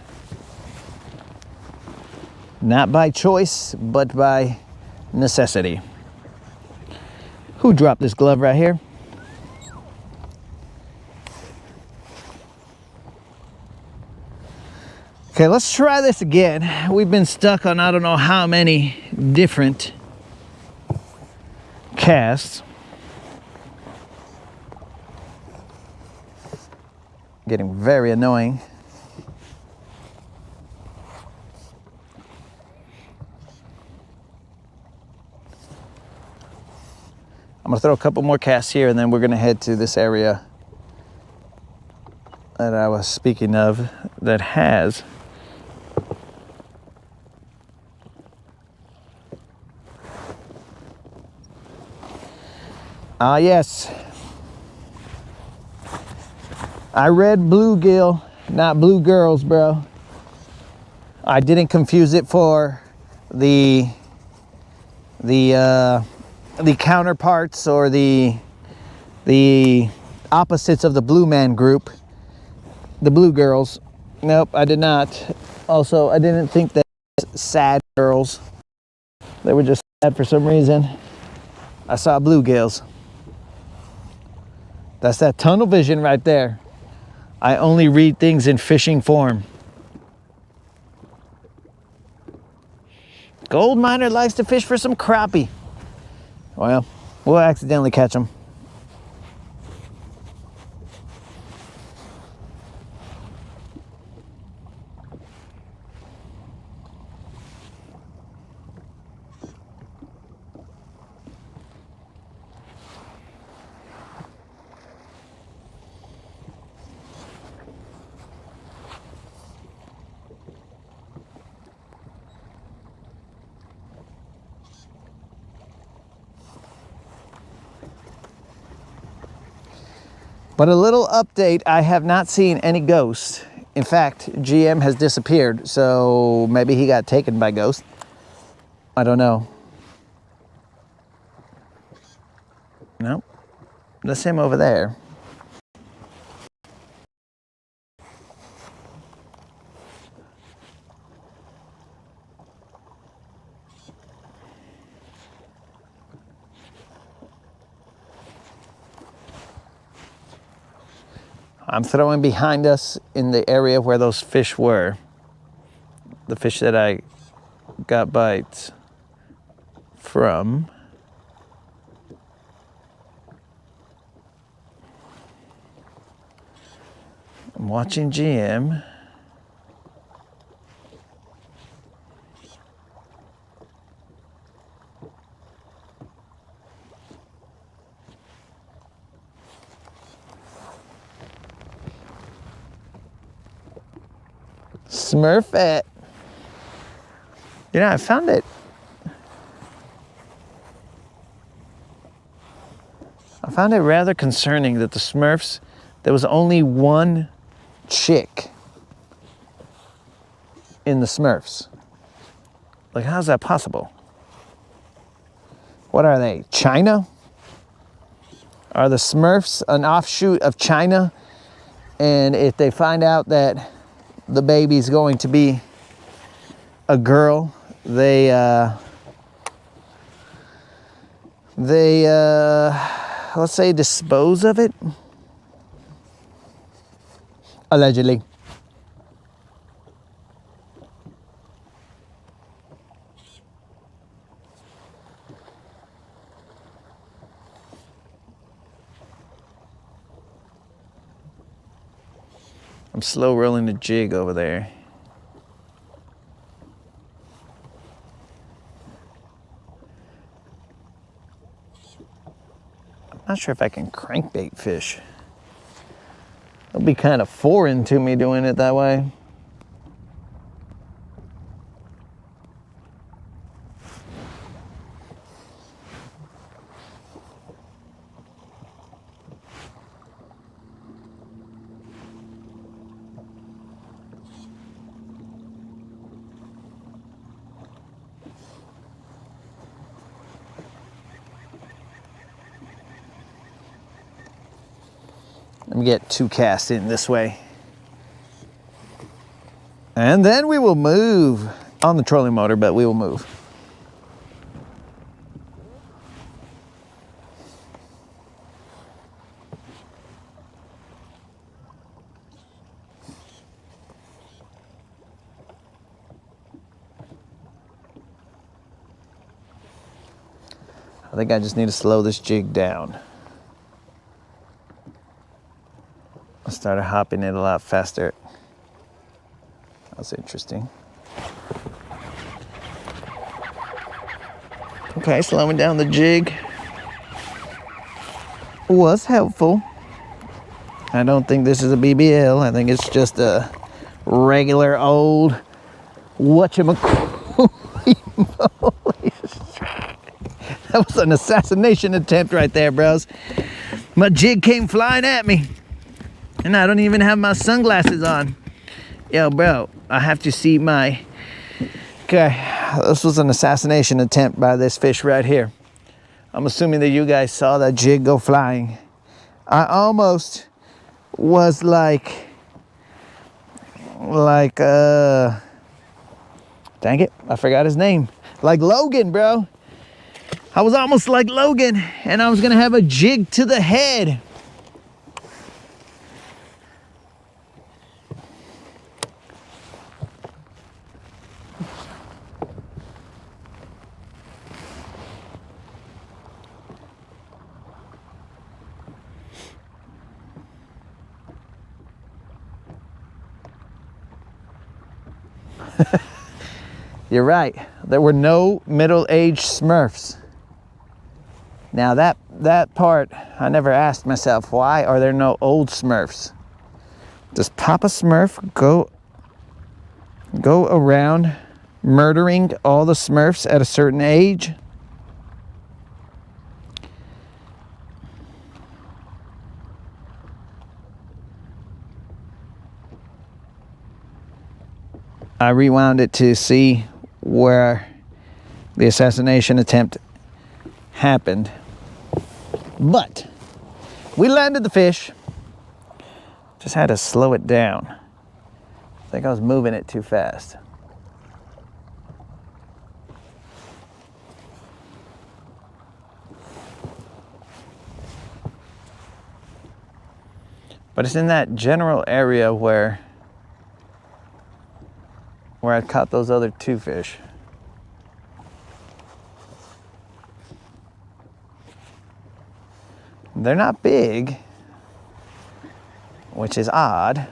Not by choice, but by necessity. Who dropped this glove right here? Okay, let's try this again. We've been stuck on I don't know how many different casts. Getting very annoying. I'm gonna throw a couple more casts here and then we're gonna head to this area that I was speaking of that has yes. I read bluegill, not blue girls, bro. I didn't confuse it for the counterparts or the opposites of the blue man group, the blue girls. Nope, I did not. Also, I didn't think that sad girls. They were just sad for some reason. I saw bluegills. That's that tunnel vision right there. I only read things in fishing form. Gold miner likes to fish for some crappie. Well, we'll accidentally catch them. But a little update, I have not seen any ghosts. In fact, GM has disappeared, so maybe he got taken by ghosts. I don't know. Nope. That's him over there. I'm throwing behind us in the area where those fish were. The fish that I got bites from. I'm watching GM. Smurf it. You know, I found it. I found it rather concerning that the Smurfs, there was only one chick in the Smurfs. Like, how's that possible? What are they, China? Are the Smurfs an offshoot of China? And if they find out that the baby's going to be a girl, they let's say dispose of it? Allegedly. I'm slow rolling the jig over there. I'm not sure if I can crankbait fish. It'll be kind of foreign to me doing it that way. Let me get 2 casts in this way. And then we will move on the trolling motor, but we will move. I think I just need to slow this jig down. I started hopping it a lot faster. That's interesting. Okay, slowing down the jig was helpful. I don't think this is a BBL. I think it's just a regular old whatchamacallit. That was an assassination attempt right there, bros. My jig came flying at me. And I don't even have my sunglasses on. Yo, bro, I have to see my... Okay, this was an assassination attempt by this fish right here. I'm assuming that you guys saw that jig go flying. I almost was like, dang it, I forgot his name. Like Logan, bro. I was almost like Logan, and I was gonna have a jig to the head. You're right. There were no middle-aged Smurfs. Now that part, I never asked myself, why are there no old Smurfs? Does Papa Smurf go around murdering all the Smurfs at a certain age? I rewound it to see where the assassination attempt happened. But we landed the fish. Just had to slow it down. I think I was moving it too fast. But it's in that general area where I caught those other two fish. They're not big, which is odd.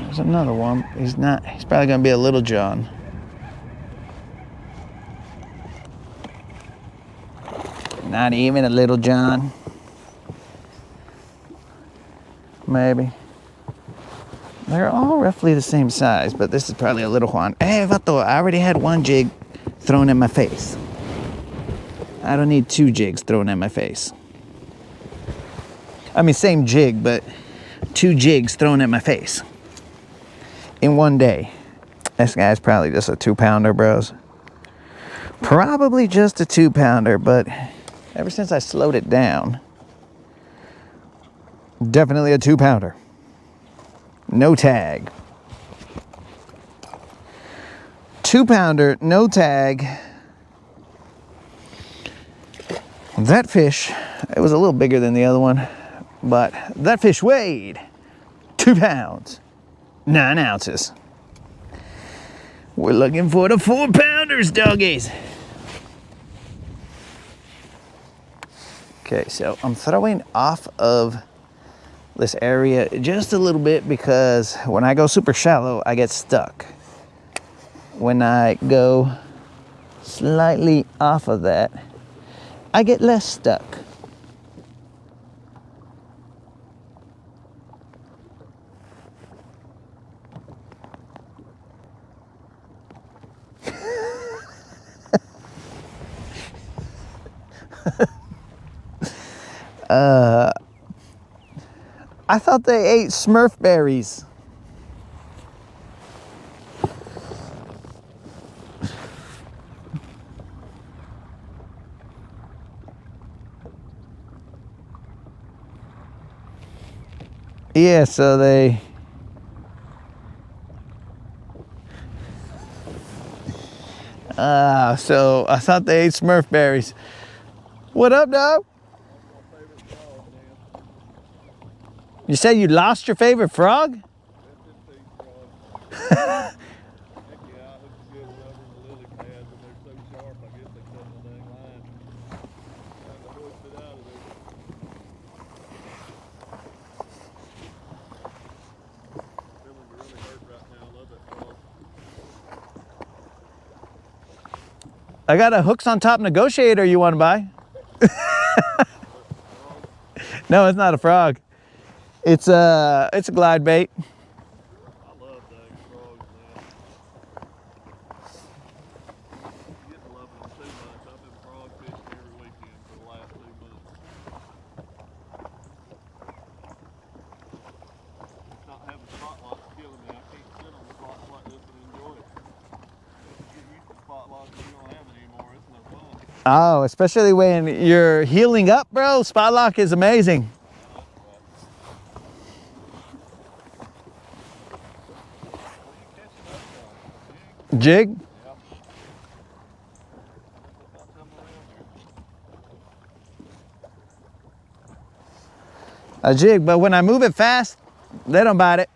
There's another one. He's probably gonna be a little John. Not even a little John. Maybe. They're all roughly the same size, but this is probably a little Juan. Hey, vato, I already had one jig thrown in my face. I don't need two jigs thrown in my face. I mean, same jig, but two jigs thrown in my face. In one day. This guy's probably just a 2-pounder, bros. Probably just a 2-pounder, but ever since I slowed it down, definitely a 2-pounder. No tag. 2-pounder, no tag. That fish, it was a little bigger than the other one, but that fish weighed 2 pounds. 9 ounces. We're looking for the 4-pounders, doggies. Okay, so I'm throwing off of this area just a little bit because when I go super shallow, I get stuck. When I go slightly off of that, I get less stuck. I thought they ate Smurf berries. Yeah, so they... so I thought they ate Smurf berries. What up, dog? You said you lost your favorite frog? I got a hooks on top negotiator you want to buy. No, it's not a frog. It's a glide bait. I love dang frogs, man. I'm getting to loving them too much. I've been frog fishing every weekend for the last 2 months. Not having spot locks killing me. I can't sit on spots like this and enjoy it. If you get used to spot locks and you don't have it anymore, it's no fun. Oh, especially when you're healing up, bro. Spot lock is amazing. Jig? Yeah. A jig, but when I move it fast, they don't bite it.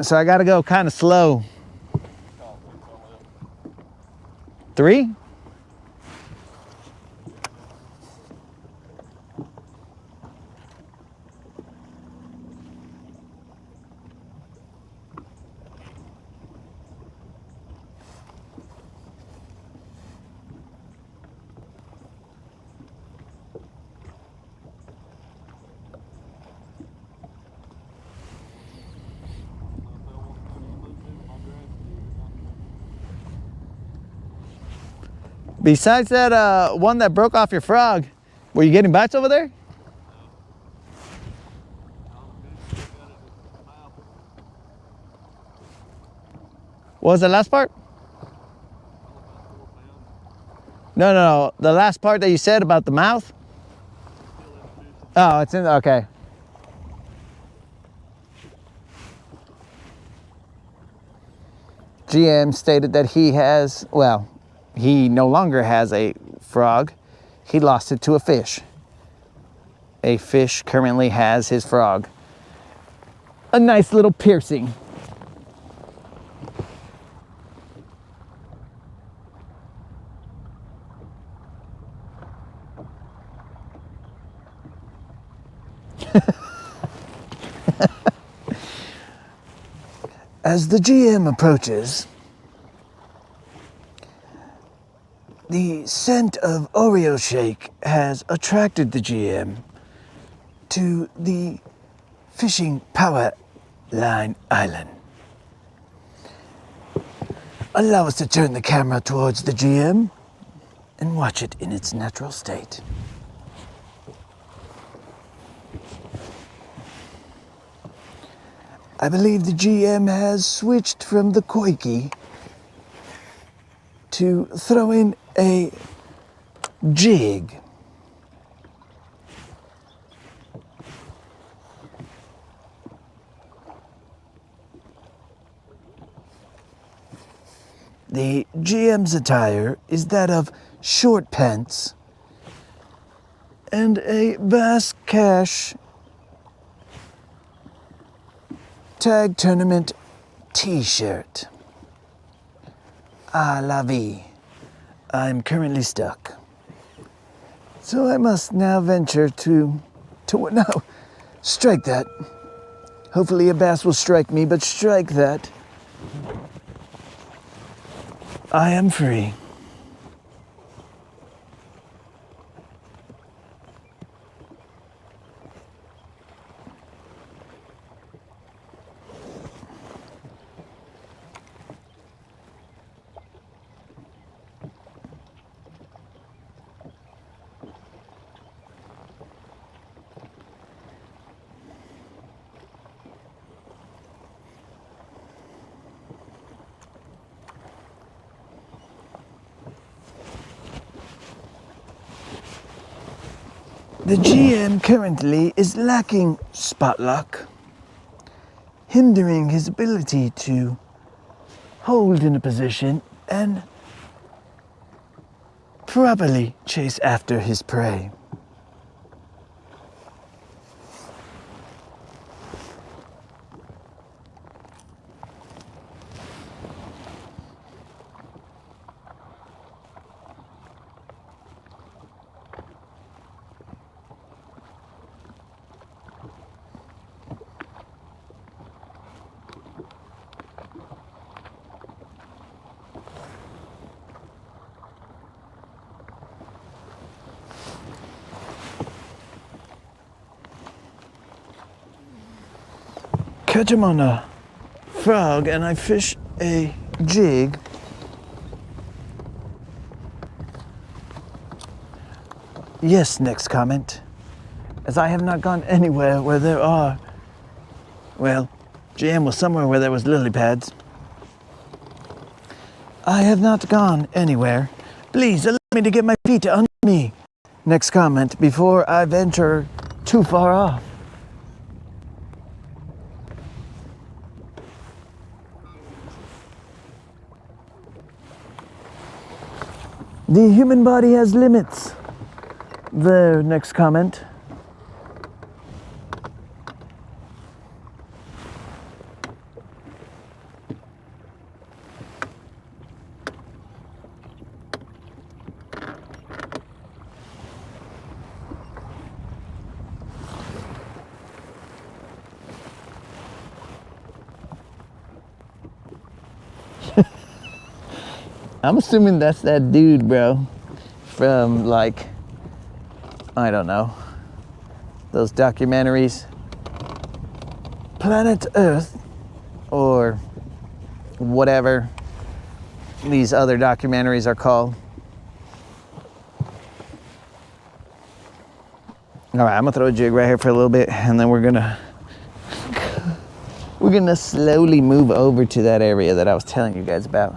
So I gotta go kind of slow. 3? Besides that one that broke off your frog, were you getting bites over there? What was the last part? No. The last part that you said about the mouth? Oh, it's in, okay. GM stated that he has, well, he no longer has a frog. He lost it to a fish. A fish currently has his frog. A nice little piercing. As the GM approaches, the scent of Oreo shake has attracted the GM to the fishing power line island. Allow us to turn the camera towards the GM and watch it in its natural state. I believe the GM has switched from the koiki to throwing a jig. The GM's attire is that of short pants and a Bass Cash Tag Tournament t-shirt. Ah, la vie. I'm currently stuck. So I must now venture to no, strike that. Hopefully a bass will strike me, but strike that. I am free. The GM currently is lacking spot luck, hindering his ability to hold in a position and properly chase after his prey. Catch him on a frog and I fish a jig. Yes, next comment. As I have not gone anywhere where there are, well, GM was somewhere where there was lily pads. I have not gone anywhere. Please allow me to get my feet under me. Next comment before I venture too far off. The human body has limits. There, next comment. I'm assuming that's that dude, bro, from like, I don't know, those documentaries, Planet Earth, or whatever these other documentaries are called. All right, I'm gonna throw a jig right here for a little bit, and then we're gonna slowly move over to that area that I was telling you guys about.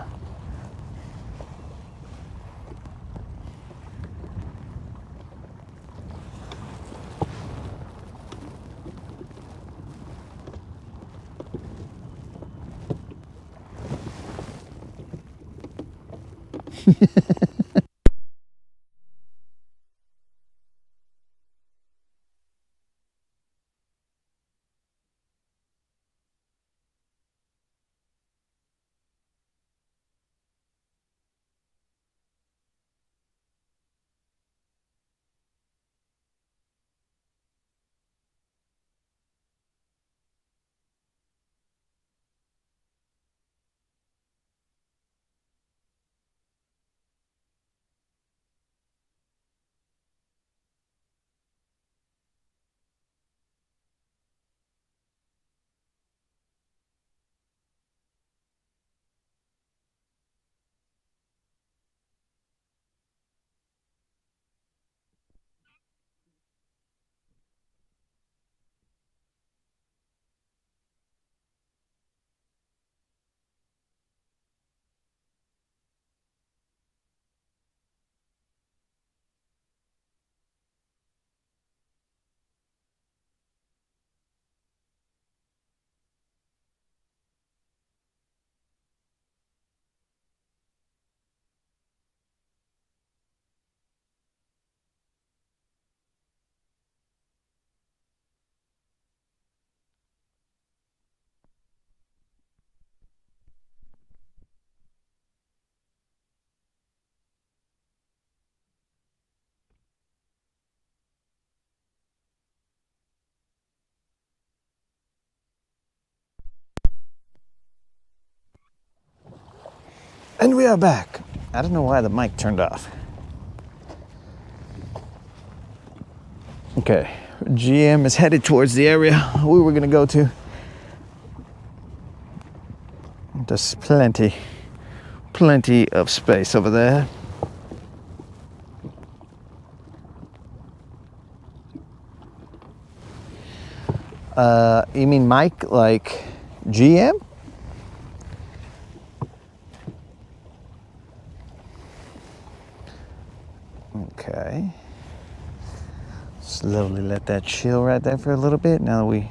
And we are back. I don't know why the mic turned off. Okay, GM is headed towards the area we were gonna go to. There's plenty of space over there. You mean Mike, like GM? Okay. Slowly let that chill right there for a little bit now that we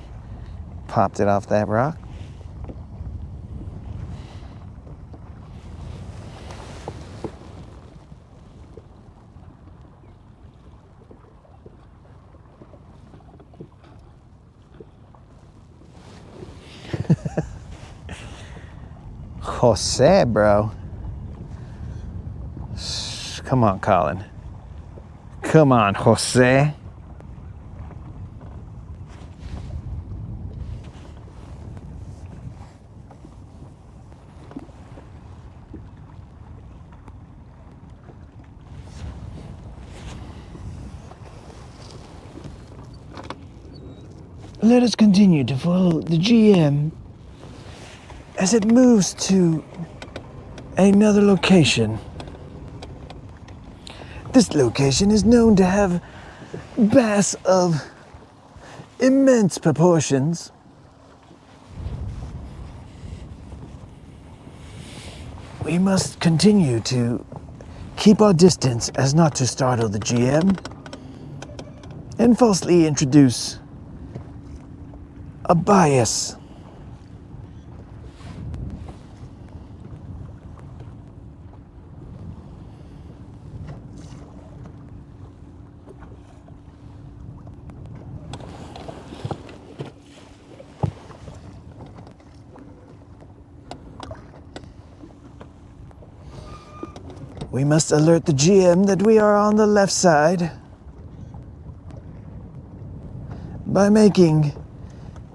popped it off that rock. Jose, bro. Come on, Colin. Come on, Jose. Let us continue to follow the GM as it moves to another location. This location is known to have bass of immense proportions. We must continue to keep our distance as not to startle the GM and falsely introduce a bias. We must alert the GM that we are on the left side by making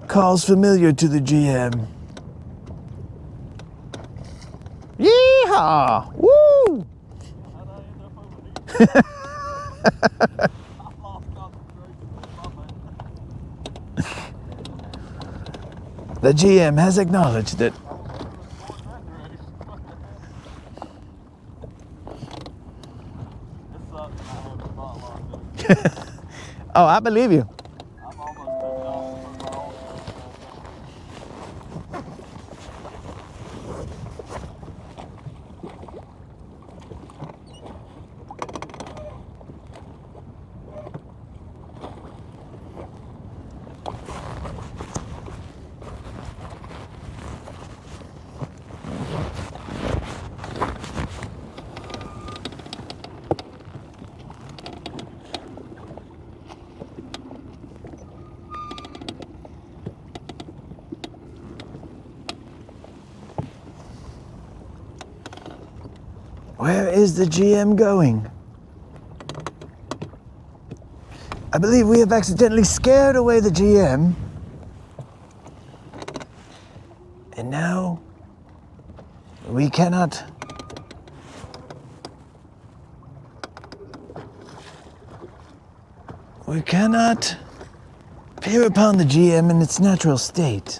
calls familiar to the GM. Yeehaw! Woo! lost concentration with my man. The GM has acknowledged it. Going that direction. It sucks not having a spot locked up. Oh, I believe you. I'm almost tempted off to put my own stuff. Where is the GM going? I believe we have accidentally scared away the GM. And now we cannot peer upon the GM in its natural state.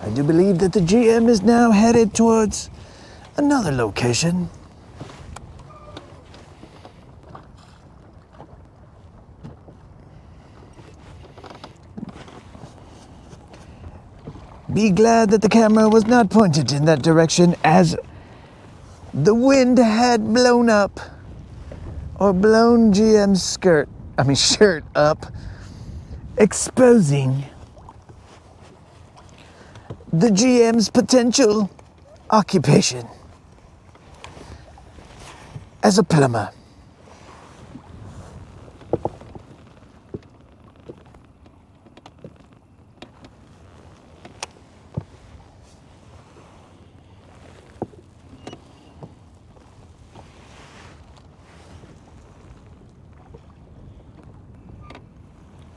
I do believe that the GM is now headed towards another location. Be glad that the camera was not pointed in that direction, as the wind had blown up, or blown GM's shirt up, exposing the GM's potential occupation as a plumber.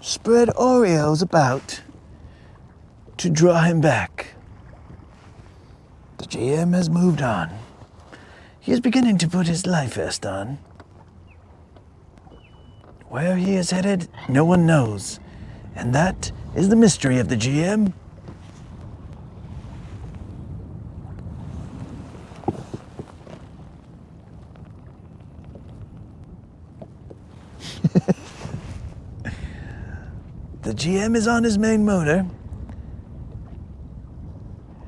Spread Oreos about to draw him back. The GM has moved on. He is beginning to put his life vest on. Where he is headed, no one knows. And that is the mystery of the GM. The GM is on his main motor,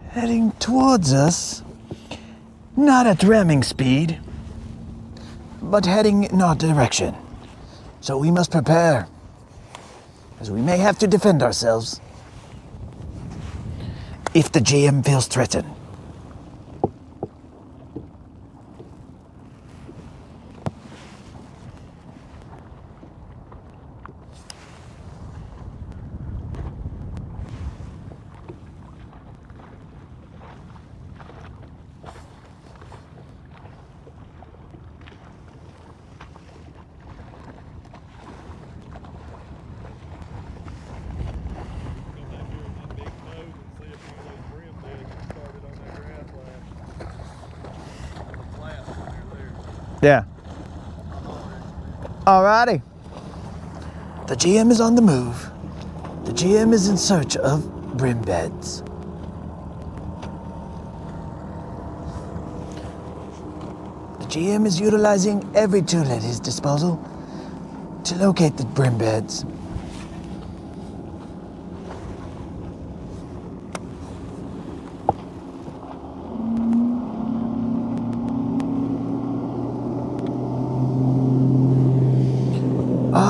heading towards us, not at ramming speed, but heading in our direction. So we must prepare, as we may have to defend ourselves if the GM feels threatened. Yeah. Alrighty. The GM is on the move. The GM is in search of brim beds. The GM is utilizing every tool at his disposal to locate the brim beds.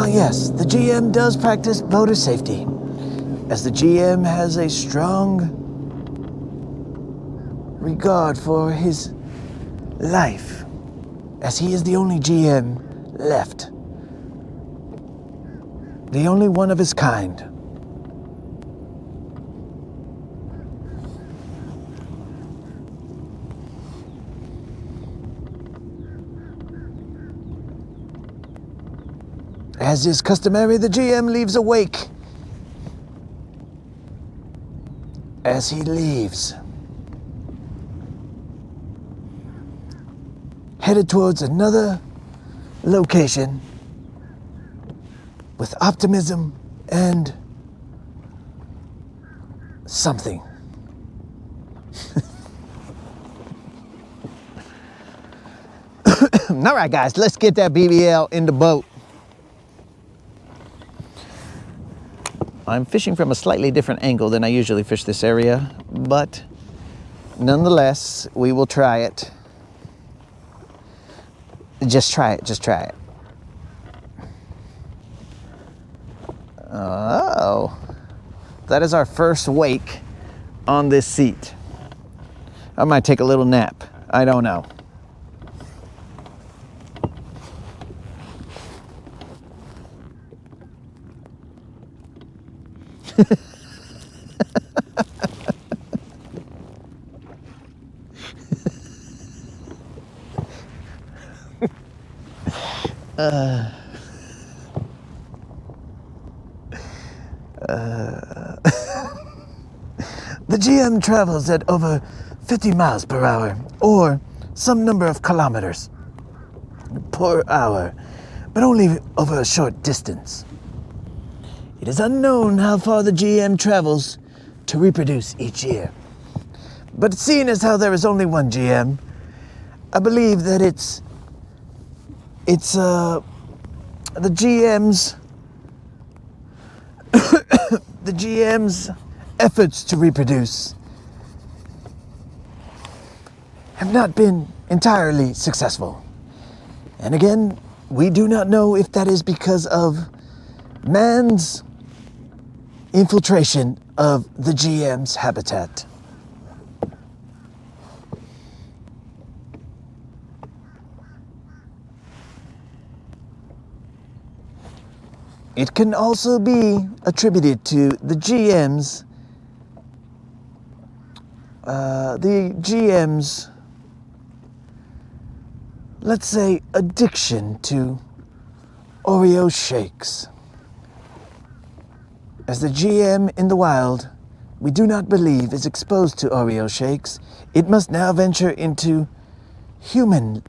Yes, the GM does practice motor safety, as the GM has a strong regard for his life, as he is the only GM left, the only one of his kind. As is customary, the GM leaves a wake. As he leaves, headed towards another location with optimism and something. All right, guys, let's get that BBL in the boat. I'm fishing from a slightly different angle than I usually fish this area, but nonetheless, we will try it. Just try it, just try it. Oh, that is our first wake on this seat. I might take a little nap, I don't know. The GM travels at over 50 miles per hour, or some number of kilometers per hour, but only over a short distance. It is unknown how far the GM travels to reproduce each year. But seeing as how there is only one GM, I believe that it's the GM's efforts to reproduce have not been entirely successful. And again, we do not know if that is because of man's infiltration of the GM's habitat. It can also be attributed to the GM's let's say, addiction to Oreo shakes. As the GM in the wild, we do not believe is exposed to Oreo shakes, it must now venture into human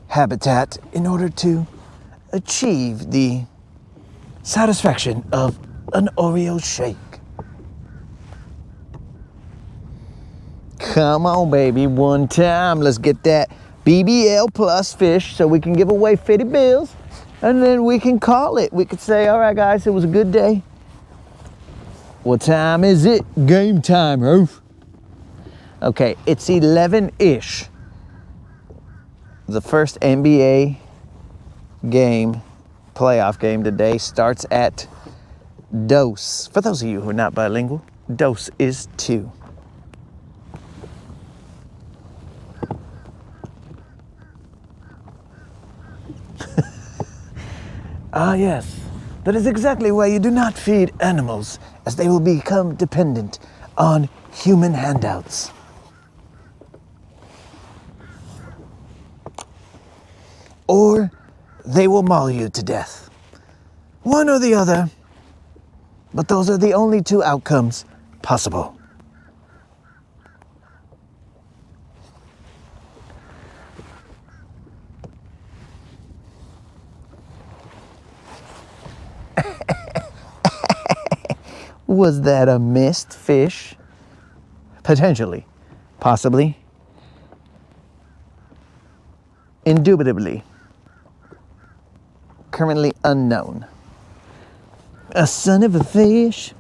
habitat in order to achieve the satisfaction of an Oreo shake. Come on, baby, one time. Let's get that BBL plus fish so we can give away 50 bills, and then we can call it. We could say, all right, guys, it was a good day. What time is it? Game time, Roof. Okay, it's 11-ish. The first NBA game, playoff game today, starts at Dose. For those of you who are not bilingual, Dose is 2. Ah, yes. That is exactly why you do not feed animals, as they will become dependent on human handouts. Or they will maul you to death. One or the other, but those are the only two outcomes possible. Was that a missed fish? Potentially. Possibly. Indubitably. Currently unknown. A son of a fish?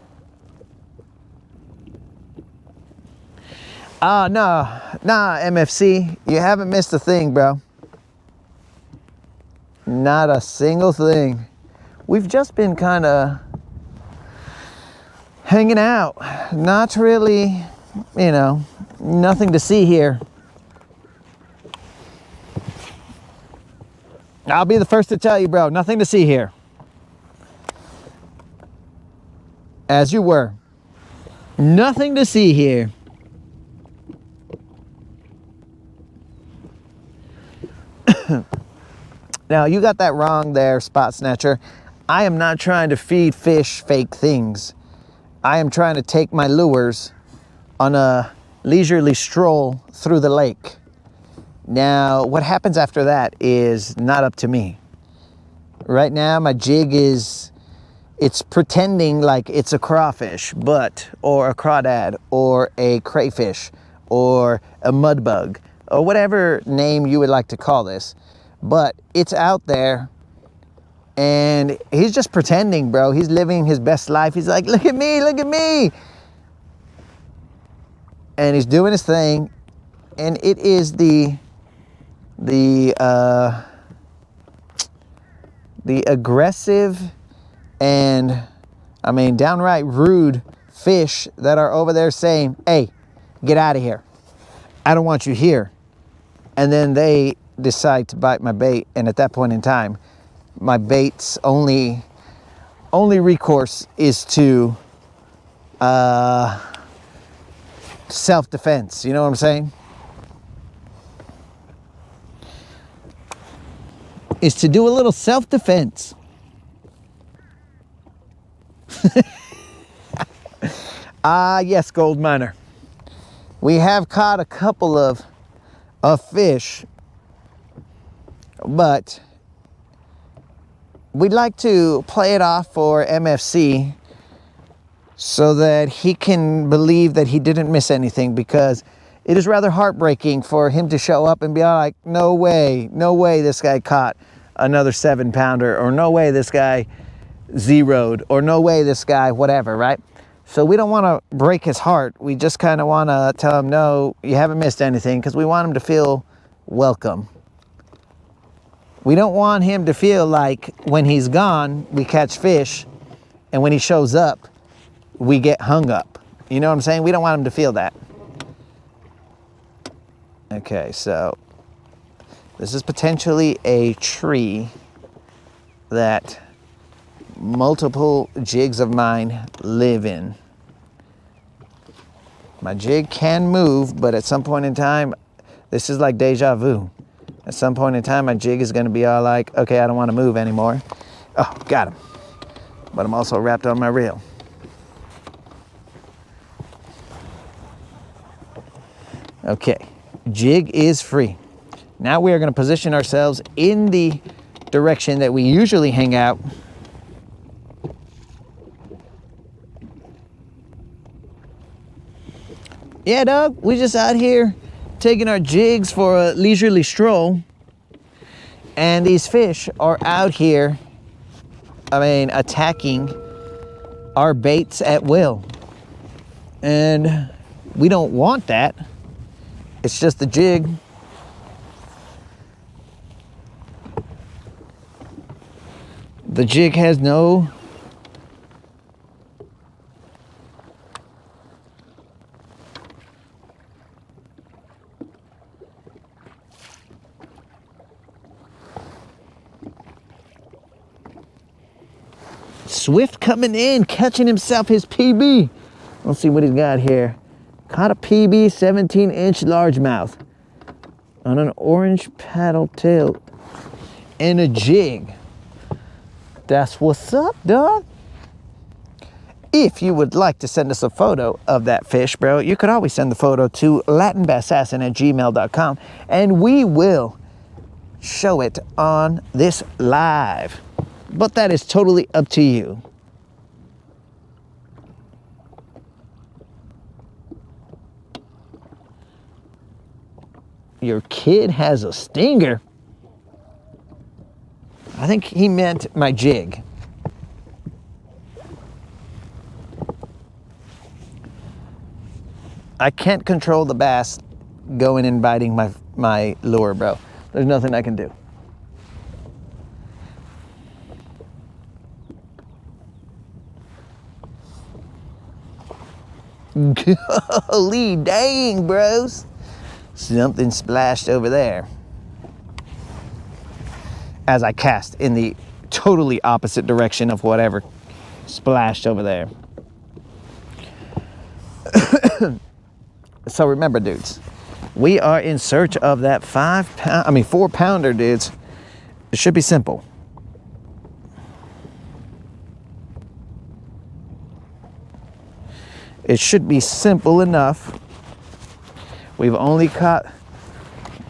Nah, MFC. You haven't missed a thing, bro. Not a single thing. We've just been kind of hanging out. Not really, nothing to see here. I'll be the first to tell you, bro, nothing to see here. As you were. Nothing to see here. Now, you got that wrong there, Spot Snatcher. I am not trying to feed fish fake things. I am trying to take my lures on a leisurely stroll through the lake. Now, what happens after that is not up to me. Right now, my jig is, it's pretending like it's a crawfish, or a crawdad, or a crayfish, or a mud bug, or whatever name you would like to call this. But it's out there, and he's just pretending, bro. He's living his best life. He's like, look at me, look at me. And he's doing his thing, and it is the aggressive and, I mean, downright rude fish that are over there saying, hey, get out of here. I don't want you here. And then they decide to bite my bait, and at that point in time, my bait's only recourse is to self-defense. You know what I'm saying? Is to do a little self-defense. Yes, gold miner. We have caught a couple of fish, but we'd like to play it off for MFC so that he can believe that he didn't miss anything, because it is rather heartbreaking for him to show up and be like, no way this guy caught another 7-pounder, or no way this guy zeroed, or no way this guy whatever, right? So we don't want to break his heart. We just kind of want to tell him, no, you haven't missed anything, because we want him to feel welcome. We don't want him to feel like when he's gone, we catch fish, and when he shows up, we get hung up. You know what I'm saying? We don't want him to feel that. Okay, so this is potentially a tree that multiple jigs of mine live in. My jig can move, but at some point in time, this is like deja vu. At some point in time, my jig is going to be all like, okay, I don't want to move anymore. Oh, got him. But I'm also wrapped on my reel. Okay, jig is free. Now we are going to position ourselves in the direction that we usually hang out. Yeah, dog, we just out here taking our jigs for a leisurely stroll. And these fish are out here, I mean, attacking our baits at will. And we don't want that. It's just the jig. The jig has no Swift coming in, catching himself his PB. Let's see what he's got here. Caught a PB 17-inch largemouth on an orange paddle tail and a jig. That's what's up, dog. If you would like to send us a photo of that fish, bro, you could always send the photo to latinbassassin@gmail.com, and we will show it on this live. But that is totally up to you. Your kid has a stinger. I think he meant my jig. I can't control the bass going and biting my lure, bro. There's nothing I can do. Golly dang, bros. Something splashed over there. As I cast in the totally opposite direction of whatever splashed over there. So remember, dudes, we are in search of that 4-pounder, dudes. It should be simple. It should be simple enough. We've only caught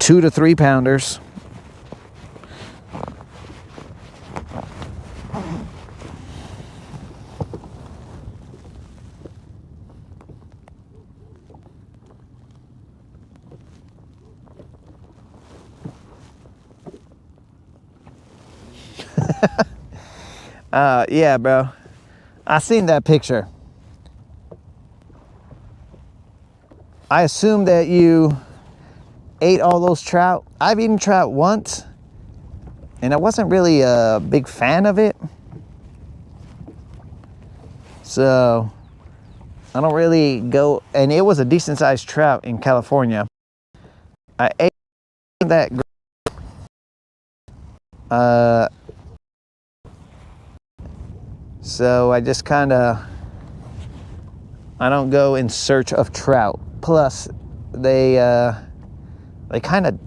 2 to 3 pounders. Yeah, bro. I seen that picture. I assume that you ate all those trout. I've eaten trout once, and I wasn't really a big fan of it. So I don't really go, and it was a decent sized trout in California. I ate that. So I just kind of, I don't go in search of trout. Plus, they kind of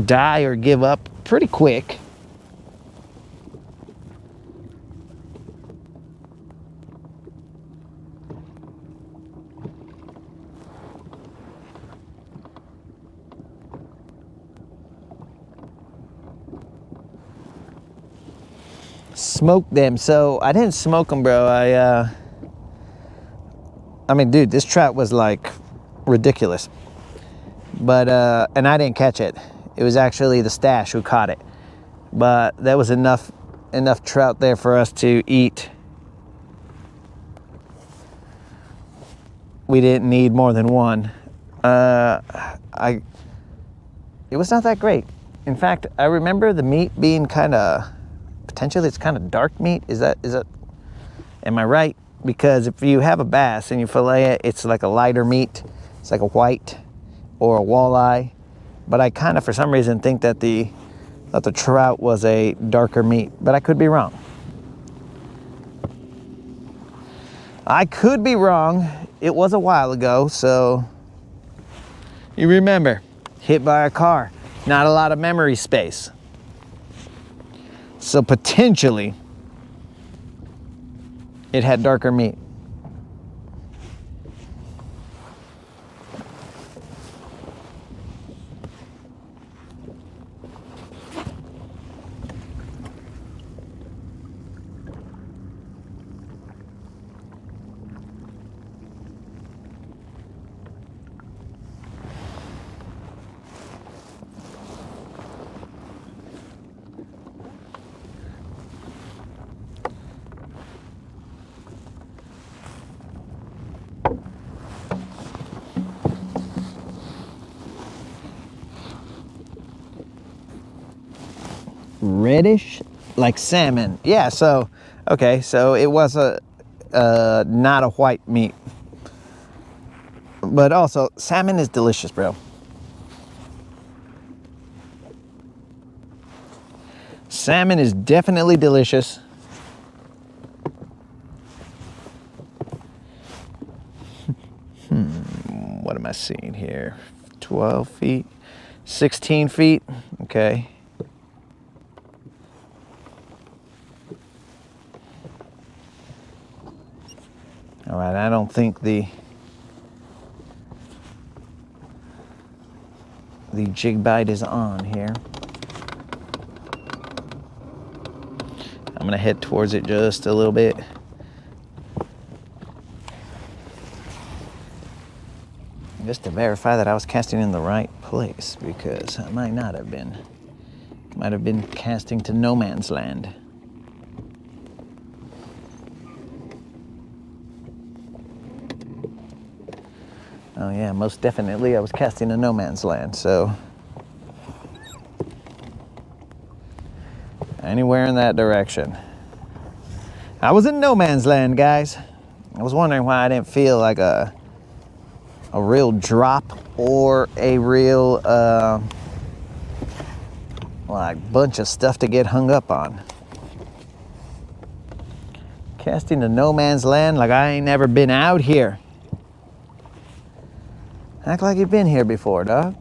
die or give up pretty quick. Smoke them. So I didn't smoke them, bro. I mean, dude, this trout was like ridiculous. But and I didn't catch it. It was actually the stash who caught it. But there was enough trout there for us to eat. We didn't need more than one. It was not that great. In fact, I remember the meat being kind of, potentially it's kind of dark meat. Is that, am I right? Because if you have a bass and you fillet it, it's like a lighter meat. It's like a white or a walleye. But I kind of, for some reason, think that the trout was a darker meat, but I could be wrong. I could be wrong. It was a while ago, so you remember, hit by a car, not a lot of memory space. So potentially, it had darker meat. Reddish, like salmon. Yeah, so, okay, so it was not a white meat. But also, salmon is delicious, bro. Salmon is definitely delicious. What am I seeing here? 12 feet, 16 feet, okay. All right, I don't think the jig bite is on here. I'm gonna head towards it just a little bit. Just to verify that I was casting in the right place, because I might not have been. Might have been casting to no man's land. Oh yeah, most definitely I was casting to no man's land, so. Anywhere in that direction. I was in no man's land, guys. I was wondering why I didn't feel like a real drop or a real like bunch of stuff to get hung up on. Casting to no man's land like I ain't never been out here. Act like you've been here before, dog.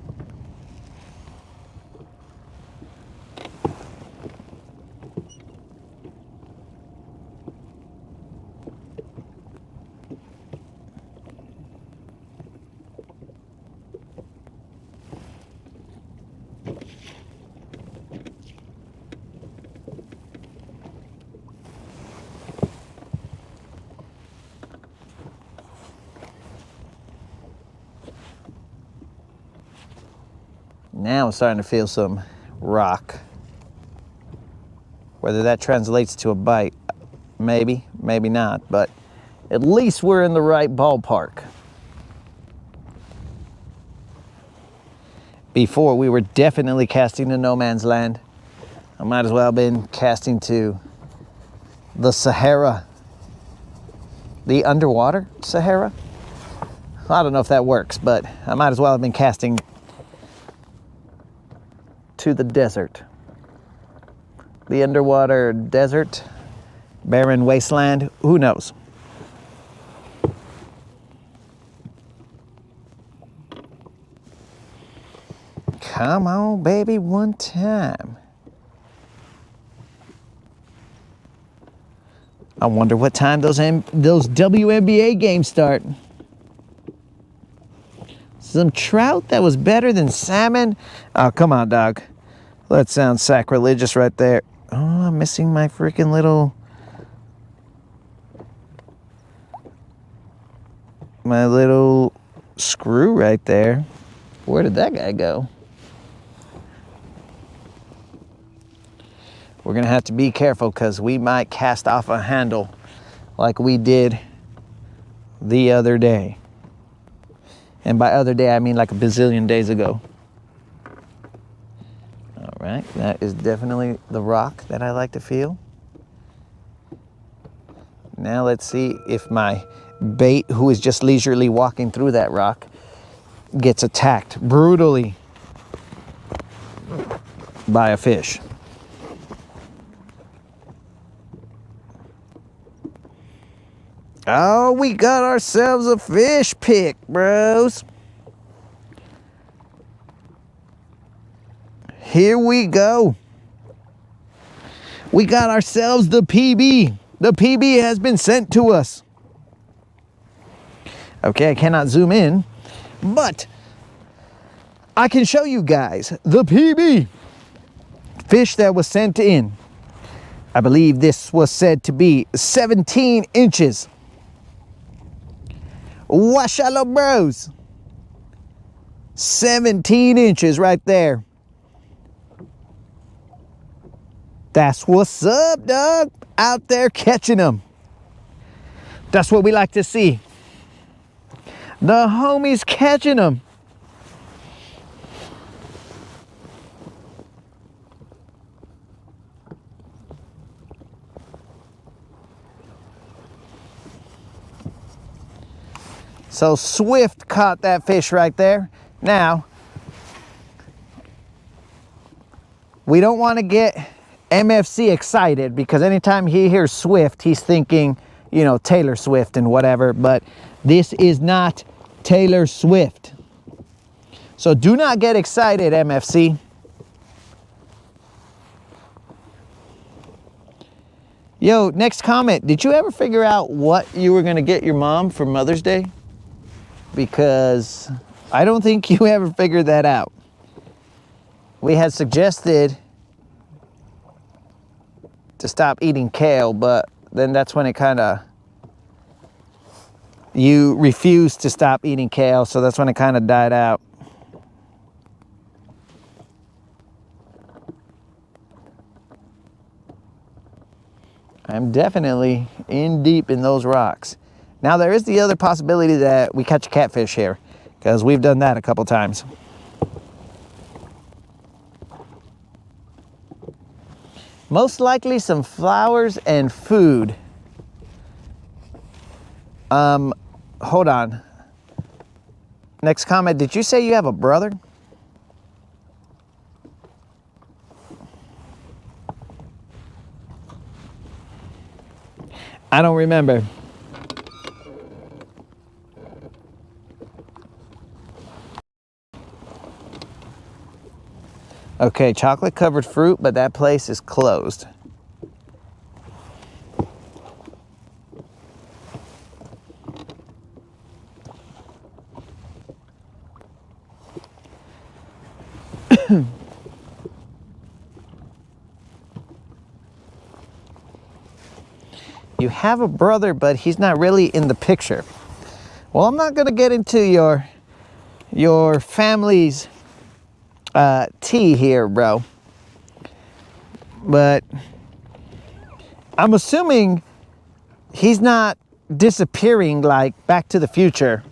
Now I'm starting to feel some rock. Whether that translates to a bite, maybe, maybe not, but at least we're in the right ballpark. Before, we were definitely casting to no man's land. I might as well have been casting to the Sahara. The underwater Sahara? I don't know if that works, but I might as well have been casting to the desert. The underwater desert, barren wasteland, who knows? Come on, baby, one time. I wonder what time those WNBA games start. Some trout that was better than salmon? Oh, come on, dog. That sounds sacrilegious right there. Oh, I'm missing my freaking little... my little screw right there. Where did that guy go? We're gonna have to be careful because we might cast off a handle like we did the other day. And by other day, I mean like a bazillion days ago. All right, that is definitely the rock that I like to feel. Now let's see if my bait, who is just leisurely walking through that rock, gets attacked brutally by a fish. Oh, we got ourselves a fish pick, bros. Here we go. We got ourselves the PB. The PB has been sent to us. Okay, I cannot zoom in, but I can show you guys the PB. Fish that was sent in. I believe this was said to be 17 inches. Washala bros. 17 inches right there. That's what's up, dog. Out there catching them. That's what we like to see. The homies catching them. So Swift caught that fish right there. Now, we don't want to get MFC excited because anytime he hears Swift, he's thinking, you know, Taylor Swift and whatever, but this is not Taylor Swift. So do not get excited, MFC. Yo, next comment. Did you ever figure out what you were going to get your mom for Mother's Day? Because I don't think you ever figured that out. We had suggested to stop eating kale, but then that's when it kind of, you refused to stop eating kale, so that's when it kind of died out. I'm definitely in deep in those rocks. Now there is the other possibility that we catch a catfish here, because we've done that a couple times. Most likely some flowers and food. Hold on. Next comment, did you say you have a brother? I don't remember. Okay, chocolate covered fruit, but that place is closed. You have a brother, but he's not really in the picture. Well, I'm not going to get into your family's T here, bro. But I'm assuming he's not disappearing like Back to the Future.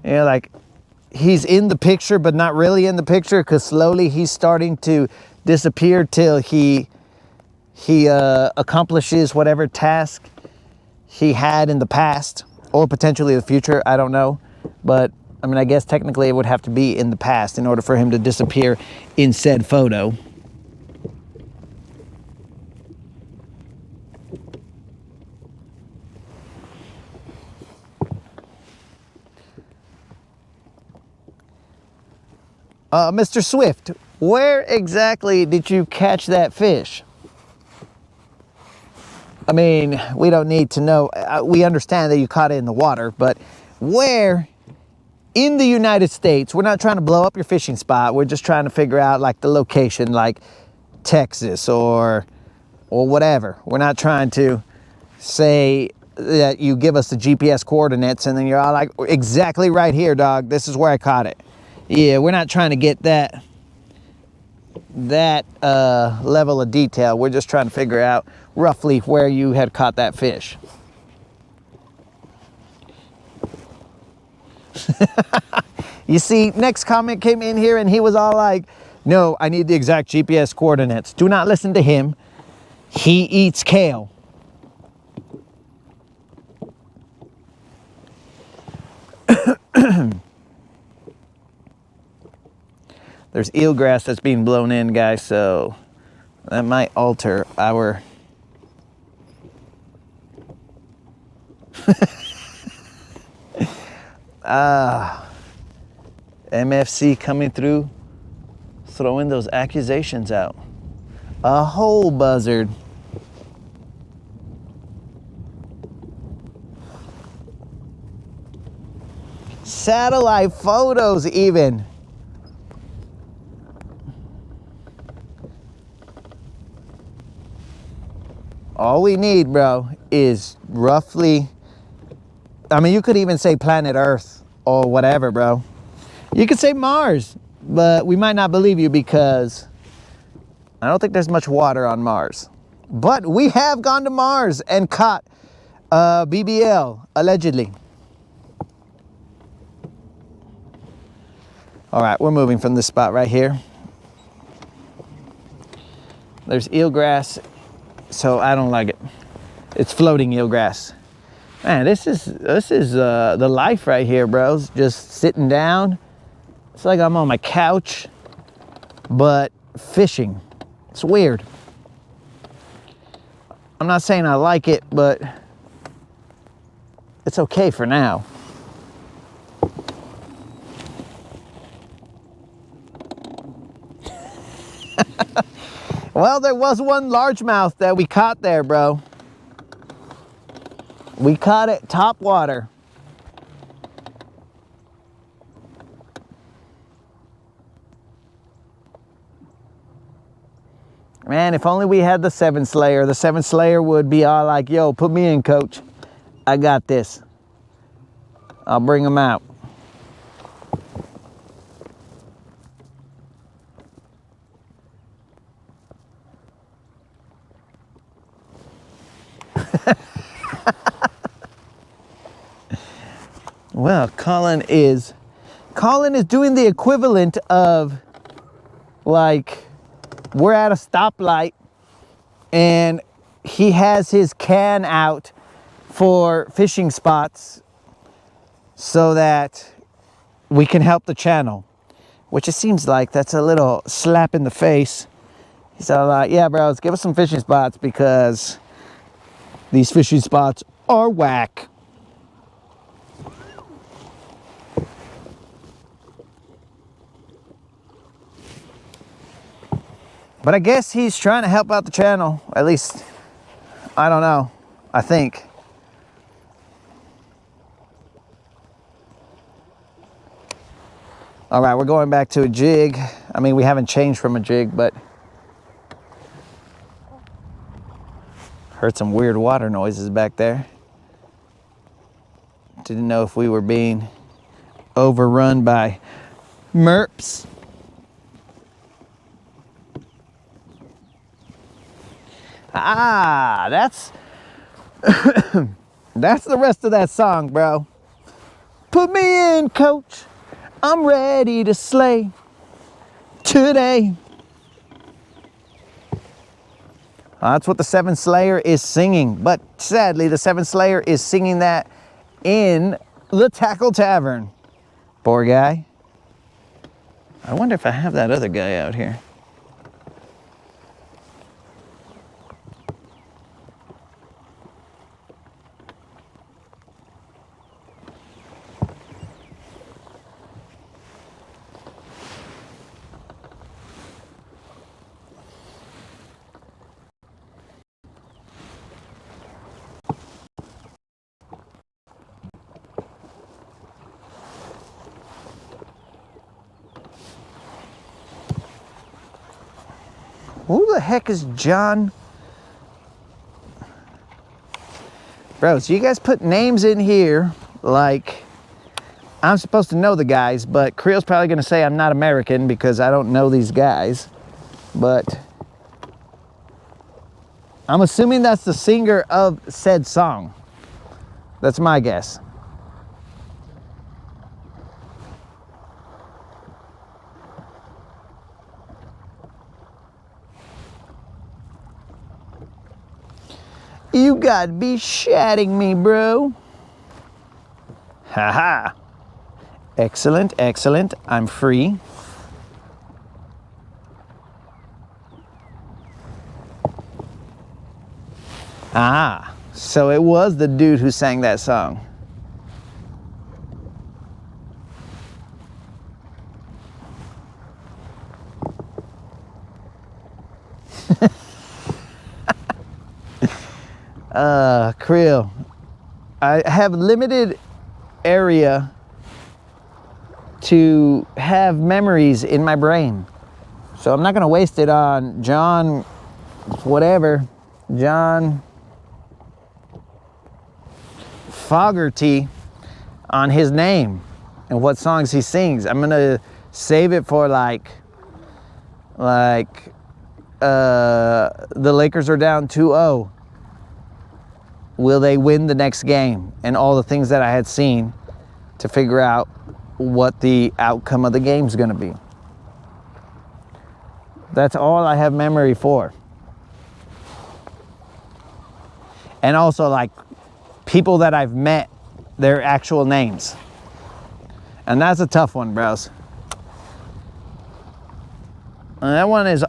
You know, like he's in the picture, but not really in the picture, because slowly he's starting to disappear till he accomplishes whatever task he had in the past, or potentially the future. I don't know. But I mean, I guess technically it would have to be in the past in order for him to disappear in said photo. Mr. Swift, where exactly did you catch that fish? I mean, we don't need to know. We understand that you caught it in the water, but where in the United States? We're not trying to blow up your fishing spot. We're just trying to figure out like the location, like Texas or whatever. We're not trying to say that you give us the GPS coordinates and then you're all like, exactly right here, dog. This is where I caught it. Yeah, we're not trying to get that level of detail. We're just trying to figure out roughly where you had caught that fish. You see, next comment came in here and he was all like, no, I need the exact GPS coordinates. Do not listen to him. He eats kale. There's eelgrass that's being blown in, guys, so that might alter our... MFC coming through, throwing those accusations out. A whole buzzard. Satellite photos even. All we need, bro, is roughly, I mean, you could even say planet Earth or whatever, bro. You could say Mars, but we might not believe you because I don't think there's much water on Mars. But we have gone to Mars and caught BBL, allegedly. All right, we're moving from this spot right here. There's eelgrass. So I don't like it. It's floating eelgrass. Man, this is the life right here, bros. Just sitting down. It's like I'm on my couch, but fishing. It's weird. I'm not saying I like it, but it's okay for now. Well, there was one largemouth that we caught there, bro. We caught it top water. Man, if only we had the 7 Slayer. The 7 Slayer would be all like, yo, put me in, coach. I got this. I'll bring them out. Well, Colin is doing the equivalent of, like, we're at a stoplight and he has his can out for fishing spots so that we can help the channel, which it seems like that's a little slap in the face. He's all like, yeah, bros, give us some fishing spots because these fishing spots are whack. But I guess he's trying to help out the channel. At least, I don't know. I think. All right, we're going back to a jig. I mean, we haven't changed from a jig, but heard some weird water noises back there. Didn't know if we were being overrun by merps. Ah, that's that's the rest of that song, bro. Put me in, coach. I'm ready to slay today. That's what the Seventh Slayer is singing. But sadly, the Seventh Slayer is singing that in the Tackle Tavern. Poor guy. I wonder if I have that other guy out here. Who the heck is John? Bro, so you guys put names in here like I'm supposed to know the guys, but Creel's probably gonna say I'm not American because I don't know these guys. But I'm assuming that's the singer of said song. That's my guess. You gotta be shatting me, bro. Haha. Excellent, excellent. I'm free. Ah, so it was the dude who sang that song. Creel, I have limited area to have memories in my brain. So I'm not gonna waste it on John, whatever, John Fogerty on his name and what songs he sings. I'm gonna save it for like the Lakers are down 2-0. Will they win the next game? And all the things that I had seen to figure out what the outcome of the game's gonna be. That's all I have memory for. And also like people that I've met, their actual names. And that's a tough one, bros. And that one has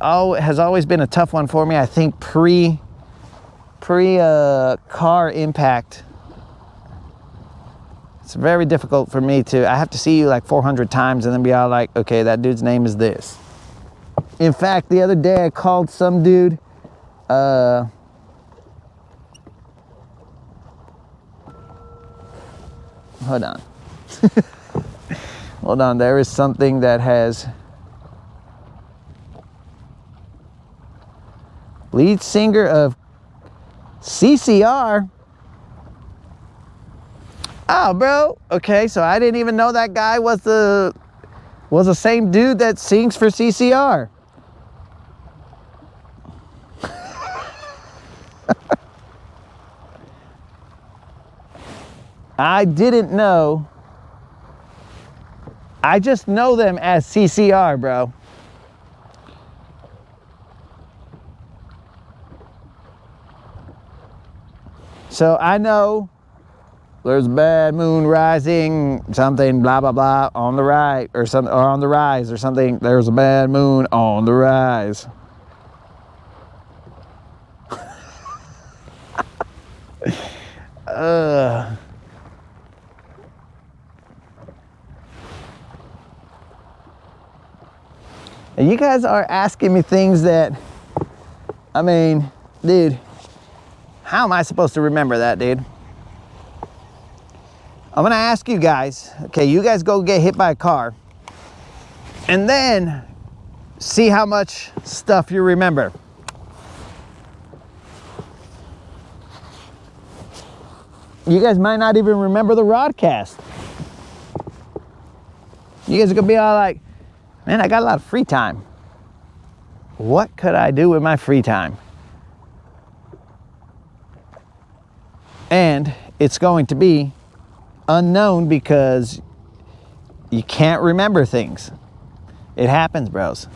always been a tough one for me. I think pre car impact. It's very difficult for me to, I have to see you like 400 times and then be all like, okay, that dude's name is this. In fact, the other day I called some dude, hold on. Hold on, there is something that has lead singer of CCR. Oh, bro. Okay, so I didn't even know that guy was the same dude that sings for CCR. I didn't know. I just know them as CCR, bro. So I know there's a bad moon rising, something blah blah blah on the right or something, or on the rise or something. There's a bad moon on the rise. And you guys are asking me things that, I mean, dude, how am I supposed to remember that, dude? I'm gonna ask you guys, okay, you guys go get hit by a car and then see how much stuff you remember. You guys might not even remember the broadcast. You guys are gonna be all like, man, I got a lot of free time. What could I do with my free time? it's going to be unknown because you can't remember things. It happens, bros.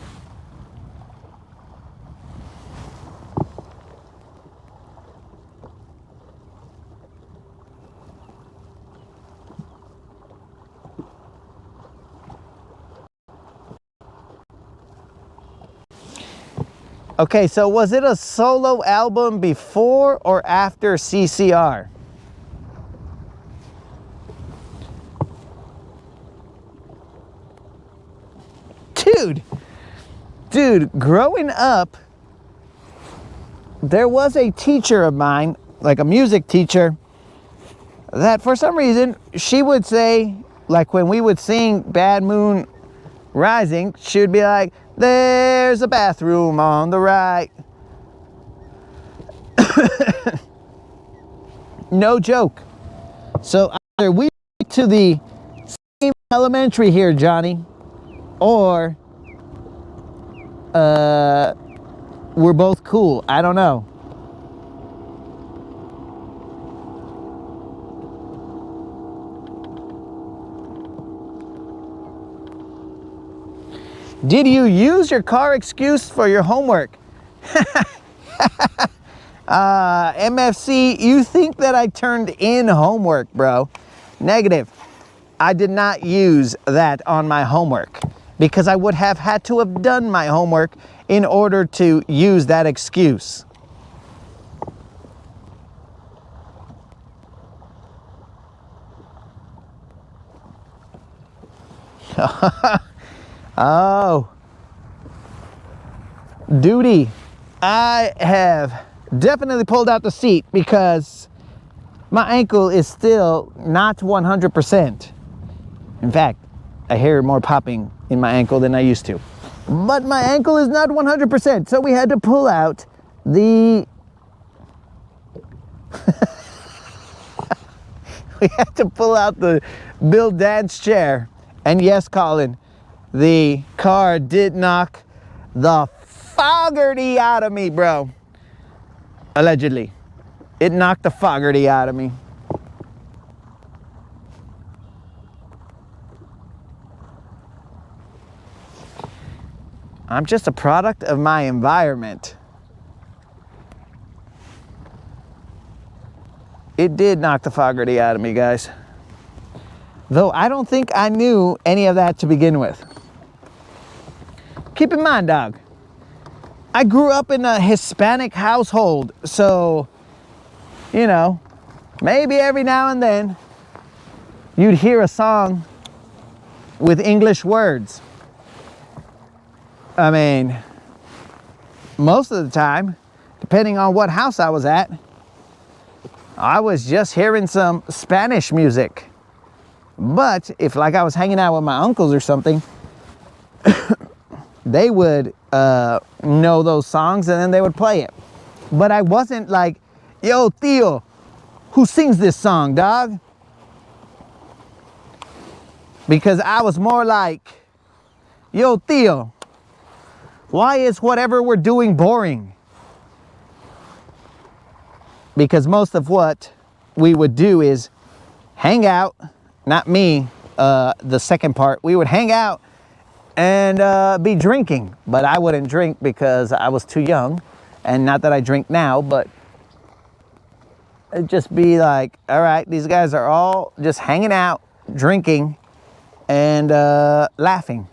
Okay, so was it a solo album before or after CCR? Dude, growing up, there was a teacher of mine, like a music teacher, that for some reason, she would say, like when we would sing Bad Moon Rising, she would be like, there's a bathroom on the right. No joke. So either we went to the same elementary here, Johnny, or we're both cool. I don't know. Did you use your car excuse for your homework? MFC, you think that I turned in homework, bro? Negative. I did not use that on my homework because I would have had to have done my homework in order to use that excuse. Oh, duty. I have definitely pulled out the seat because my ankle is still not 100%. In fact, I hear more popping in my ankle than I used to. But my ankle is not 100%, so we had to pull out the... we had to pull out the Bill Dance chair. And yes, Colin, the car did knock the Fogarty out of me, bro. Allegedly. It knocked the Fogarty out of me. I'm just a product of my environment. It did knock the Fogarty out of me, guys. Though I don't think I knew any of that to begin with. Keep in mind, dog, I grew up in a Hispanic household, so, you know, maybe every now and then you'd hear a song with English words. I mean, most of the time, depending on what house I was at, I was just hearing some Spanish music. But if like I was hanging out with my uncles or something, they would know those songs and then they would play it. But I wasn't like, yo, tío, who sings this song, dog? Because I was more like, yo, tío, why is whatever we're doing boring? Because most of what we would do is hang out, not me, the second part, we would hang out and be drinking. But I wouldn't drink because I was too young. And not that I drink now, but it'd just be like, all right, these guys are all just hanging out, drinking, and laughing.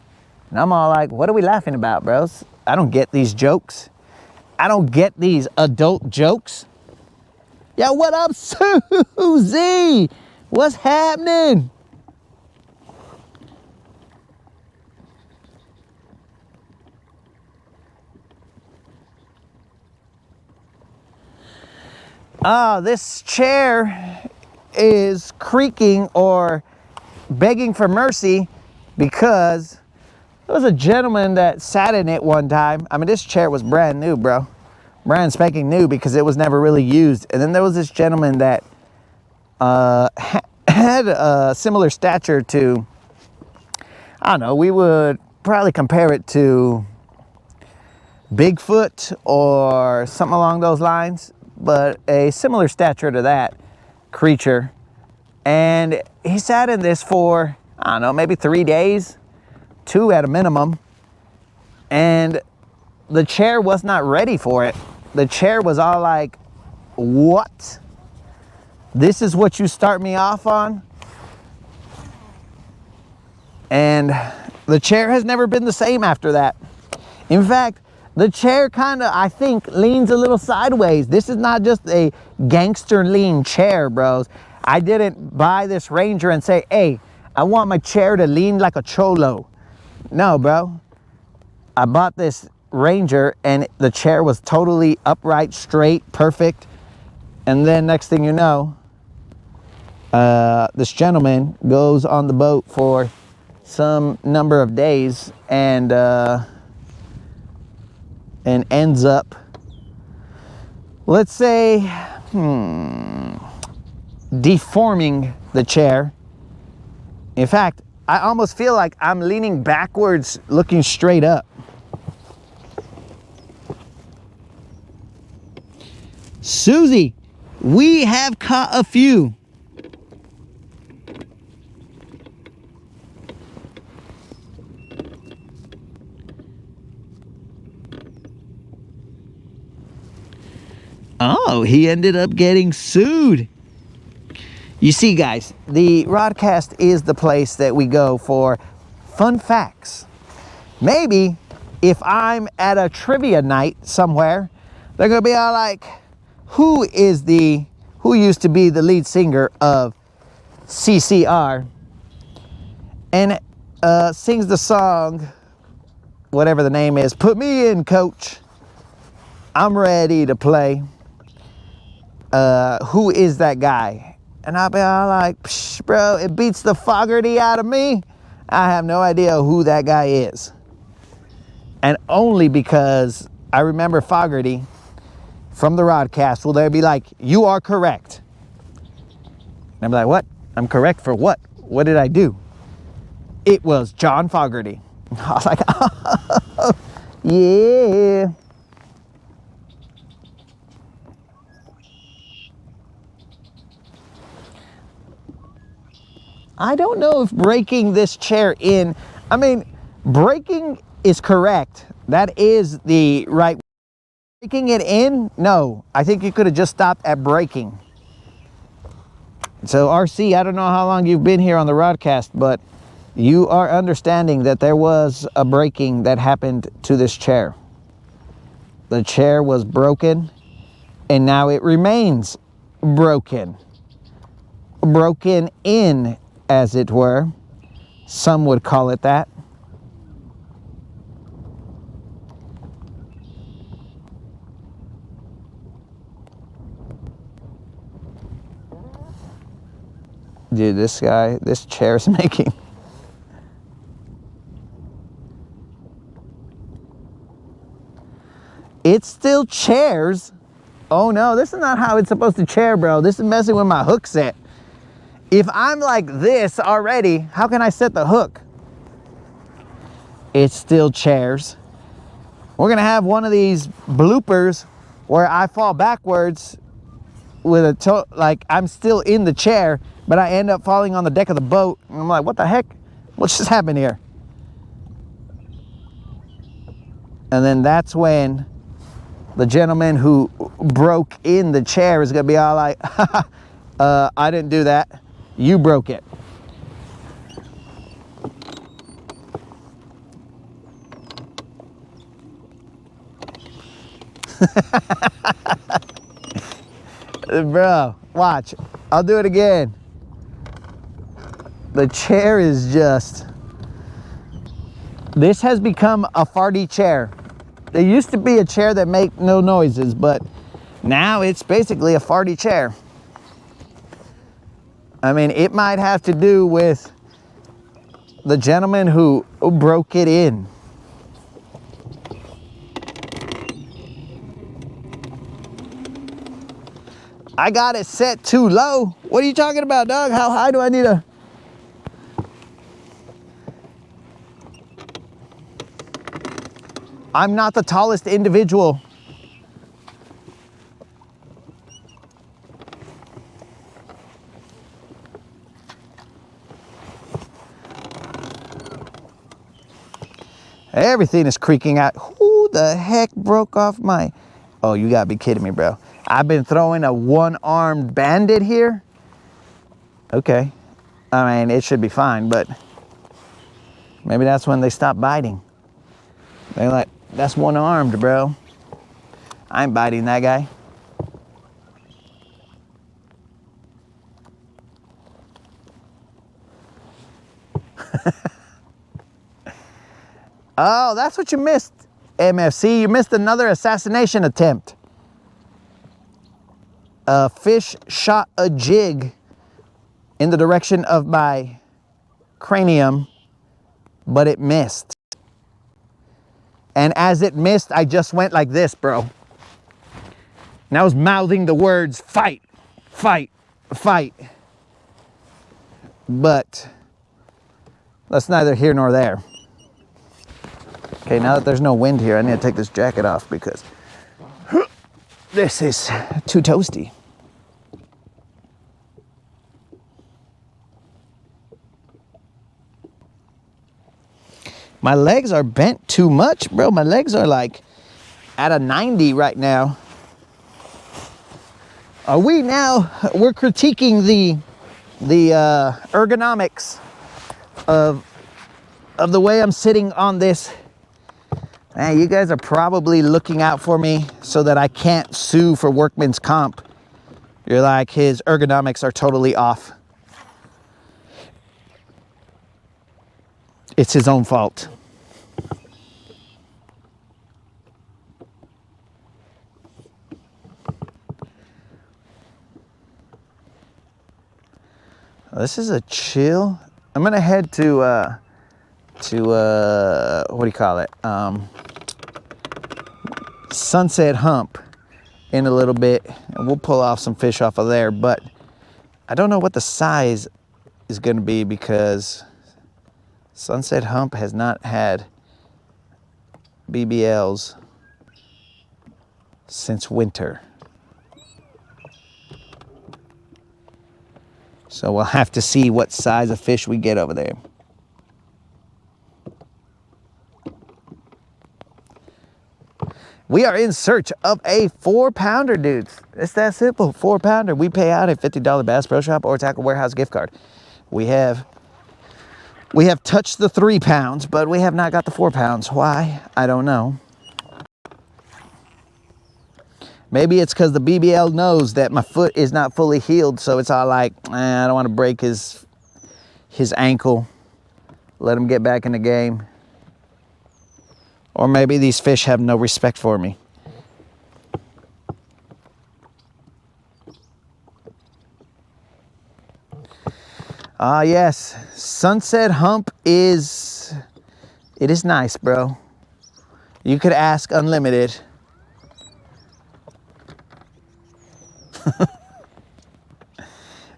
And I'm all like, what are we laughing about, bros? I don't get these jokes. I don't get these adult jokes. Yo, what up, Susie? What's happening? This chair is creaking or begging for mercy because there was a gentleman that sat in it one time. I mean, this chair was brand new, bro. Brand spanking new because it was never really used. And then there was this gentleman that had a similar stature to, I don't know, we would probably compare it to Bigfoot or something along those lines, but a similar stature to that. creature. And he sat in this for, I don't know, maybe 3 days, 2 at a minimum. And the chair was not ready for it. The chair was all like, what? This is what you start me off on? And the chair has never been the same after that. In fact, the chair kind of, I think, leans a little sideways. This is not just a gangster lean chair, bros. I didn't buy this Ranger and say, hey, I want my chair to lean like a cholo. No, bro. I bought this Ranger and the chair was totally upright, straight, perfect. And then next thing you know, this gentleman goes on the boat for some number of days and ends up, let's say, deforming the chair. In fact, I almost feel like I'm leaning backwards, looking straight up. Susie, we have caught a few. Oh, he ended up getting sued. You see, guys, the Rodcast is the place that we go for fun facts. Maybe if I'm at a trivia night somewhere, they're gonna be all like, who used to be the lead singer of CCR and sings the song, whatever the name is, put me in, coach, I'm ready to play. Who is that guy? And I'll be all like, psh, bro, it beats the Fogarty out of me. I have no idea who that guy is. And only because I remember Fogarty from the Rodcast will they be like, you are correct. And I'm like, what? I'm correct for what? What did I do? It was John Fogarty. I was like, oh, yeah. I don't know if breaking this chair in, I mean, breaking is correct. That is the right. Breaking it in, no. I think you could have just stopped at breaking. So RC, I don't know how long you've been here on the Rodcast, but you are understanding that there was a breaking that happened to this chair. The chair was broken, and now it remains broken. Broken in, as it were. Some would call it that. Dude, this chair is making... It's still chairs. Oh no, this is not how it's supposed to chair, bro. This is messing with my hook set. If I'm like this already, how can I set the hook? It's still chairs. We're gonna have one of these bloopers where I fall backwards with a toe, like I'm still in the chair, but I end up falling on the deck of the boat. And I'm like, what the heck? What just happened here? And then that's when the gentleman who broke in the chair is gonna be all like, I didn't do that. You broke it. Bro, watch. I'll do it again. The chair is just... This has become a farty chair. There used to be a chair that made no noises, but now it's basically a farty chair. I mean, it might have to do with the gentleman who broke it in. I got it set too low. What are you talking about, dog? How high do I need to... I'm not the tallest individual. Everything is creaking out. Who the heck broke off my... Oh, you gotta be kidding me, bro. I've been throwing a one-armed bandit here. Okay. I mean, it should be fine, but maybe that's when they stop biting. They're like, that's one-armed, bro. I ain't biting that guy. Oh, that's what you missed, MFC. You missed another assassination attempt. A fish shot a jig in the direction of my cranium, but it missed. And as it missed, I just went like this, bro. And I was mouthing the words, fight, fight, fight. But that's neither here nor there. Okay, now that there's no wind here, I need to take this jacket off because this is too toasty. My legs are bent too much, bro. My legs are like at a 90 right now. Are we now, we're critiquing the ergonomics of the way I'm sitting on this. Man, you guys are probably looking out for me so that I can't sue for workman's comp. You're like, his ergonomics are totally off. It's his own fault. This is a chill. I'm gonna head to what do you call it? Sunset Hump in a little bit, and we'll pull off some fish off of there, but I don't know what the size is going to be because Sunset Hump has not had BBLs since winter. So we'll have to see what size of fish we get over there. We are in search of a 4-pounder, dudes. It's that simple, 4-pounder. We pay out a $50 Bass Pro Shop or Tackle Warehouse gift card. We have touched the 3 pounds, but we have not got the 4 pounds. Why? I don't know. Maybe it's because the BBL knows that my foot is not fully healed, so it's all like, I don't want to break his ankle. Let him get back in the game. Or maybe these fish have no respect for me. Ah, yes. Sunset Hump is nice, bro. You could ask unlimited.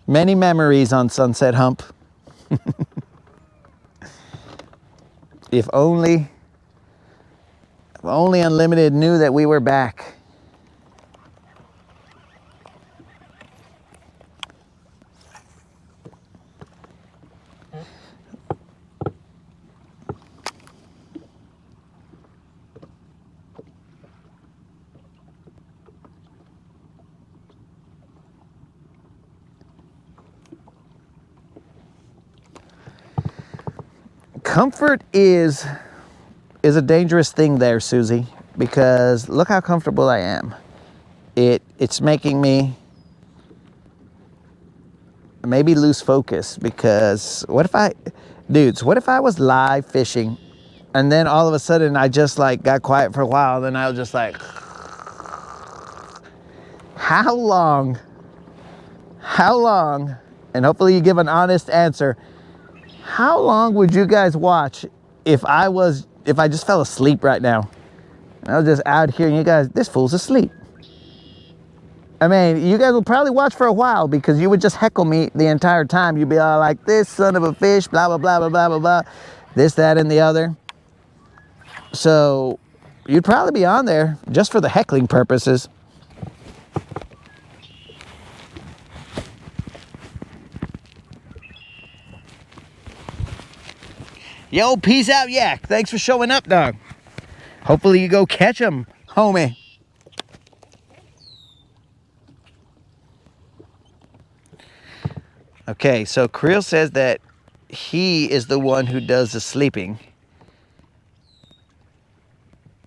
Many memories on Sunset Hump. If only Unlimited knew that we were back. Comfort is a dangerous thing there, Susie, because look how comfortable I am. It's making me maybe lose focus because what if I was live fishing and then all of a sudden I just like got quiet for a while, then I was just like, how long, and hopefully you give an honest answer, how long would you guys watch if I just fell asleep right now? And I was just out here and you guys, this fool's asleep. I mean, you guys will probably watch for a while because you would just heckle me the entire time. You'd be all like, this son of a fish, blah, blah, blah, blah, blah, blah, blah, this, that, and the other. So you'd probably be on there just for the heckling purposes. Yo, peace out, Yak. Thanks for showing up, dog. Hopefully you go catch him, homie. Okay, so Creel says that he is the one who does the sleeping.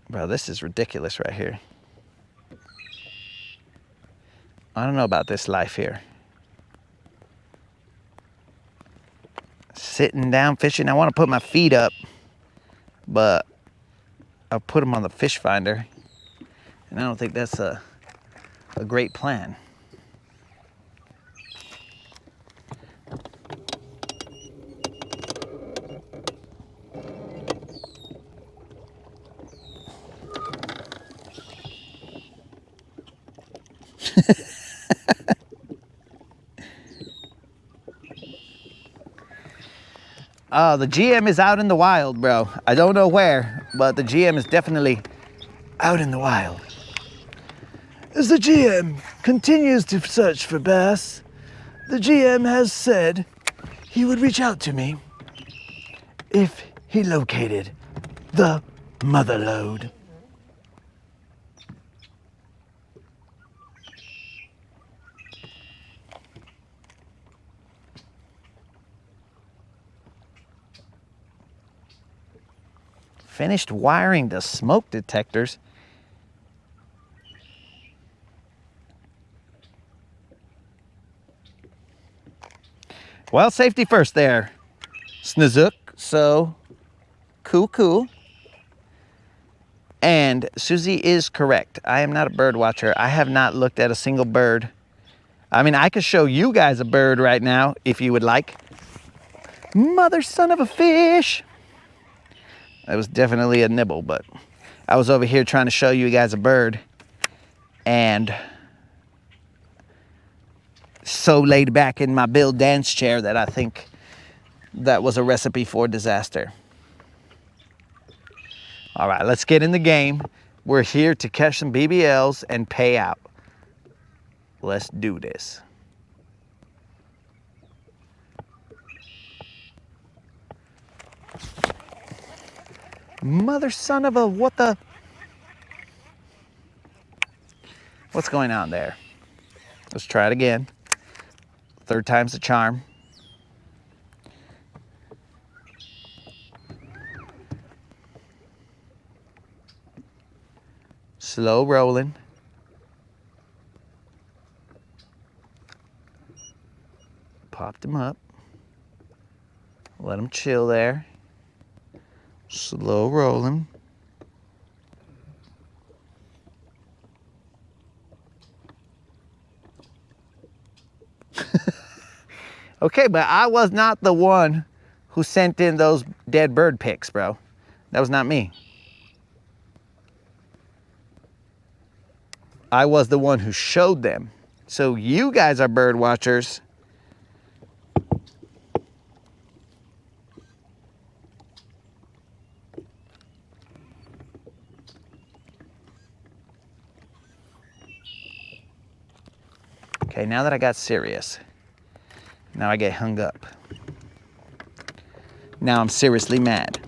Bro, this is ridiculous right here. I don't know about this life here. Sitting down fishing. I want to put my feet up, but I'll put them on the fish finder. And I don't think that's a great plan. The GM is out in the wild, bro. I don't know where, but the GM is definitely out in the wild. As the GM continues to search for bass, the GM has said he would reach out to me if he located the mother lode. Finished wiring the smoke detectors. Well, safety first there, Snizook. So, cool. And Susie is correct. I am not a bird watcher. I have not looked at a single bird. I mean, I could show you guys a bird right now if you would like. Mother son of a fish. That was definitely a nibble, but I was over here trying to show you guys a bird and so laid back in my Bill dance chair that I think that was a recipe for disaster. All right, let's get in the game. We're here to catch some BBLs and pay out. Let's do this. Mother son of a what the? What's going on there? Let's try it again. Third time's the charm. Slow rolling. Popped him up. Let him chill there. Slow rolling. Okay, but I was not the one who sent in those dead bird pics, bro. That was not me. I was the one who showed them. So you guys are bird watchers. Okay, now that I got serious, now I get hung up. Now I'm seriously mad.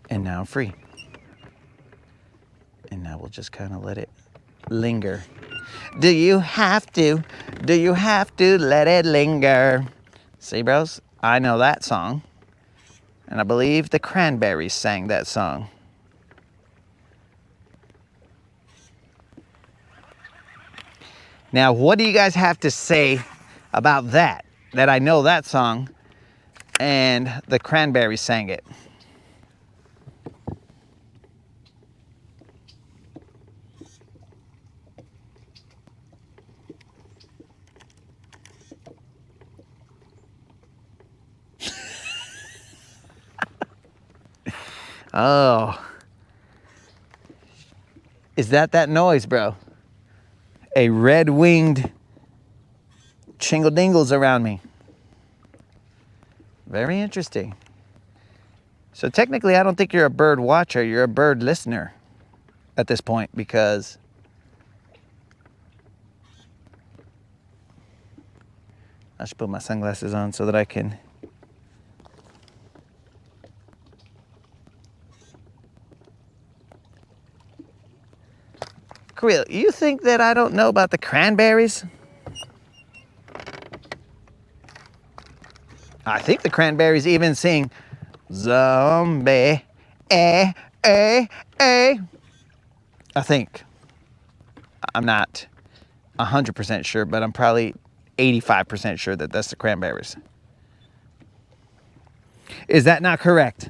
And now I'm free. And now we'll just kind of let it linger. Do you have to let it linger? See, bros, I know that song. And I believe the Cranberries sang that song. Now, what do you guys have to say about that? That I know that song and the Cranberries sang it. Oh. Is that noise, bro? A red-winged chingle dingles around me. Very interesting. So technically, I don't think you're a bird watcher. You're a bird listener at this point, because I should put my sunglasses on so that I can. Creel, you think that I don't know about the cranberries? I think the cranberries even sing zombie, eh, eh, eh. I think. I'm not 100% sure, but I'm probably 85% sure that that's the cranberries. Is that not correct?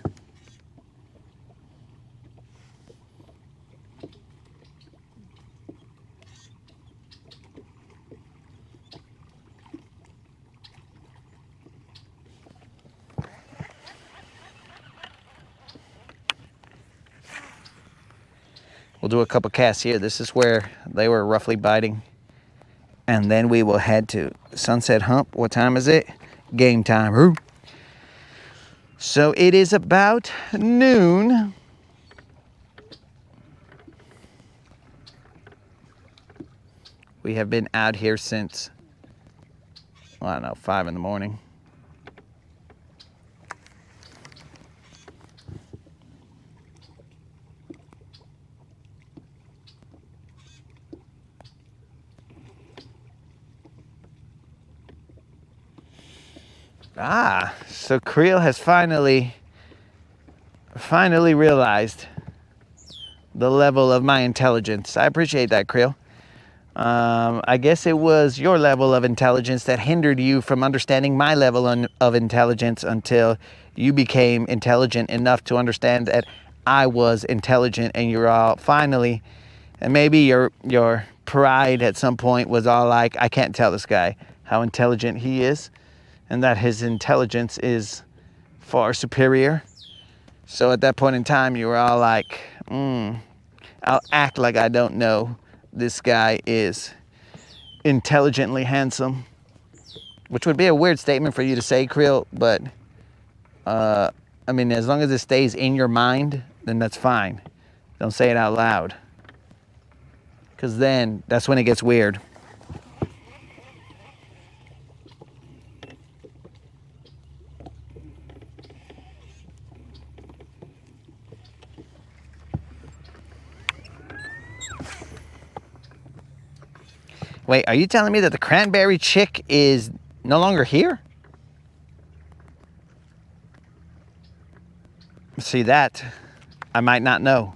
We'll do a couple casts here. This is where they were roughly biting. And then we will head to Sunset Hump. What time is it? Game time. Ooh. So it is about noon. We have been out here since, well, I don't know, 5 in the morning. Ah, so Creel has finally realized the level of my intelligence. I appreciate that, Creel. I guess it was your level of intelligence that hindered you from understanding my level of intelligence until you became intelligent enough to understand that I was intelligent, and you're all finally, and maybe your pride at some point was all like, I can't tell this guy how intelligent he is, and that his intelligence is far superior. So at that point in time, you were all like, I'll act like I don't know this guy is intelligently handsome, which would be a weird statement for you to say, Creel, but I mean, as long as it stays in your mind, then that's fine. Don't say it out loud, because then that's when it gets weird. Wait, are you telling me that the cranberry chick is no longer here? See, that I might not know.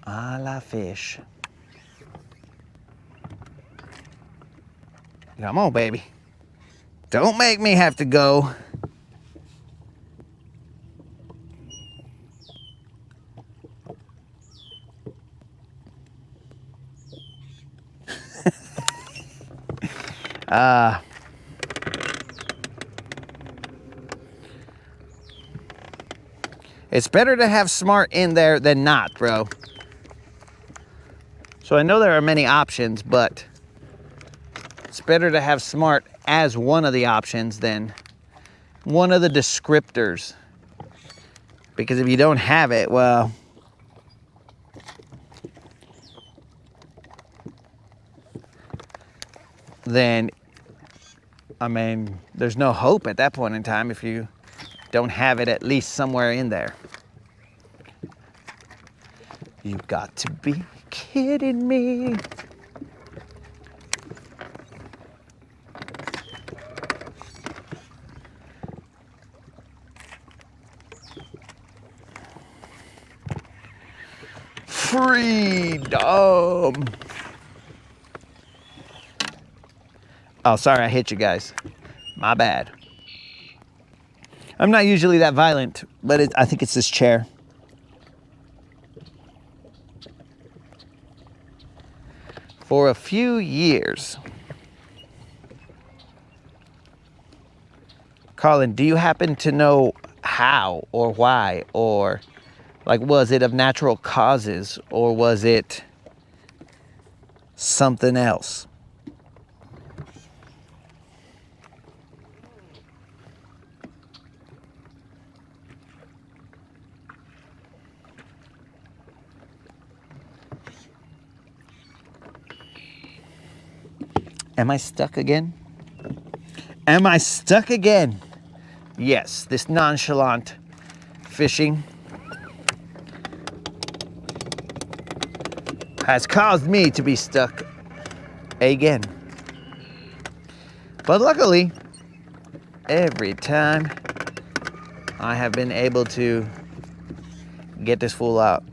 Ah, la fish. Come on, baby. Don't make me have to go. It's better to have smart in there than not, bro. So I know there are many options, but it's better to have smart as one of the options than one of the descriptors. Because if you don't have it, well, then, I mean, there's no hope at that point in time if you don't have it at least somewhere in there. You've got to be kidding me. Freedom. Oh, sorry, I hit you guys. My bad. I'm not usually that violent, but I think it's this chair. For a few years. Colin, do you happen to know how or why, or like, was it of natural causes, or was it something else? Am I stuck again? Am I stuck again? Yes, this nonchalant fishing has caused me to be stuck again. But luckily, every time I have been able to get this fool out.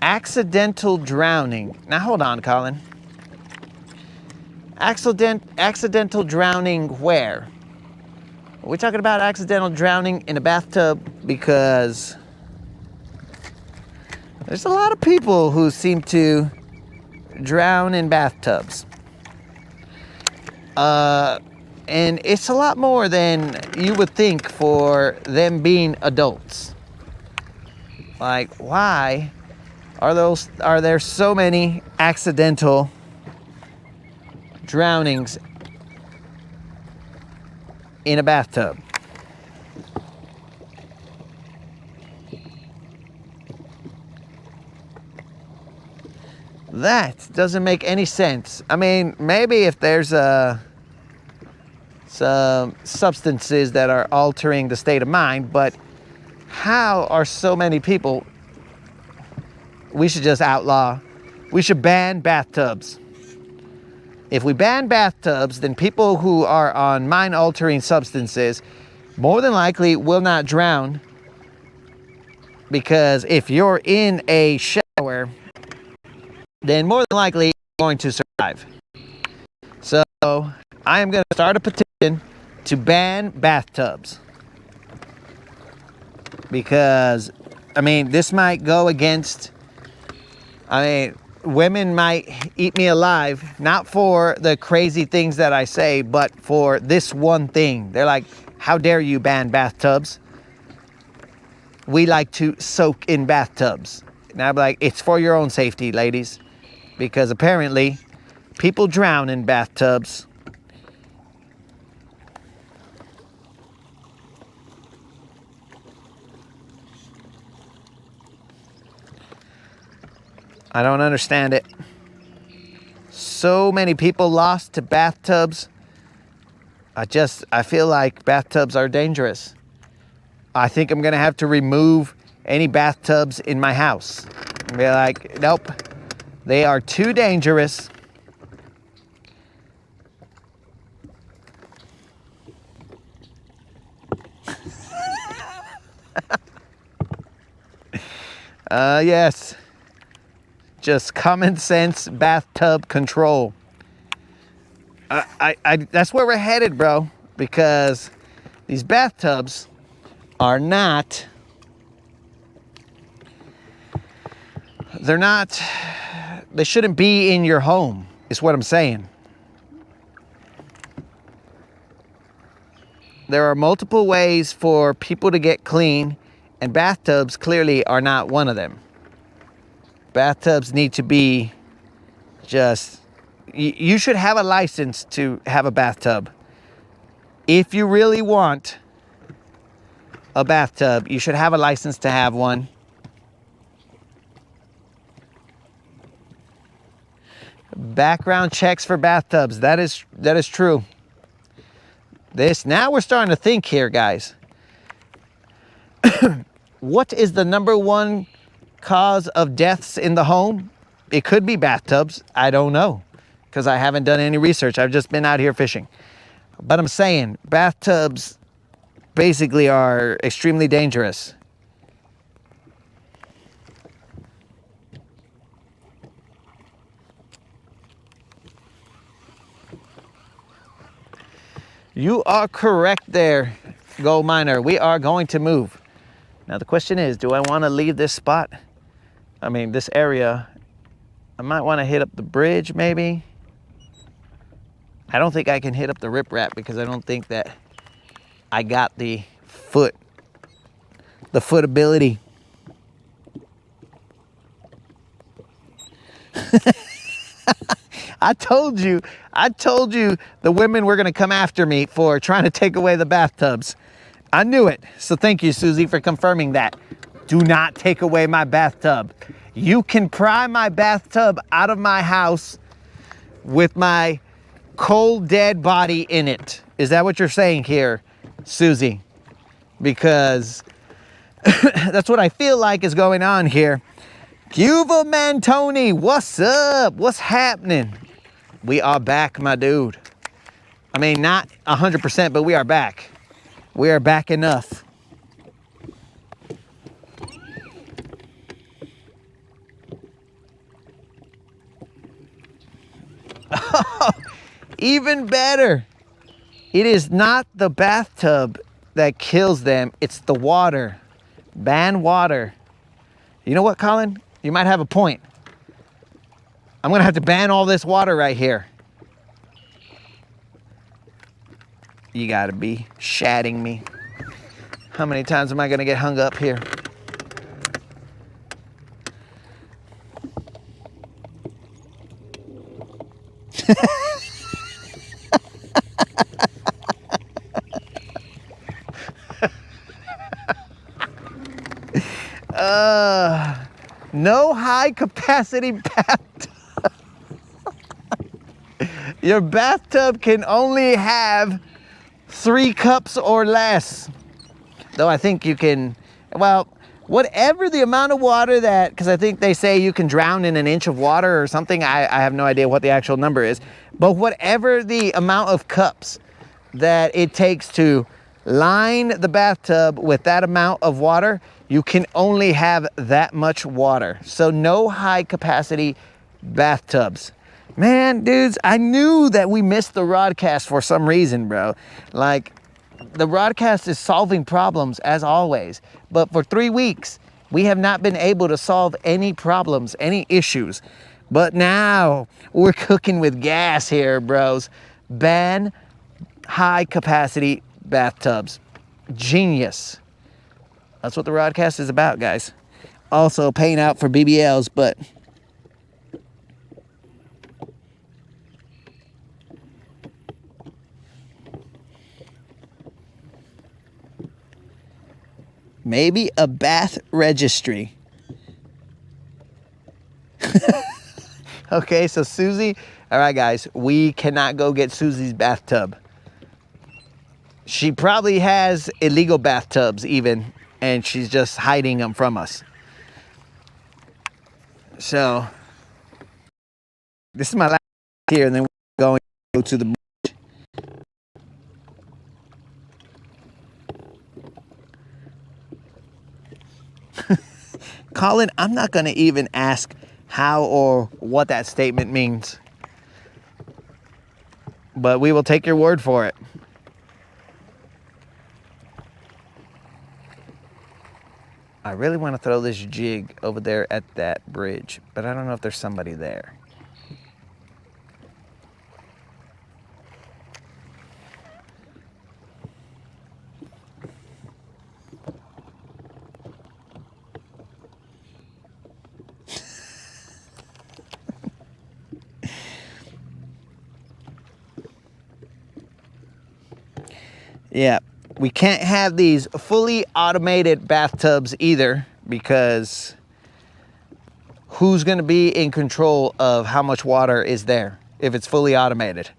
Accidental drowning. Now hold on, Colin. Accidental drowning where? Are we talking about accidental drowning in a bathtub? Because there's a lot of people who seem to drown in bathtubs. And it's a lot more than you would think for them being adults. Like, why are there so many accidental drownings in a bathtub? That doesn't make any sense. I mean, maybe if there's some substances that are altering the state of mind, but how are so many people? We should just outlaw. We should ban bathtubs. If we ban bathtubs, then people who are on mind-altering substances more than likely will not drown, because if you're in a shower, then more than likely you're going to survive. So I am going to start a petition to ban bathtubs, because, I mean, this might go against, women might eat me alive, not for the crazy things that I say, but for this one thing. They're like, how dare you ban bathtubs? We like to soak in bathtubs. And I'd be like, it's for your own safety, ladies, because apparently people drown in bathtubs. I don't understand it. So many people lost to bathtubs. I feel like bathtubs are dangerous. I think I'm gonna have to remove any bathtubs in my house. And be like, nope, they are too dangerous. Yes. Just common sense bathtub control. That's where we're headed, bro, because these bathtubs are not, they shouldn't be in your home, is what I'm saying. There are multiple ways for people to get clean, and bathtubs clearly are not one of them. Bathtubs need to be just, you should have a license to have a bathtub. If you really want a bathtub, you should have a license to have one. Background checks for bathtubs. That is true. Now we're starting to think here, guys. What is the number one cause of deaths in the home? It could be bathtubs. I don't know, because I haven't done any research. I've just been out here fishing. But I'm saying bathtubs basically are extremely dangerous. You are correct there, Gold Miner. We are going to move. Now the question is, do I want to leave this spot? I mean, this area. I might want to hit up the bridge, maybe. I don't think I can hit up the riprap because I don't think that I got the foot ability. I told you the women were gonna come after me for trying to take away the bathtubs. I knew it. So thank you, Susie, for confirming that. Do not take away my bathtub. You can pry my bathtub out of my house with my cold, dead body in it. Is that what you're saying here, Susie? Because that's what I feel like is going on here. Cuba Mantoni, what's up? What's happening? We are back, my dude. I mean, not 100%, but we are back. We are back enough. Even better. It is not the bathtub that kills them. It's the water. Ban water. You know what, Colin? You might have a point. I'm gonna have to ban all this water right here. You gotta be shatting me. How many times am I gonna get hung up here? No high capacity bathtub. Your bathtub can only have 3 cups or less. Though I think you can, well, whatever the amount of water that, because I think they say you can drown in an inch of water or something. I have no idea what the actual number is. But whatever the amount of cups that it takes to line the bathtub with that amount of water, you can only have that much water. So no high capacity bathtubs. Man, dudes, I knew that we missed the Rodcast for some reason, bro. Like, the Rodcast is solving problems as always. But for 3 weeks, we have not been able to solve any problems, any issues. But now we're cooking with gas here, bros. Ban high capacity bathtubs. Genius. That's what the Rodcast is about, guys. Also paying out for BBLs, but maybe a bath registry. Okay, so Susie, all right, guys, we cannot go get Susie's bathtub. She probably has illegal bathtubs even, and she's just hiding them from us. So, this is my last here, and then we're going to go to the bridge. Colin, I'm not going to even ask how or what that statement means. But we will take your word for it. I really want to throw this jig over there at that bridge, but I don't know if there's somebody there. Yeah, we can't have these fully automated bathtubs either, because who's going to be in control of how much water is there if it's fully automated?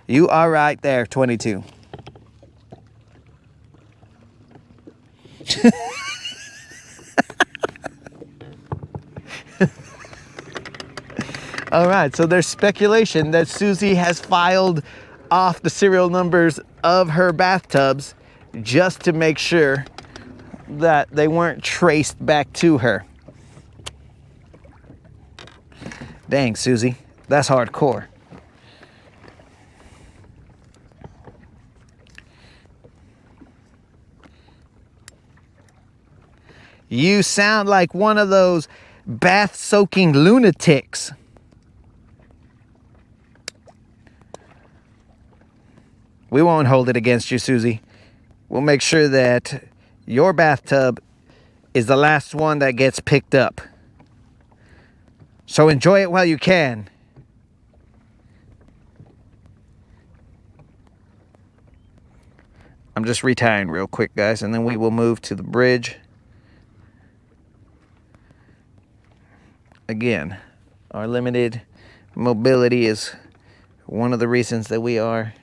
You are right there, 22. All right, so there's speculation that Susie has filed off the serial numbers of her bathtubs just to make sure that they weren't traced back to her. Dang, Susie, that's hardcore. You sound like one of those bath-soaking lunatics. We won't hold it against you, Susie. We'll make sure that your bathtub is the last one that gets picked up. So enjoy it while you can. I'm just retying real quick, guys, and then we will move to the bridge. Again, our limited mobility is one of the reasons that we are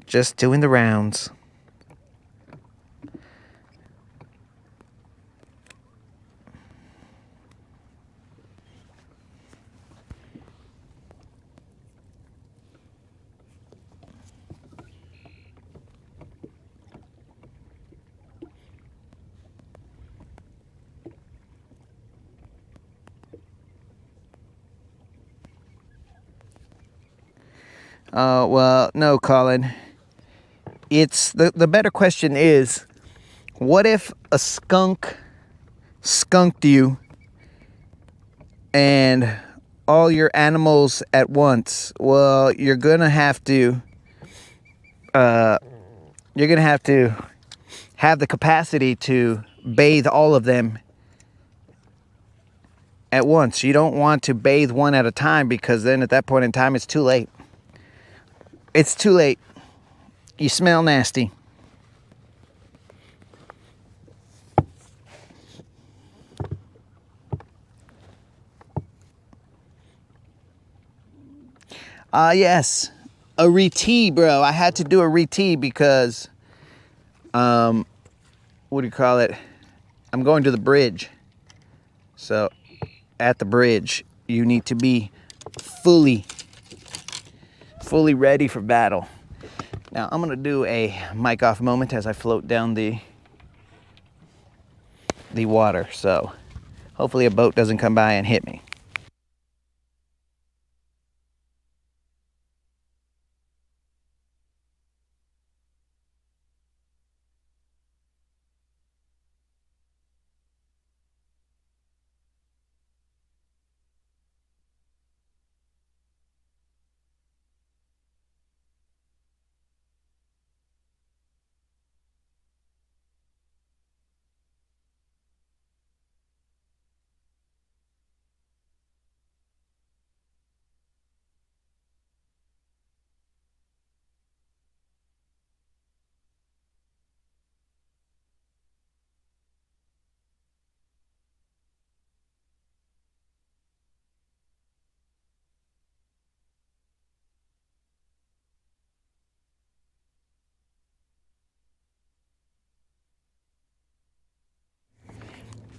just doing the rounds. Well, no, Colin. It's the better question is, what if a skunk skunked you and all your animals at once? Well, you're gonna have to have the capacity to bathe all of them at once. You don't want to bathe one at a time, because then at that point in time it's too late. It's too late. You smell nasty. Yes. A re-tee, bro. I had to do a re-tee because, what do you call it? I'm going to the bridge. So, at the bridge, you need to be fully ready for battle. Now, I'm gonna do a mic off moment as I float down the water. So, hopefully a boat doesn't come by and hit me.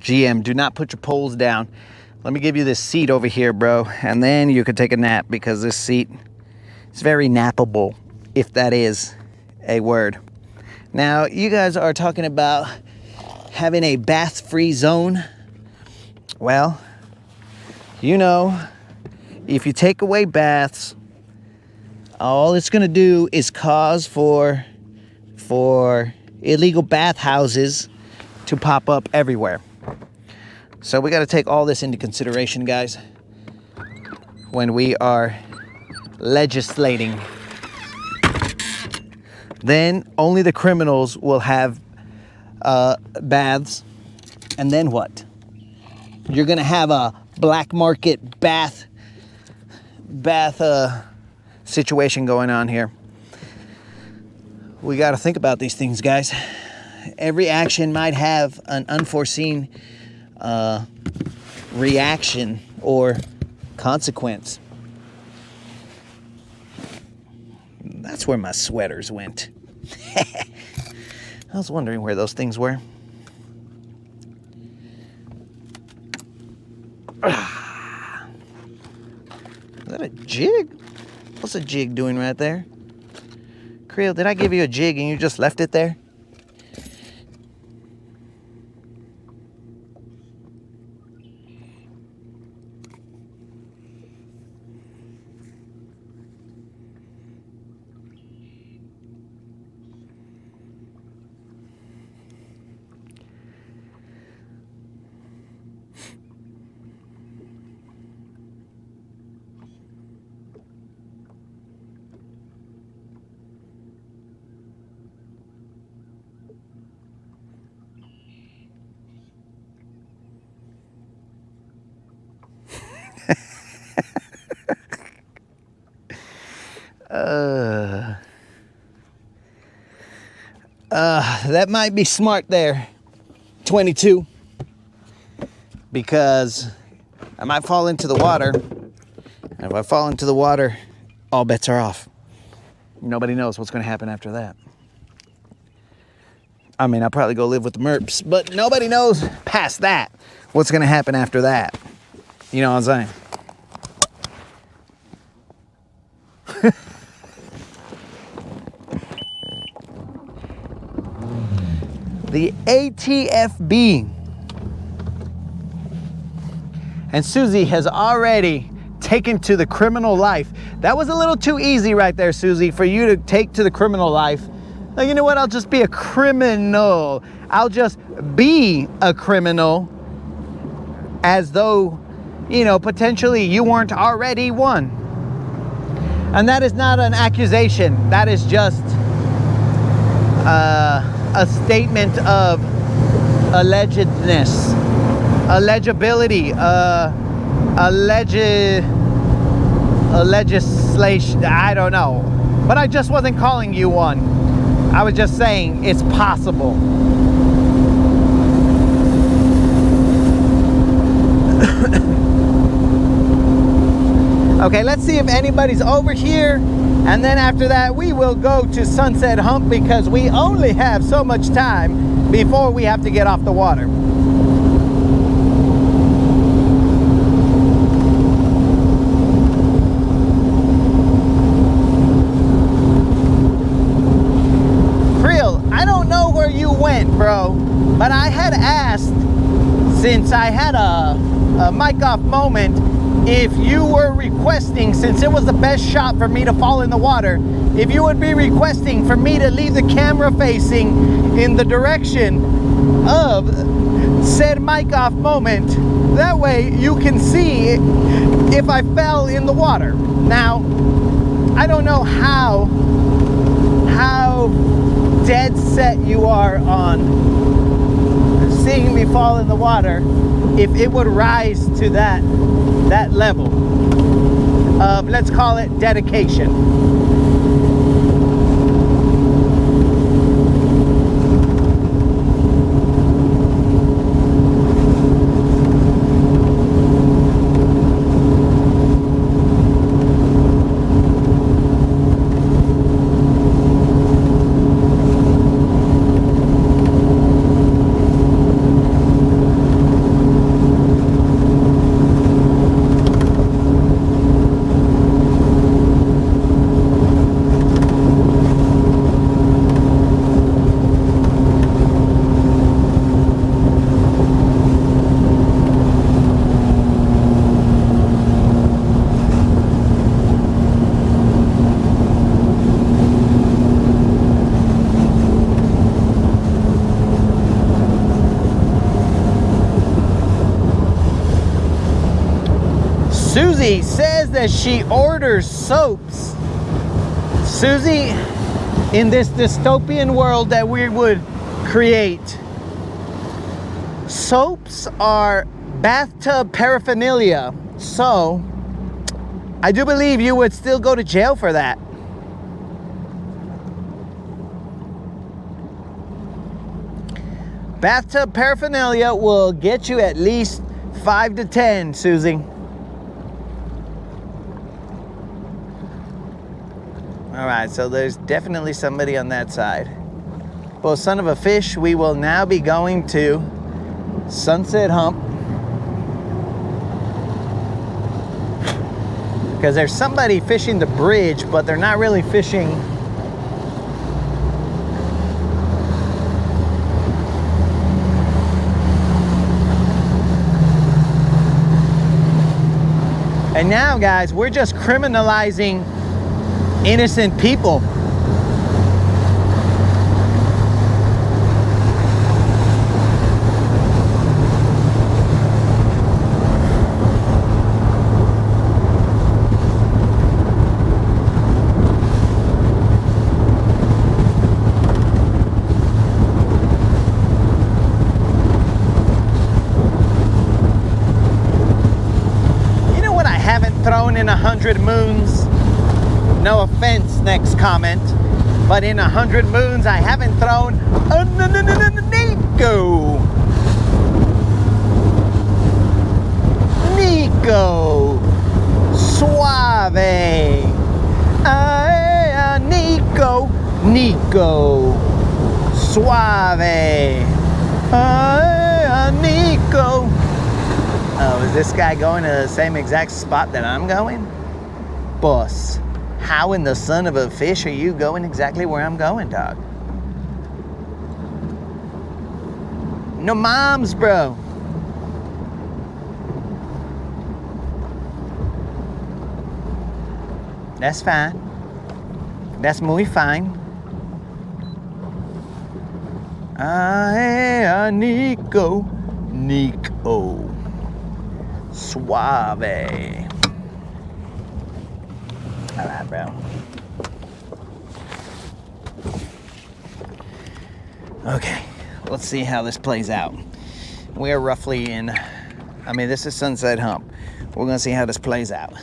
GM, do not put your poles down. Let me give you this seat over here, bro, and then you could take a nap, because this seat is very nappable, if that is a word. Now, you guys are talking about having a bath-free zone. Well, you know, if you take away baths, all it's gonna do is cause for illegal bathhouses to pop up everywhere. So we got to take all this into consideration, guys, when we are legislating. Then only the criminals will have baths. And then what? You're gonna have a black market bath situation going on here. We got to think about these things, guys. Every action might have an unforeseen reaction or consequence. That's where my sweaters went. I was wondering where those things were. Is that a jig? What's a jig doing right there? Creel, did I give you a jig and you just left it there? That might be smart there, 22, because I might fall into the water. And if I fall into the water, all bets are off. Nobody knows what's going to happen after that. I mean, I'll probably go live with the Merps, but nobody knows past that what's going to happen after that. You know what I'm saying? The ATFB. And Susie has already taken to the criminal life. That was a little too easy right there, Susie, for you to take to the criminal life. Like, you know what? I'll just be a criminal. I'll just be a criminal, as though, you know, potentially you weren't already one. And that is not an accusation. That is just a statement of allegedness, legislation. I don't know. But I just wasn't calling you one. I was just saying it's possible. Okay, let's see if anybody's over here. And then after that, we will go to Sunset Hump because we only have so much time before we have to get off the water. I don't know where you went, bro, but I had asked, since I had a mic off moment, if you were requesting, since it was the best shot for me to fall in the water, if you would be requesting for me to leave the camera facing in the direction of said mic off moment. That way you can see if I fell in the water. Now, I don't know how dead set you are on seeing me fall in the water, if it would rise to that level of, let's call it, dedication. Susie says that she orders soaps. Susie, in this dystopian world that we would create, soaps are bathtub paraphernalia. So, I do believe you would still go to jail for that. Bathtub paraphernalia will get you at least 5 to 10, Susie. All right, so there's definitely somebody on that side. Well, son of a fish, we will now be going to Sunset Hump, because there's somebody fishing the bridge, but they're not really fishing. And now, guys, we're just criminalizing innocent people. You know what I haven't thrown in 100 moons? No offense, next comment, but in 100 moons I haven't thrown a Nico. Nico Suave. Nico Suave. Nico. Oh, is this guy going to the same exact spot that I'm going? Boss, how in the son of a fish are you going exactly where I'm going, dog? No moms, bro. That's fine. That's muy fine. Nico Suave. All right, bro. Okay, let's see how this plays out. We're roughly in, this is Sunset Hump. We're gonna see how this plays out.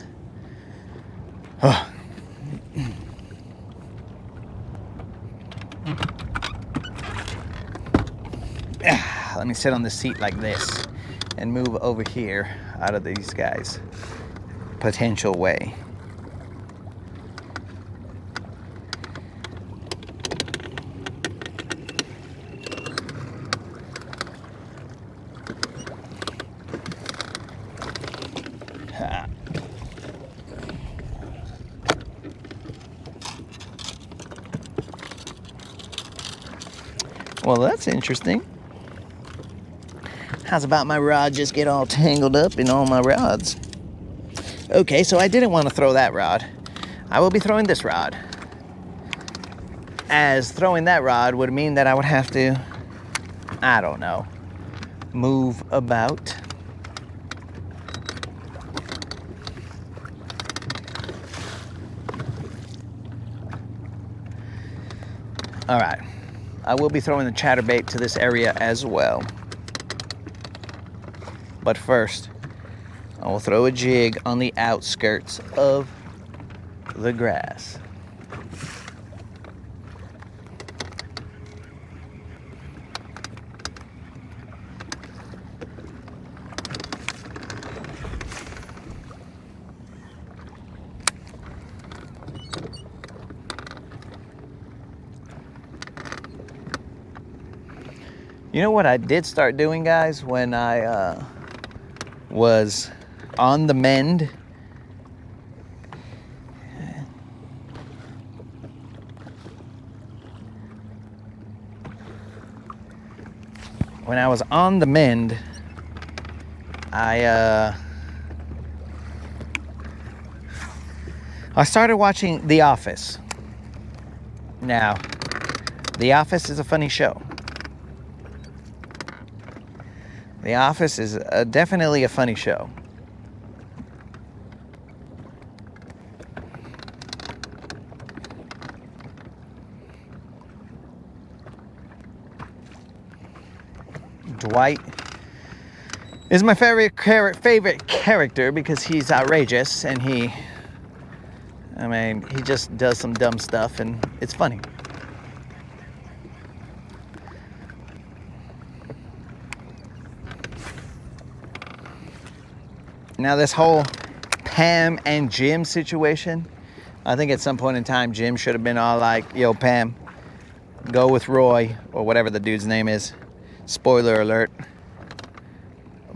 Let me sit on the seat like this and move over here out of these guys' potential way. Well, that's interesting. How's about my rod just get all tangled up in all my rods? Okay, so I didn't want to throw that rod. I will be throwing this rod. As throwing that rod would mean that I would have to, I don't know, move about. All right, I will be throwing the chatterbait to this area as well. But first, I will throw a jig on the outskirts of the grass. You know what I did start doing, guys, when I was on the mend? When I was on the mend, I started watching The Office. Now, The Office is a funny show. The Office is definitely a funny show. Dwight is my favorite character because he's outrageous and he just does some dumb stuff and it's funny. Now this whole Pam and Jim situation, I think at some point in time Jim should have been all like, yo Pam, go with Roy, or whatever the dude's name is. Spoiler alert.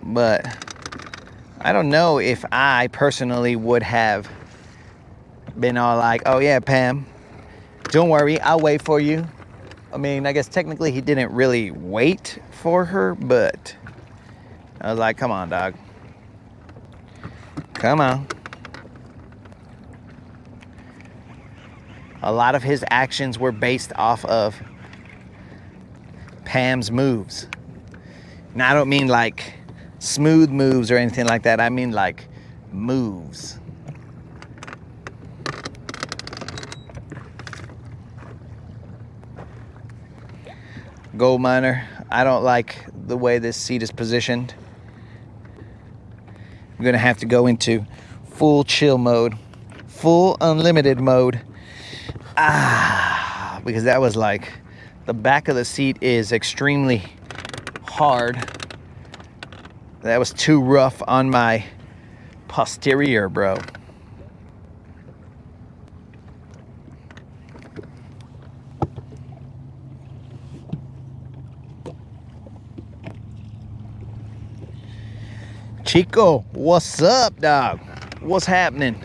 But I don't know if I personally would have been all like, oh yeah Pam, don't worry, I'll wait for you. I guess technically he didn't really wait for her, but I was like, come on dog. Come on. A lot of his actions were based off of Pam's moves. Now, I don't mean like smooth moves or anything like that. I mean like moves. Gold miner, I don't like the way this seat is positioned. I'm gonna have to go into full chill mode, full unlimited mode. Because that was like, the back of the seat is extremely hard. That was too rough on my posterior, bro. Chico, what's up, dog? What's happening?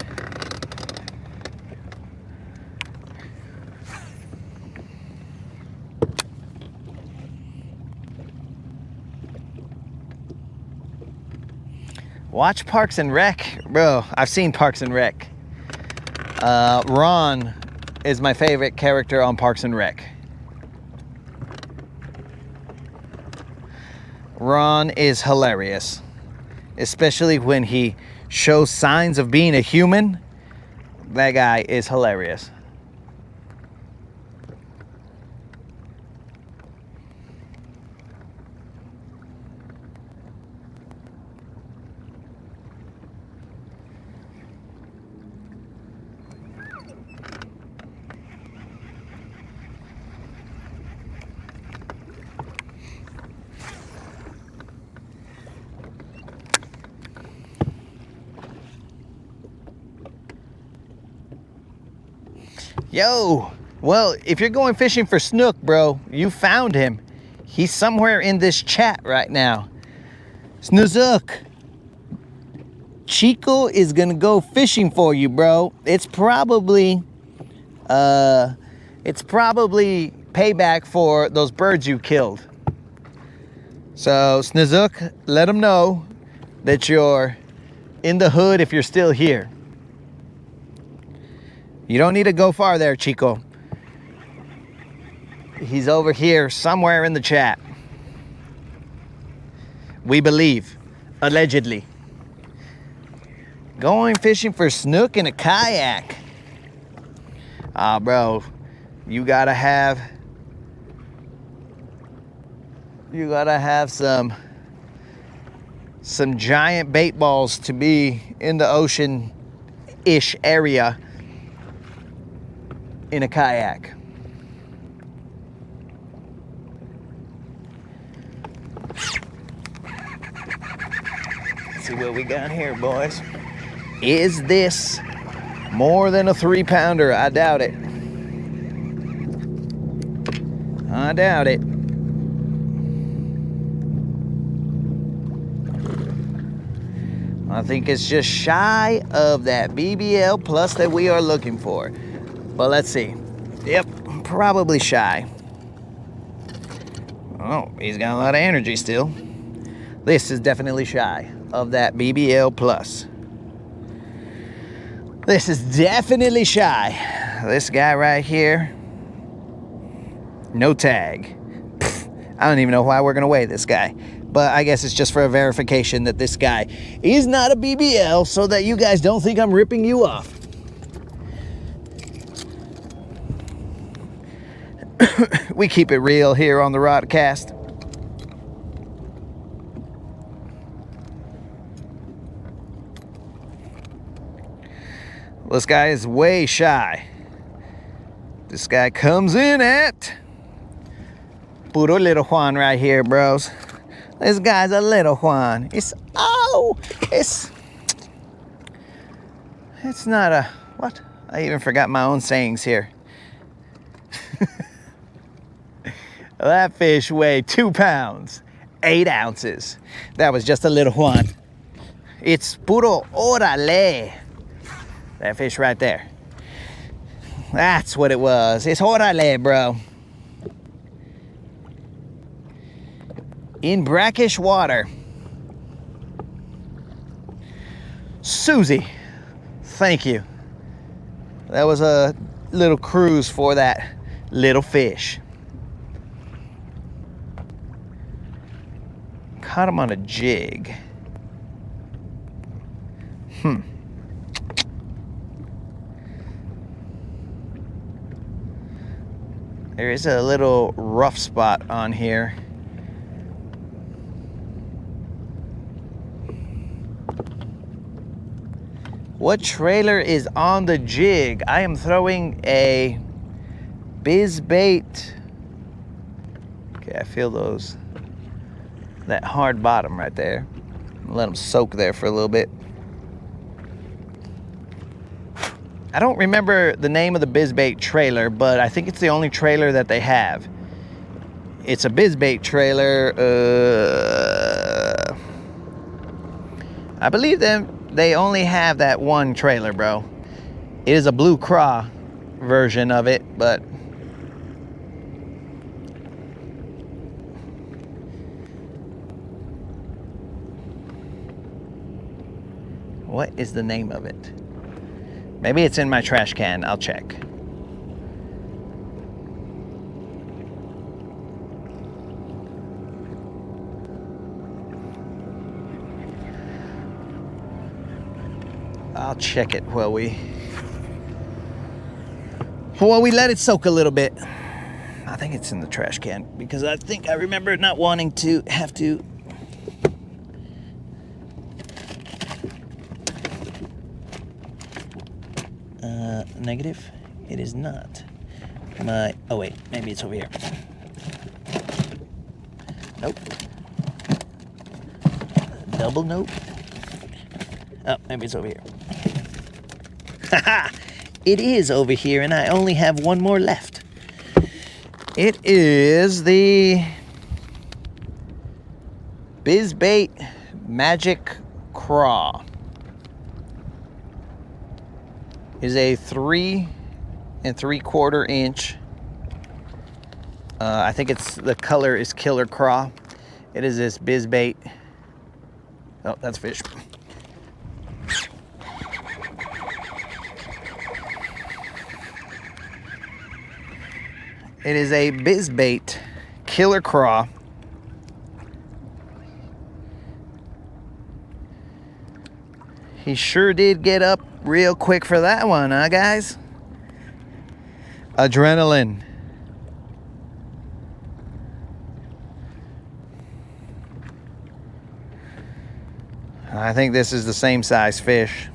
Watch Parks and Rec. Bro, I've seen Parks and Rec. Ron is my favorite character on Parks and Rec. Ron is hilarious. Especially when he shows signs of being a human. That guy is hilarious. Yo, well, if you're going fishing for snook, bro, you found him. He's somewhere in this chat right now. Snook. Chico is gonna go fishing for you, bro. It's probably payback for those birds you killed. So, Snook, let him know that you're in the hood if you're still here. You don't need to go far there, Chico. He's over here somewhere in the chat. We believe, allegedly. Going fishing for snook in a kayak. Bro, you gotta have some giant bait balls to be in the ocean-ish area in a kayak. Let's see what we got here, boys. Is this more than a 3-pounder? I doubt it. I doubt it. I think it's just shy of that BBL plus that we are looking for. But let's see. Yep, probably shy. Oh, he's got a lot of energy still. This is definitely shy of that BBL plus. This is definitely shy. This guy right here, no tag. I don't even know why we're gonna weigh this guy. But I guess it's just for a verification that this guy is not a BBL so that you guys don't think I'm ripping you off. We keep it real here on the Rodcast. This guy is way shy. This guy comes in at puro little Juan right here, bros. This guy's a little Juan. It's not a, what? I even forgot my own sayings here. That fish weighed 2 pounds, 8 ounces. That was just a little Juan. It's puro orale. That fish right there. That's what it was. It's orale, bro. In brackish water. Susie, thank you. That was a little cruise for that little fish. Caught him on a jig. There is a little rough spot on here. What trailer is on the jig? I am throwing a biz bait. Okay, I feel those. That hard bottom right there. Let them soak there for a little bit. I don't remember the name of the biz bait trailer, but I think it's the only trailer that they have. It's a biz bait trailer. I believe they only have that one trailer, bro. It is a Blue Craw version of it, but what is the name of it? Maybe it's in my trash can. I'll check. I'll check it while we let it soak a little bit. I think it's in the trash can because I think I remember not wanting to have to. Negative. It is not. Oh wait, maybe it's over here. Nope. Double nope. Oh, maybe it's over here. Haha! It is over here, and I only have one more left. It is the BizBait Magic Craw. Is a 3 3/4 inch. I think the color is Killer Craw. It is this BizBait. Oh, that's fish. It is a BizBait Killer Craw. He sure did get up real quick for that one, huh, guys? Adrenaline. I think this is the same size fish.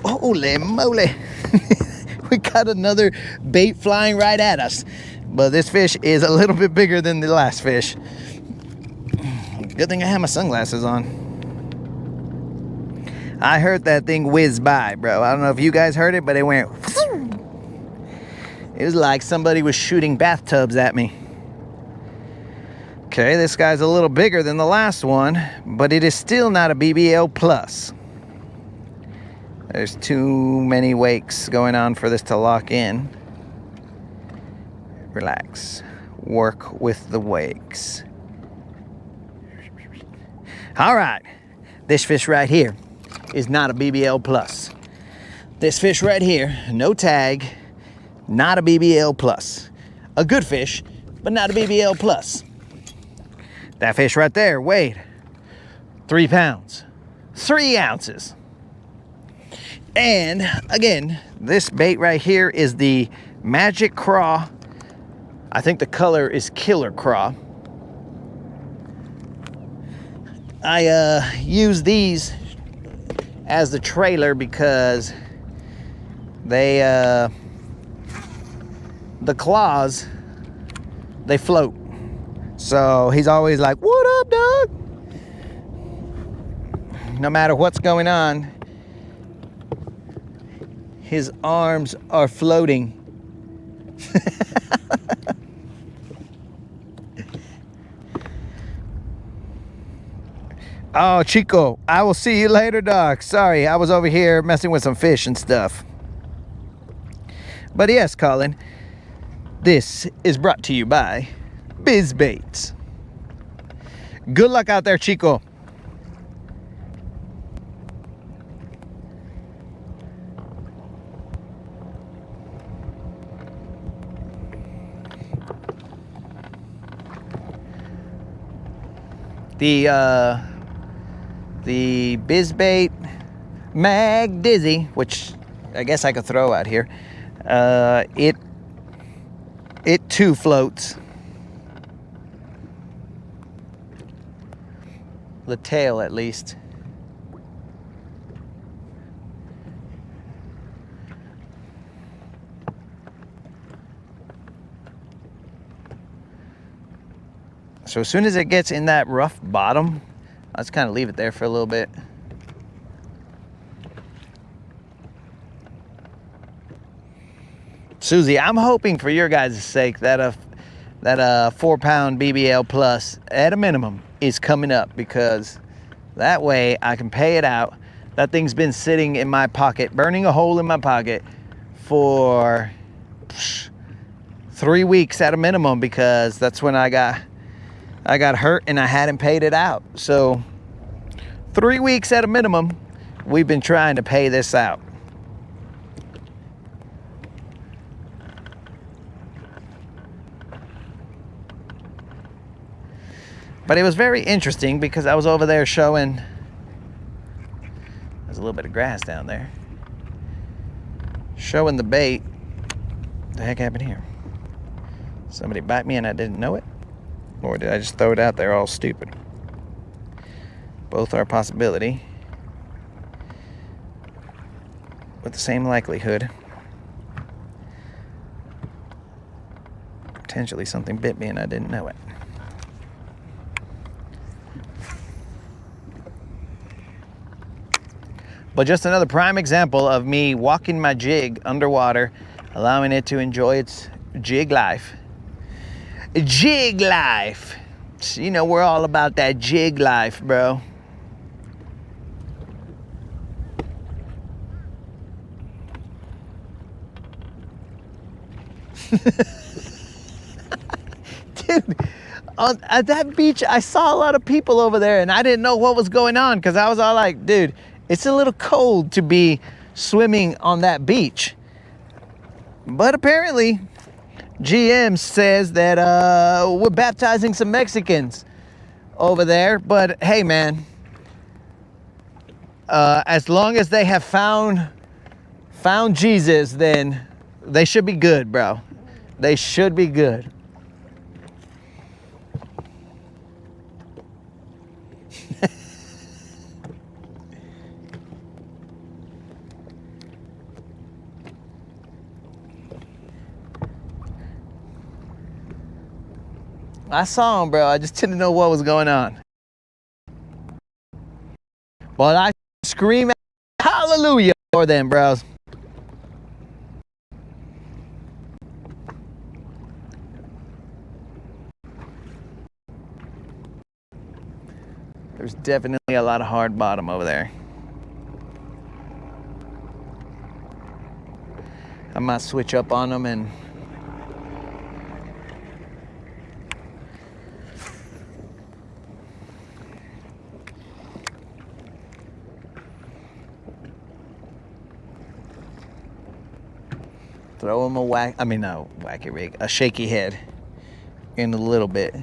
Holy moly. We got another bait flying right at us. But this fish is a little bit bigger than the last fish. Good thing I have my sunglasses on. I heard that thing whiz by, bro. I don't know if you guys heard it, but it went. It was like somebody was shooting bathtubs at me. Okay, this guy's a little bigger than the last one, but it is still not a BBL plus. There's too many wakes going on for this to lock in. Relax. Work with the wakes. All right. This fish right here is not a BBL plus. This fish right here, no tag, not a BBL plus. A good fish, but not a BBL plus. That fish right there weighed 3 pounds, 3 ounces. And again, this bait right here is the Magic Craw. I think the color is Killer Craw. I use these as the trailer because they, the claws, they float. So he's always like, "What up, dog?" No matter what's going on, his arms are floating. Oh, Chico, I will see you later, dog. Sorry, I was over here messing with some fish and stuff. But yes, Colin, this is brought to you by BizBaits. Good luck out there, Chico. The BizBait Mag Dizzy, which I guess I could throw out here, it too floats. the tail at least. So as soon as it gets in that rough bottom, I just kind of leave it there for a little bit. Susie, I'm hoping for your guys' sake that a 4-pound BBL plus at a minimum is coming up, because that way I can pay it out. That thing's been sitting in my pocket, burning a hole in my pocket for 3 weeks at a minimum, because that's when I got hurt and I hadn't paid it out. So 3 weeks at a minimum, we've been trying to pay this out. But it was very interesting because I was over there showing, there's a little bit of grass down there, showing the bait. What the heck happened here? Somebody bite me and I didn't know it? Or did I just throw it out there all stupid? Both are a possibility, with the same likelihood. Potentially something bit me and I didn't know it. But just another prime example of me walking my jig underwater, allowing it to enjoy its jig life. Jig life. You know, we're all about that jig life, bro. Dude, at that beach, I saw a lot of people over there and I didn't know what was going on, because I was all like, dude, it's a little cold to be swimming on that beach. But apparently, GM says that we're baptizing some Mexicans over there. But hey, man, as long as they have found Jesus, then they should be good, bro. They should be good. I saw him, bro. I just didn't know what was going on. But I scream hallelujah for them, bros. There's definitely a lot of hard bottom over there. I might switch up on them and throw him a shaky head in a little bit.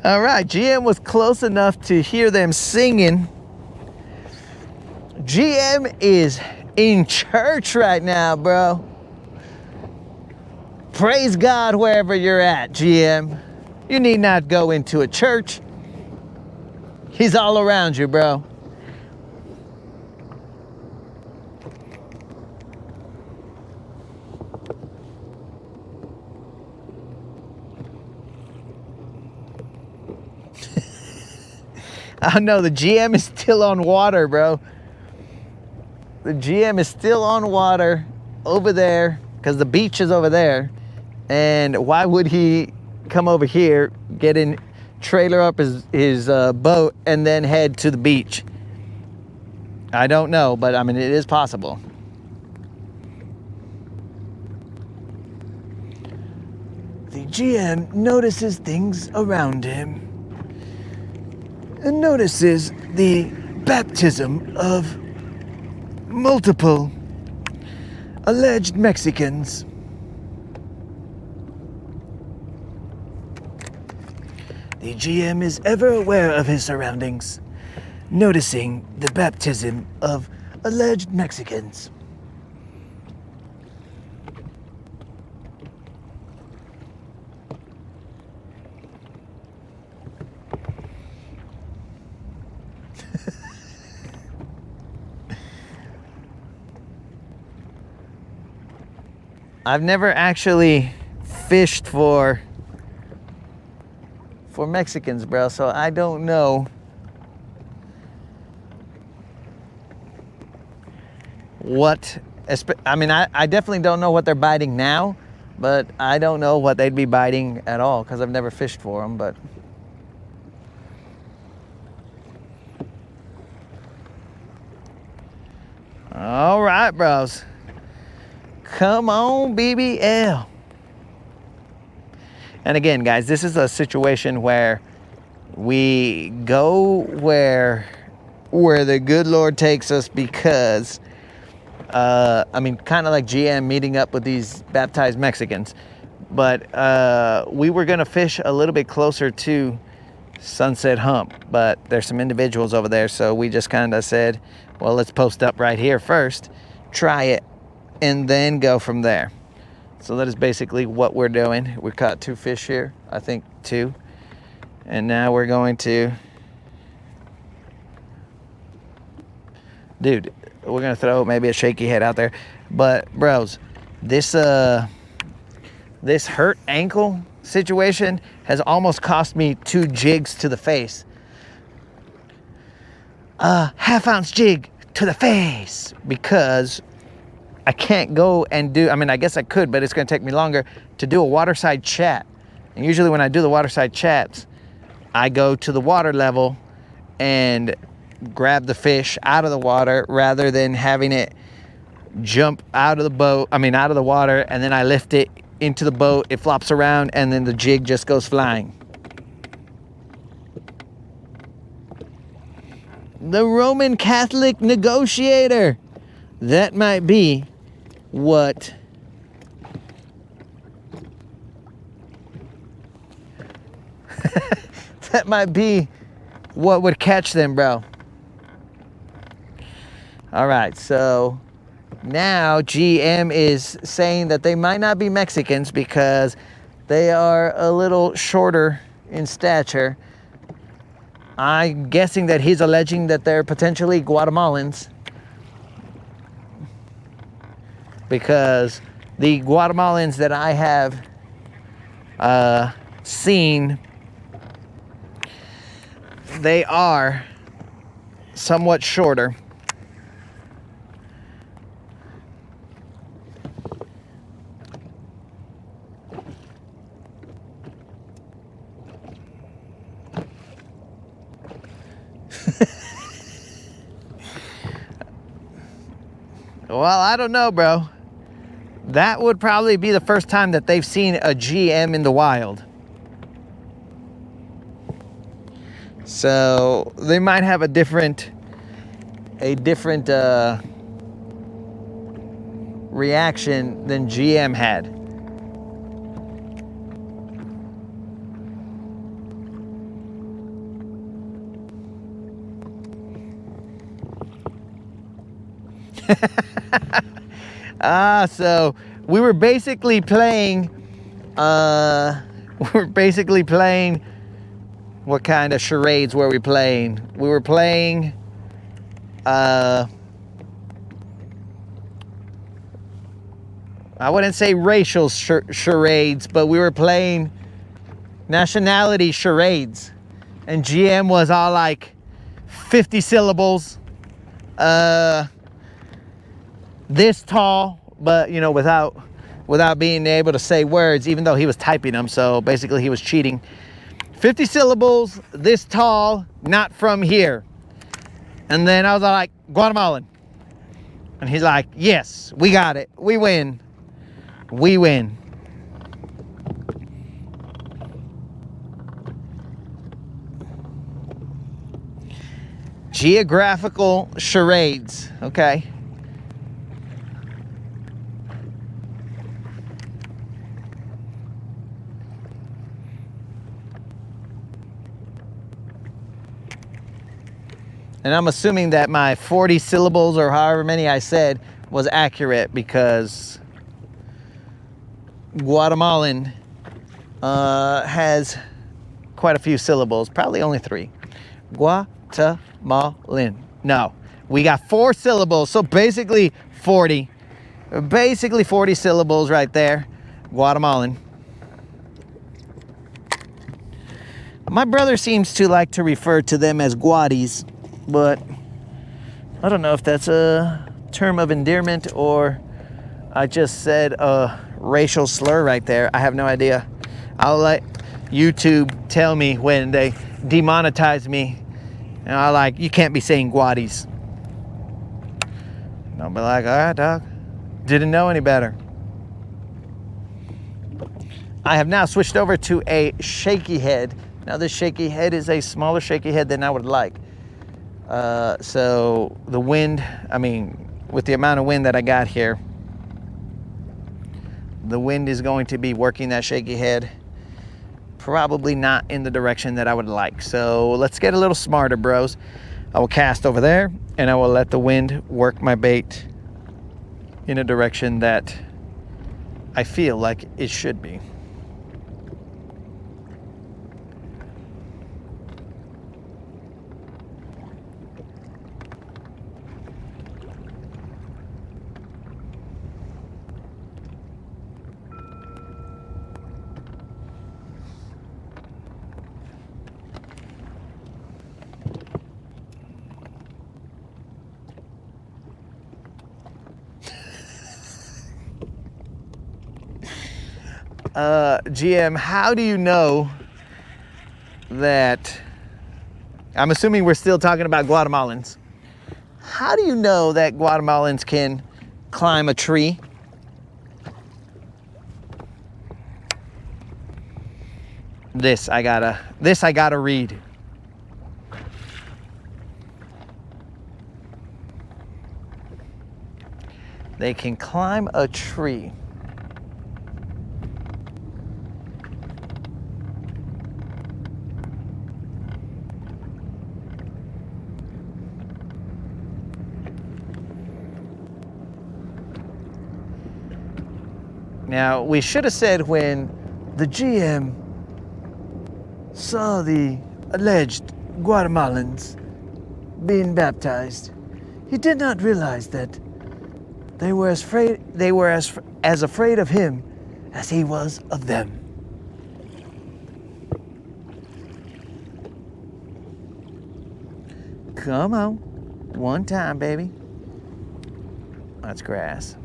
All right, GM was close enough to hear them singing. GM is in church right now, bro. Praise God wherever you're at, GM. You need not go into a church. He's all around you, bro. Oh no, the GM is still on water, bro. The GM is still on water over there because the beach is over there. And why would he come over here, get in, trailer up his boat, and then head to the beach? I don't know, but I mean, it is possible. The GM notices things around him and notices the baptism of multiple alleged Mexicans. The GM is ever aware of his surroundings noticing the baptism of alleged Mexicans. I've never actually fished for Mexicans, bro, so I don't know what, I mean, I definitely don't know what they're biting now, but I don't know what they'd be biting at all because I've never fished for them, but all right, bros. Come on, BBL. And again, guys, this is a situation where we go where the good Lord takes us because, I mean, kind of like GM meeting up with these baptized Mexicans. But we were going to fish a little bit closer to Sunset Hump, but there's some individuals over there, so we just kind of said, well, let's post up right here first, try it, and then go from there. So that is basically what we're doing. We caught 2 fish here, I think 2. And now we're going to, dude, we're gonna throw maybe a shaky head out there. But bros, this hurt ankle situation has almost cost me 2 jigs to the face. Half-ounce jig to the face, because I can't go and do, I mean, I guess I could, but it's gonna take me longer to do a waterside chat. And usually when I do the waterside chats, I go to the water level and grab the fish out of the water rather than having it jump out of the boat, out of the water, and then I lift it into the boat, it flops around, and then the jig just goes flying. The Roman Catholic negotiator. That might be what that might be what would catch them, bro. All right, so now GM is saying that they might not be Mexicans because they are a little shorter in stature. I'm guessing that he's alleging that they're potentially Guatemalans, because the Guatemalans that I have seen, they are somewhat shorter. Well, I don't know, bro. That would probably be the first time that they've seen a GM in the wild. So they might have a different reaction than GM had. So we were basically playing, what kind of charades were we playing? We were playing, I wouldn't say racial charades, but we were playing nationality charades. And GM was all like 50 syllables, this tall, but you know, without being able to say words, even though he was typing them. So basically he was cheating. 50 syllables, this tall, not from here. And then I was like, Guatemalan. And he's like, yes, we got it. We win. We win. Geographical charades, okay? And I'm assuming that my 40 syllables or however many I said was accurate because Guatemalan has quite a few syllables, probably only 3. Guatemalan. No, we got 4 syllables, so basically 40. Basically 40 syllables right there. Guatemalan. My brother seems to like to refer to them as Guatis, but I don't know if that's a term of endearment or I just said a racial slur right there. I have no idea. I'll let YouTube tell me when they demonetize me. And I like, you can't be saying Guatis. And I'll be like, all right, dog. Didn't know any better. I have now switched over to a shaky head. Now this shaky head is a smaller shaky head than I would like. So the wind, I mean, with the amount of wind that I got here, the wind is going to be working that shaky head probably not in the direction that I would like. So let's get a little smarter, bros. I will cast over there and I will let the wind work my bait in a direction that I feel like it should be. GM, how do you know that, I'm assuming we're still talking about Guatemalans. How do you know that Guatemalans can climb a tree? This I gotta read. They can climb a tree. Now, we should have said when the GM saw the alleged Guatemalans being baptized, he did not realize that they were as afraid of him as he was of them. Come on, one time, baby. That's grass.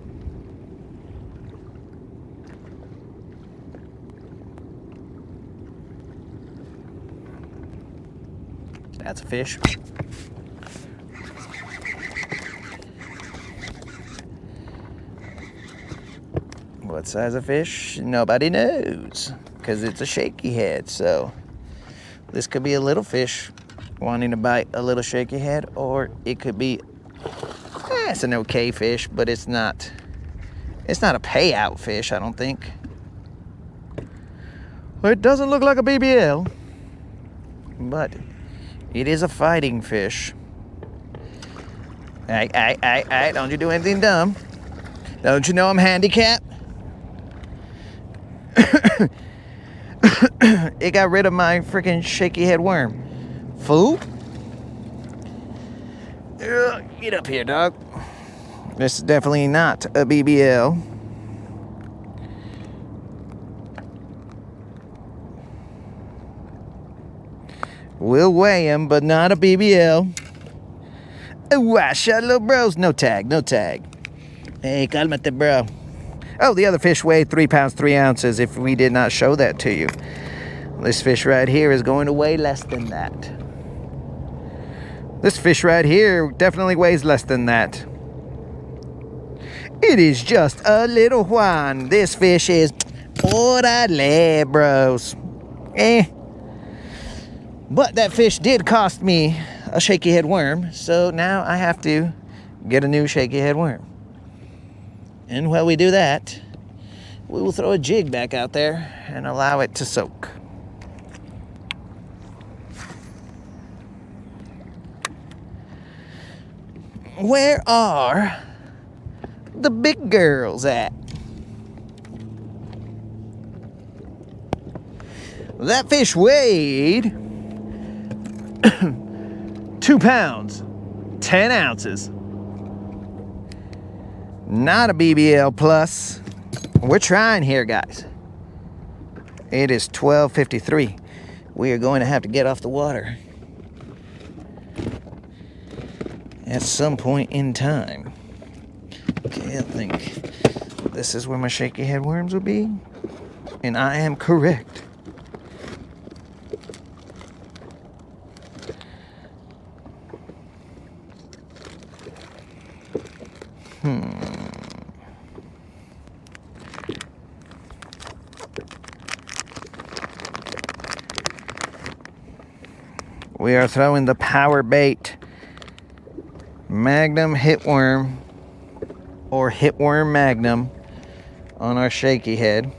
That's a fish. What size of fish? Nobody knows, because it's a shaky head. So this could be a little fish wanting to bite a little shaky head, or it could be, it's an okay fish, but it's not a payout fish, I don't think. Well, it doesn't look like a BBL, but it is a fighting fish. Hey, don't you do anything dumb. Don't you know I'm handicapped? It got rid of my freaking shaky head worm. Fool. Get up here, dog. This is definitely not a BBL. We'll weigh him, but not a BBL. Oh, shut little bros. No tag, no tag. Hey, calmate, bro. Oh, the other fish weighed 3 pounds, 3 ounces if we did not show that to you. This fish right here is going to weigh less than that. This fish right here definitely weighs less than that. It is just a little Juan. This fish is orale, bros. But that fish did cost me a shaky head worm, so now I have to get a new shaky head worm. And while we do that, we will throw a jig back out there and allow it to soak. Where are the big girls at? That fish weighed 2 pounds, 10 ounces. Not a BBL plus. We're trying here, guys. It is 12:53. We are going to have to get off the water at some point in time. Okay, I think this is where my shaky head worms will be. And I am correct. We are throwing the power bait Magnum hitworm or hitworm Magnum on our shaky head.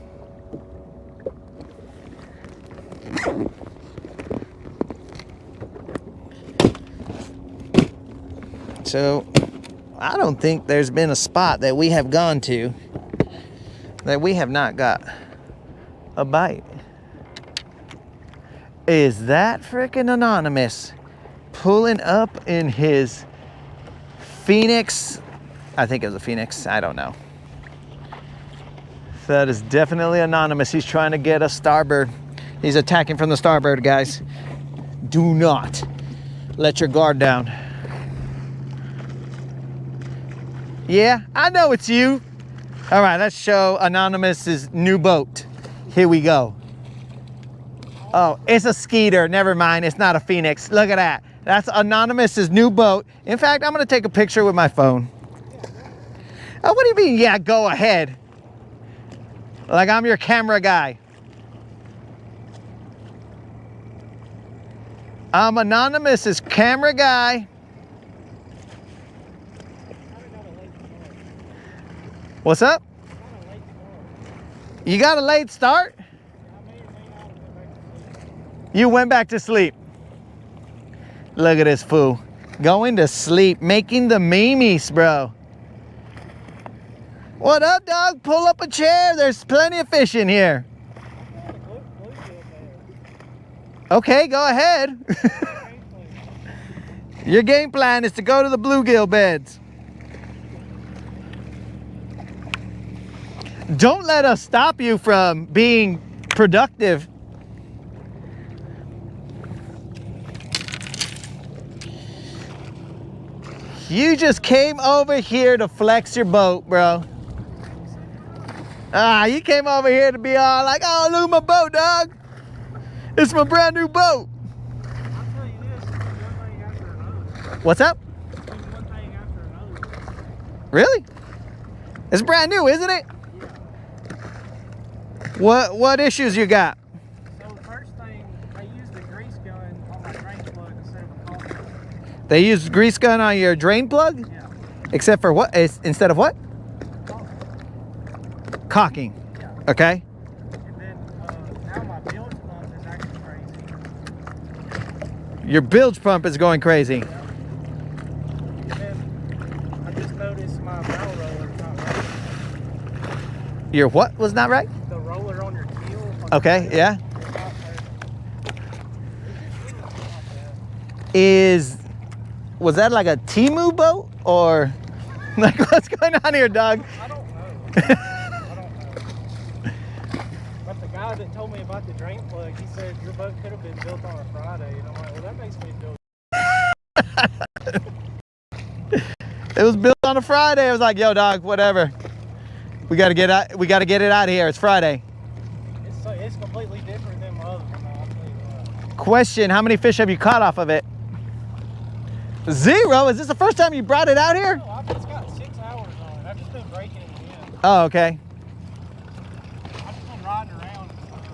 So I don't think there's been a spot that we have gone to that we have not got a bite. Is that freaking Anonymous pulling up in his Phoenix? I think it was a Phoenix. I don't know. That is definitely Anonymous. He's trying to get a starboard. He's attacking from the starboard, guys. Do not let your guard down. Yeah, I know it's you. All right, let's show Anonymous's new boat. Here we go. Oh, it's a Skeeter. Never mind. It's not a Phoenix. Look at that. That's Anonymous's new boat. In fact, I'm going to take a picture with my phone. Oh, what do you mean? Yeah, go ahead. Like I'm your camera guy. I'm Anonymous's camera guy. What's up? You got a late start? You went back to sleep. Look at this fool. Going to sleep, making the memes, bro. What up, dog? Pull up a chair. There's plenty of fish in here. Okay, go ahead. Your game plan is to go to the bluegill beds. Don't let us stop you from being productive. You just came over here to flex your boat, bro. You came over here to be all like, oh, look at my boat, dog. It's my brand new boat. I'll tell you this, one thing after another. What's up? One thing after another. Really? It's brand new, isn't it? Yeah. What issues you got? So the first thing, I used a grease gun on my drain plug instead of a caulk. They use grease gun on your drain plug? Yeah. Except for what? Instead of what? Caulk. Caulking. Yeah. Okay. And then now my bilge pump is acting crazy. Your bilge pump is going crazy. Yeah. And then I just noticed my bow roller is not right. Your what was not right? The roller on your keel. Okay, yeah. It's not right. Was that like a Temu boat or like what's going on here, dog? I don't know. I don't know. But the guy that told me about the drain plug, he said your boat could have been built on a Friday. And I'm like, well, that makes me feel. It was built on a Friday. I was like, yo, dog, whatever. We gotta get out. We gotta get it out of here. It's Friday. It's completely different than my other one. I'll tell you what. Question: how many fish have you caught off of it? 0? Is this the first time you brought it out here? No, it's got 6 hours on it. I've just been breaking it in. Oh, okay. I've just been riding around and stuff.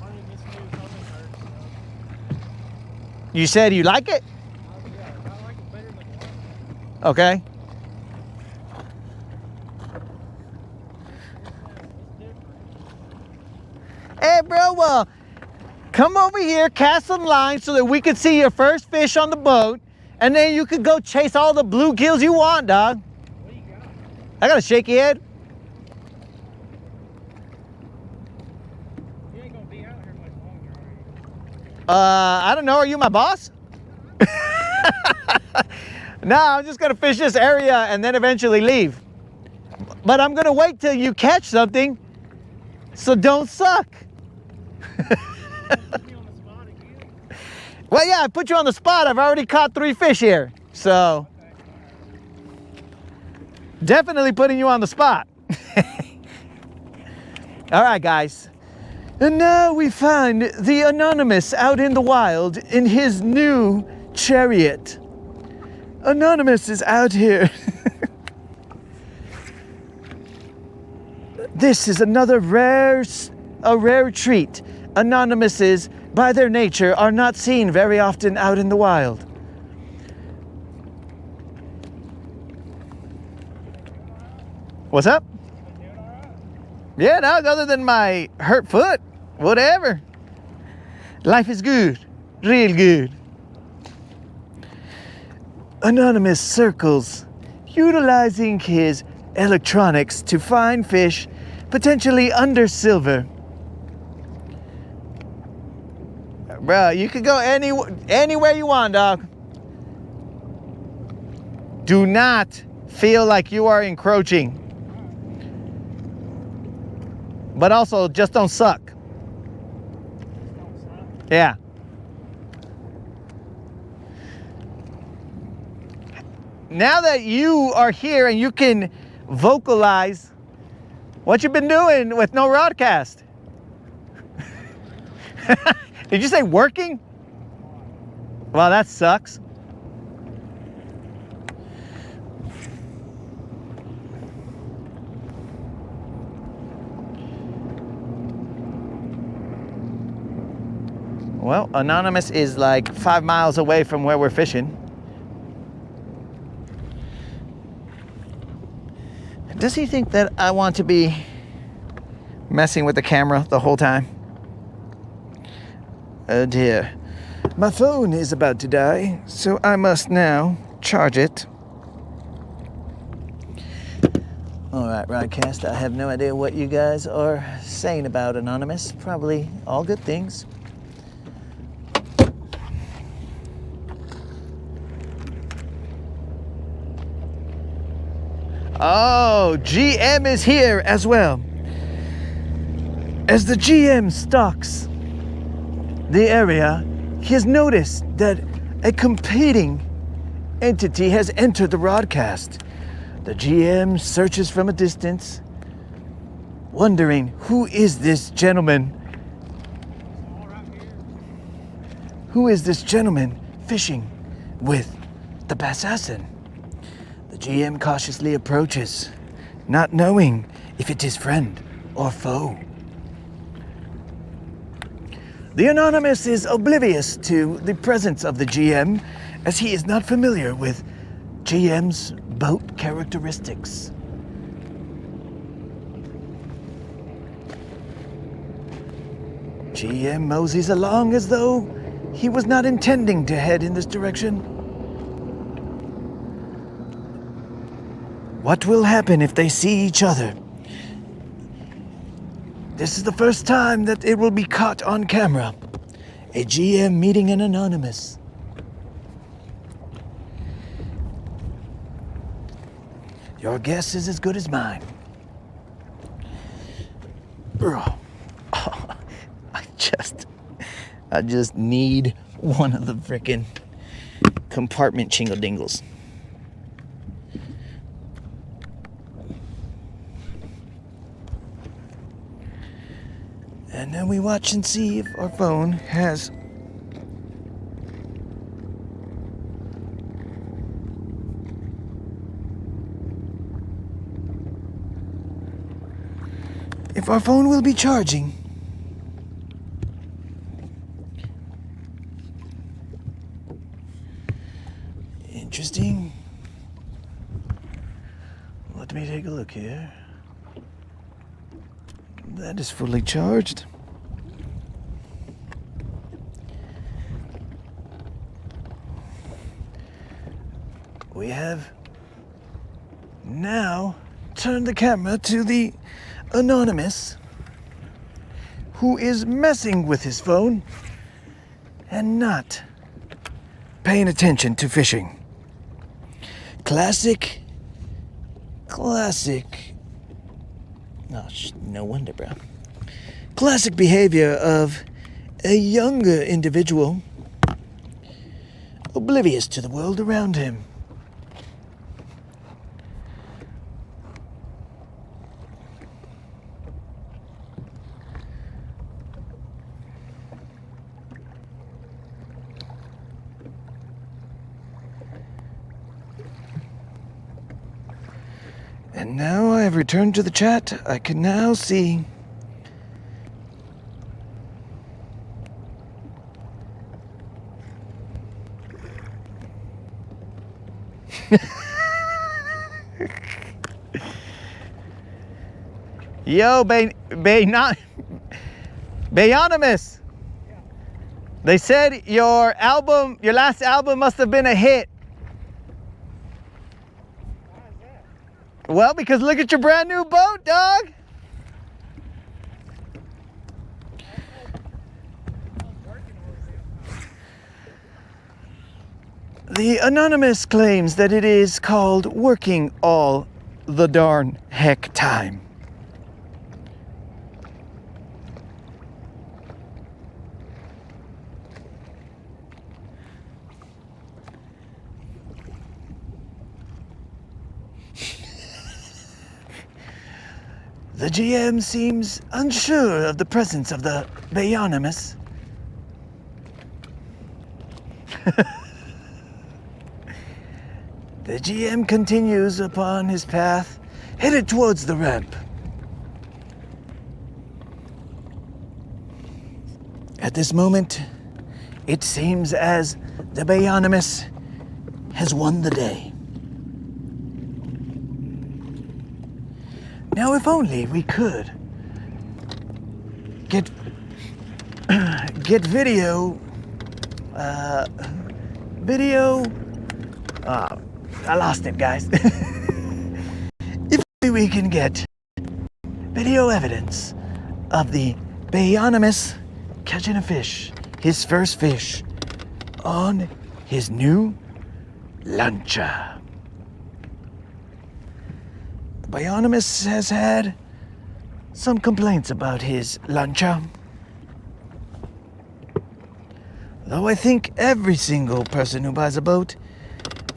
Learning this new coming hurt, so. You said you like it? Yeah, I like it better than one. Okay. It's different. Hey, bro. Come over here, cast some lines so that we can see your first fish on the boat, and then you could go chase all the bluegills you want, dog. What do you got? I got a shaky head. You ain't gonna be out here much longer, are you? I don't know. Are you my boss? No, I'm just gonna fish this area and then eventually leave. But I'm gonna wait till you catch something, so don't suck. Put me on the spot again? Well, yeah, I put you on the spot. I've already caught 3 fish here, so Okay. definitely putting you on the spot. All right, guys. And now we find the Anonymous out in the wild in his new chariot. Anonymous is out here. This is another rare treat. Anonymouses, by their nature, are not seen very often out in the wild. What's up? You doing all right? Yeah, no, other than my hurt foot, whatever. Life is good, real good. Anonymous circles, utilizing his electronics to find fish potentially under silver. Bro, you could go anywhere you want, dog. Do not feel like you are encroaching. But also, just don't suck. Don't suck. Yeah. Now that you are here and you can vocalize what you've been doing with no broadcast. Did you say working? Well, that sucks. Well, Anonymous is like 5 miles away from where we're fishing. Does he think that I want to be messing with the camera the whole time? Oh dear. My phone is about to die, so I must now charge it. Alright, broadcast, I have no idea what you guys are saying about Anonymous. Probably all good things. Oh, GM is here as well. As the GM stalks the area, he has noticed that a competing entity has entered the broadcast. The GM searches from a distance, wondering who is this gentleman? All right here. Who is this gentleman fishing with the Bassassin? The GM cautiously approaches, not knowing if it is friend or foe. The Anonymous is oblivious to the presence of the GM, as he is not familiar with GM's boat characteristics. GM moseys along as though he was not intending to head in this direction. What will happen if they see each other? This is the first time that it will be caught on camera. A GM meeting an Anonymous. Your guess is as good as mine. Bro, I just need one of the frickin' compartment chingle dingles. And then we watch and see if our phone has if our phone will be charging. Interesting. Let me take a look here. That is fully charged. we have now turned the camera to the anonymous who is messing with his phone and not paying attention to fishing. Classic. Oh, no wonder, bro. Classic behavior of a younger individual, oblivious to the world around him. And now I have returned to the chat. I can now see Yo, Bayonymous. They said your last album must have been a hit. Why is that? Well, because look at your brand new boat, dog. I was working all the damn time. The anonymous claims that it is called working all the darn heck time. The GM seems unsure of the presence of the Bayonymous. The GM continues upon his path, headed towards the ramp. At this moment, it seems as the Bayonymous has won the day. Now, if only we could get video. I lost it, guys. If only we can get video evidence of the Bayonymous catching a fish, his first fish, on his new lancha. Bayonymous has had some complaints about his lancha. Though I think every single person who buys a boat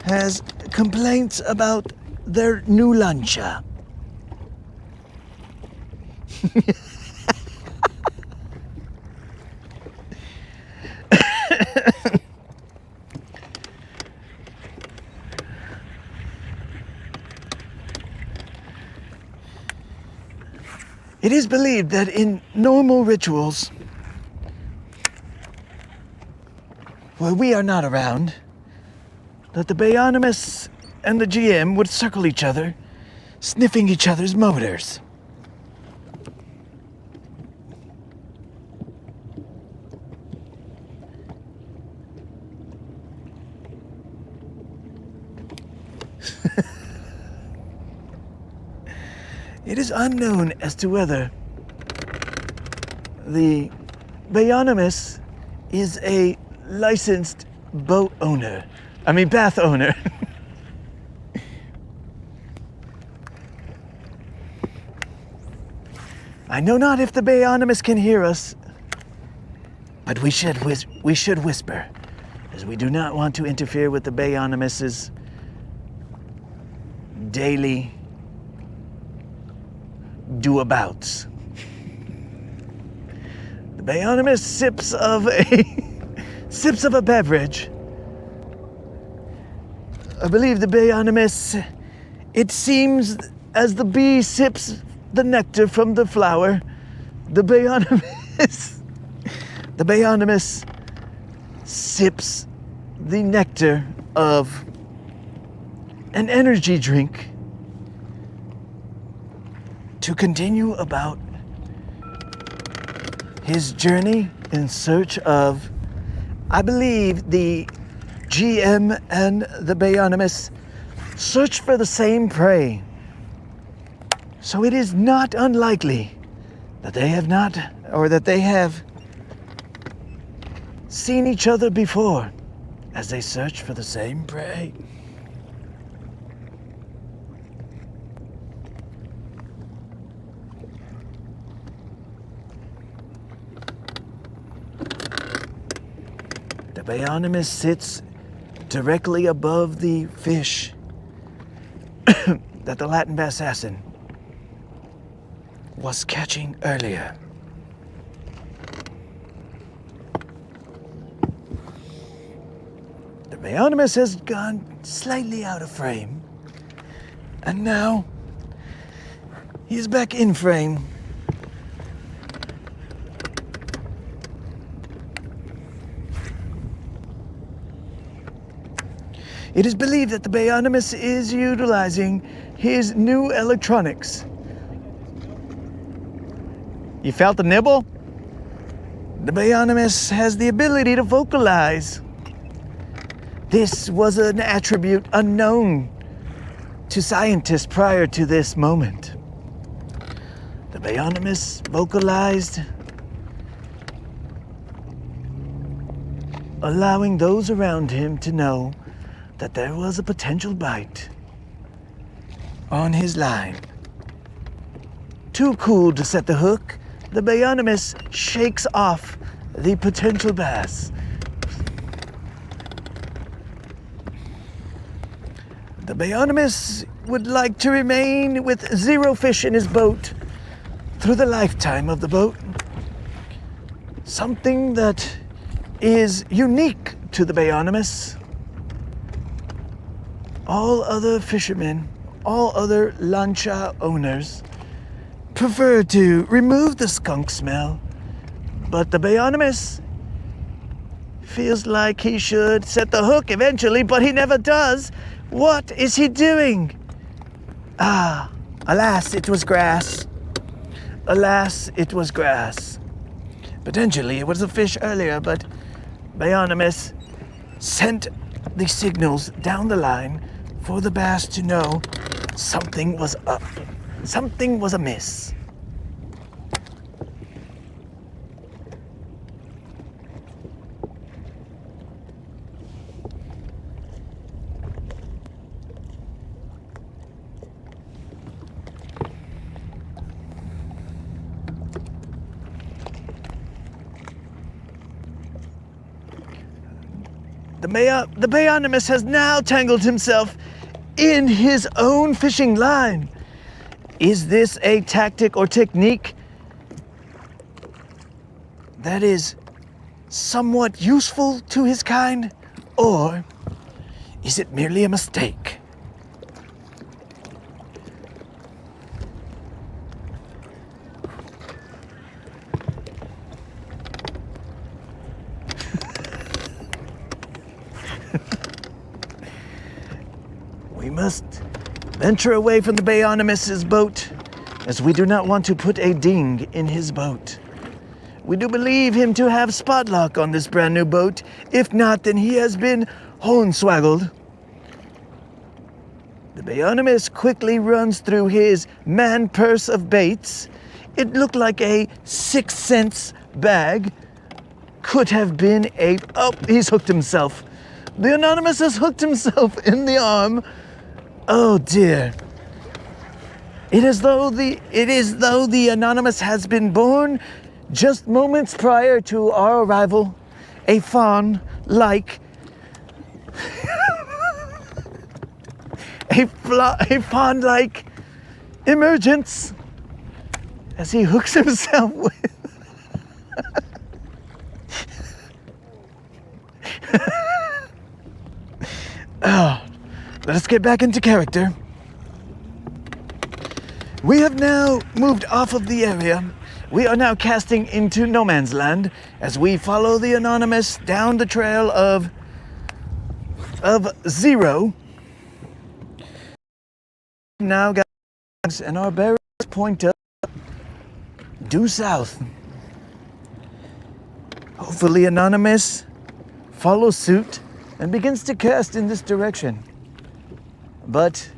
has complaints about their new lancha. It is believed that in normal rituals, where we are not around, that the Bayonymous and the GM would circle each other, sniffing each other's motors. It is unknown as to whether the Bayonymous is a licensed bath owner. I know not if the Bayonymous can hear us, but we should whisper, as we do not want to interfere with the Bayonymous's daily do-abouts. The Bayonymous sips of a beverage. I believe the Bayonymous, it seems as the bee sips the nectar from the flower, the Bayonymous sips the nectar of an energy drink to continue about his journey in search of, I believe, the GM and the Bayonymous search for the same prey. So it is not unlikely that they have seen each other before as they search for the same prey. The Bionimus sits directly above the fish that the Latin bass assassin was catching earlier. The Bionimus has gone slightly out of frame, and now he's back in frame. It is believed that the Bionimus is utilizing his new electronics. You felt the nibble? The Bionimus has the ability to vocalize. This was an attribute unknown to scientists prior to this moment. The Bionimus vocalized, allowing those around him to know that there was a potential bite on his line. Too cool to set the hook, the Bionimus shakes off the potential bass. The Bionimus would like to remain with 0 fish in his boat through the lifetime of the boat. Something that is unique to the Bionimus. All other fishermen, all other lancha owners prefer to remove the skunk smell, but the Bionimus feels like he should set the hook eventually, but he never does. What is he doing? Ah, alas, it was grass. Alas, it was grass. Potentially it was a fish earlier, but Bionimus sent the signals down the line for the bass to know something was up. Something was amiss. The Bionimus has now tangled himself in his own fishing line. Is this a tactic or technique that is somewhat useful to his kind, or is it merely a mistake? We must venture away from the Bionimus's boat, as we do not want to put a ding in his boat. We do believe him to have spot lock on this brand new boat. If not, then he has been hornswaggled. The Bionimus quickly runs through his man purse of baits. It looked like a 6 cents bag. Could have been a... Oh, he's hooked himself. The Anonymous has hooked himself in the arm. Oh dear. It is though the Anonymous has been born just moments prior to our arrival. A fawn-like a fawn-like emergence as he hooks himself with oh, let us get back into character. We have now moved off of the area. We are now casting into no man's land as we follow the Anonymous down the trail of 0. Now, guys, and our bearers point up due south. Hopefully Anonymous follows suit and begins to cast in this direction. But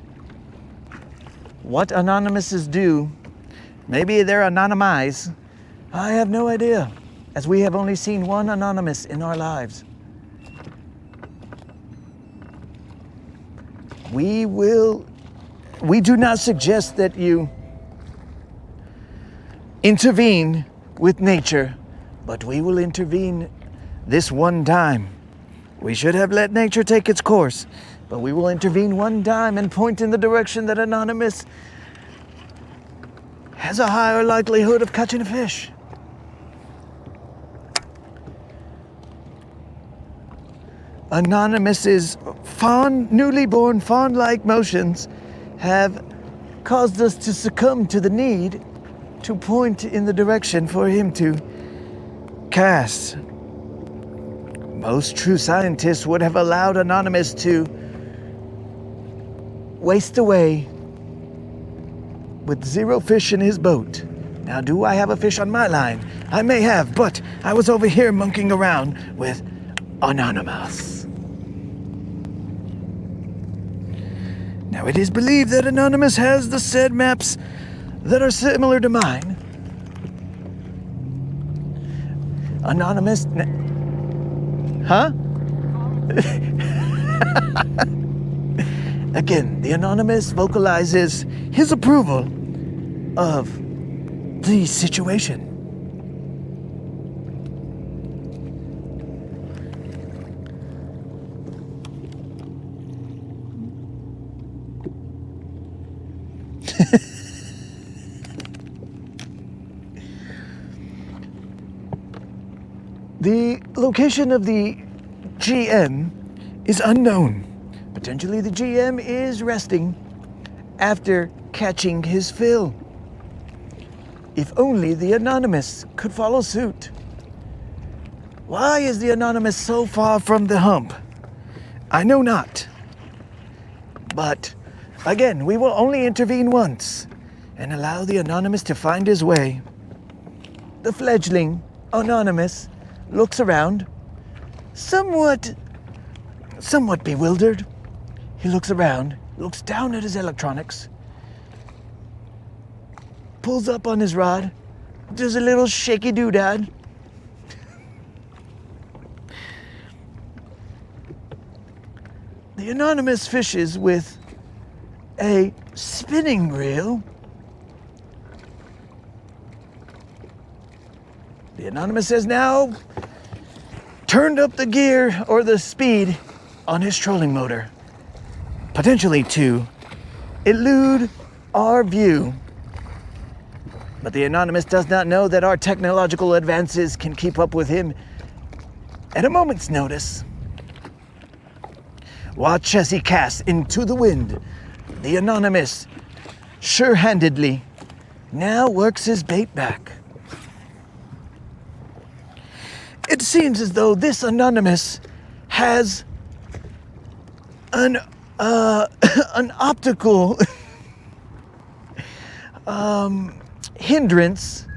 what anonymouses do, maybe they're anonymized, I have no idea, as we have only seen one anonymous in our lives. We do not suggest that you intervene with nature, but we will intervene this one time. We should have let nature take its course, but we will intervene one time and point in the direction that Anonymous has a higher likelihood of catching a fish. Anonymous's newly born fawn-like motions have caused us to succumb to the need to point in the direction for him to cast. Most true scientists would have allowed Anonymous to waste away with 0 fish in his boat. Now, do I have a fish on my line? I may have, but I was over here monkeying around with Anonymous. Now, it is believed that Anonymous has the said maps that are similar to mine. Anonymous... Huh? Again, the Anonymous vocalizes his approval of the situation. The location of the GM is unknown. Potentially the GM is resting after catching his fill. If only the Anonymous could follow suit. Why is the Anonymous so far from the hump? I know not. But again, we will only intervene once and allow the Anonymous to find his way. The fledgling Anonymous looks around, somewhat bewildered. He looks around, looks down at his electronics, pulls up on his rod, does a little shaky doodad. The Anonymous fishes with a spinning reel. The Anonymous has now turned up the gear or the speed on his trolling motor, potentially to elude our view. But the Anonymous does not know that our technological advances can keep up with him at a moment's notice. Watch as he casts into the wind. The Anonymous, sure-handedly, now works his bait back. It seems as though this Anonymous has an optical hindrance,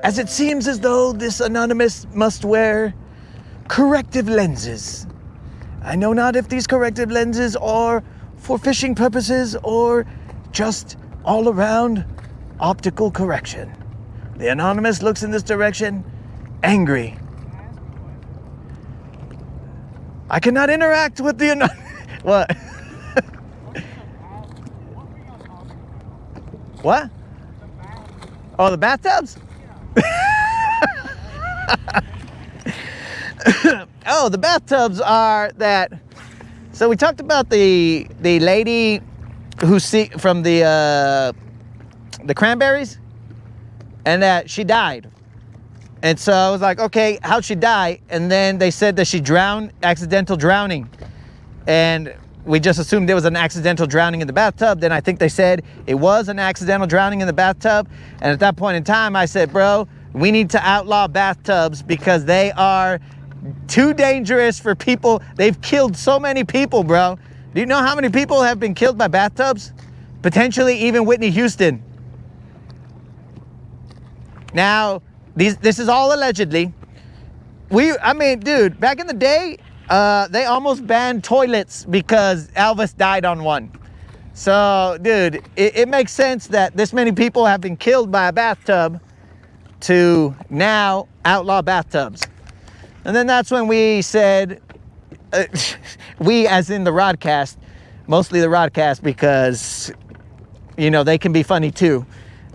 as it seems as though this Anonymous must wear corrective lenses. I know not if these corrective lenses are for fishing purposes or just all around optical correction. The Anonymous looks in this direction, angry. I cannot interact with the What? What? Oh, the bathtubs? Oh, the bathtubs are that. So we talked about the lady who from the cranberries, and that she died. And so I was like, okay, how'd she die? And then they said that she drowned, accidental drowning. And we just assumed there was an accidental drowning in the bathtub. Then I think they said it was an accidental drowning in the bathtub. And at that point in time, I said, bro, we need to outlaw bathtubs because they are too dangerous for people. They've killed so many people, bro. Do you know how many people have been killed by bathtubs? Potentially even Whitney Houston. Now, this is all allegedly. I mean, dude, back in the day, they almost banned toilets because Elvis died on one. So, dude, it makes sense that this many people have been killed by a bathtub to now outlaw bathtubs. And then that's when we said, we as in the Rodcast, mostly the Rodcast because, you know, they can be funny too.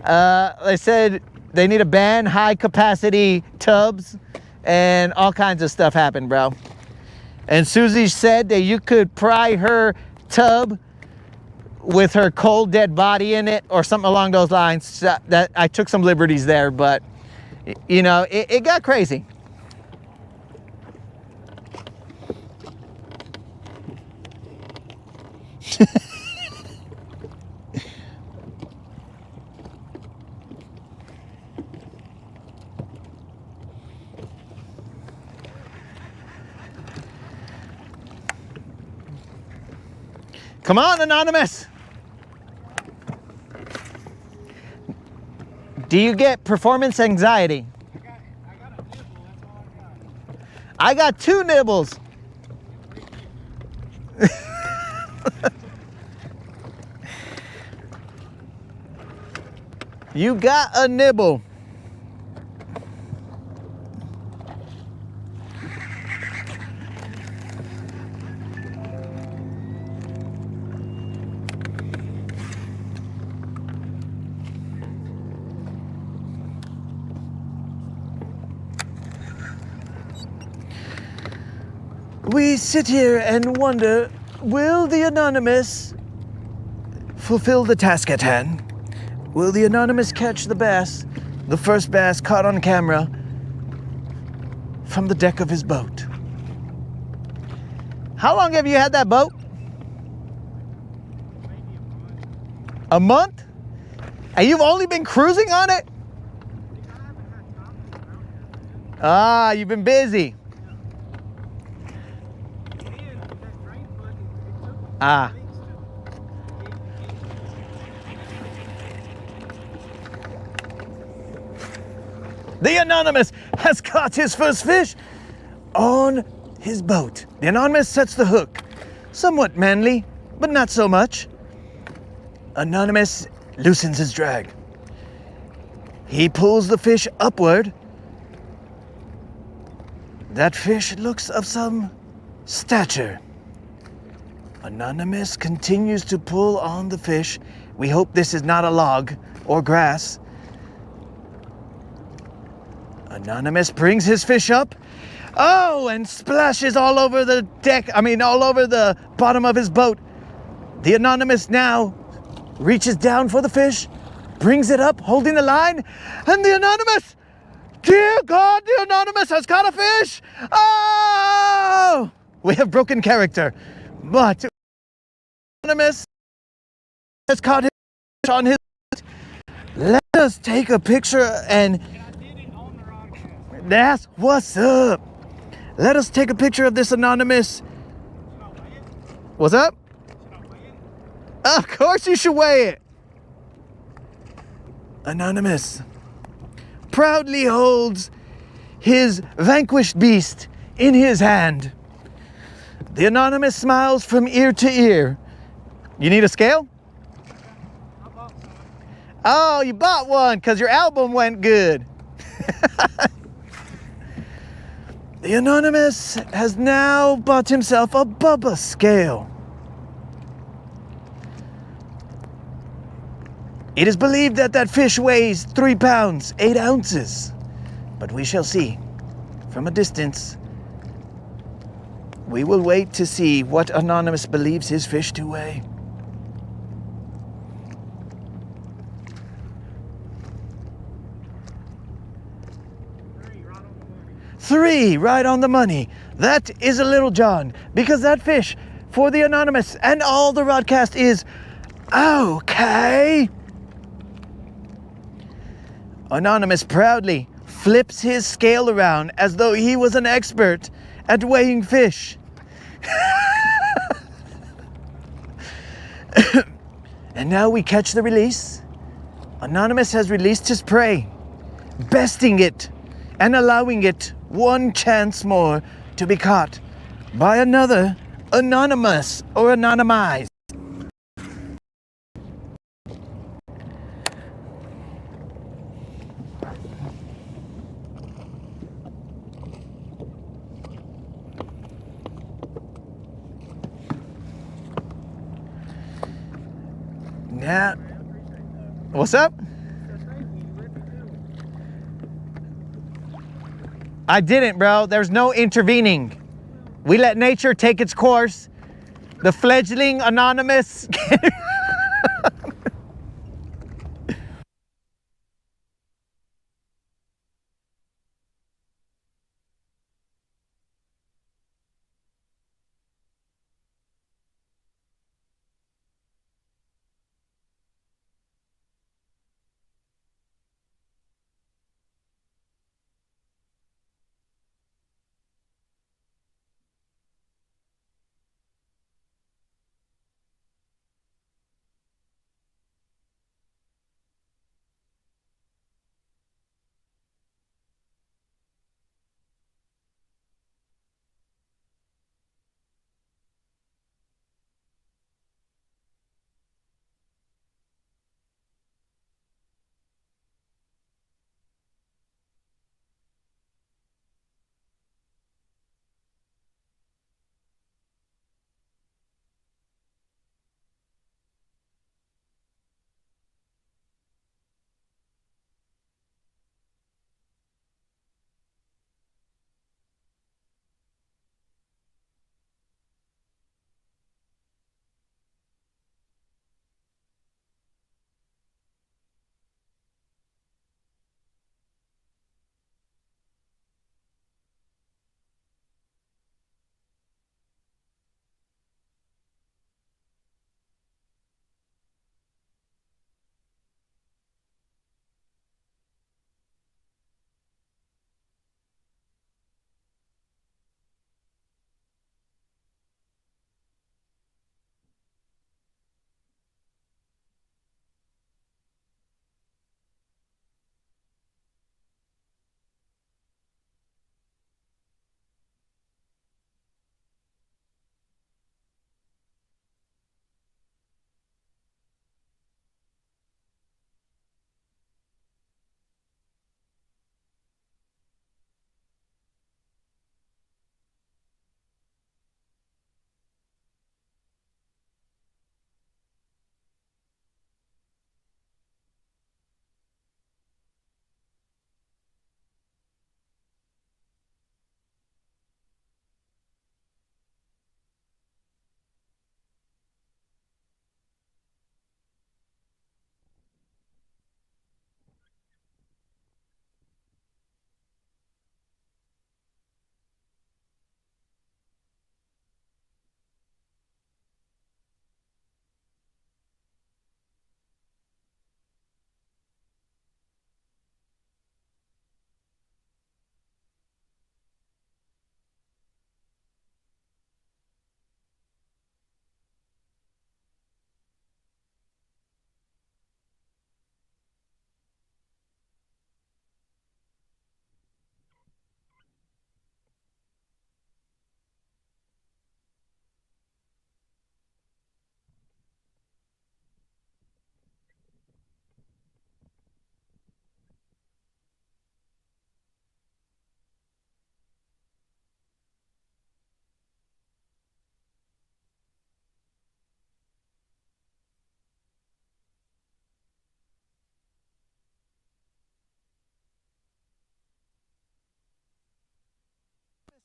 They said they need to ban high capacity tubs and all kinds of stuff happened, bro. And Susie said that you could pry her tub with her cold dead body in it or something along those lines. That I took some liberties there, but you know, it got crazy. Come on, Anonymous. Do you get performance anxiety? I got a nibble, that's all I got. I got 2 nibbles. You got a nibble. We sit here and wonder, will the Anonymous fulfill the task at hand? Will the Anonymous catch the bass, the first bass caught on camera from the deck of his boat? How long have you had that boat? Maybe A month? And you've only been cruising on it? I haven't had time to go out there. Ah, you've been busy. And that drain plug, it took Ah. weeks to The Anonymous has caught his first fish on his boat. The Anonymous sets the hook. Somewhat manly, but not so much. Anonymous loosens his drag. He pulls the fish upward. That fish looks of some stature. Anonymous continues to pull on the fish. We hope this is not a log or grass. Anonymous brings his fish up. Oh, and splashes all over the deck. All over the bottom of his boat. The Anonymous now reaches down for the fish, brings it up, holding the line, and the Anonymous, dear God, the Anonymous has caught a fish. Oh! We have broken character, but Anonymous has caught his fish on his boat. Let us take a picture and I did it on the Rodcast. that's what's up. Let us take a picture of this Anonymous. Should I weigh it? What's up? Should I weigh it? Of course you should weigh it. Anonymous proudly holds his vanquished beast in his hand. The Anonymous smiles from ear to ear. You need a scale? I bought some. Oh, you bought one because your album went good. The Anonymous has now bought himself a Bubba scale. It is believed that that fish weighs 3 pounds, 8 ounces. But we shall see. From a distance, we will wait to see what Anonymous believes his fish to weigh. Three, right on the 3, right on the money. money. That is a Little John, because that fish for the Anonymous and all the Rodcast is okay. Anonymous proudly flips his scale around as though he was an expert at weighing fish. And now we catch the release. Anonymous has released his prey, besting it and allowing it one chance more to be caught by another Anonymous or anonymized. Yeah. What's up? I didn't, bro. There's no intervening. We let nature take its course. The fledgling anonymous.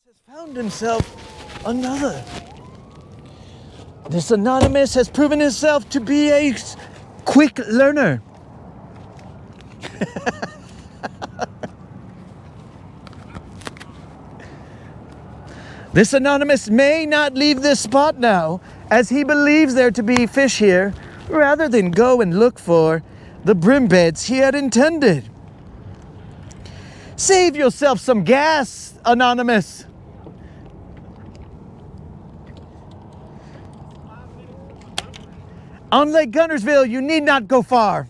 Has found himself another. This anonymous has proven himself to be a quick learner. This anonymous may not leave this spot now, as he believes there to be fish here, rather than go and look for the brim beds he had intended. Save yourself some gas, anonymous. On Lake Guntersville, you need not go far.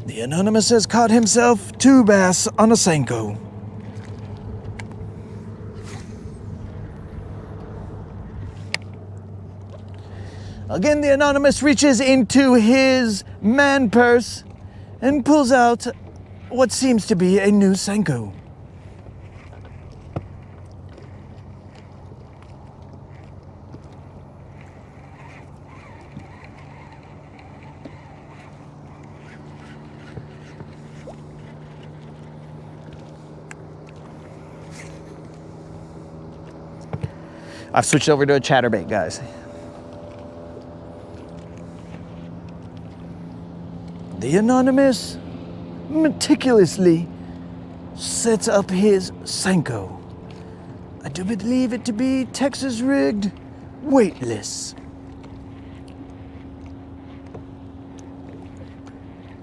The anonymous has caught himself 2 bass on a Senko. Again, the anonymous reaches into his man purse and pulls out what seems to be a new Senko. I've switched over to a chatterbait, guys. The Anonymous meticulously sets up his Senko. I do believe it to be Texas rigged, weightless.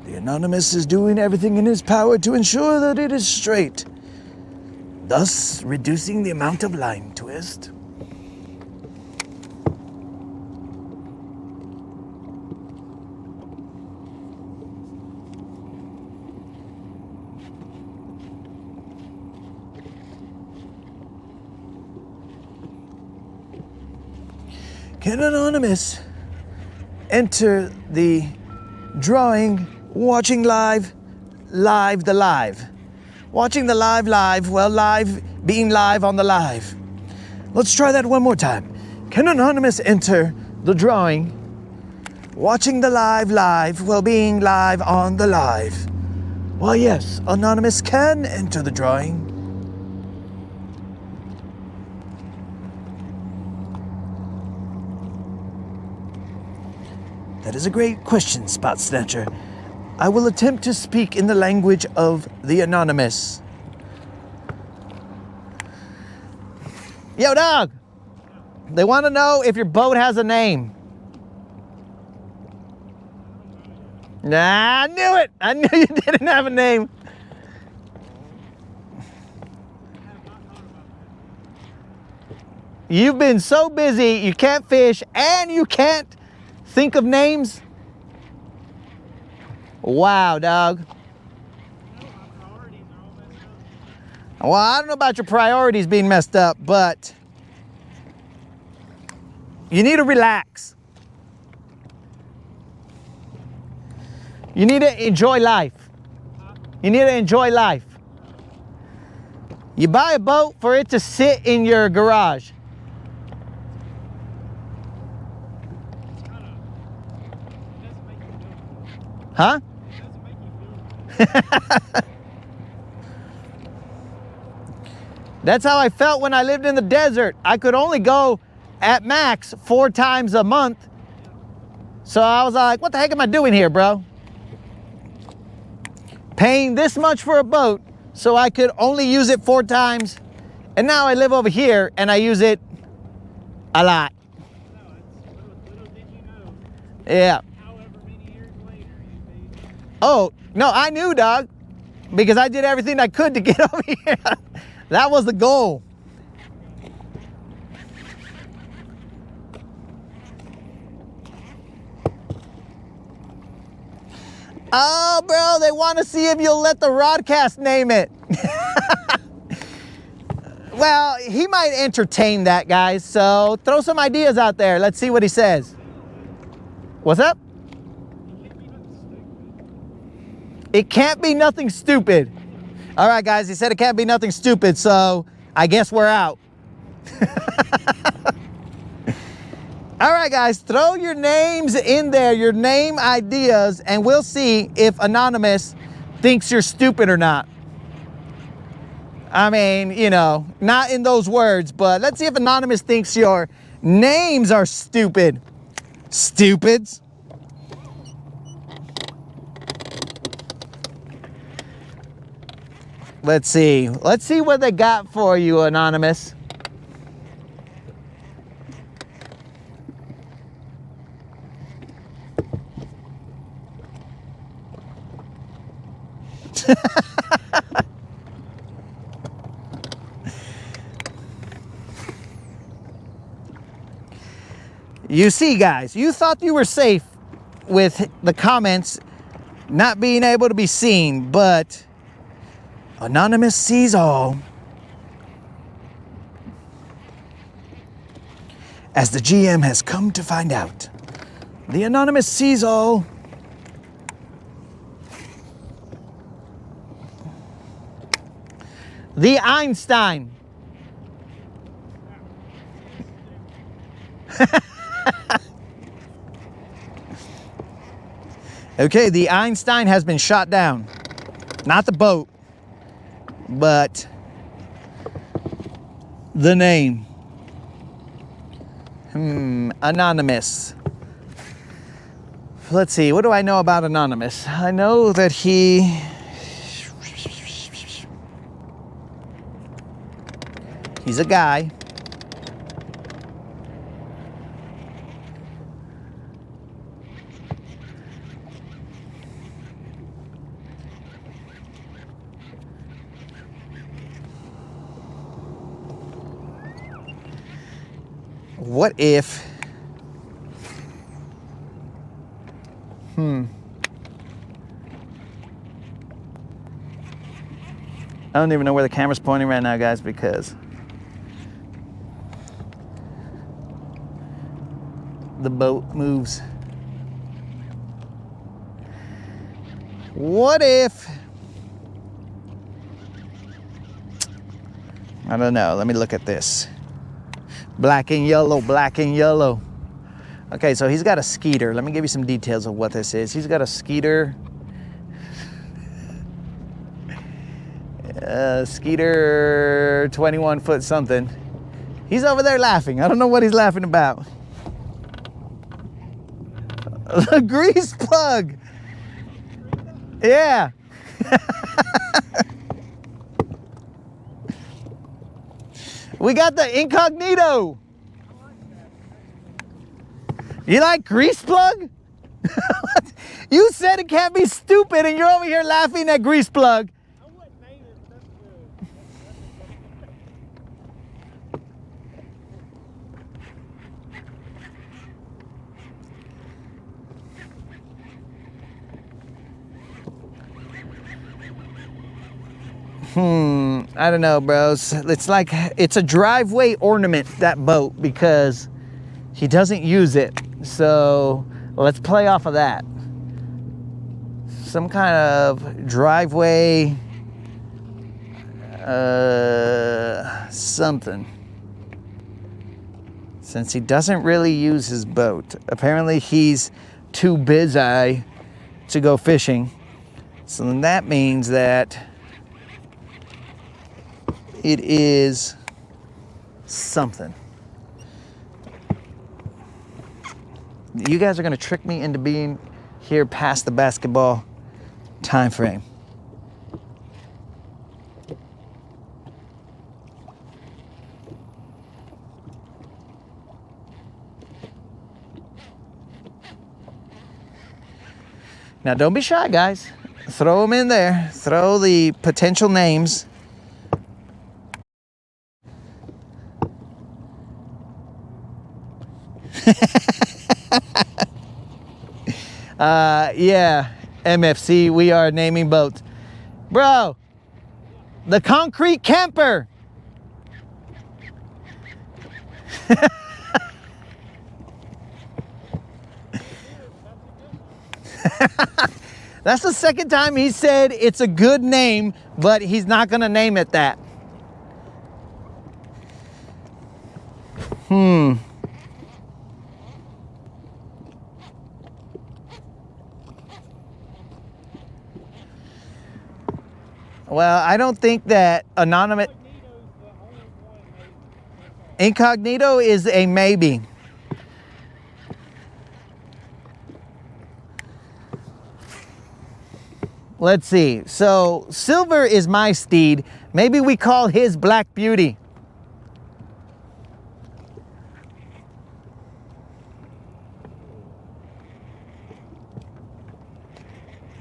The Anonymous is doing everything in his power to ensure that it is straight, thus reducing the amount of line twist. Can Anonymous enter the drawing, watching live the live? Watching the live, well, live, being live on the live. Let's try that one more time. Can Anonymous enter the drawing, watching the live, well, being live on the live? Well, yes, Anonymous can enter the drawing. That is a great question, Spot Snatcher. I will attempt to speak in the language of the Anonymous. Yo, dog. They want to know if your boat has a name. Nah, I knew it. I knew you didn't have a name. You've been so busy, you can't fish and you can't think of names? Wow, dog. Well, I don't know about your priorities being messed up, but you need to relax. You need to enjoy life. You need to enjoy life. You buy a boat for it to sit in your garage. Huh? That's how I felt when I lived in the desert. I could only go at max 4 times a month. So I was like, what the heck am I doing here, bro? Paying this much for a boat so I could only use it 4 times. And now I live over here and I use it a lot. Little did you know. Yeah. However many years later, you'd be. Oh, no, I knew, dog, because I did everything I could to get over here. That was the goal. Oh, bro, they want to see if you'll let the Rodcast name it. Well, he might entertain that, guys, so throw some ideas out there. Let's see what he says. What's up? It can't be nothing stupid. All right, guys, he said it can't be nothing stupid, so I guess we're out. All right, guys, throw your names in there, your name ideas, and we'll see if Anonymous thinks you're stupid or not. I mean, you know, not in those words, but let's see if Anonymous thinks your names are stupid. Stupids. Let's see. Let's see what they got for you, Anonymous. You see, guys, you thought you were safe with the comments not being able to be seen, but Anonymous sees all. As the GM has come to find out, the Anonymous sees all. The Einstein. Okay, the Einstein has been shot down. Not the boat, but the name. Anonymous. Let's see, what do I know about Anonymous? I know that he's a guy. What if, I don't even know where the camera's pointing right now, guys, because the boat moves. What if, I don't know, let me look at this. Black and yellow, black and yellow. Okay, so he's got a Skeeter. Let me give you some details of what this is. He's got a Skeeter. Skeeter 21 foot something. He's over there laughing. I don't know what he's laughing about. A grease plug. Yeah. We got the incognito. You like grease plug? You said it can't be stupid and you're over here laughing at grease plug. I wouldn't name it, but that's good. I don't know, bros. It's like, it's a driveway ornament, that boat, because he doesn't use it. So let's play off of that. Some kind of driveway, something. Since he doesn't really use his boat. Apparently he's too busy to go fishing. So then that means that it is something. You guys are gonna trick me into being here past the basketball time frame. Now don't be shy, guys. Throw them in there. Throw the potential names. Yeah, MFC, we are naming boats. Bro, the concrete camper. That's the second time he said it's a good name, but he's not gonna name it that. Well, I don't think that anonymous incognito is a maybe. Let's see. So Silver is my steed. Maybe we call his Black Beauty.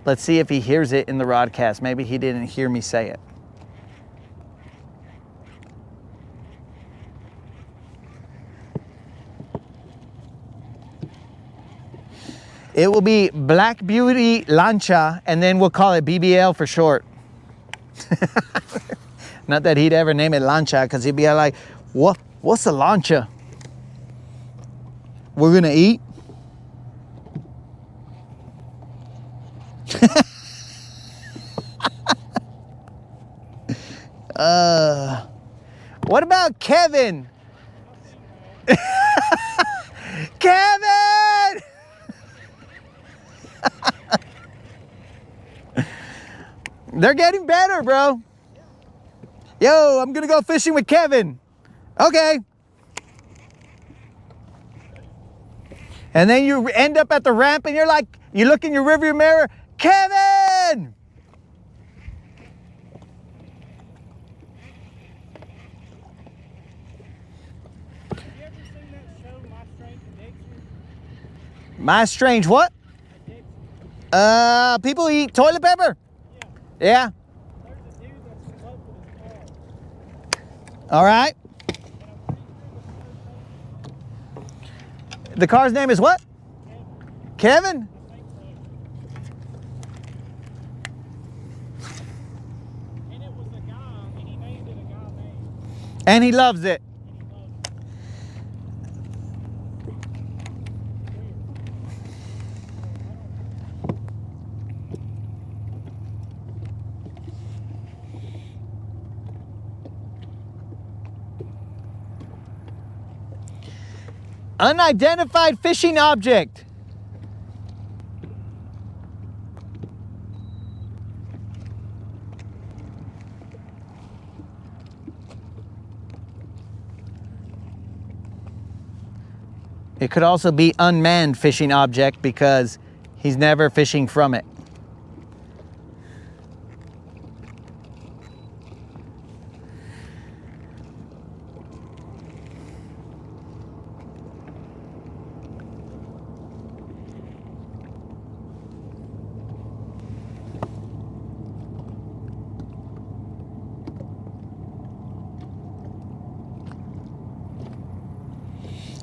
Let's see if he hears it in the broadcast. Maybe he didn't hear me say it. It will be Black Beauty Lancha, and then we'll call it BBL for short. Not that he'd ever name it Lancha, because he'd be like, what's a Lancha? We're gonna eat? What about Kevin? Kevin! They're getting better, bro. Yo, I'm gonna go fishing with Kevin. Okay. And then you end up at the ramp and you're like, you look in your rearview mirror, Kevin! Have you ever seen that show, My Strange Addiction? My strange what? Addiction. People eat toilet paper? Yeah. Yeah. There's a dude that's in love with his car. All right. And I'm pretty sure the show The car's name is what? Kevin? I think so. And it was a guy, and he named it a guy name. And he loves it. And he loves it. Unidentified fishing object. It could also be unmanned fishing object because he's never fishing from it.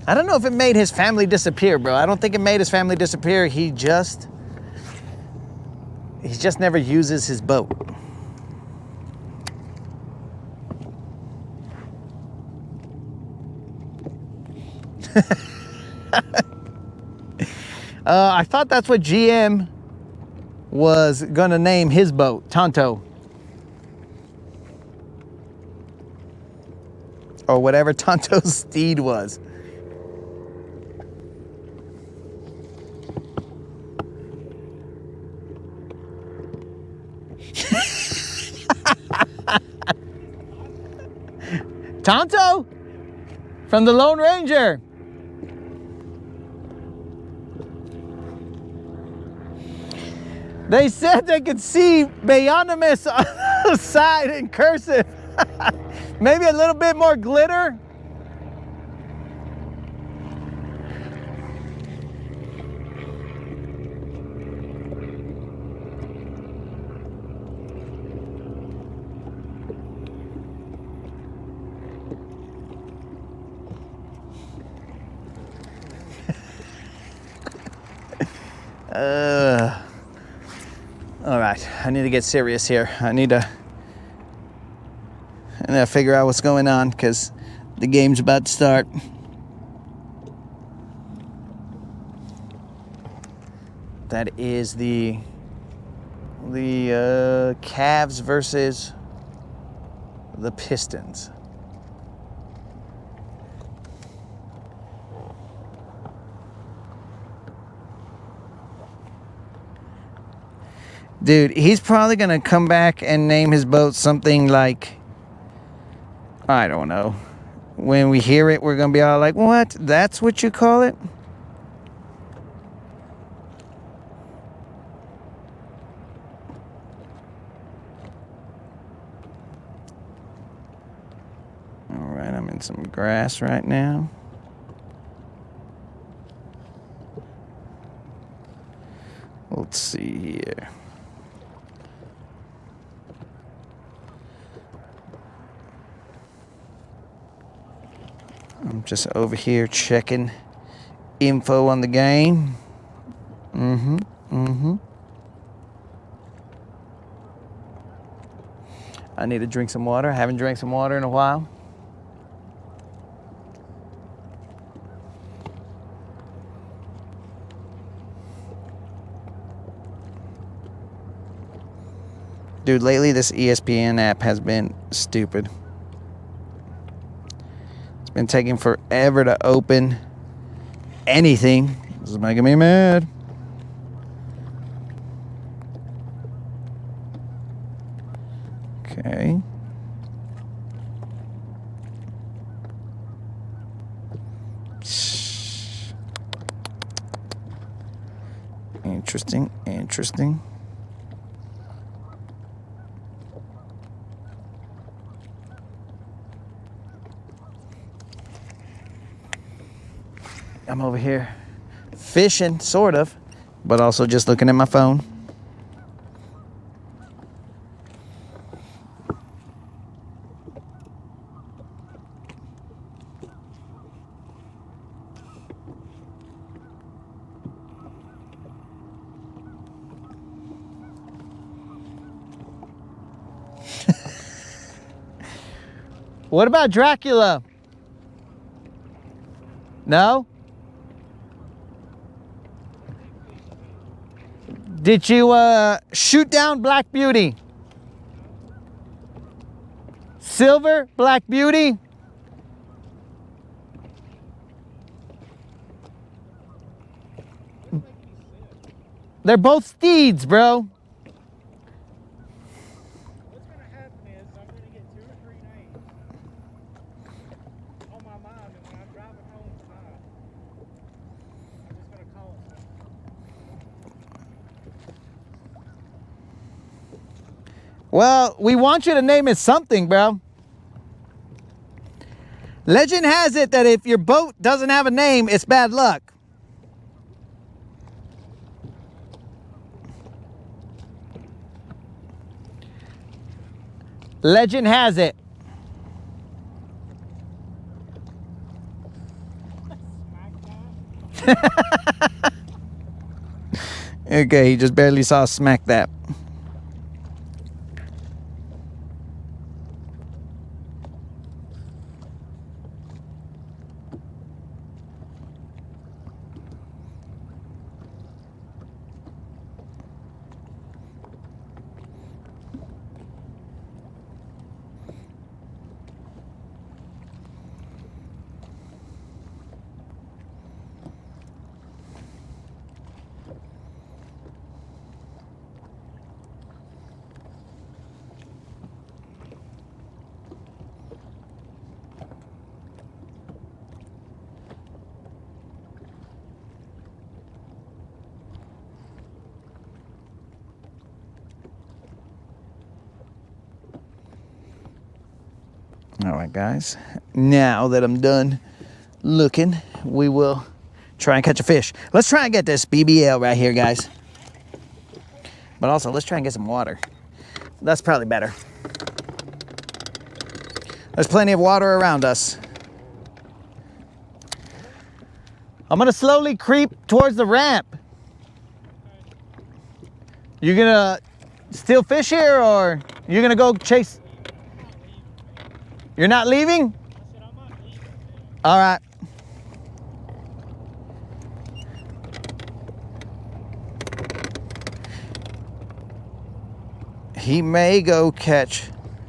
I don't know if it made his family disappear, bro. I don't think it made his family disappear. He just never uses his boat. I thought that's what GM was gonna name his boat, Tonto. Or whatever Tonto's steed was. Tonto from the Lone Ranger. They said they could see Bayonimus on the side in cursive. Maybe a little bit more glitter. All right, I need to get serious here. I need to figure out what's going on because the game's about to start. That is the Cavs versus the Pistons. Dude, he's probably gonna come back and name his boat something like, I don't know. When we hear it, we're gonna be all like, what? That's what you call it? All right, I'm in some grass right now. Let's see here. I'm just over here checking info on the game. I need to drink some water. I haven't drank some water in a while. Dude, lately this ESPN app has been stupid. It's been taking forever to open anything. This is making me mad. Okay. Interesting, interesting. I'm over here fishing, sort of, but also just looking at my phone. What about Dracula? No? Did you shoot down Black Beauty? Silver, Black Beauty? They're both steeds, bro. What's gonna happen is I'm gonna get 2 or 3 names on my mind, and when I'm driving home tonight, I'm just gonna call it something. Well, we want you to name it something, bro. Legend has it that if your boat doesn't have a name, it's bad luck. Legend has it. Okay, he just barely saw smack that. All right, guys. Now that I'm done looking, we will try and catch a fish. Let's try and get this BBL right here, guys. But also, let's try and get some water. That's probably better. There's plenty of water around us. I'm gonna slowly creep towards the ramp. You gonna still fish here, or you're gonna go chase? You're not leaving? All right. He may go catch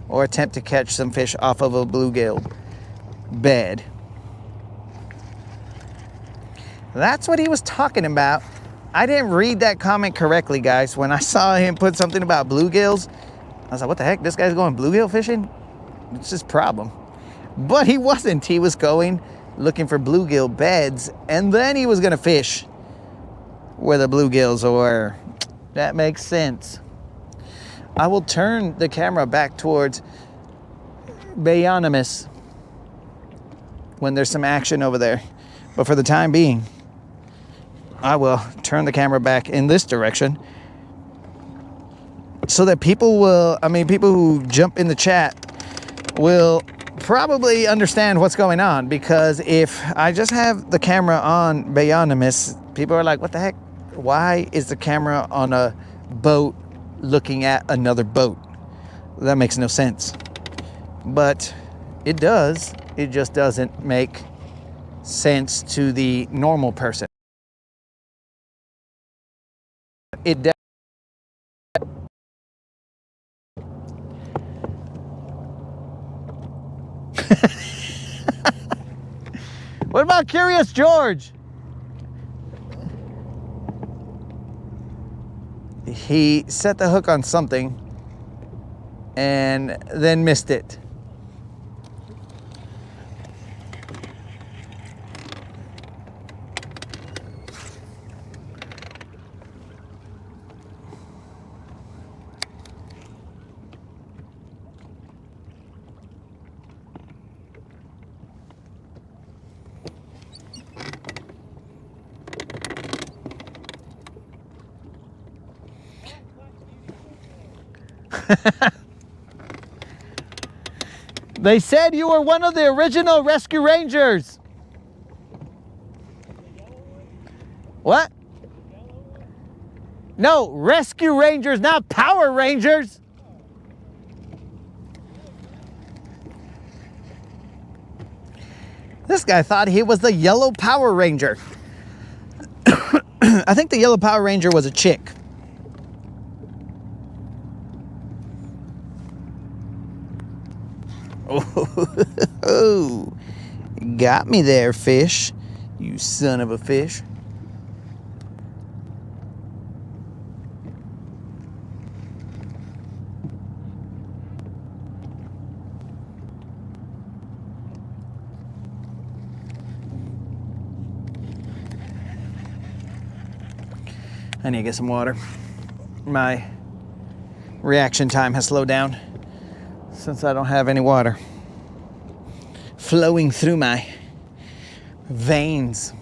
or attempt to catch some fish off of a bluegill bed. That's what he was talking about. I didn't read that comment correctly, guys. When I saw him put something about bluegills, I was like, what the heck? This guy's going bluegill fishing? It's his problem. But he wasn't. He was going looking for bluegill beds, and then he was gonna fish where the bluegills were. That makes sense. I will turn the camera back towards Bayonimus when there's some action over there. But for the time being, I will turn the camera back in this direction so that people who jump in the chat will probably understand what's going on, because if I just have the camera on Bayonimus, people are like, what the heck? Why is the camera on a boat looking at another boat? That makes no sense. But it does. It just doesn't make sense to the normal person. It does. What about Curious George? He set the hook on something and then missed it. They said you were one of the original Rescue Rangers. What? No, Rescue Rangers, not Power Rangers. This guy thought he was the yellow Power Ranger. I think the yellow Power Ranger was a chick. Oh, got me there, fish. You son of a fish. I need to get some water. My reaction time has slowed down since I don't have any water flowing through my veins.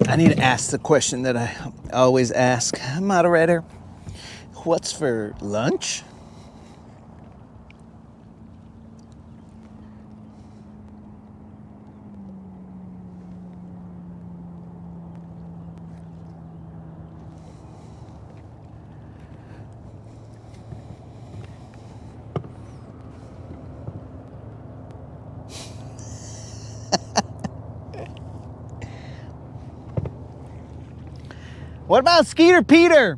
I need to ask the question that I always ask. Moderator, what's for lunch? What about Skeeter Peter?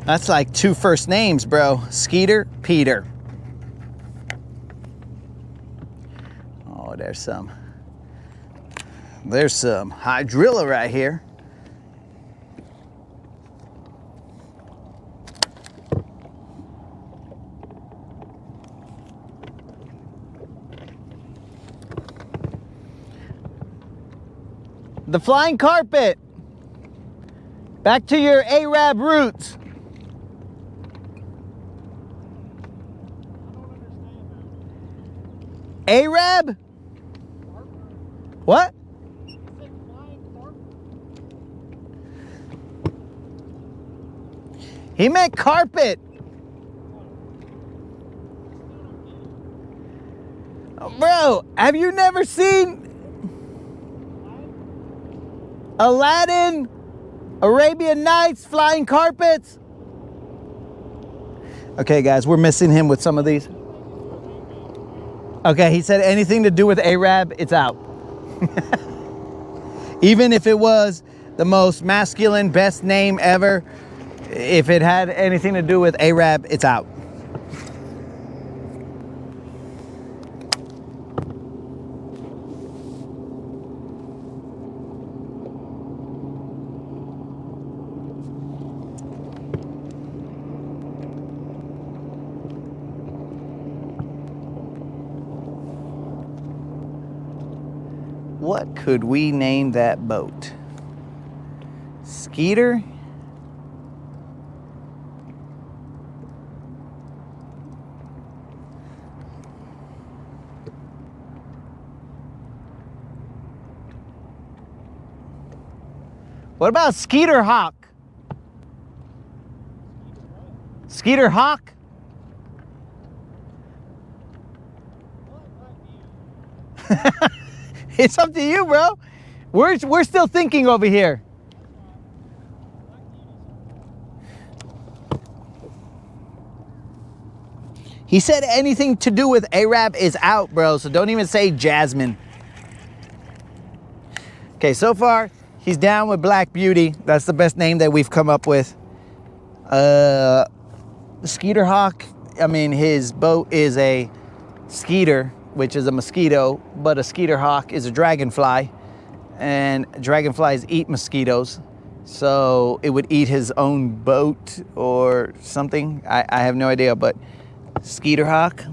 That's like two first names, bro. Skeeter Peter. Oh, there's some hydrilla right here. The flying carpet. Back to your Arab roots. Arab? What? He meant carpet. Bro, have you never seen Aladdin, Arabian Nights, flying carpets? Okay, guys, we're missing him with some of these. Okay, he said anything to do with Arab, it's out. Even if it was the most masculine, best name ever, if it had anything to do with Arab, it's out. What could we name that boat? Skeeter? What about Skeeter Hawk? Skeeter Hawk? It's up to you, bro. We're still thinking over here. He said anything to do with Arab is out, bro, so don't even say Jasmine. Okay, so far, he's down with Black Beauty. That's the best name that we've come up with. Skeeter Hawk, I mean, his boat is a skeeter, which is a mosquito, but a Skeeter Hawk is a dragonfly, and dragonflies eat mosquitoes, so it would eat his own boat or something. I have no idea, but Skeeter Hawk.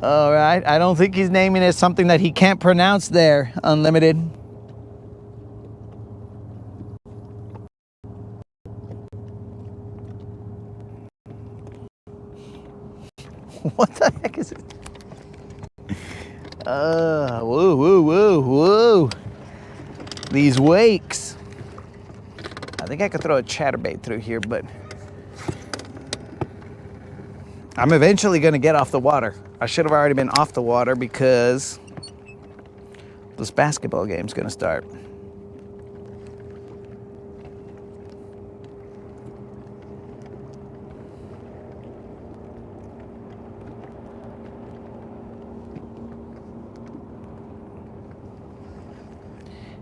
All right, I don't think he's naming it something that he can't pronounce there, Unlimited. What the heck is it? Whoa, whoa, whoa, whoa. These wakes. I think I could throw a chatterbait through here, but I'm eventually gonna get off the water. I should have already been off the water because this basketball game's gonna start.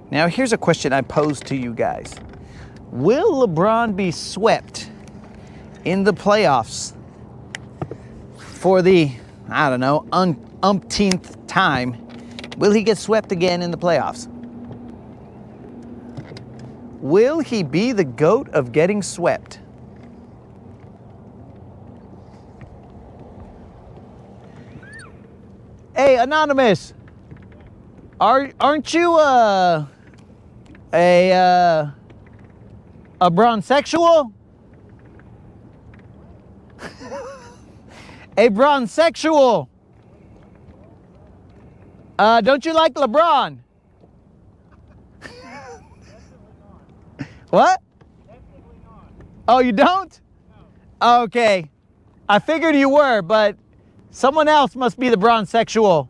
Now, here's a question I pose to you guys. Will LeBron be swept in the playoffs for the, I don't know, umpteenth time? Will he get swept again in the playoffs? Will he be the GOAT of getting swept? Hey, Anonymous, aren't you a bronsexual? A bronsexual. Don't you like LeBron? What? Definitely not. Oh, you don't? No. Okay. I figured you were, but someone else must be the bronsexual.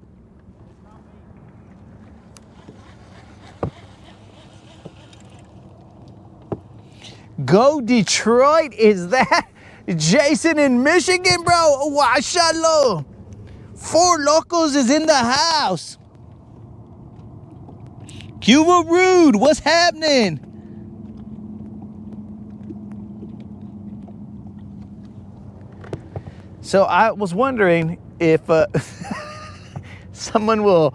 Go Detroit, is that Jason in Michigan, bro? Washalo. Four Locos is in the house. Cuba Rude, what's happening? So I was wondering if someone will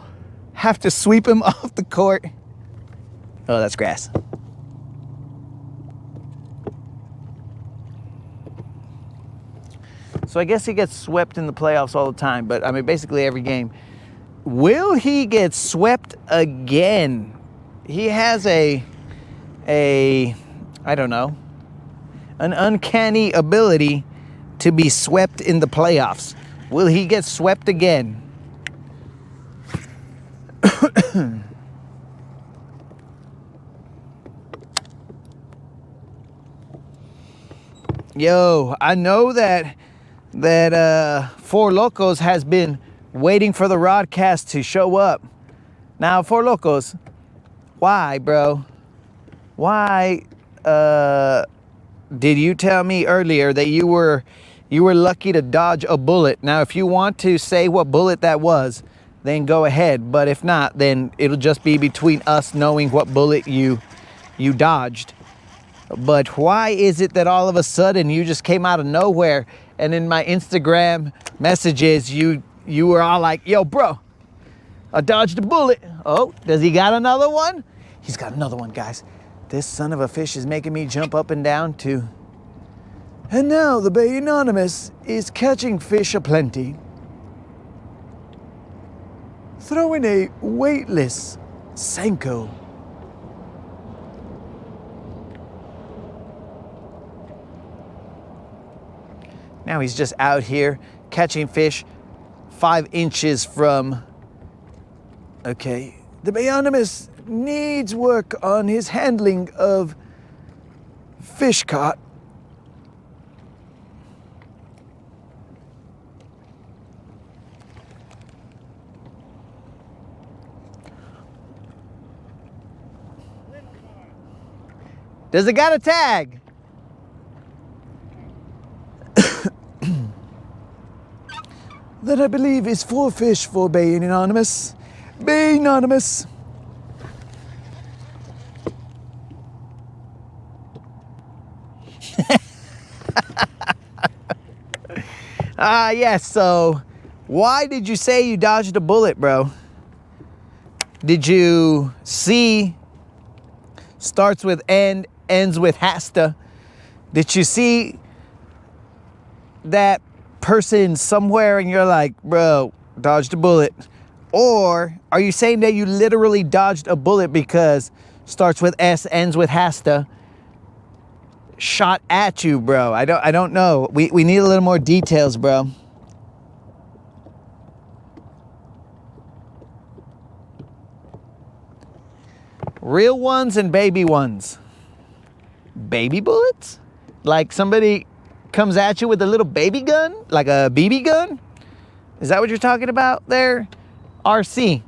have to sweep him off the court. Oh, that's grass. So I guess he gets swept in the playoffs all the time, but I mean, basically every game. Will he get swept again? He has I don't know, an uncanny ability to be swept in the playoffs. Will he get swept again? Yo, I know that Four Locos has been waiting for the broadcast to show up. Now, Four Locos, why, bro? Why did you tell me earlier that you were lucky to dodge a bullet? Now, if you want to say what bullet that was, then go ahead. But if not, then it'll just be between us knowing what bullet you dodged. But why is it that all of a sudden you just came out of nowhere, and in my Instagram messages you were all like, yo, bro, I dodged a bullet. Oh, does he got another one? He's got another one, guys. This son of a fish is making me jump up and down too. And now the Bay Anonymous is catching fish aplenty. Throwing a weightless Senko. Now he's just out here catching fish 5 inches from, okay, the Bayonimus needs work on his handling of fish caught Does it got a tag? That I believe is 4 fish for Bay Anonymous. Bay Anonymous. Yes, so why did you say you dodged a bullet, bro? Did you see starts with N, ends with hasta? Did you see that person somewhere and you're like, bro, dodged a bullet? Or are you saying that you literally dodged a bullet because starts with S, ends with hasta, shot at you, bro? I don't know. We need a little more details, bro. Real ones and baby ones. Baby bullets? Like somebody comes at you with a little baby gun? Like a BB gun? Is that what you're talking about there? RC.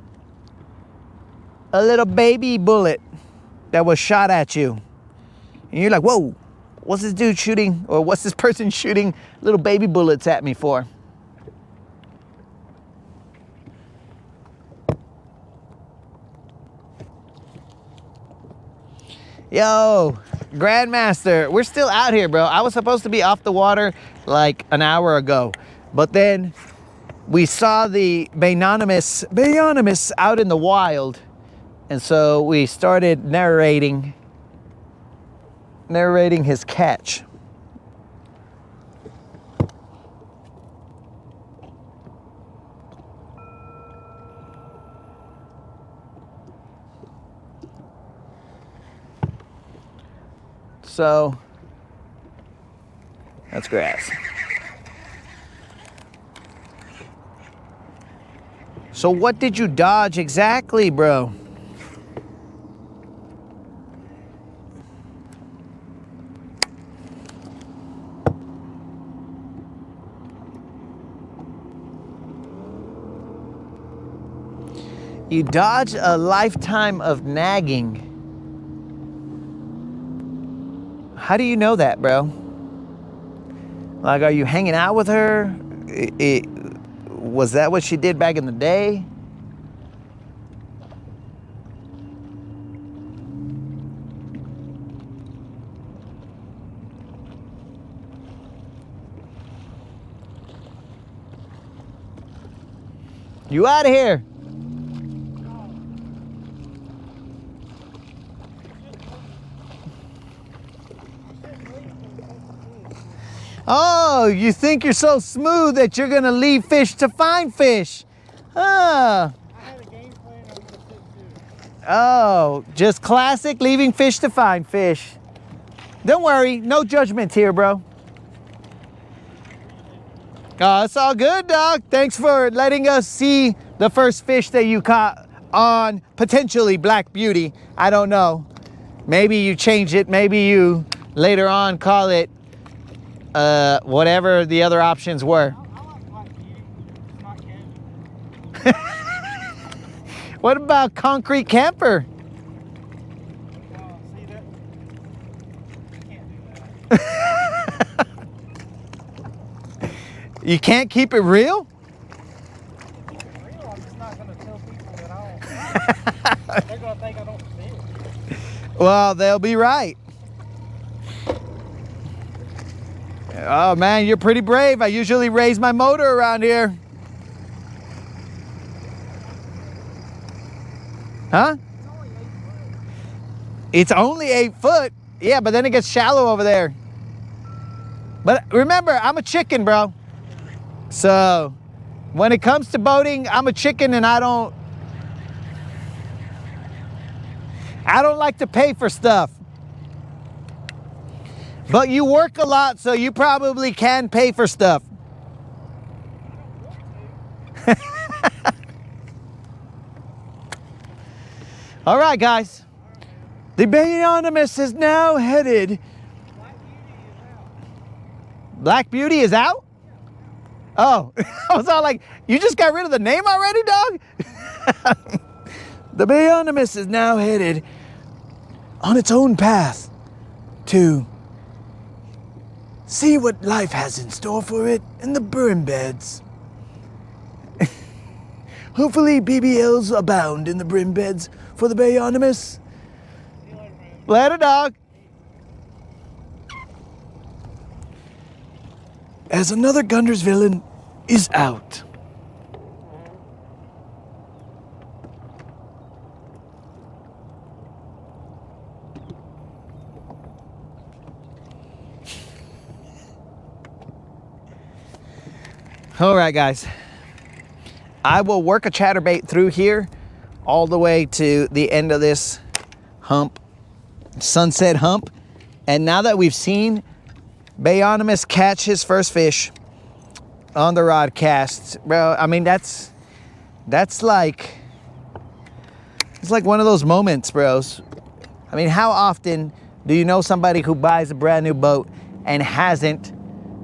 A little baby bullet that was shot at you. And you're like, whoa, what's this dude shooting, or what's this person shooting little baby bullets at me for? Yo, Grandmaster, we're still out here, bro. I was supposed to be off the water like an hour ago, but then we saw the Bayonymous out in the wild, and so we started narrating his catch. So that's grass. So what did you dodge exactly, bro? You dodged a lifetime of nagging. How do you know that, bro? Like, are you hanging out with her? Was that what she did back in the day? You out of here. Oh, you think you're so smooth that you're gonna leave fish to find fish? Ah. I had a game plan I'm gonna stick to. Oh, just classic leaving fish to find fish. Don't worry, no judgment here, bro. Oh, it's all good, dog. Thanks for letting us see the first fish that you caught on potentially Black Beauty. I don't know. Maybe you change it. Maybe you later on call it whatever the other options were. I like Black Beauty. It's not Kevin. What about Concrete Camper? See that? You can't do that. You can't keep it real? Keep it real. I'm just not gonna tell people that I don't. They're gonna think I don't fish. Well, they'll be right. Oh man, you're pretty brave. I usually raise my motor around here. Huh? It's only 8 foot. Yeah, but then it gets shallow over there. But remember, I'm a chicken, bro. So when it comes to boating, I'm a chicken, and I don't like to pay for stuff. But you work a lot, so you probably can pay for stuff. All right, guys. The Bayonymous is now headed. Black Beauty is out? Oh, I was all like, you just got rid of the name already, dog? The Bayonymous is now headed on its own path to see what life has in store for it in the brim beds. Hopefully BBLs abound in the brim beds for the Bayonymous. Later, dog. As another Guntersville is out. All right, guys. I will work a chatterbait through here all the way to the end of this hump, sunset hump. And now that we've seen Bayonymous catch his first fish on the rod cast, bro, I mean, that's like, it's like one of those moments, bros. I mean, how often do you know somebody who buys a brand new boat and hasn't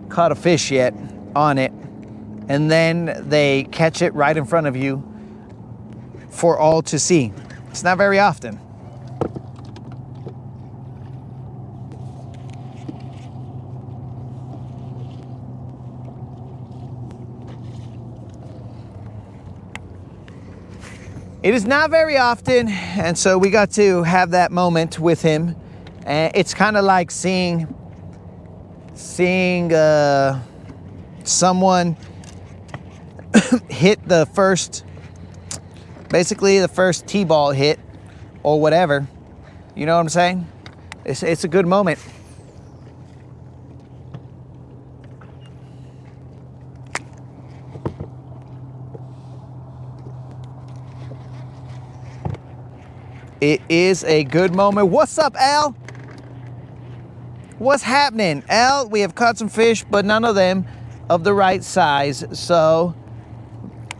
caught a fish yet on it, and then they catch it right in front of you for all to see? It's not very often. It is not very often, and so we got to have that moment with him. And it's kind of like seeing someone hit the first, basically the first T-ball hit or whatever. You know what I'm saying? It's a good moment. It is a good moment. What's up, Al? What's happening? Al, we have caught some fish, but none of them of the right size. So,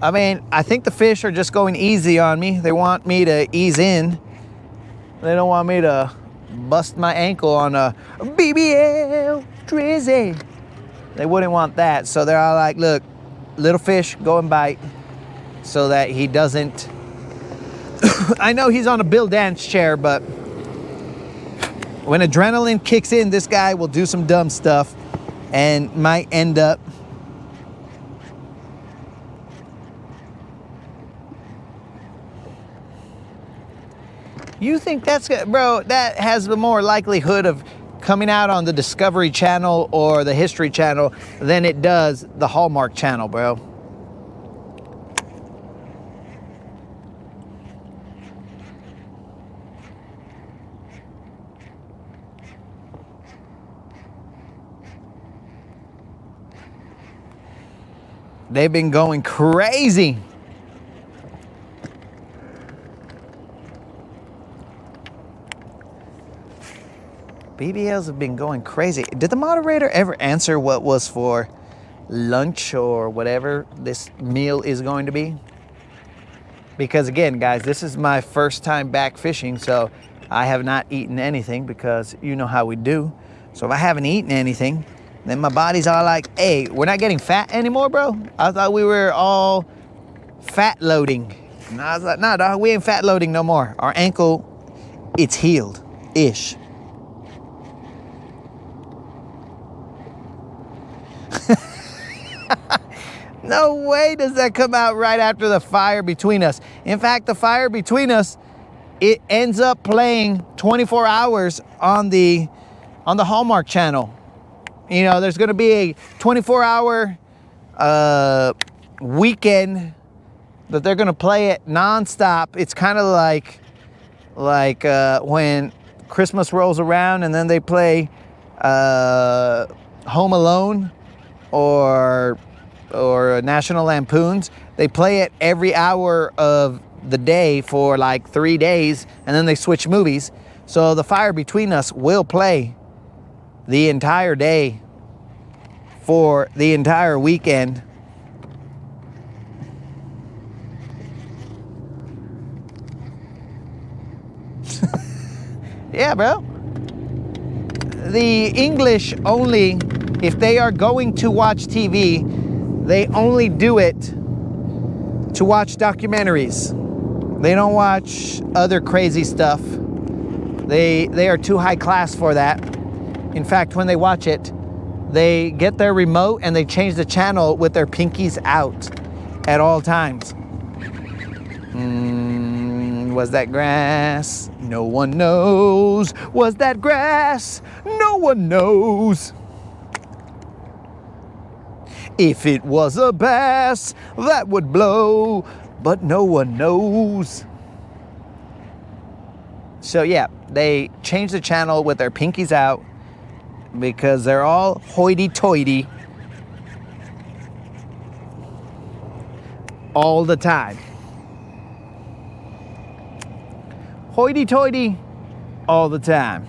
I mean, I think the fish are just going easy on me. They want me to ease in. They don't want me to bust my ankle on a BBL Drizzy. They wouldn't want that. So they're all like, look, little fish, go and bite so that he doesn't. I know he's on a Bill Dance chair, but when adrenaline kicks in, this guy will do some dumb stuff and might end up You think that's good? Bro, that has the more likelihood of coming out on the Discovery Channel or the History Channel than it does the Hallmark Channel, bro. They've been going crazy. BBLs have been going crazy. Did the moderator ever answer what was for lunch or whatever this meal is going to be? Because again, guys, this is my first time back fishing, so I have not eaten anything because you know how we do. So if I haven't eaten anything, then my body's all like, hey, we're not getting fat anymore, bro. I thought we were all fat loading. And I was like, nah, dog, we ain't fat loading no more. Our ankle, it's healed-ish. No way does that come out right after the fire between us. In fact, the fire between us, it ends up playing 24 hours on the Hallmark Channel. You know, there's going to be a 24-hour weekend that they're going to play it nonstop. It's kind of like when Christmas rolls around and then they play Home Alone or National Lampoons. They play it every hour of the day for like 3 days, and then they switch movies. So the fire between us will play the entire day for the entire weekend. Yeah, bro. The English only, if they are going to watch TV, they only do it to watch documentaries. They don't watch other crazy stuff. They are too high class for that. In fact, when they watch it, they get their remote and they change the channel with their pinkies out at all times. Was that grass? No one knows. Was that grass? No one knows. If it was a bass, that would blow, but no one knows. So yeah, they change the channel with their pinkies out because they're all hoity-toity all the time. Hoity-toity all the time.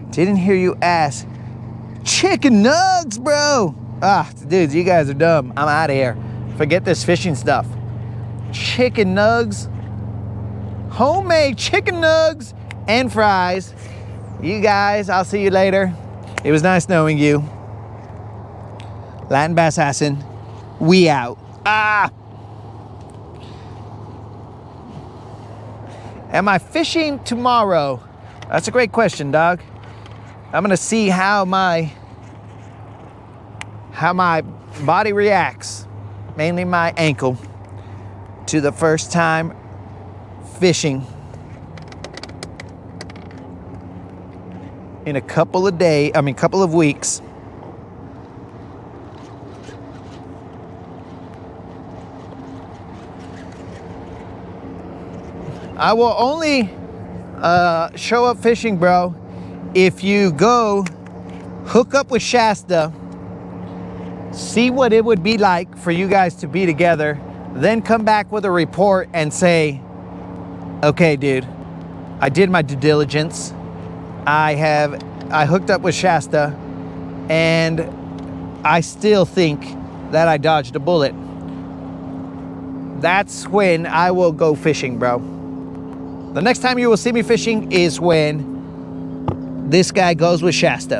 Didn't hear you ask. Chicken nugs, bro. Ah, dudes, you guys are dumb. I'm out of here. Forget this fishing stuff. Chicken nugs. Homemade chicken nugs and fries. You guys, I'll see you later. It was nice knowing you. Latin Bass Assassin, we out. Ah! Am I fishing tomorrow? That's a great question, dog. I'm gonna see how my body reacts, mainly my ankle, to the first time fishing in a couple of weeks. I will only show up fishing, bro, if you go hook up with Shasta, see what it would be like for you guys to be together, then come back with a report and say, okay, dude, I did my due diligence. I hooked up with Shasta, and I still think that I dodged a bullet. That's when I will go fishing, bro. The next time you will see me fishing is when this guy goes with Shasta.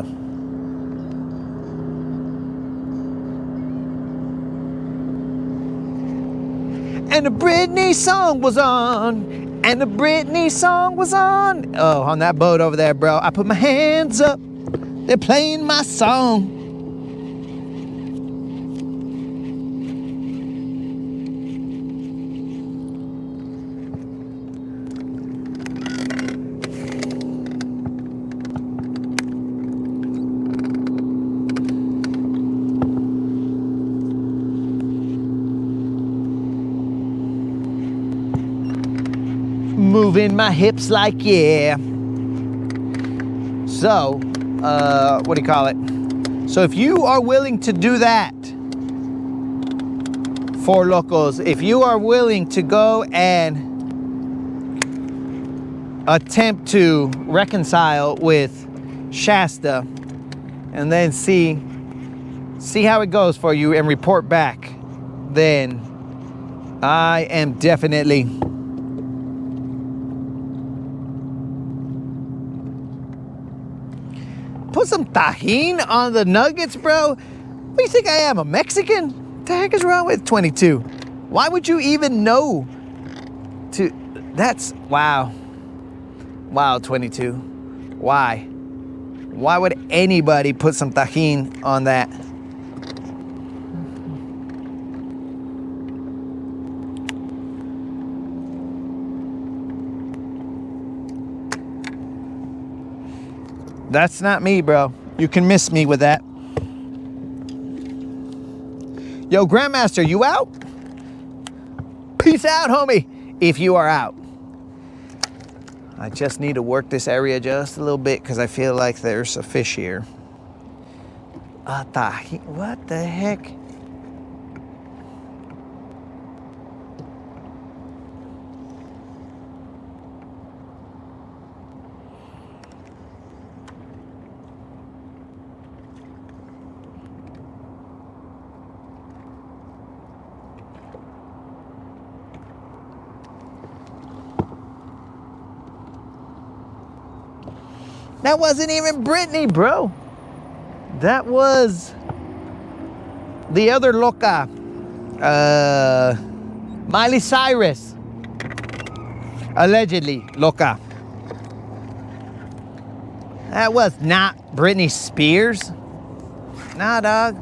And the Britney song was on. And the Britney song was on. Oh, on that boat over there, bro. I put my hands up. They're playing my song. Moving my hips like yeah. So, what do you call it? So if you are willing to do that, for locals, if you are willing to go and attempt to reconcile with Shasta and then see how it goes for you and report back, then I am definitely put some tahini on the nuggets, bro. What do you think I am, a Mexican? What the heck is wrong with 22? Why would you even know to, that's, wow. Wow, 22. Why? Why would anybody put some tahini on that? That's not me, bro. You can miss me with that. Yo, Grandmaster, you out? Peace out, homie, if you are out. I just need to work this area just a little bit because I feel like there's a fish here. What the heck? That wasn't even Britney, bro. That was the other loca. Miley Cyrus. Allegedly, loca. That was not Britney Spears. Nah, dog.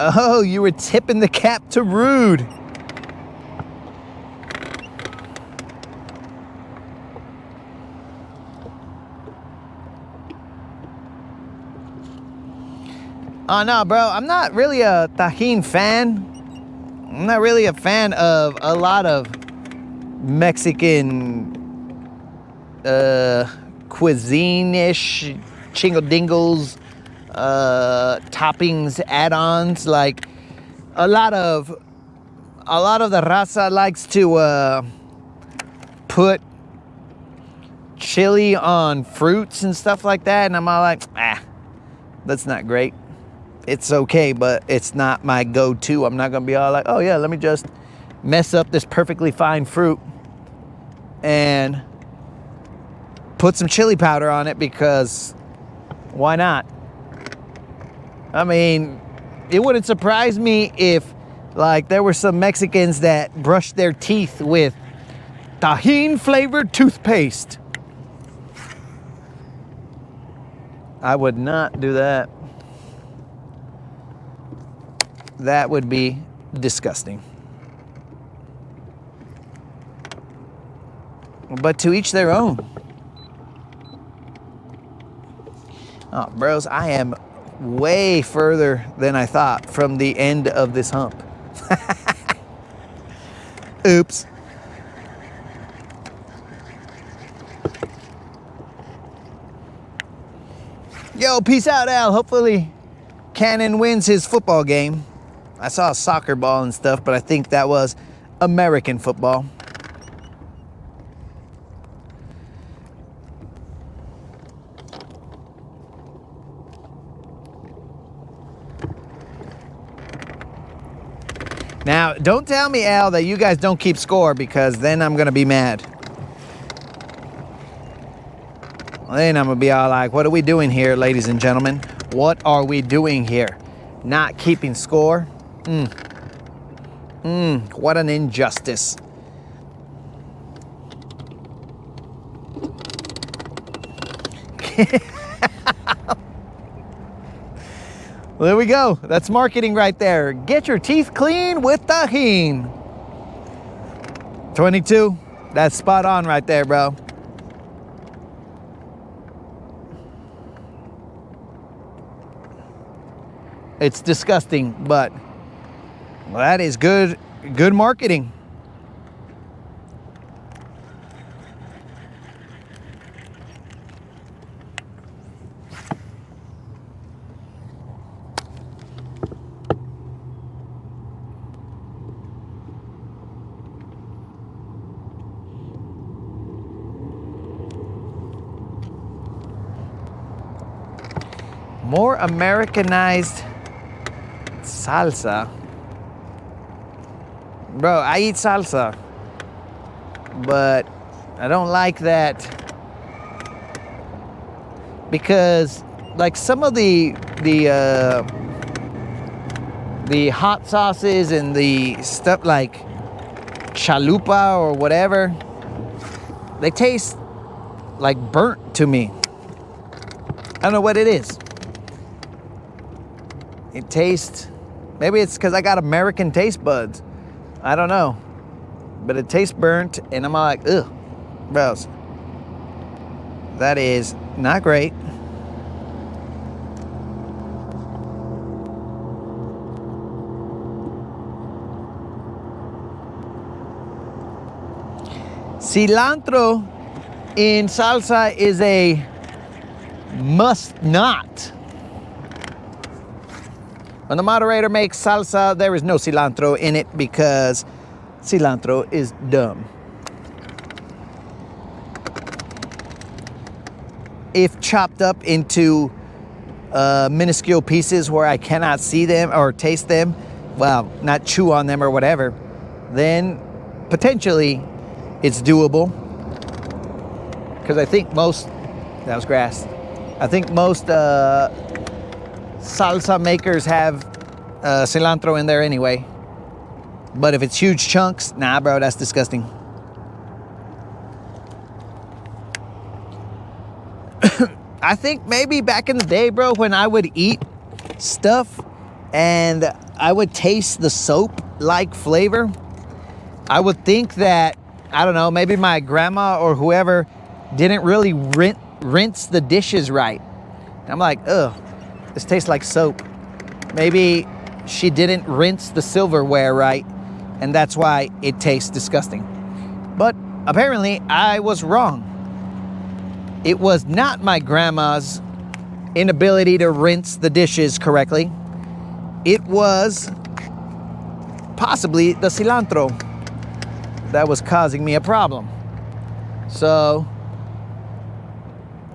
Oh, you were tipping the cap to Rude. Oh, no, bro. I'm not really a tajin fan. I'm not really a fan of a lot of Mexican cuisine-ish chingle-dingles, toppings, add-ons. Like a lot of the raza likes to put chili on fruits and stuff like that, and I'm all like, that's not great. It's okay, but it's not my go-to. I'm not gonna be all like, oh yeah, let me just mess up this perfectly fine fruit and put some chili powder on it, because why not? I mean, it wouldn't surprise me if like there were some Mexicans that brushed their teeth with Tajín flavored toothpaste. I would not do that. That would be disgusting. But to each their own. Oh, bros, I am way further than I thought from the end of this hump. Oops. Yo, peace out, Al. Hopefully Cannon wins his football game. I saw a soccer ball and stuff, but I think that was American football. Now, don't tell me, Al, that you guys don't keep score, because then I'm going to be mad. Then I'm going to be all like, what are we doing here, ladies and gentlemen? What are we doing here? Not keeping score? What an injustice. Well, there we go. That's marketing right there. Get your teeth clean with Tajín. 22. That's spot on right there, bro. It's disgusting, but that is good marketing. More Americanized salsa. Bro, I eat salsa, but I don't like that, because like some of the hot sauces and the stuff like chalupa or whatever, they taste like burnt to me. I don't know what it is. It tastes, maybe it's because I got American taste buds. I don't know. But it tastes burnt, and I'm like, ugh, bros. That is not great. Cilantro in salsa is a must not. When the moderator makes salsa, there is no cilantro in it, because cilantro is dumb. If chopped up into minuscule pieces where I cannot see them or taste them, well, not chew on them or whatever, then potentially it's doable. Because I think most, that was grass. I think most salsa makers have cilantro in there anyway. But if it's huge chunks, nah, bro, that's disgusting. I think maybe back in the day, bro, when I would eat stuff and I would taste the soap-like flavor, I would think that, I don't know, maybe my grandma or whoever didn't really rinse the dishes right. And I'm like, ugh, this tastes like soap. Maybe she didn't rinse the silverware right, and that's why it tastes disgusting. But apparently I was wrong. It was not my grandma's inability to rinse the dishes correctly. It was possibly the cilantro that was causing me a problem. So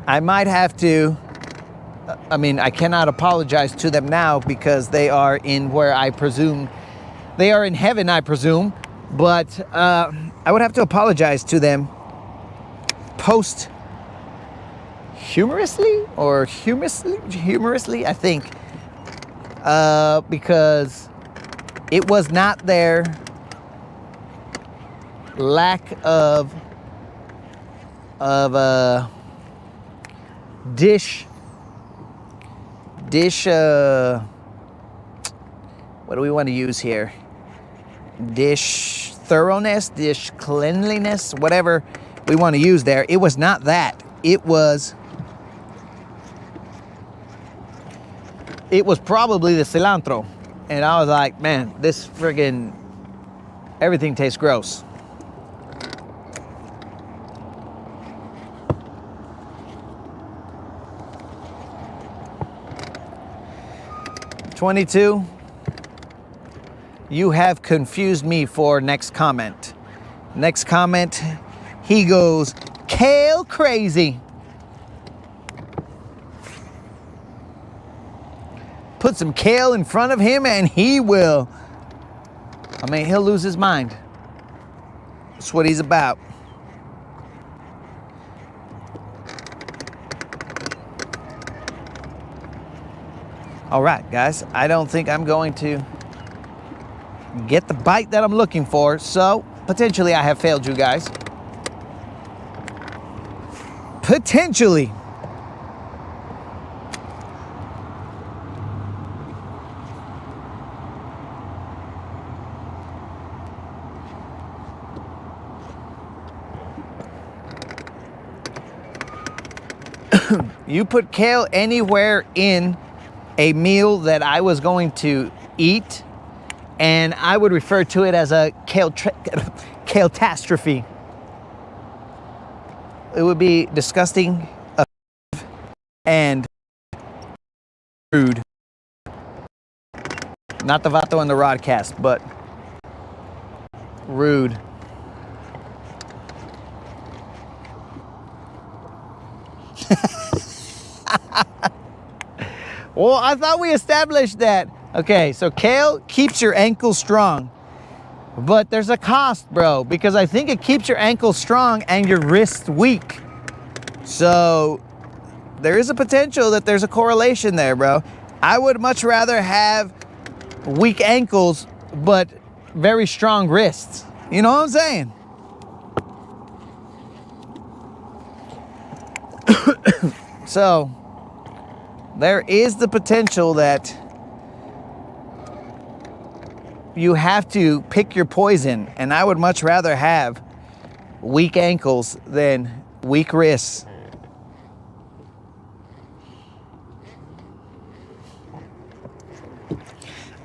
I might have to, I cannot apologize to them now because they are in where I presume, they are in heaven, I presume. But I would have to apologize to them humorously, I think, because it was not their lack of dish what do we want to use here? Dish thoroughness, dish cleanliness, whatever we want to use there. It was not that. It was probably the cilantro. And I was like, man, this friggin' everything tastes gross. $22. You have confused me for next comment. Next comment, he goes, kale crazy. Put some kale in front of him and he'll lose his mind. That's what he's about. All right, guys, I don't think I'm going to get the bite that I'm looking for, so potentially I have failed you guys. Potentially. You put kale anywhere in a meal that I was going to eat, and I would refer to it as a kale-tastrophe. It would be disgusting and rude. Not the Vato and the Rodcast, but rude. Well, I thought we established that. Okay, so kale keeps your ankles strong. But there's a cost, bro, because I think it keeps your ankles strong and your wrists weak. So there is a potential that there's a correlation there, bro. I would much rather have weak ankles, but very strong wrists. You know what I'm saying? So there is the potential that you have to pick your poison, and I would much rather have weak ankles than weak wrists.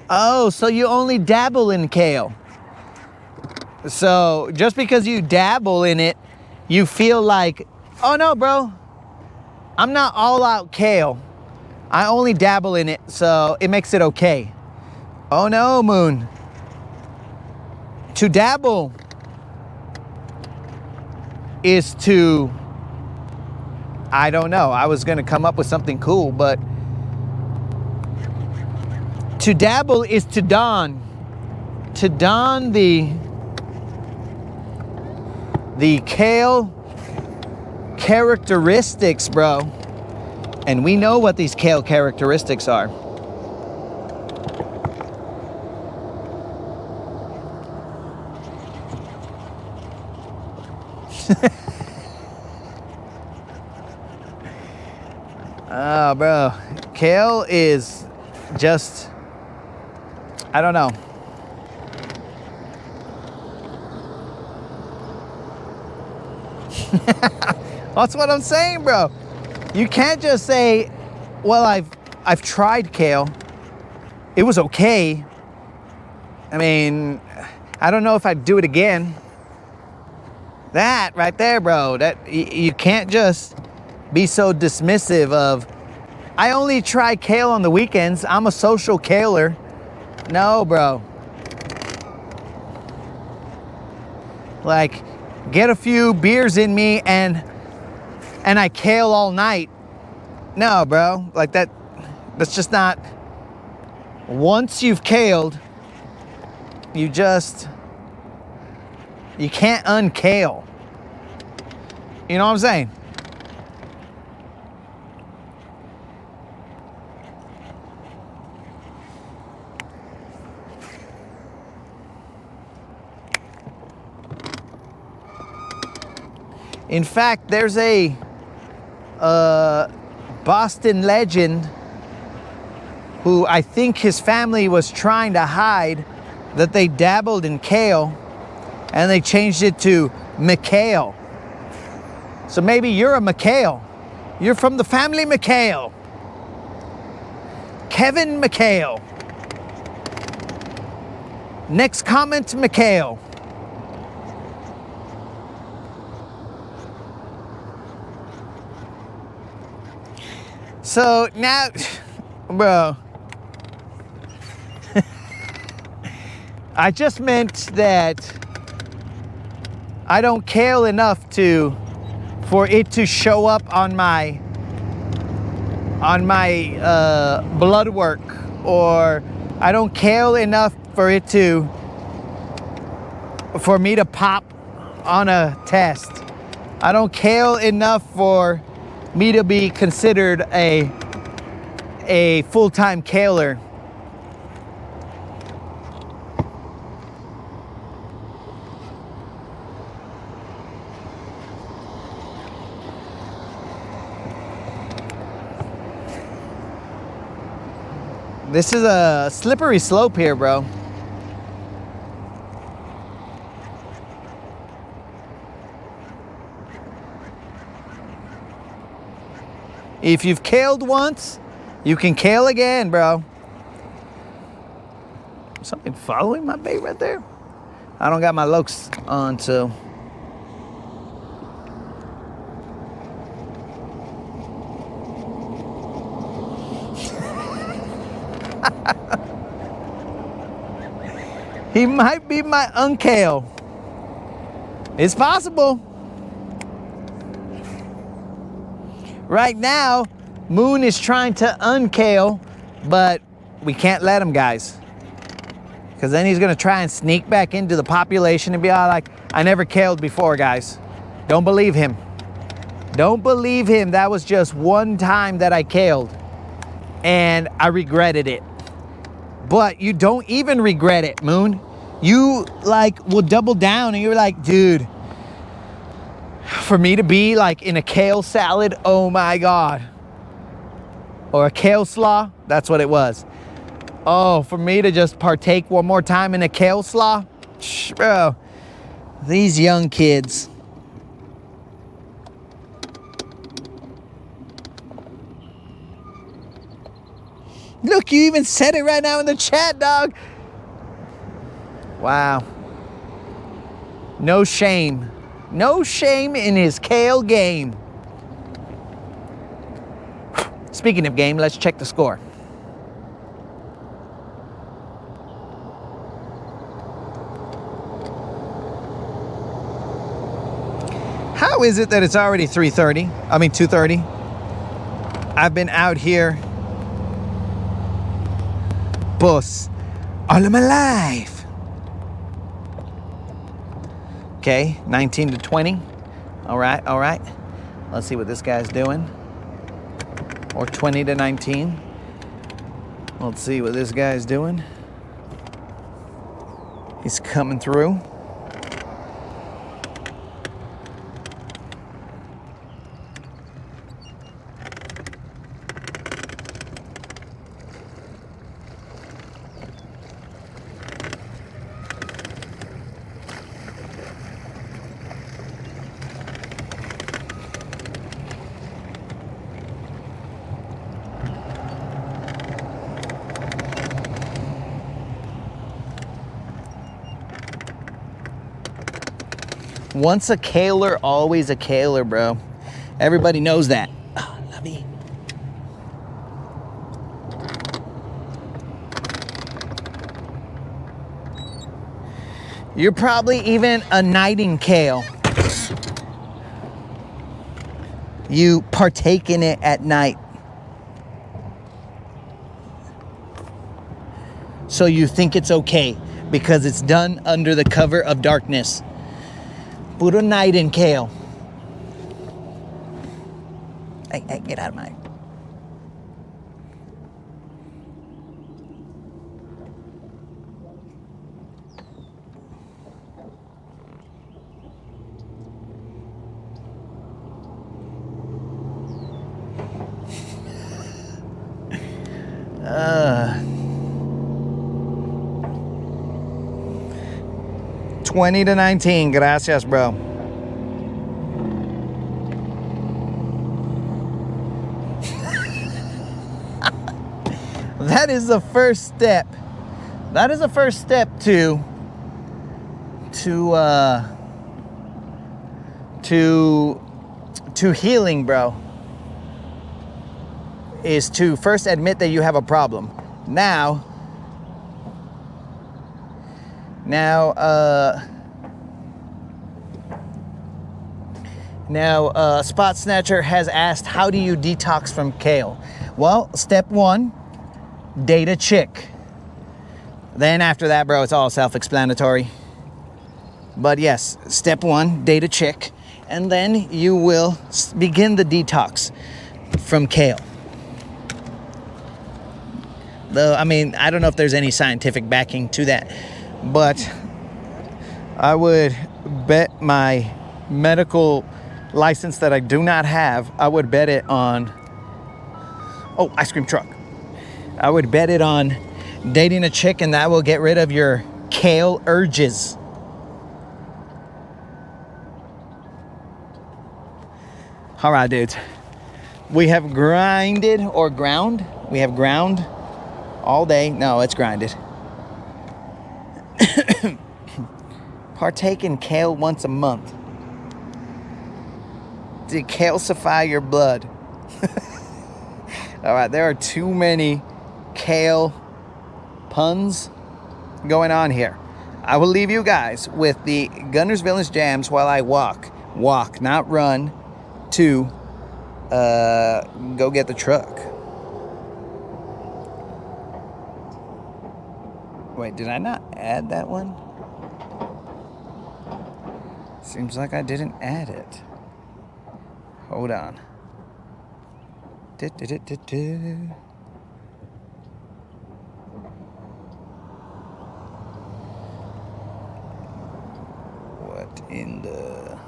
Oh, so you only dabble in kale. So just because you dabble in it, you feel like, oh no, bro, I'm not all out kale. I only dabble in it, so it makes it okay. Oh no, Moon. To dabble is to, I don't know, I was gonna come up with something cool, but to dabble is to don the kale characteristics, bro. And we know what these kale characteristics are. Oh, bro. Kale is just, I don't know. That's what I'm saying, bro. You can't just say, well, I've tried kale. It was okay. I mean, I don't know if I'd do it again. That right there, bro, that you can't just be so dismissive of, I only try kale on the weekends. I'm a social kaler. No, bro. Like, get a few beers in me and I kale all night. No, bro. Like that's just not. Once you've kaled, you can't unkale. You know what I'm saying? In fact, there's a Boston legend who I think his family was trying to hide that they dabbled in kale, and they changed it to McHale. So maybe you're a McHale. You're from the family McHale. Kevin McHale. Next comment, McHale. So now, bro, I just meant that I don't kale enough for it to show up on my blood work, or I don't kale enough for me to pop on a test. I don't kale enough for me to be considered a full-time kaler. This is a slippery slope here, bro. If you've kaled once, you can kale again, bro. Something following my bait right there? I don't got my lokes on, so. He might be my unkale. It's possible. Right now, Moon is trying to unkale, but we can't let him, guys. Because then he's gonna try and sneak back into the population and be all like, I never kaled before, guys. Don't believe him. Don't believe him. That was just one time that I kaled, and I regretted it. But you don't even regret it, Moon. You like will double down and you're like, dude, for me to be like in a kale salad, oh my God. Or a kale slaw, that's what it was. Oh, for me to just partake one more time in a kale slaw, bro, these young kids. Look, you even said it right now in the chat, dog. Wow. No shame. No shame in his kale game. Speaking of game, let's check the score. How is it that it's already 3:30? I mean 2:30. I've been out here, boss, all of my life. Okay, 19 to 20. All right, all right. Let's see what this guy's doing. or 20 to 19. Let's see what this guy's doing. He's coming through. Once a kaler, always a kaler, bro. Everybody knows that. Oh, lovey. You're probably even a nightingale. You partake in it at night. So you think it's okay because it's done under the cover of darkness. Puro nightingale. Hey, get out of my... Uh... 20 to 19, gracias, bro. That is the first step. That is the first step to healing, bro. Is to first admit that you have a problem. Now, Spot Snatcher has asked, how do you detox from kale? Well, step one, date a chick. Then after that, bro, it's all self-explanatory. But yes, step one, date a chick. And then you will begin the detox from kale. Though, I mean, I don't know if there's any scientific backing to that. But I would bet my medical license that I do not have, I would bet it on, oh, ice cream truck. I would bet it on dating a chick, and that will get rid of your kale urges. All right, dudes. We have grinded or ground. We have ground all day. No, it's grinded. Partake in kale once a month. Decalcify your blood. All right, there are too many kale puns going on here. I will leave you guys with the Guntersville jams while I walk, not run, to go get the truck. Wait, did I not add that one? Seems like I didn't add it. Hold on. What in the...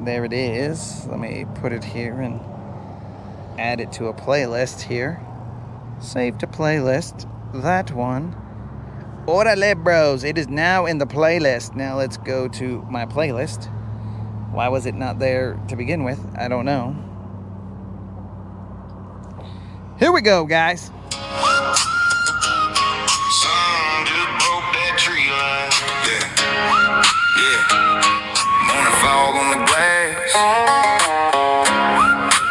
There it is. Let me put it here and add it to a playlist here. Save to playlist. That one. Orale, bros. It is now in the playlist. Now let's go to my playlist. Why was it not there to begin with? I don't know. Here we go, guys. Sun just broke that tree line. Yeah. Morning fog on the glass.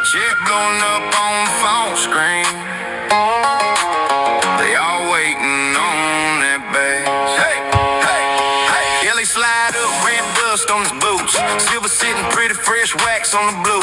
Check blowing up on the phone screen. They all waiting on that bass. Hey. Yeah, they slide up, red bus dust on his boots. Silver sitting pretty fresh, wax on the blue.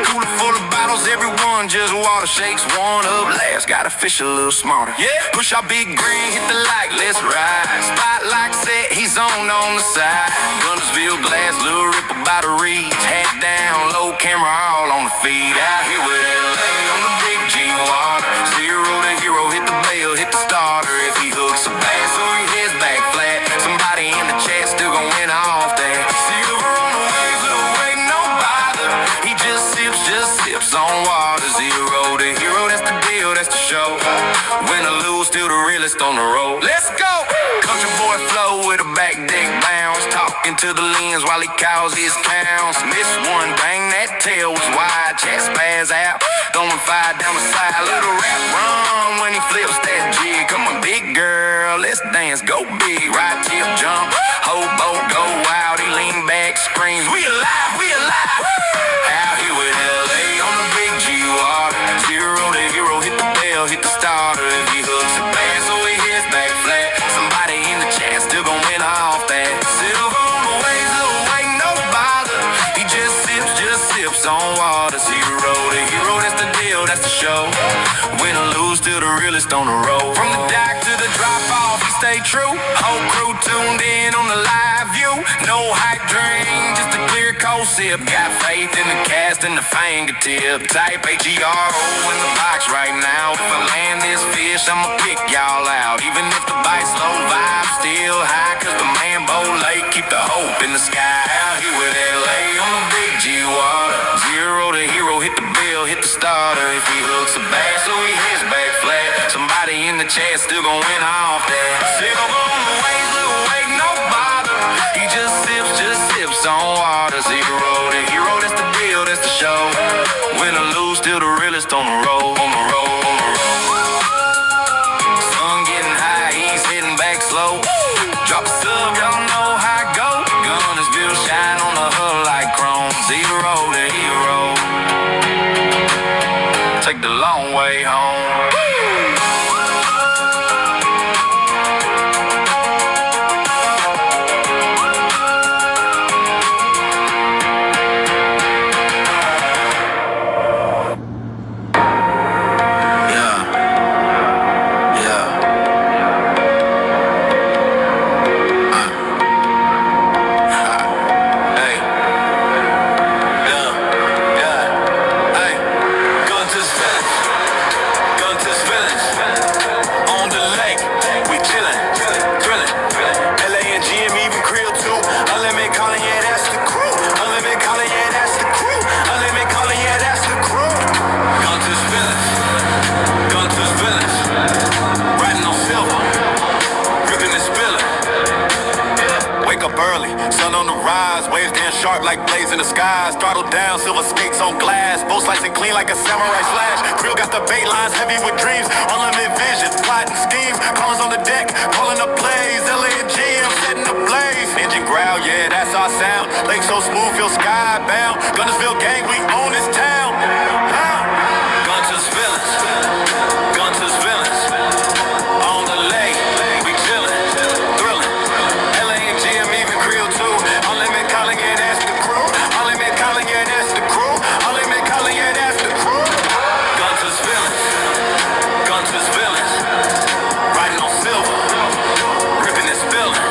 Cooler full of bottles, everyone just water. Shakes one up last, gotta fish a little smarter. Yeah, push our big green, hit the light, let's ride. Spotlight set, he's on the side. Guntersville glass, little rip about a reach. Hat down, low camera all on the feed. Out here with LA on the big G water. Zero to hero, hit the bell, hit the starter. If he hooks a bass or he heads back flat, somebody in the chat still gon' win off that. Silver on the waves, little weight, no bother. He just sips on water. Zero to hero, that's the deal, that's the show. Win or lose, still the realest on the road. Let's go! Country boy flow with a back deck bounce. Talking to the lens while he calls his counts. Missed one, bang, that tail was wide. Chat spaz out, throwing fire down the side. Little rap run when he flips that jig. Come on, big girl, let's dance, go big. Ride, tip, jump, hobo, go wild. He lean back, screams, we alive, we alive. Out here with LA on the big G water. Zero to hero, hit the bell, hit the starter. If he hooks a bass, so he hits back flat. Somebody in the chat still gon' win off that. Silver on the waves, little weight, no bother. He just sips on water. Zero to hero, that's the deal, that's the show. Win or lose, still the realest on the road. From the dock to the drop off, he stay true. Whole crew tuned in on the live view. No hype dream, just a clear cold sip. Got faith in the cast and the fingertip. Type HERO in the box right now. If I land this fish, I'ma pick y'all out. Even if the bite's low, vibe still high. Cause the man Bo Lake keep the hope in the sky. Out here with LA on the big G water. Zero to hero, hit the bell, hit the starter. If he hooks a bass, so he hits back flat. Somebody in the chat still gon' win off that. Silver on the waves, little weight, no bother. He just sips on water. Zero to hero, that's the deal, that's the show. Win or lose, still the realest on the road, on the road, on the road. Sun getting high, he's hitting back slow. Drop a sub, y'all know how it go. Guntersville shine on the hull like chrome. Zero to hero, take the long way home. Sharp like blades in the skies, throttle down, silver skates on glass, both slicing clean like a samurai slash. Krill got the bait lines heavy with dreams, unlimited vision, plotting schemes, callers on the deck, calling up plays, LA and GM setting the blaze. Engine growl, yeah, that's our sound. Lake so smooth, feel skybound. Guntersville gang, we own this town. Guntersville, Guntersville, on the lake, we chillin', thrillin'. LA and GM even Krill too. Unlimited calling, yeah, that's the crew. Unlimited calling, yeah, that's the crew. Unlimited calling, yeah, that's the crew. Guntersville, Guntersville, riding on silver, ripping and spilling.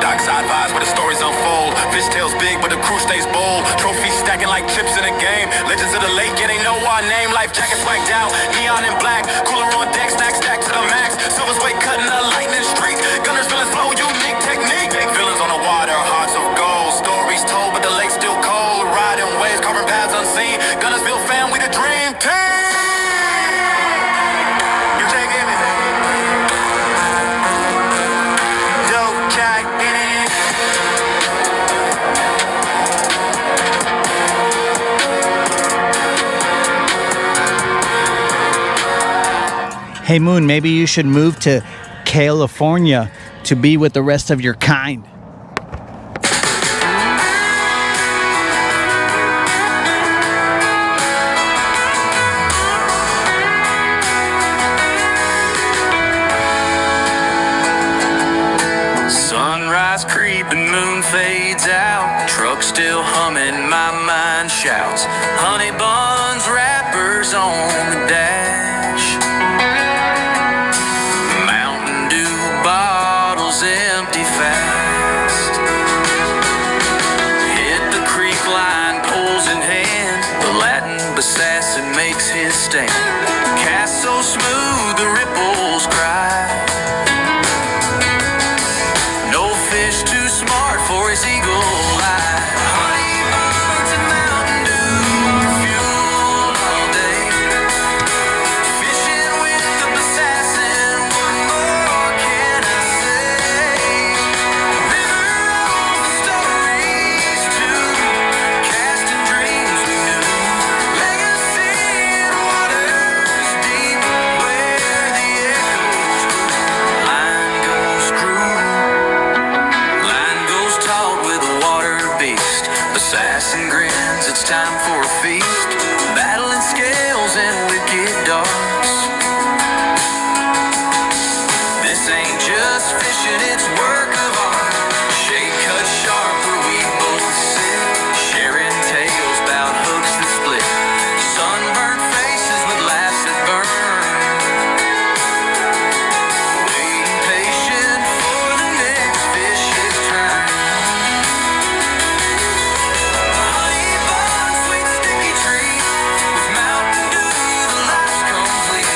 Dockside vibes where the stories unfold. Fish tails big, but the crew stays bold. Trophies stacking like chips in a game. Legends of the lake, yeah, they know our name. Life jackets whacked out, neon and black. Cooler on deck, stacked to the max. Silver's way cutting the lightning streak. Guntersville flow, unique technique. Villains on the water, hearts of gold. Stories told, but the lake's still cold. Riding waves, carving paths unseen. Guntersville fam, we the dream team. You taking it? Dope jack in it. Hey Moon, maybe you should move to California to be with the rest of your kind. Sunrise creeping, moon fade. fades out, truck still humming, my mind shouts. Honey buns, wrappers on the dash. Mountain Dew bottles empty fast. Hit the creek line, poles in hand. The Latin assassin makes his stand. Cast so smooth the ripples cry. No fish too smart for his eagle eye. Honey buns and Mountain Dew are fuel all day. Fishing with the assassin, what more can I say? River rolls the stories too, casting dreams we knew. Legacy in waters deep, where the echoes grew. Line goes through. Line goes taut with a water beast. Assassin grins, it's time for a feast. Battling scales and wicked darts. This ain't just fishing, it's work of art. Shade cut sharp where we both sit. Sharing tales about hooks that split. Sunburnt faces with laughs that burn. Waiting patient for the next fish's turn. Honey bun, sweet sticky treat. With Mountain Dew, the life's complete.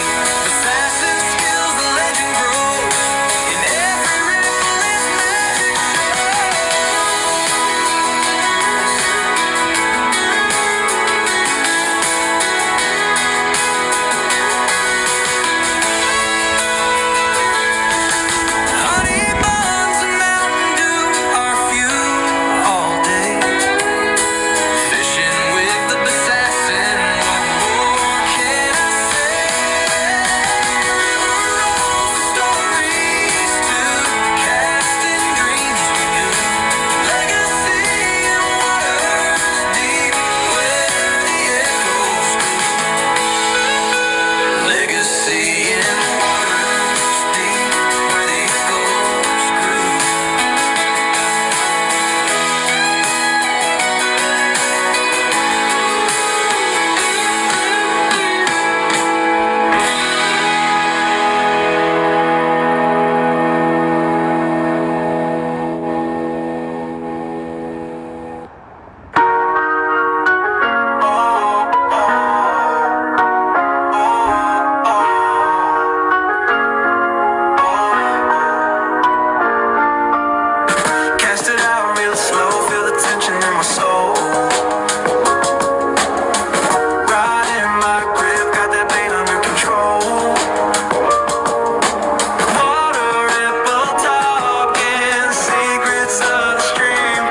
Assassin skills, the legend grows. In every ripple is magic Honey buns and Mountain Dew are few all day. Fishing with the assassin, what more can I say? River rolls the stories too, casting dreams we knew. Legacy in waters deep, where the echoes grew. Legacy in waters deep, where the echoes grew. Cast it out real slow, feel the tension in my soul. Riding my grip, got that pain under control. Water ripple talking, secrets of the stream.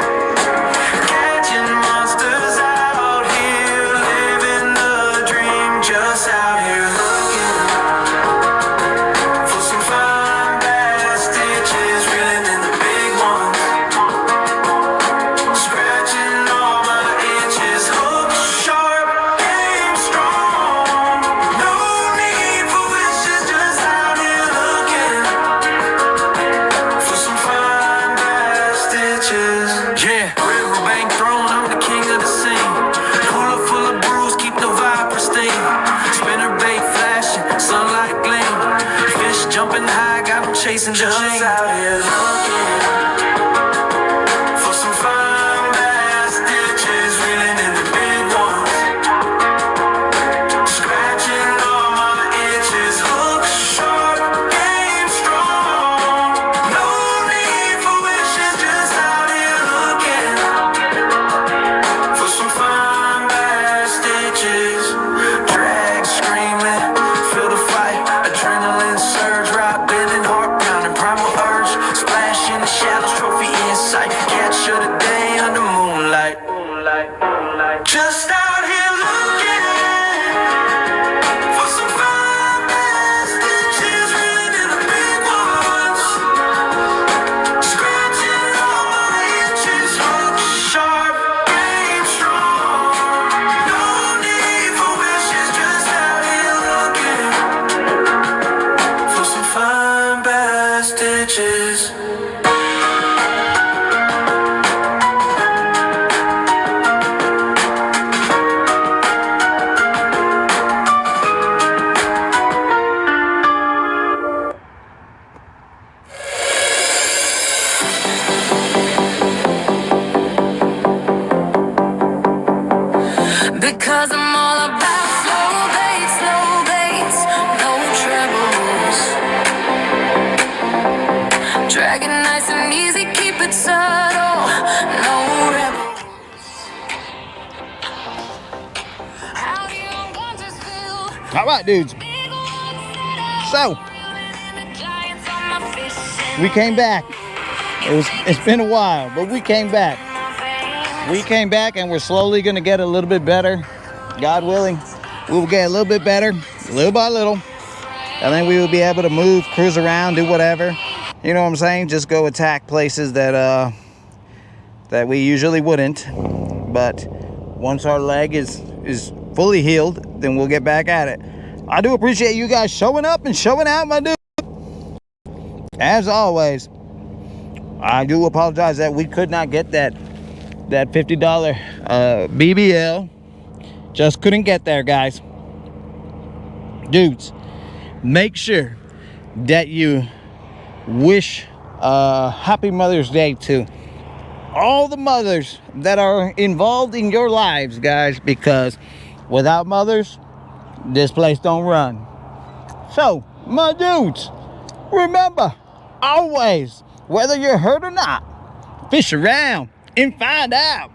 Catching monsters out here, living the dream. Just out here looking for some fine bass stitches, reeling in the big ones. Scratching all my itches, hook sharp, game strong. No need for wishes, just out here looking for some fine bass stitches. Yeah, riverbank throne, I'm the king of the scene. Cooler full of brews, keep the vibe pristine. Spinner bait flashing, sunlight gleam. Fish jumping high, got 'em chasing just out here looking for some fine bass stitches, reeling in the big ones. Scratching all my itches, hook sharp, game strong. No need for wishes, just out here looking for some fine bass stitches. Drag screaming, feel the fight, adrenaline surge, right bending, heart pounding, primal urge. Splash in the shadows, trophy in sight. Catch of the day under moonlight. Just out here looking for some fine bass stitches, reeling in the big ones. Scratching all my itches, hook sharp, game strong. No need for wishes, just out here looking for some fine bass stitches. Because I'm all about slow baits, no troubles. Drag it nice and easy, keep it subtle, no rebels. Out here on Guntersville, All right, dudes. big one set up. So Reeling in the giants on my fishing we came back. It's been a while, but we came back. We came back, and we're slowly gonna get a little bit better. God willing, we will get a little bit better, little by little, and then we will be able to move, cruise around, do whatever. You know what I'm saying? Just go attack places that that we usually wouldn't. But once our leg is fully healed, then we'll get back at it. I do appreciate you guys showing up and showing out, my dude. As always, I do apologize that we could not get that $50 BBL. Just couldn't get there, guys. Dudes, make sure that you wish happy Mother's Day to all the mothers that are involved in your lives, guys, because without mothers, this place don't run. So, my dudes, remember, always, whether you're hurt or not, fish around and find out.